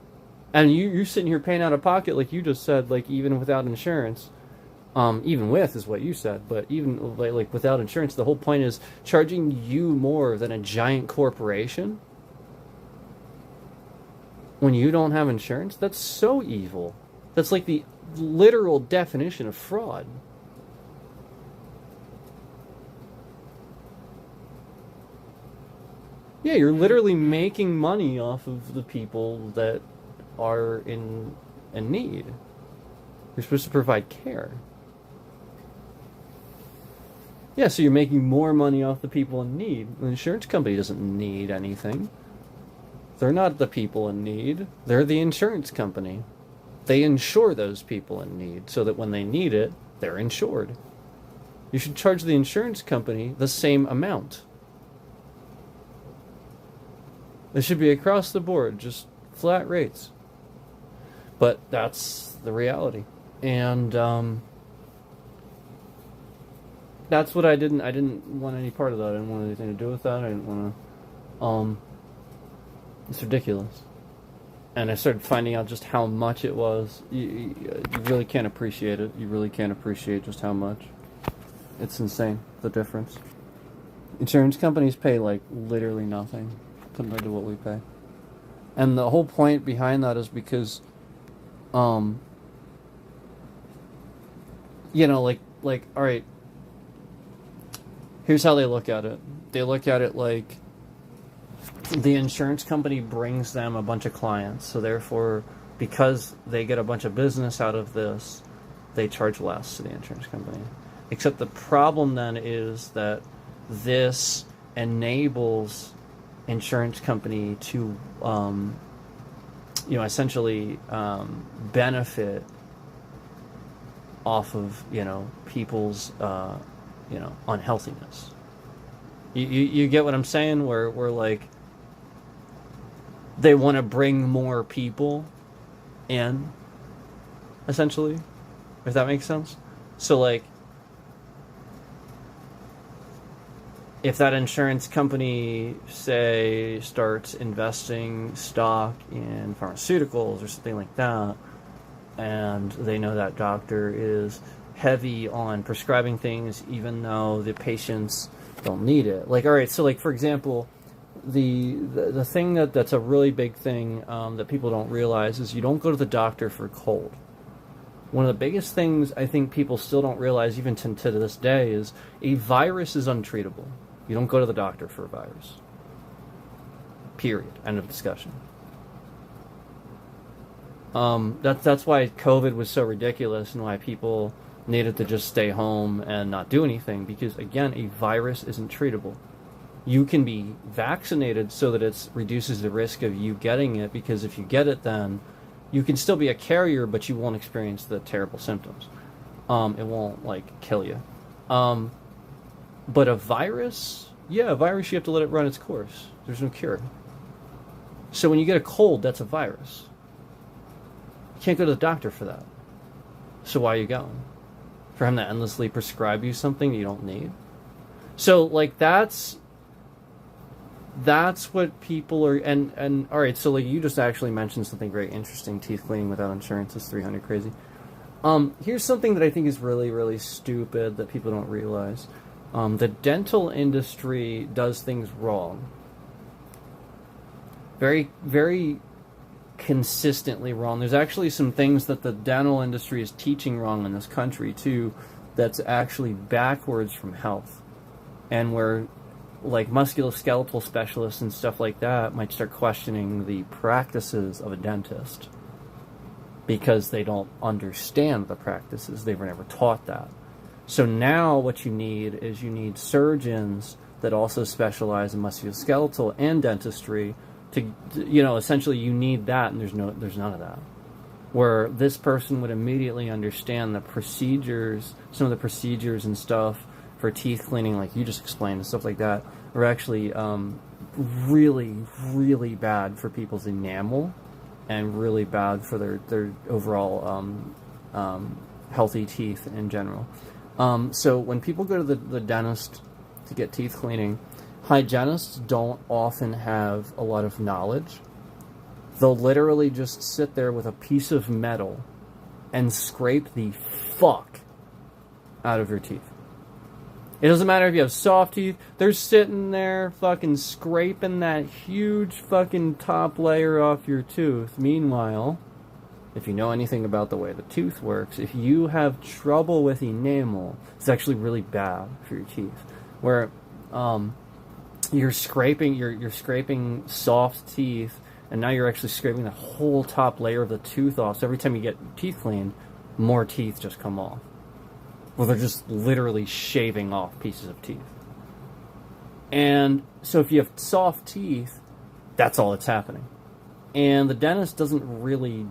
And you're sitting here paying out of pocket, like you just said, like even without insurance. Even with is what you said, but even like without insurance, the whole point is charging you more than a giant corporation when you don't have insurance. That's so evil. That's like the literal definition of fraud. Yeah, you're literally making money off of the people that are in need. You're supposed to provide care. Yeah, so you're making more money off the people in need. The insurance company doesn't need anything. They're not the people in need. They're the insurance company. They insure those people in need so that when they need it, they're insured. You should charge the insurance company the same amount. It should be across the board, just flat rates. But that's the reality. And that's what I didn't want any part of that. I didn't want anything to do with that. I didn't want to it's ridiculous. And I started finding out just how much it was. You really can't appreciate it. You really can't appreciate just how much. It's insane, the difference. Insurance companies pay like literally nothing compared to what we pay. And the whole point behind that is because you know, like all right, here's how they look at it. They look at it like the insurance company brings them a bunch of clients, so therefore, because they get a bunch of business out of this, they charge less to the insurance company. Except the problem then is that this enables insurance company to, essentially benefit off of, people's, unhealthiness. You get what I'm saying? Where like they want to bring more people in, essentially, if that makes sense. So like, if that insurance company, say, starts investing stock in pharmaceuticals or something like that, and they know that doctor is heavy on prescribing things even though the patients don't need it. Like, all right, so like, for example, the thing that's a really big thing that people don't realize is you don't go to the doctor for a cold. One of the biggest things I think people still don't realize, even to this day, is a virus is untreatable. You don't go to the doctor for a virus. Period. End of discussion. That's why COVID was so ridiculous and why people needed to just stay home and not do anything, because, again, a virus isn't treatable. You can be vaccinated so that it reduces the risk of you getting it, because if you get it, then you can still be a carrier, but you won't experience the terrible symptoms. It won't, like, kill you. But a virus, you have to let it run its course. There's no cure. So when you get a cold, that's a virus. You can't go to the doctor for that. So why are you going? For him to endlessly prescribe you something you don't need? So, like, that's what people are, and all right, so like you just actually mentioned something very interesting. Teeth cleaning without insurance is $300 crazy. Here's something that I think is really, really stupid that people don't realize. The dental industry does things wrong. Very, very consistently wrong. There's actually some things that the dental industry is teaching wrong in this country too, that's actually backwards from health, and where like musculoskeletal specialists and stuff like that might start questioning the practices of a dentist because they don't understand the practices. They were never taught that. So now what you need is you need surgeons that also specialize in musculoskeletal and dentistry to, you know, essentially you need that, and there's none of that. Where this person would immediately understand the procedures, some of the procedures and stuff for teeth cleaning, like you just explained, and stuff like that, are actually really, really bad for people's enamel and really bad for their overall healthy teeth in general. So when people go to the dentist to get teeth cleaning, hygienists don't often have a lot of knowledge. They'll literally just sit there with a piece of metal and scrape the fuck out of your teeth. It doesn't matter if you have soft teeth. They're sitting there fucking scraping that huge fucking top layer off your tooth. Meanwhile, if you know anything about the way the tooth works, if you have trouble with enamel, it's actually really bad for your teeth. Where you're scraping soft teeth, and now you're actually scraping the whole top layer of the tooth off. So every time you get your teeth cleaned, more teeth just come off. Well, they're just literally shaving off pieces of teeth. And so if you have soft teeth, that's all that's happening. And the dentist doesn't really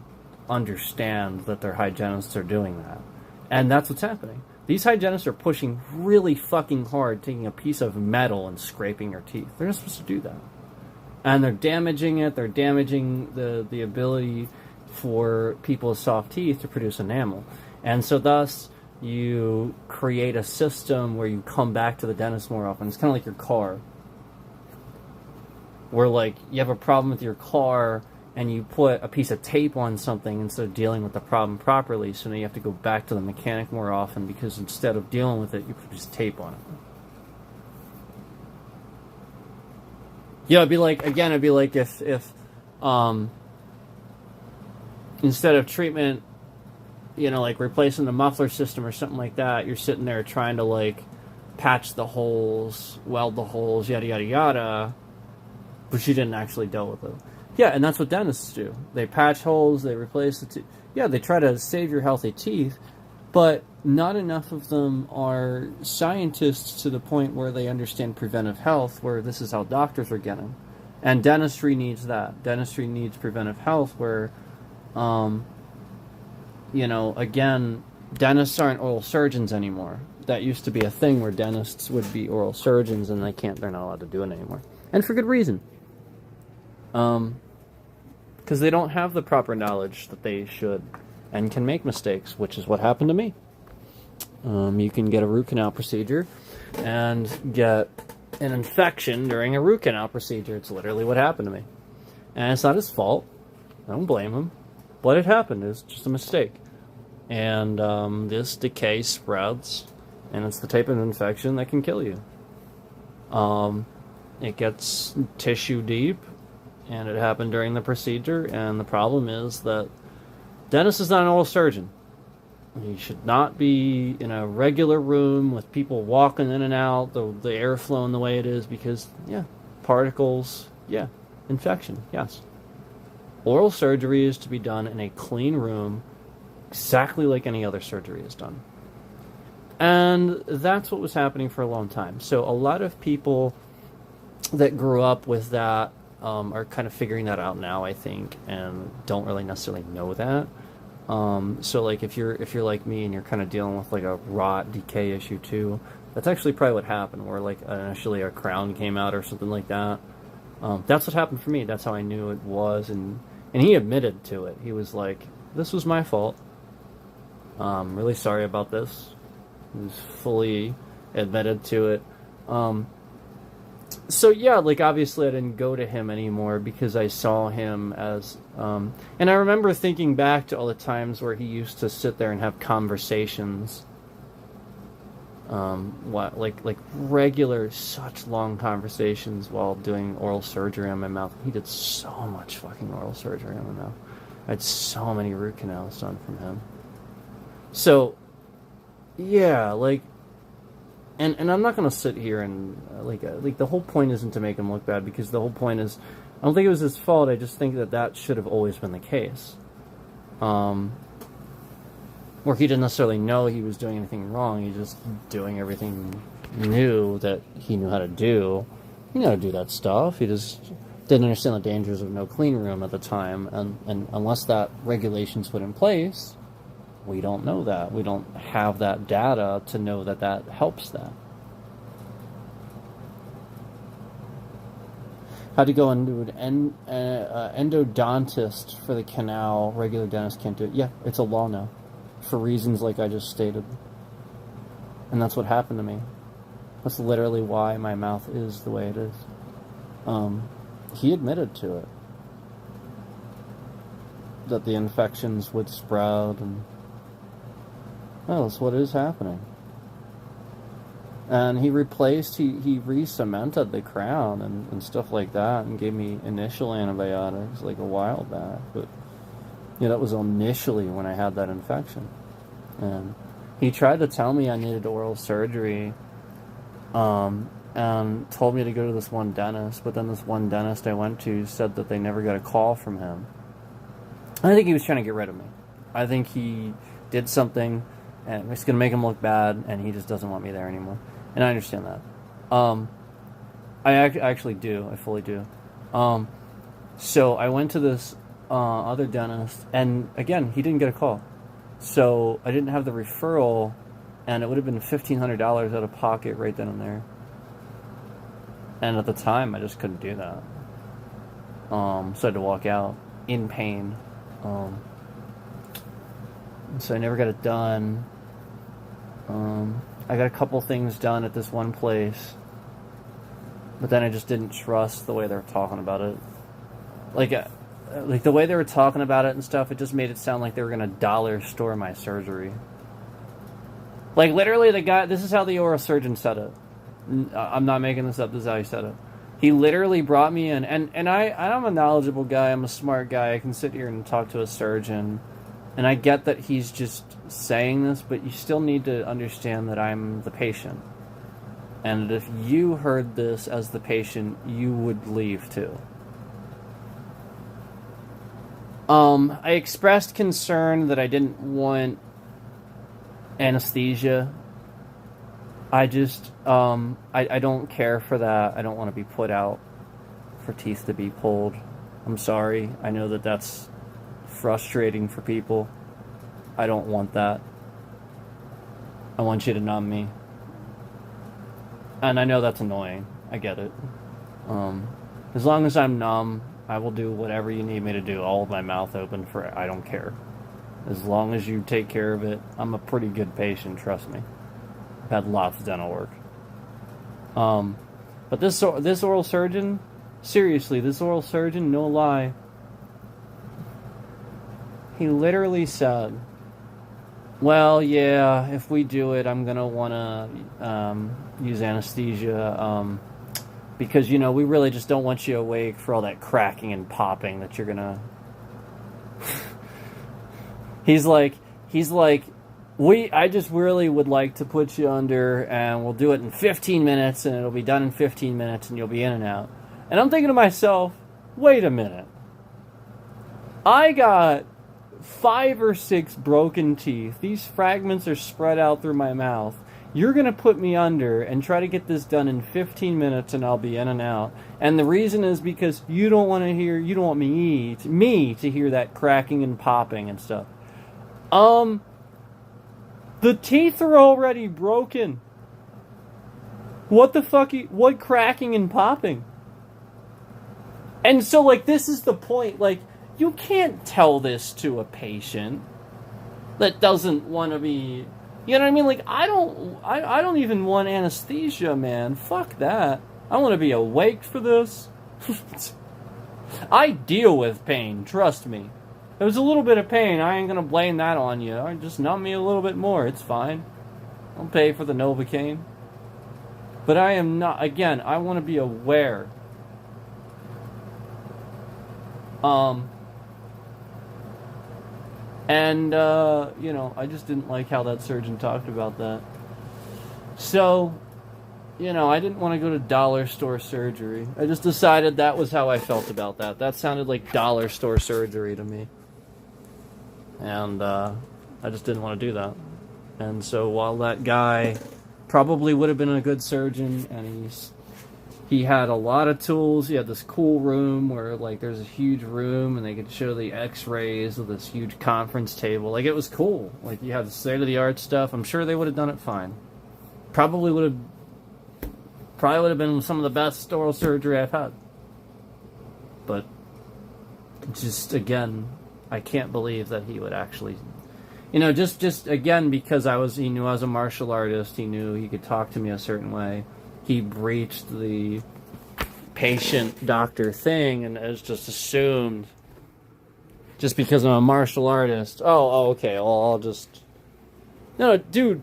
understand that their hygienists are doing that. And that's what's happening. These hygienists are pushing really fucking hard, taking a piece of metal and scraping your teeth. They're not supposed to do that. And they're damaging it. They're damaging the ability for people with soft teeth to produce enamel. And so thus, you create a system where you come back to the dentist more often. It's kind of like your car. Where, like, you have a problem with your car and you put a piece of tape on something instead of dealing with the problem properly. So now you have to go back to the mechanic more often because instead of dealing with it, you put just tape on it. Yeah, it'd be like if instead of treatment, you know, like replacing the muffler system or something like that, you're sitting there trying to, like, patch the holes, weld the holes, yada, yada, yada, but you didn't actually deal with it. Yeah, and that's what dentists do. They patch holes, they replace the teeth. Yeah, they try to save your healthy teeth, but not enough of them are scientists to the point where they understand preventive health, where this is how doctors are getting. And dentistry needs that. Dentistry needs preventive health where, you know, again, dentists aren't oral surgeons anymore. That used to be a thing where dentists would be oral surgeons, and they're not allowed to do it anymore. And for good reason. Because they don't have the proper knowledge that they should, and can make mistakes, which is what happened to me. You can get a root canal procedure and get an infection during a root canal procedure. It's literally what happened to me. And it's not his fault. I don't blame him. But it happened. It's just a mistake. And this decay spreads, and it's the type of infection that can kill you. It gets tissue deep, and it happened during the procedure, and the problem is that dentist is not an oral surgeon. You should not be in a regular room with people walking in and out, the air flowing the way it is, because, yeah, particles, yeah, infection, yes. Oral surgery is to be done in a clean room, exactly like any other surgery is done. And that's what was happening for a long time. So a lot of people that grew up with that are kind of figuring that out now, I think, and don't really necessarily know that. So like if you're like me and you're kind of dealing with like a rot decay issue too, that's actually probably what happened, where like initially a crown came out or something like that. That's what happened for me. That's how I knew it was, and he admitted to it. He was like, "This was my fault. Really sorry about this." He was fully admitted to it. So yeah, like obviously I didn't go to him anymore because I saw him as, and I remember thinking back to all the times where he used to sit there and have conversations, like regular, such long conversations while doing oral surgery on my mouth. He did so much fucking oral surgery on my mouth. I had so many root canals done from him. So yeah, like, and I'm not gonna sit here and like the whole point isn't to make him look bad, because the whole point is, I don't think it was his fault. I just think that should have always been the case. Where he didn't necessarily know he was doing anything wrong. He's just doing everything new that he knew how to do. He knew how to do that stuff. He just didn't understand the dangers of no clean room at the time. And unless that regulation's put in place, we don't know that. We don't have that data to know that that helps that. Had to go into an endodontist for the canal. Regular dentist can't do it. Yeah, it's a law now, for reasons like I just stated. And that's what happened to me. That's literally why my mouth is the way it is. He admitted to it. That the infections would spread, and well, that's what is happening. And he re-cemented the crown and stuff like that, and gave me initial antibiotics like a while back. But yeah, that was initially when I had that infection. And he tried to tell me I needed oral surgery, and told me to go to this one dentist. But then this one dentist I went to said that they never got a call from him. I think he was trying to get rid of me. I think he did something, and it's going to make him look bad, and he just doesn't want me there anymore. And I understand that. I actually do. I fully do. So I went to this other dentist, and again, he didn't get a call. So I didn't have the referral, and it would have been $1,500 out of pocket right then and there. And at the time, I just couldn't do that. So I had to walk out in pain. So I never got it done. I got a couple things done at this one place, but then I just didn't trust the way they were talking about it. Like the way they were talking about it and stuff, it just made it sound like they were gonna dollar store my surgery. Like, literally, the guy, this is how the oral surgeon said it. I'm not making this up, this is how he said it. He literally brought me in, and I'm a knowledgeable guy, I'm a smart guy, I can sit here and talk to a surgeon, and I get that he's just saying this, but you still need to understand that I'm the patient. And if you heard this as the patient, you would leave too. I expressed concern that I didn't want anesthesia. I just, I don't care for that. I don't want to be put out for teeth to be pulled. I'm sorry. I know that that's frustrating for people. I don't want that. I want you to numb me. And I know that's annoying. I get it. As long as I'm numb, I will do whatever you need me to do. I'll hold my mouth open for, I don't care. As long as you take care of it, I'm a pretty good patient, trust me. I've had lots of dental work. But this oral surgeon, seriously, this oral surgeon, no lie, he literally said, well, yeah, if we do it, I'm going to want to use anesthesia, because, you know, we really just don't want you awake for all that cracking and popping that you're going to... He's like, I just really would like to put you under, and we'll do it in 15 minutes, and it'll be done in 15 minutes, and you'll be in and out. And I'm thinking to myself, wait a minute. I got 5 or 6 broken teeth. These fragments are spread out through my mouth. You're going to put me under and try to get this done in 15 minutes, and I'll be in and out. And the reason is because you don't want me to hear that cracking and popping and stuff. The teeth are already broken. What the fuck? What cracking and popping? And so, like, this is the point. Like, you can't tell this to a patient that doesn't want to be... You know what I mean? Like, I don't even want anesthesia, man. Fuck that. I want to be awake for this. I deal with pain, trust me. There was a little bit of pain. I ain't going to blame that on you. Just numb me a little bit more. It's fine. I'll pay for the Novocaine. But I am not... Again, I want to be aware. And, I just didn't like how that surgeon talked about that. So, I didn't want to go to dollar store surgery. I just decided that was how I felt about that. That sounded like dollar store surgery to me. And I just didn't want to do that. And so while that guy probably would have been a good surgeon, and he had a lot of tools, he had this cool room where, like, there's a huge room and they could show the x-rays with this huge conference table. Like, it was cool. Like, you had the state-of-the-art stuff. I'm sure they would have done it fine. Probably would have been some of the best oral surgery I've had. But just, again, I can't believe that he would actually, just again, because he knew I was a martial artist, he knew he could talk to me a certain way. He breached the patient-doctor thing and has just assumed, just because I'm a martial artist, okay, well, I'll just... No, dude,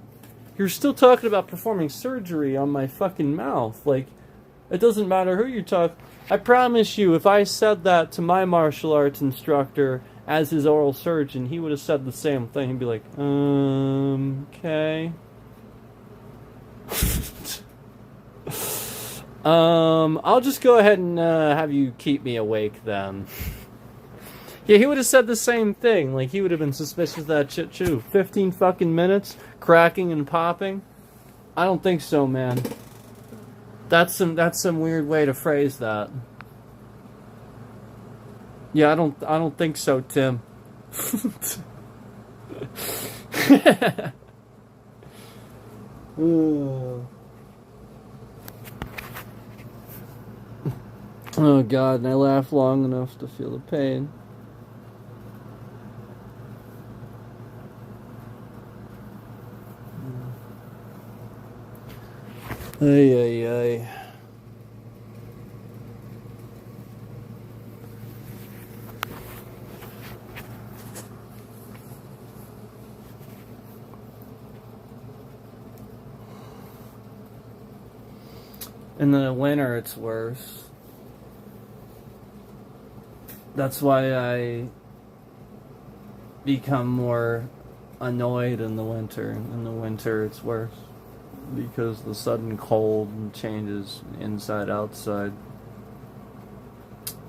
you're still talking about performing surgery on my fucking mouth. Like, it doesn't matter who you talk... I promise you, if I said that to my martial arts instructor as his oral surgeon, he would have said the same thing. He'd be like, okay... I'll just go ahead and have you keep me awake then. Yeah, he would have said the same thing. Like, he would have been suspicious of that shit too. 15 fucking minutes, cracking and popping? I don't think so, man. That's some weird way to phrase that. Yeah, I don't think so, Tim. Oh God, and I laughed long enough to feel the pain. Ay, ay, ay. In the winter, it's worse. That's why I become more annoyed in the winter. In the winter, it's worse. Because the sudden cold changes inside, outside.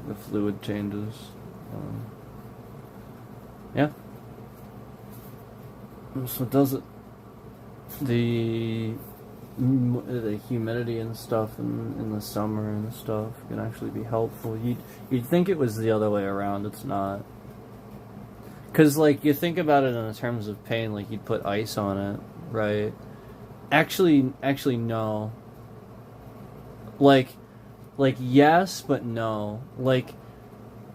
The fluid changes. Yeah. So does it... The humidity and stuff in the summer and stuff can actually be helpful. You'd think it was the other way around. It's not. Because, like, you think about it in terms of pain, like, you'd put ice on it, right? Actually, no. Like, yes, but no. Like,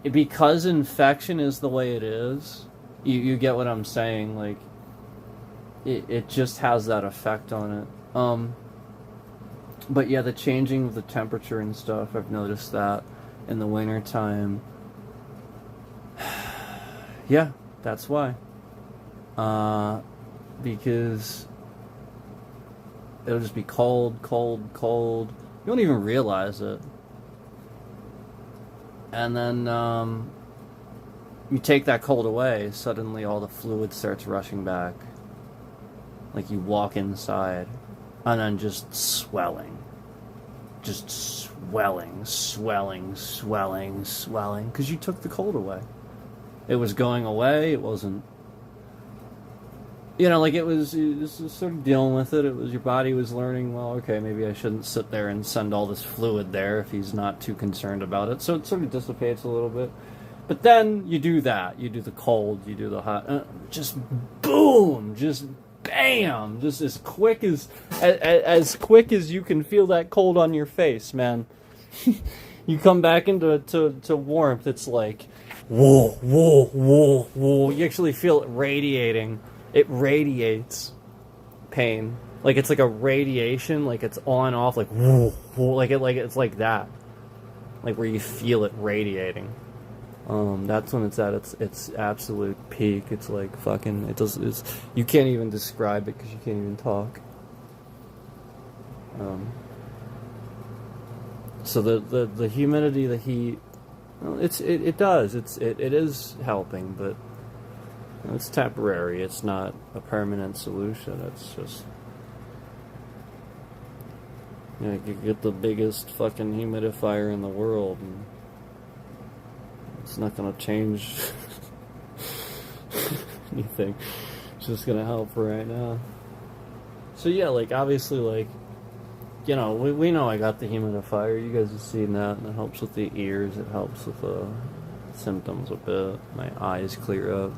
because infection is the way it is, you get what I'm saying, like, it just has that effect on it. But yeah, the changing of the temperature and stuff, I've noticed that in the winter time. Yeah, that's why. Because it'll just be cold, cold, cold. You don't even realize it. And then you take that cold away, suddenly all the fluid starts rushing back. Like you walk inside, and then just swelling. Just swelling, swelling, swelling, swelling. Because you took the cold away. It was going away, it wasn't... like it was sort of dealing with it. It was your body was learning, well, okay, maybe I shouldn't sit there and send all this fluid there if he's not too concerned about it. So it sort of dissipates a little bit. But then you do that. You do the cold, you do the hot. Just boom! Just bam! Just as quick as you can feel that cold on your face, man. You come back into warmth, it's like, whoa, whoa, whoa, whoa. You actually feel it radiating. It radiates pain. Like it's like a radiation, like it's on off, like whoa, whoa, it's like that. Like where you feel it radiating. That's when it's at its absolute peak. It's like fucking, you can't even describe it because you can't even talk. So the humidity, the heat, it is helping, but It's temporary. It's not a permanent solution. It's just, you know, you get the biggest fucking humidifier in the world, and it's not gonna change anything. It's just gonna help for right now. So yeah, like, obviously, like, you know, we know I got the humidifier. You guys have seen that, and it helps with the ears. It helps with the symptoms a bit. My eyes clear up.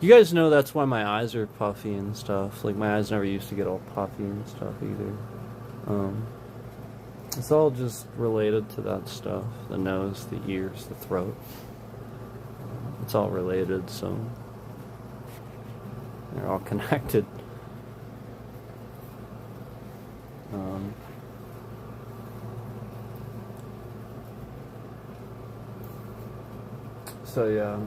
You guys know that's why my eyes are puffy and stuff. Like, my eyes never used to get all puffy and stuff either. It's all just related to that stuff. The nose, the ears, the throat. It's all related, so they're all connected. So yeah,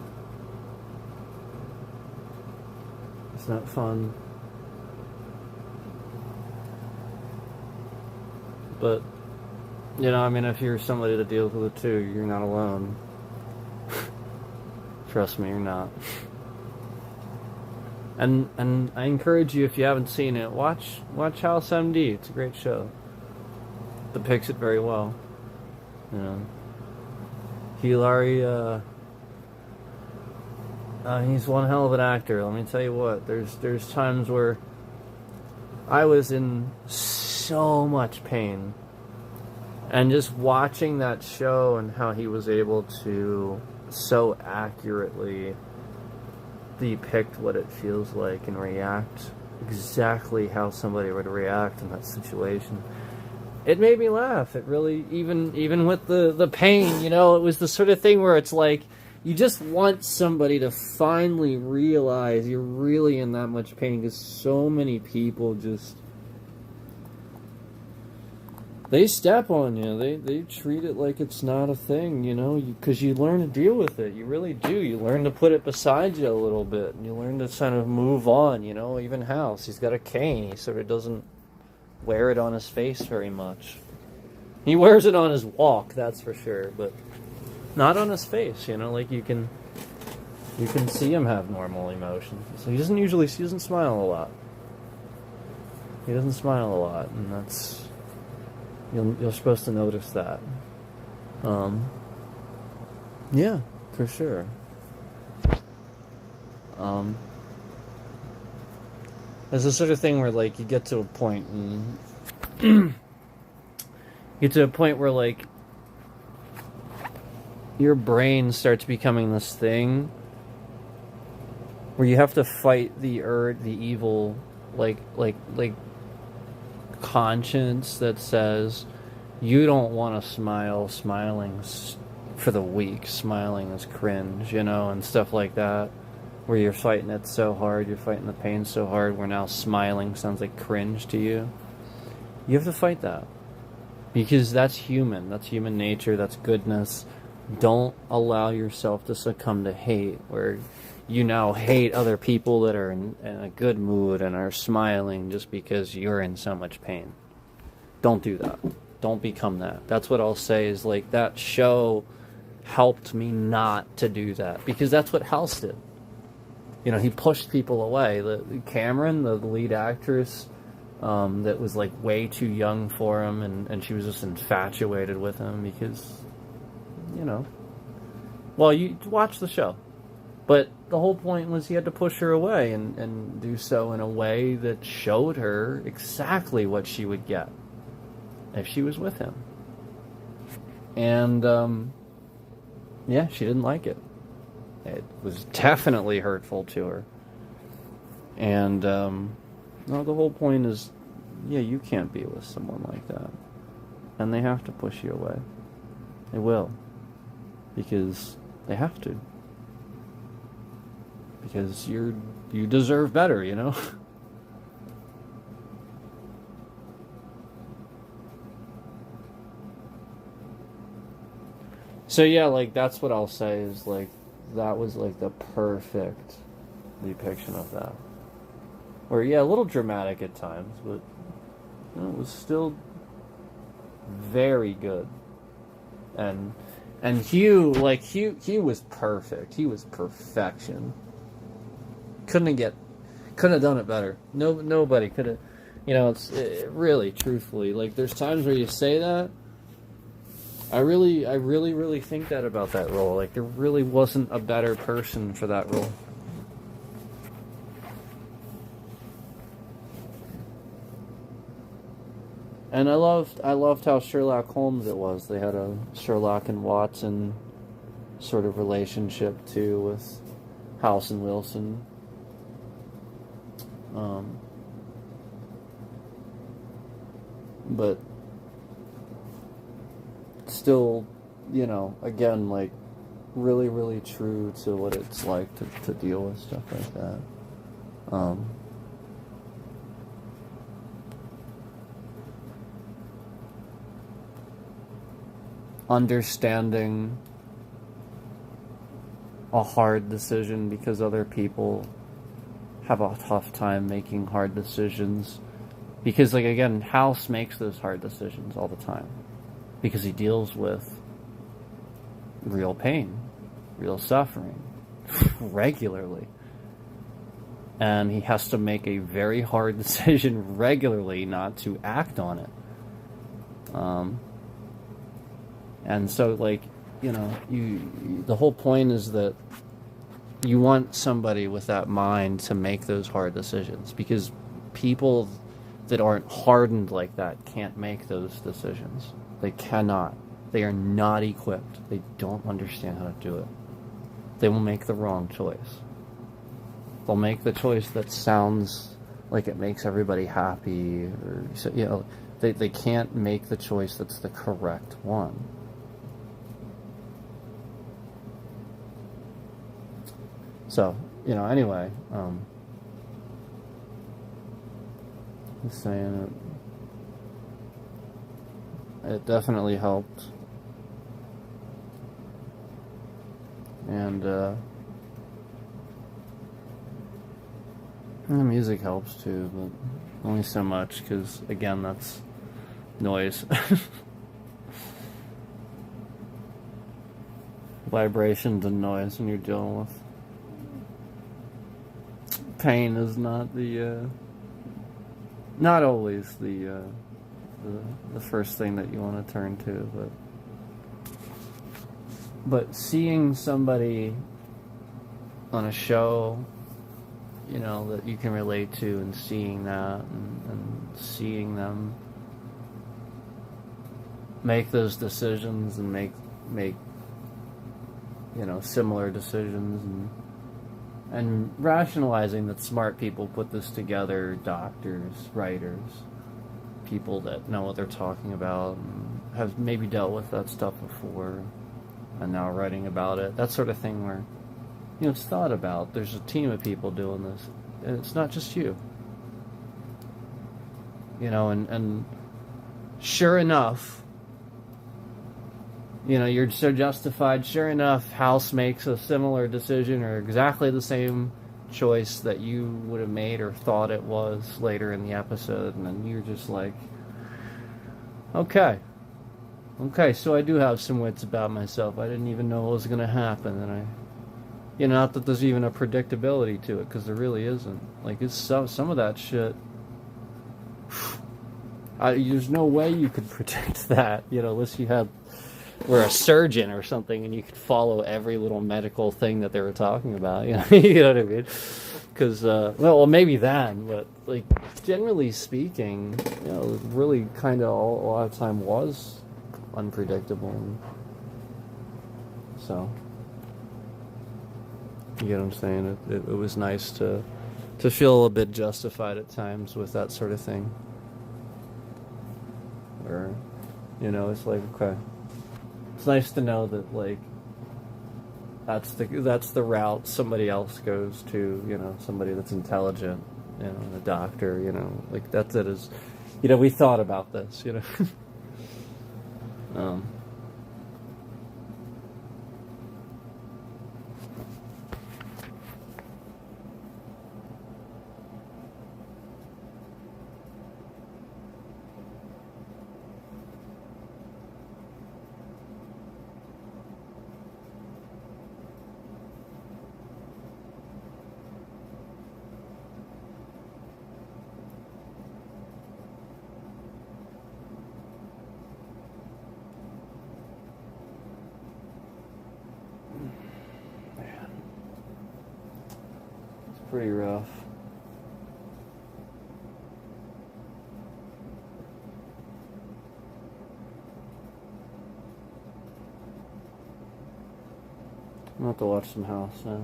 it's not fun, but you know, I mean, if you're somebody that deals with it too, you're not alone. Trust me, you're not. And I encourage you, if you haven't seen it, watch House MD. It's a great show. Depicts it very well. You know, he's one hell of an actor. Let me tell you what. There's times where I was in so much pain, and just watching that show and how he was able to so accurately depict what it feels like and react exactly how somebody would react in that situation. It made me laugh. It really, even with the pain, you know, it was the sort of thing where it's like, you just want somebody to finally realize you're really in that much pain, because so many people just, they step on you. They treat it like it's not a thing, you know, because you learn to deal with it. You really do. You learn to put it beside you a little bit, and you learn to kind of move on, you know. Even House, he's got a cane. He sort of doesn't wear it on his face very much. He wears it on his walk, that's for sure, but not on his face, you know. Like, you can see him have normal emotions. So he doesn't smile a lot. He doesn't smile a lot, and that's, you're supposed to notice that. Yeah, for sure. It's the sort of thing where, like, you get to a point and where, like, your brain starts becoming this thing where you have to fight the evil, like conscience that says you don't want to smile. Smiling's for the weak. Smiling is cringe, you know, and stuff like that. Where you're fighting it so hard, you're fighting the pain so hard, where now smiling sounds like cringe to you. You have to fight that. Because that's human. That's human nature. That's goodness. Don't allow yourself to succumb to hate, where you now hate other people that are in a good mood and are smiling just because you're in so much pain. Don't do that. Don't become that. That's what I'll say, is like, that show helped me not to do that, because that's what House did. You know, he pushed people away. Cameron, the lead actress, that was like way too young for him, and she was just infatuated with him because, you know, well, you watch the show, but the whole point was he had to push her away and do so in a way that showed her exactly what she would get if she was with him. And yeah, she didn't like it. It was definitely hurtful to her. And no, the whole point is, yeah, you can't be with someone like that. And they have to push you away. They will. Because they have to. Because you deserve better, you know? So yeah, like, that's what I'll say, is like, that was like the perfect depiction of that. Or yeah, a little dramatic at times, but you know, it was still very good. And Hugh was perfect. He was perfection. couldn't have done it better. Nobody could have. It's really, truthfully, like, there's times where you say that. I really think that about that role. Like, there really wasn't a better person for that role. And I loved how Sherlock Holmes it was. They had a Sherlock and Watson sort of relationship too with House and Wilson. But still, again, like, really, really true to what it's like to deal with stuff like that. Understanding a hard decision because other people have a tough time making hard decisions. Because, like, again, House makes those hard decisions all the time. Because he deals with real pain, real suffering, regularly. And he has to make a very hard decision regularly not to act on it. And so, like, the whole point is that you want somebody with that mind to make those hard decisions. Because people that aren't hardened like that can't make those decisions. They cannot. They are not equipped. They don't understand how to do it. They will make the wrong choice. They'll make the choice that sounds like it makes everybody happy, or they can't make the choice that's the correct one. So, anyway, just saying it definitely helped. And the music helps too, but only so much, because, again, that's noise. Vibrations and noise when you're dealing with pain is not not always the first thing that you want to turn to, but seeing somebody on a show, that you can relate to, and seeing that, and seeing them make those decisions and make similar decisions, and rationalizing that smart people put this together, doctors, writers, people that know what they're talking about, and have maybe dealt with that stuff before, and now writing about it, that sort of thing, where, it's thought about. There's a team of people doing this, and it's not just you. And sure enough, you're so justified. Sure enough, House makes a similar decision, or exactly the same choice that you would have made or thought it was later in the episode, and then you're just like, okay, so I do have some wits about myself. I didn't even know what was going to happen, and not that there's even a predictability to it, because there really isn't. Like, it's some of that shit. There's no way you could predict that, unless you were a surgeon or something, and you could follow every little medical thing that they were talking about. You know what I mean? Because well, maybe then, but, like, generally speaking, really kind of a lot of time was unpredictable. So, you get what I'm saying? It was nice to feel a bit justified at times with that sort of thing. Where, it's like, okay, it's nice to know that, like, that's the route somebody else goes to, somebody that's intelligent, a doctor, like, that's it. Is, we thought about this, pretty rough. I'm gonna have to watch some House now.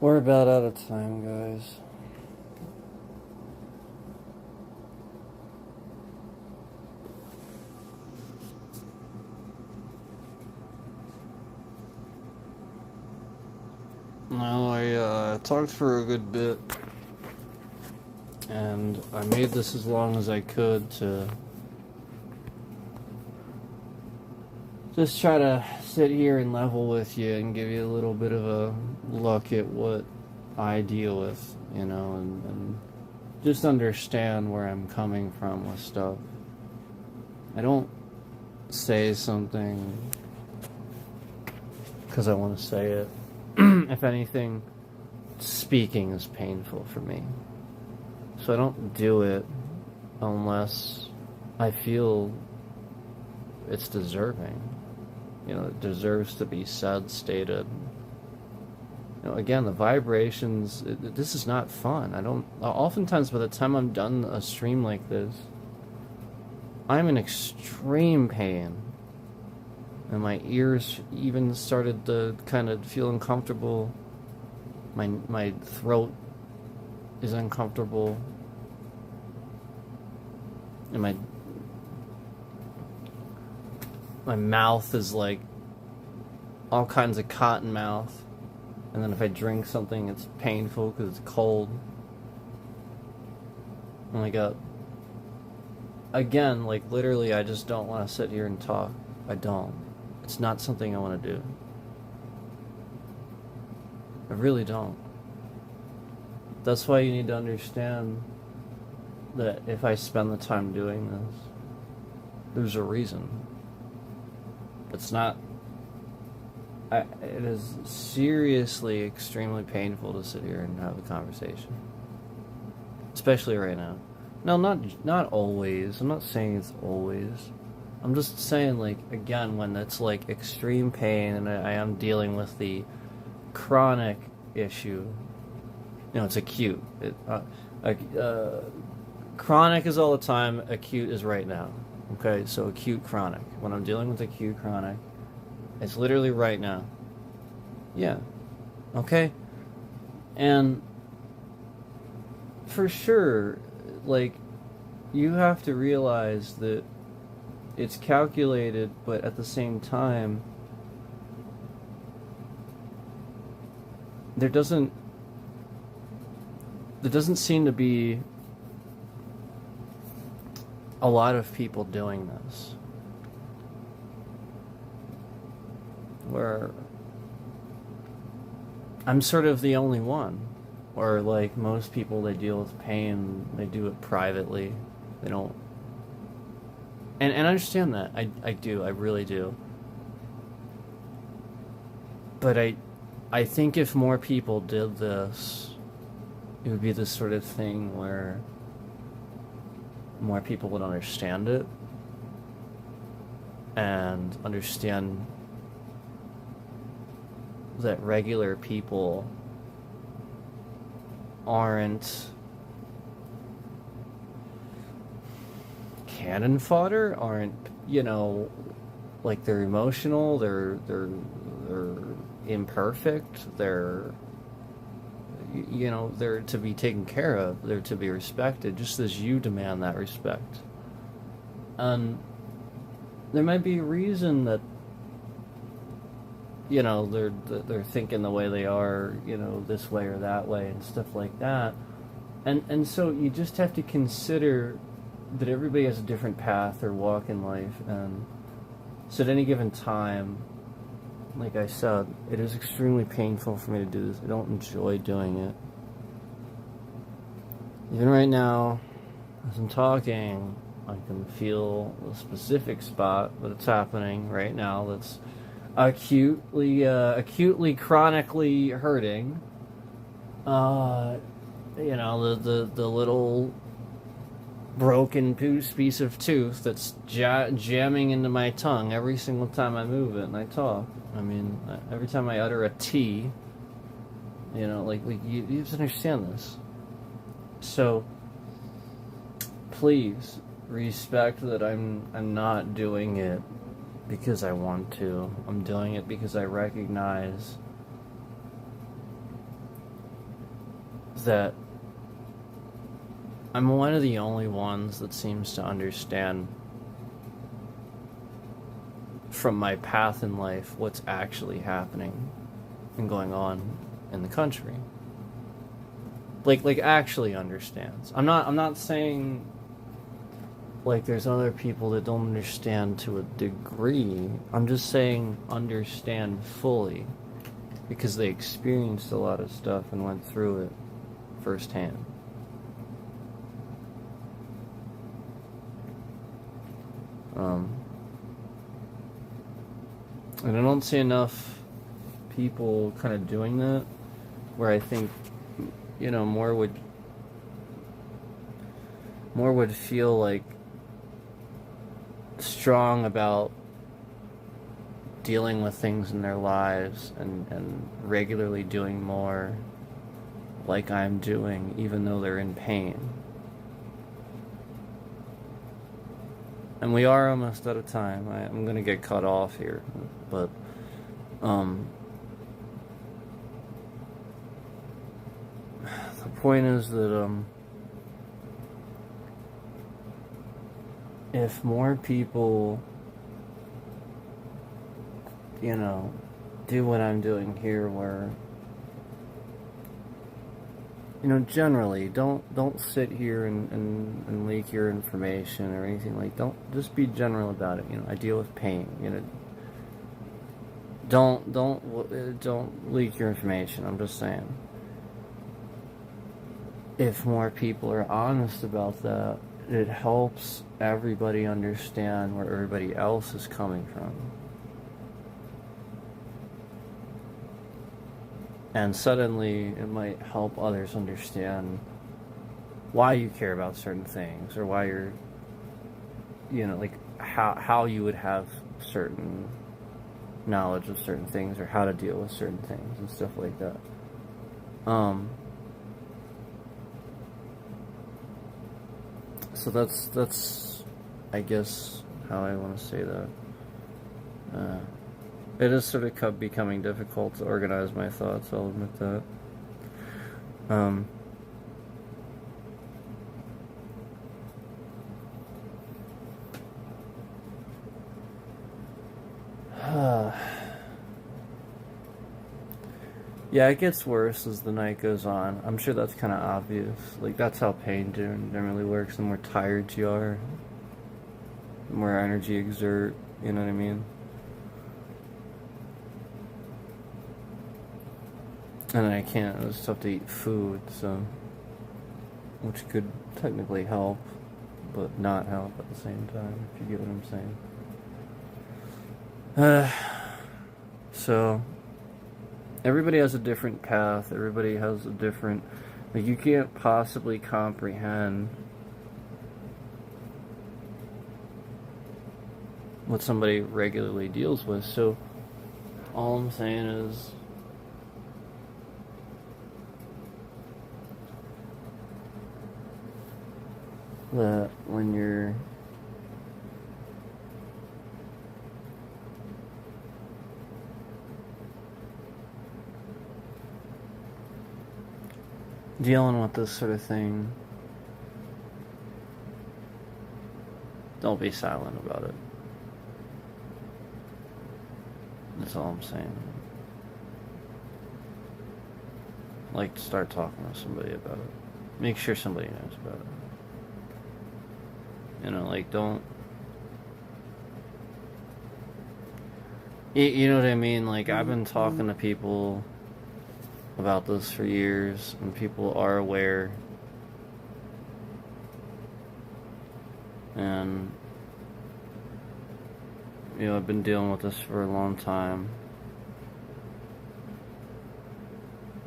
We're about out of time, guys. Well, I talked for a good bit, and I made this as long as I could to just try to sit here and level with you and give you a little bit of a look at what I deal with, you know, and just understand where I'm coming from with stuff. I don't say something because I want to say it. If anything, speaking is painful for me. So I don't do it unless I feel it's deserving. You know, it deserves to be said, stated. You know, again, the vibrations, this is not fun. Oftentimes by the time I'm done a stream like this, I'm in extreme pain. And my ears even started to kind of feel uncomfortable. My throat is uncomfortable. And my mouth is like all kinds of cotton mouth. And then if I drink something, it's painful because it's cold. Oh my god. Again, like literally, I just don't want to sit here and talk. I don't. It's not something I want to do. I really don't. That's why you need to understand that if I spend the time doing this, there's a reason. It's not... it is seriously extremely painful to sit here and have a conversation. Especially right now. No, not always. I'm not saying it's always. I'm just saying, like, again, when it's, like, extreme pain and I am dealing with the chronic issue. You know, it's acute. Chronic is all the time. Acute is right now. Okay, so acute, chronic. When I'm dealing with acute, chronic, it's literally right now. Yeah. Okay? And for sure, like, you have to realize that it's calculated, but at the same time, there doesn't seem to be a lot of people doing this. Where I'm sort of the only one. Or like most people, they deal with pain, they do it privately. They don't. And I understand that. I do. I really do. But I think if more people did this, it would be this sort of thing where more people would understand it and understand that regular people aren't cannon fodder, aren't, you know, like they're emotional, they're imperfect, they're, you know, they're to be taken care of, they're to be respected, just as you demand that respect. And there might be a reason that, you know, they're thinking the way they are, you know, this way or that way and stuff like that. And so you just have to consider that everybody has a different path or walk in life, and so at any given time, like I said, it is extremely painful for me to do this. I don't enjoy doing it. Even right now, as I'm talking, I can feel the specific spot that it's happening right now that's acutely, chronically hurting. The little broken piece of tooth that's jamming into my tongue every single time I move it and I talk. I mean, every time I utter a T, you have to understand this. So, please respect that I'm not doing it because I want to. I'm doing it because I recognize that I'm one of the only ones that seems to understand from my path in life what's actually happening and going on in the country. Like actually understands. I'm not saying like there's other people that don't understand to a degree. I'm just saying understand fully because they experienced a lot of stuff and went through it firsthand. And I don't see enough people kind of doing that, where I think, more would feel like strong about dealing with things in their lives and regularly doing more like I'm doing, even though they're in pain. And we are almost out of time. I'm going to get cut off here. But, the point is that, if more people, do what I'm doing here, where, generally, don't sit here and leak your information or anything. Don't just be general about it. I deal with pain. Don't leak your information. I'm just saying. If more people are honest about that, it helps everybody understand where everybody else is coming from. And suddenly it might help others understand why you care about certain things, or why you're, how you would have certain knowledge of certain things, or how to deal with certain things and stuff like that. So that's I guess how I want to say that. It is sort of becoming difficult to organize my thoughts, I'll admit that. Yeah, it gets worse as the night goes on. I'm sure that's kind of obvious. That's how pain generally works. The more tired you are, the more energy you exert, you know what I mean? And I can't, it's tough to eat food, so, which could technically help, but not help at the same time, if you get what I'm saying. So, everybody has a different path, everybody has a different, you can't possibly comprehend what somebody regularly deals with, so all I'm saying is, that when you're dealing with this sort of thing, don't be silent about it. That's all I'm saying. Start talking to somebody about it. Make sure somebody knows about it. Don't... You know what I mean? I've been talking to people about this for years, and people are aware. And, I've been dealing with this for a long time.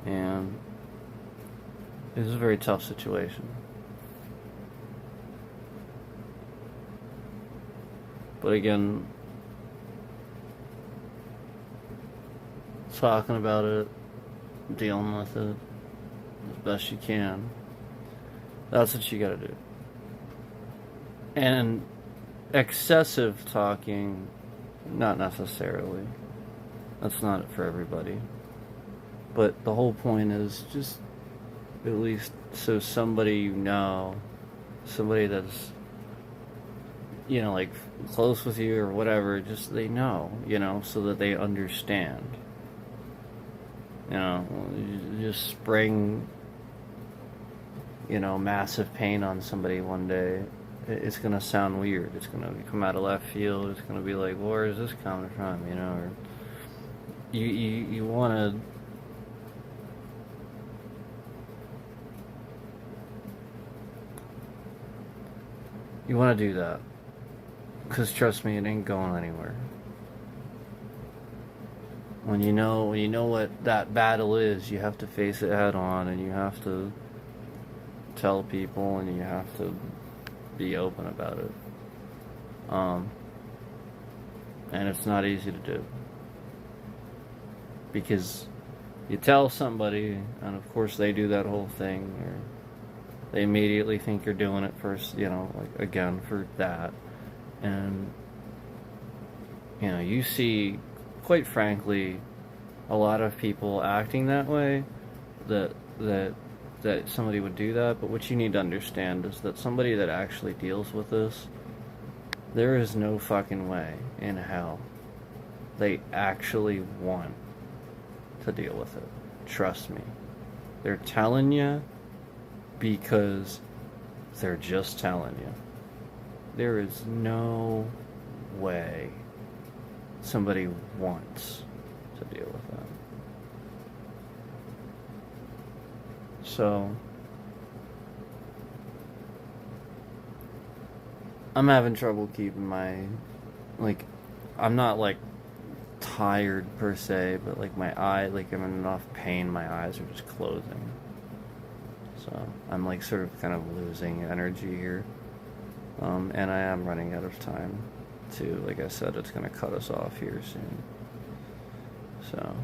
And it was a very tough situation. But again, talking about it, dealing with it as best you can, that's what you gotta do. And excessive talking, not necessarily. That's not for everybody. But the whole point is just, at least so somebody somebody that's, like close with you or whatever, just they know, so that they understand. Just spraying, massive pain on somebody one day, it's going to sound weird. It's going to come out of left field. It's going to be like, well, where is this coming from, or you want to do that, because trust me, it ain't going anywhere. When you know what that battle is, you have to face it head on, and you have to tell people, and you have to be open about it. And it's not easy to do, because you tell somebody, and of course they do that whole thing, or they immediately think you're doing it first, again, for that. And, you see, quite frankly, a lot of people acting that way, that somebody would do that. But what you need to understand is that somebody that actually deals with this, there is no fucking way in hell they actually want to deal with it. Trust me. They're telling you because they're just telling you. There is no way somebody wants to deal with that. So, I'm having trouble keeping my, I'm not, tired per se, but, my eye, I'm in enough pain, my eyes are just closing. So, I'm, sort of kind of losing energy here. And I am running out of time, too. Like I said, it's going to cut us off here soon. So,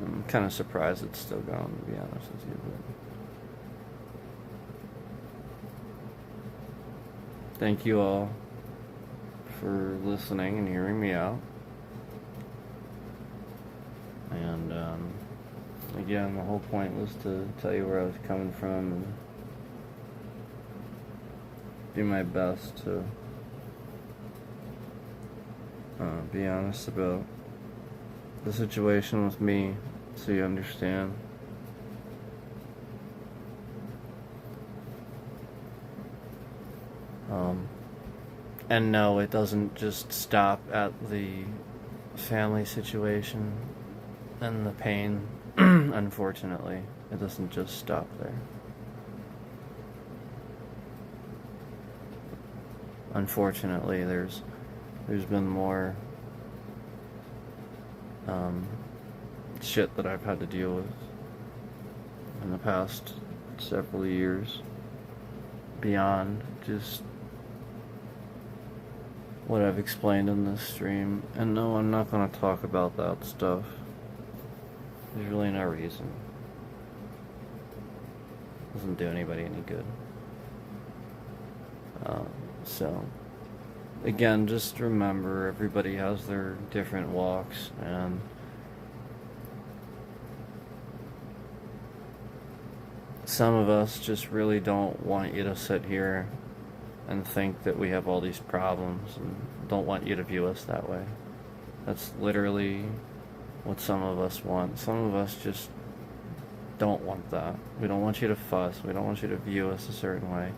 I'm kind of surprised it's still going, to be honest with you. But thank you all for listening and hearing me out. And, again, the whole point was to tell you where I was coming from and do my best to be honest about the situation with me, so you understand. And no, it doesn't just stop at the family situation and the pain. Unfortunately, it doesn't just stop there. Unfortunately, there's been more shit that I've had to deal with in the past several years, beyond just what I've explained in this stream. And no, I'm not going to talk about that stuff. There's really no reason. Doesn't do anybody any good. So, again, just remember, everybody has their different walks, and some of us just really don't want you to sit here and think that we have all these problems, and don't want you to view us that way. That's literally what some of us want. Some of us just don't want that. We don't want you to fuss. We don't want you to view us a certain way.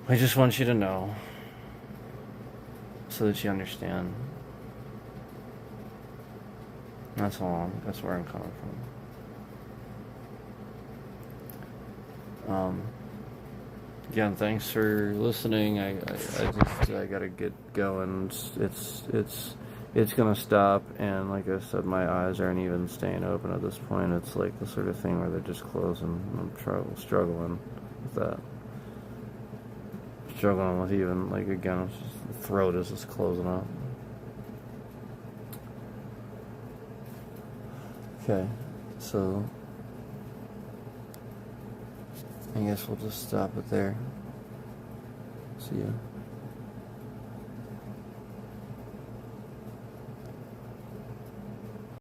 I just want you to know, so that you understand. That's all. That's where I'm coming from. Again, thanks for listening. I gotta get going. It's gonna stop, and like I said, my eyes aren't even staying open at this point. It's like the sort of thing where they're just closing. I'm struggling with that. Struggling with even, like, again, it's just, the throat is just closing up. Okay, so I guess we'll just stop it there. See ya.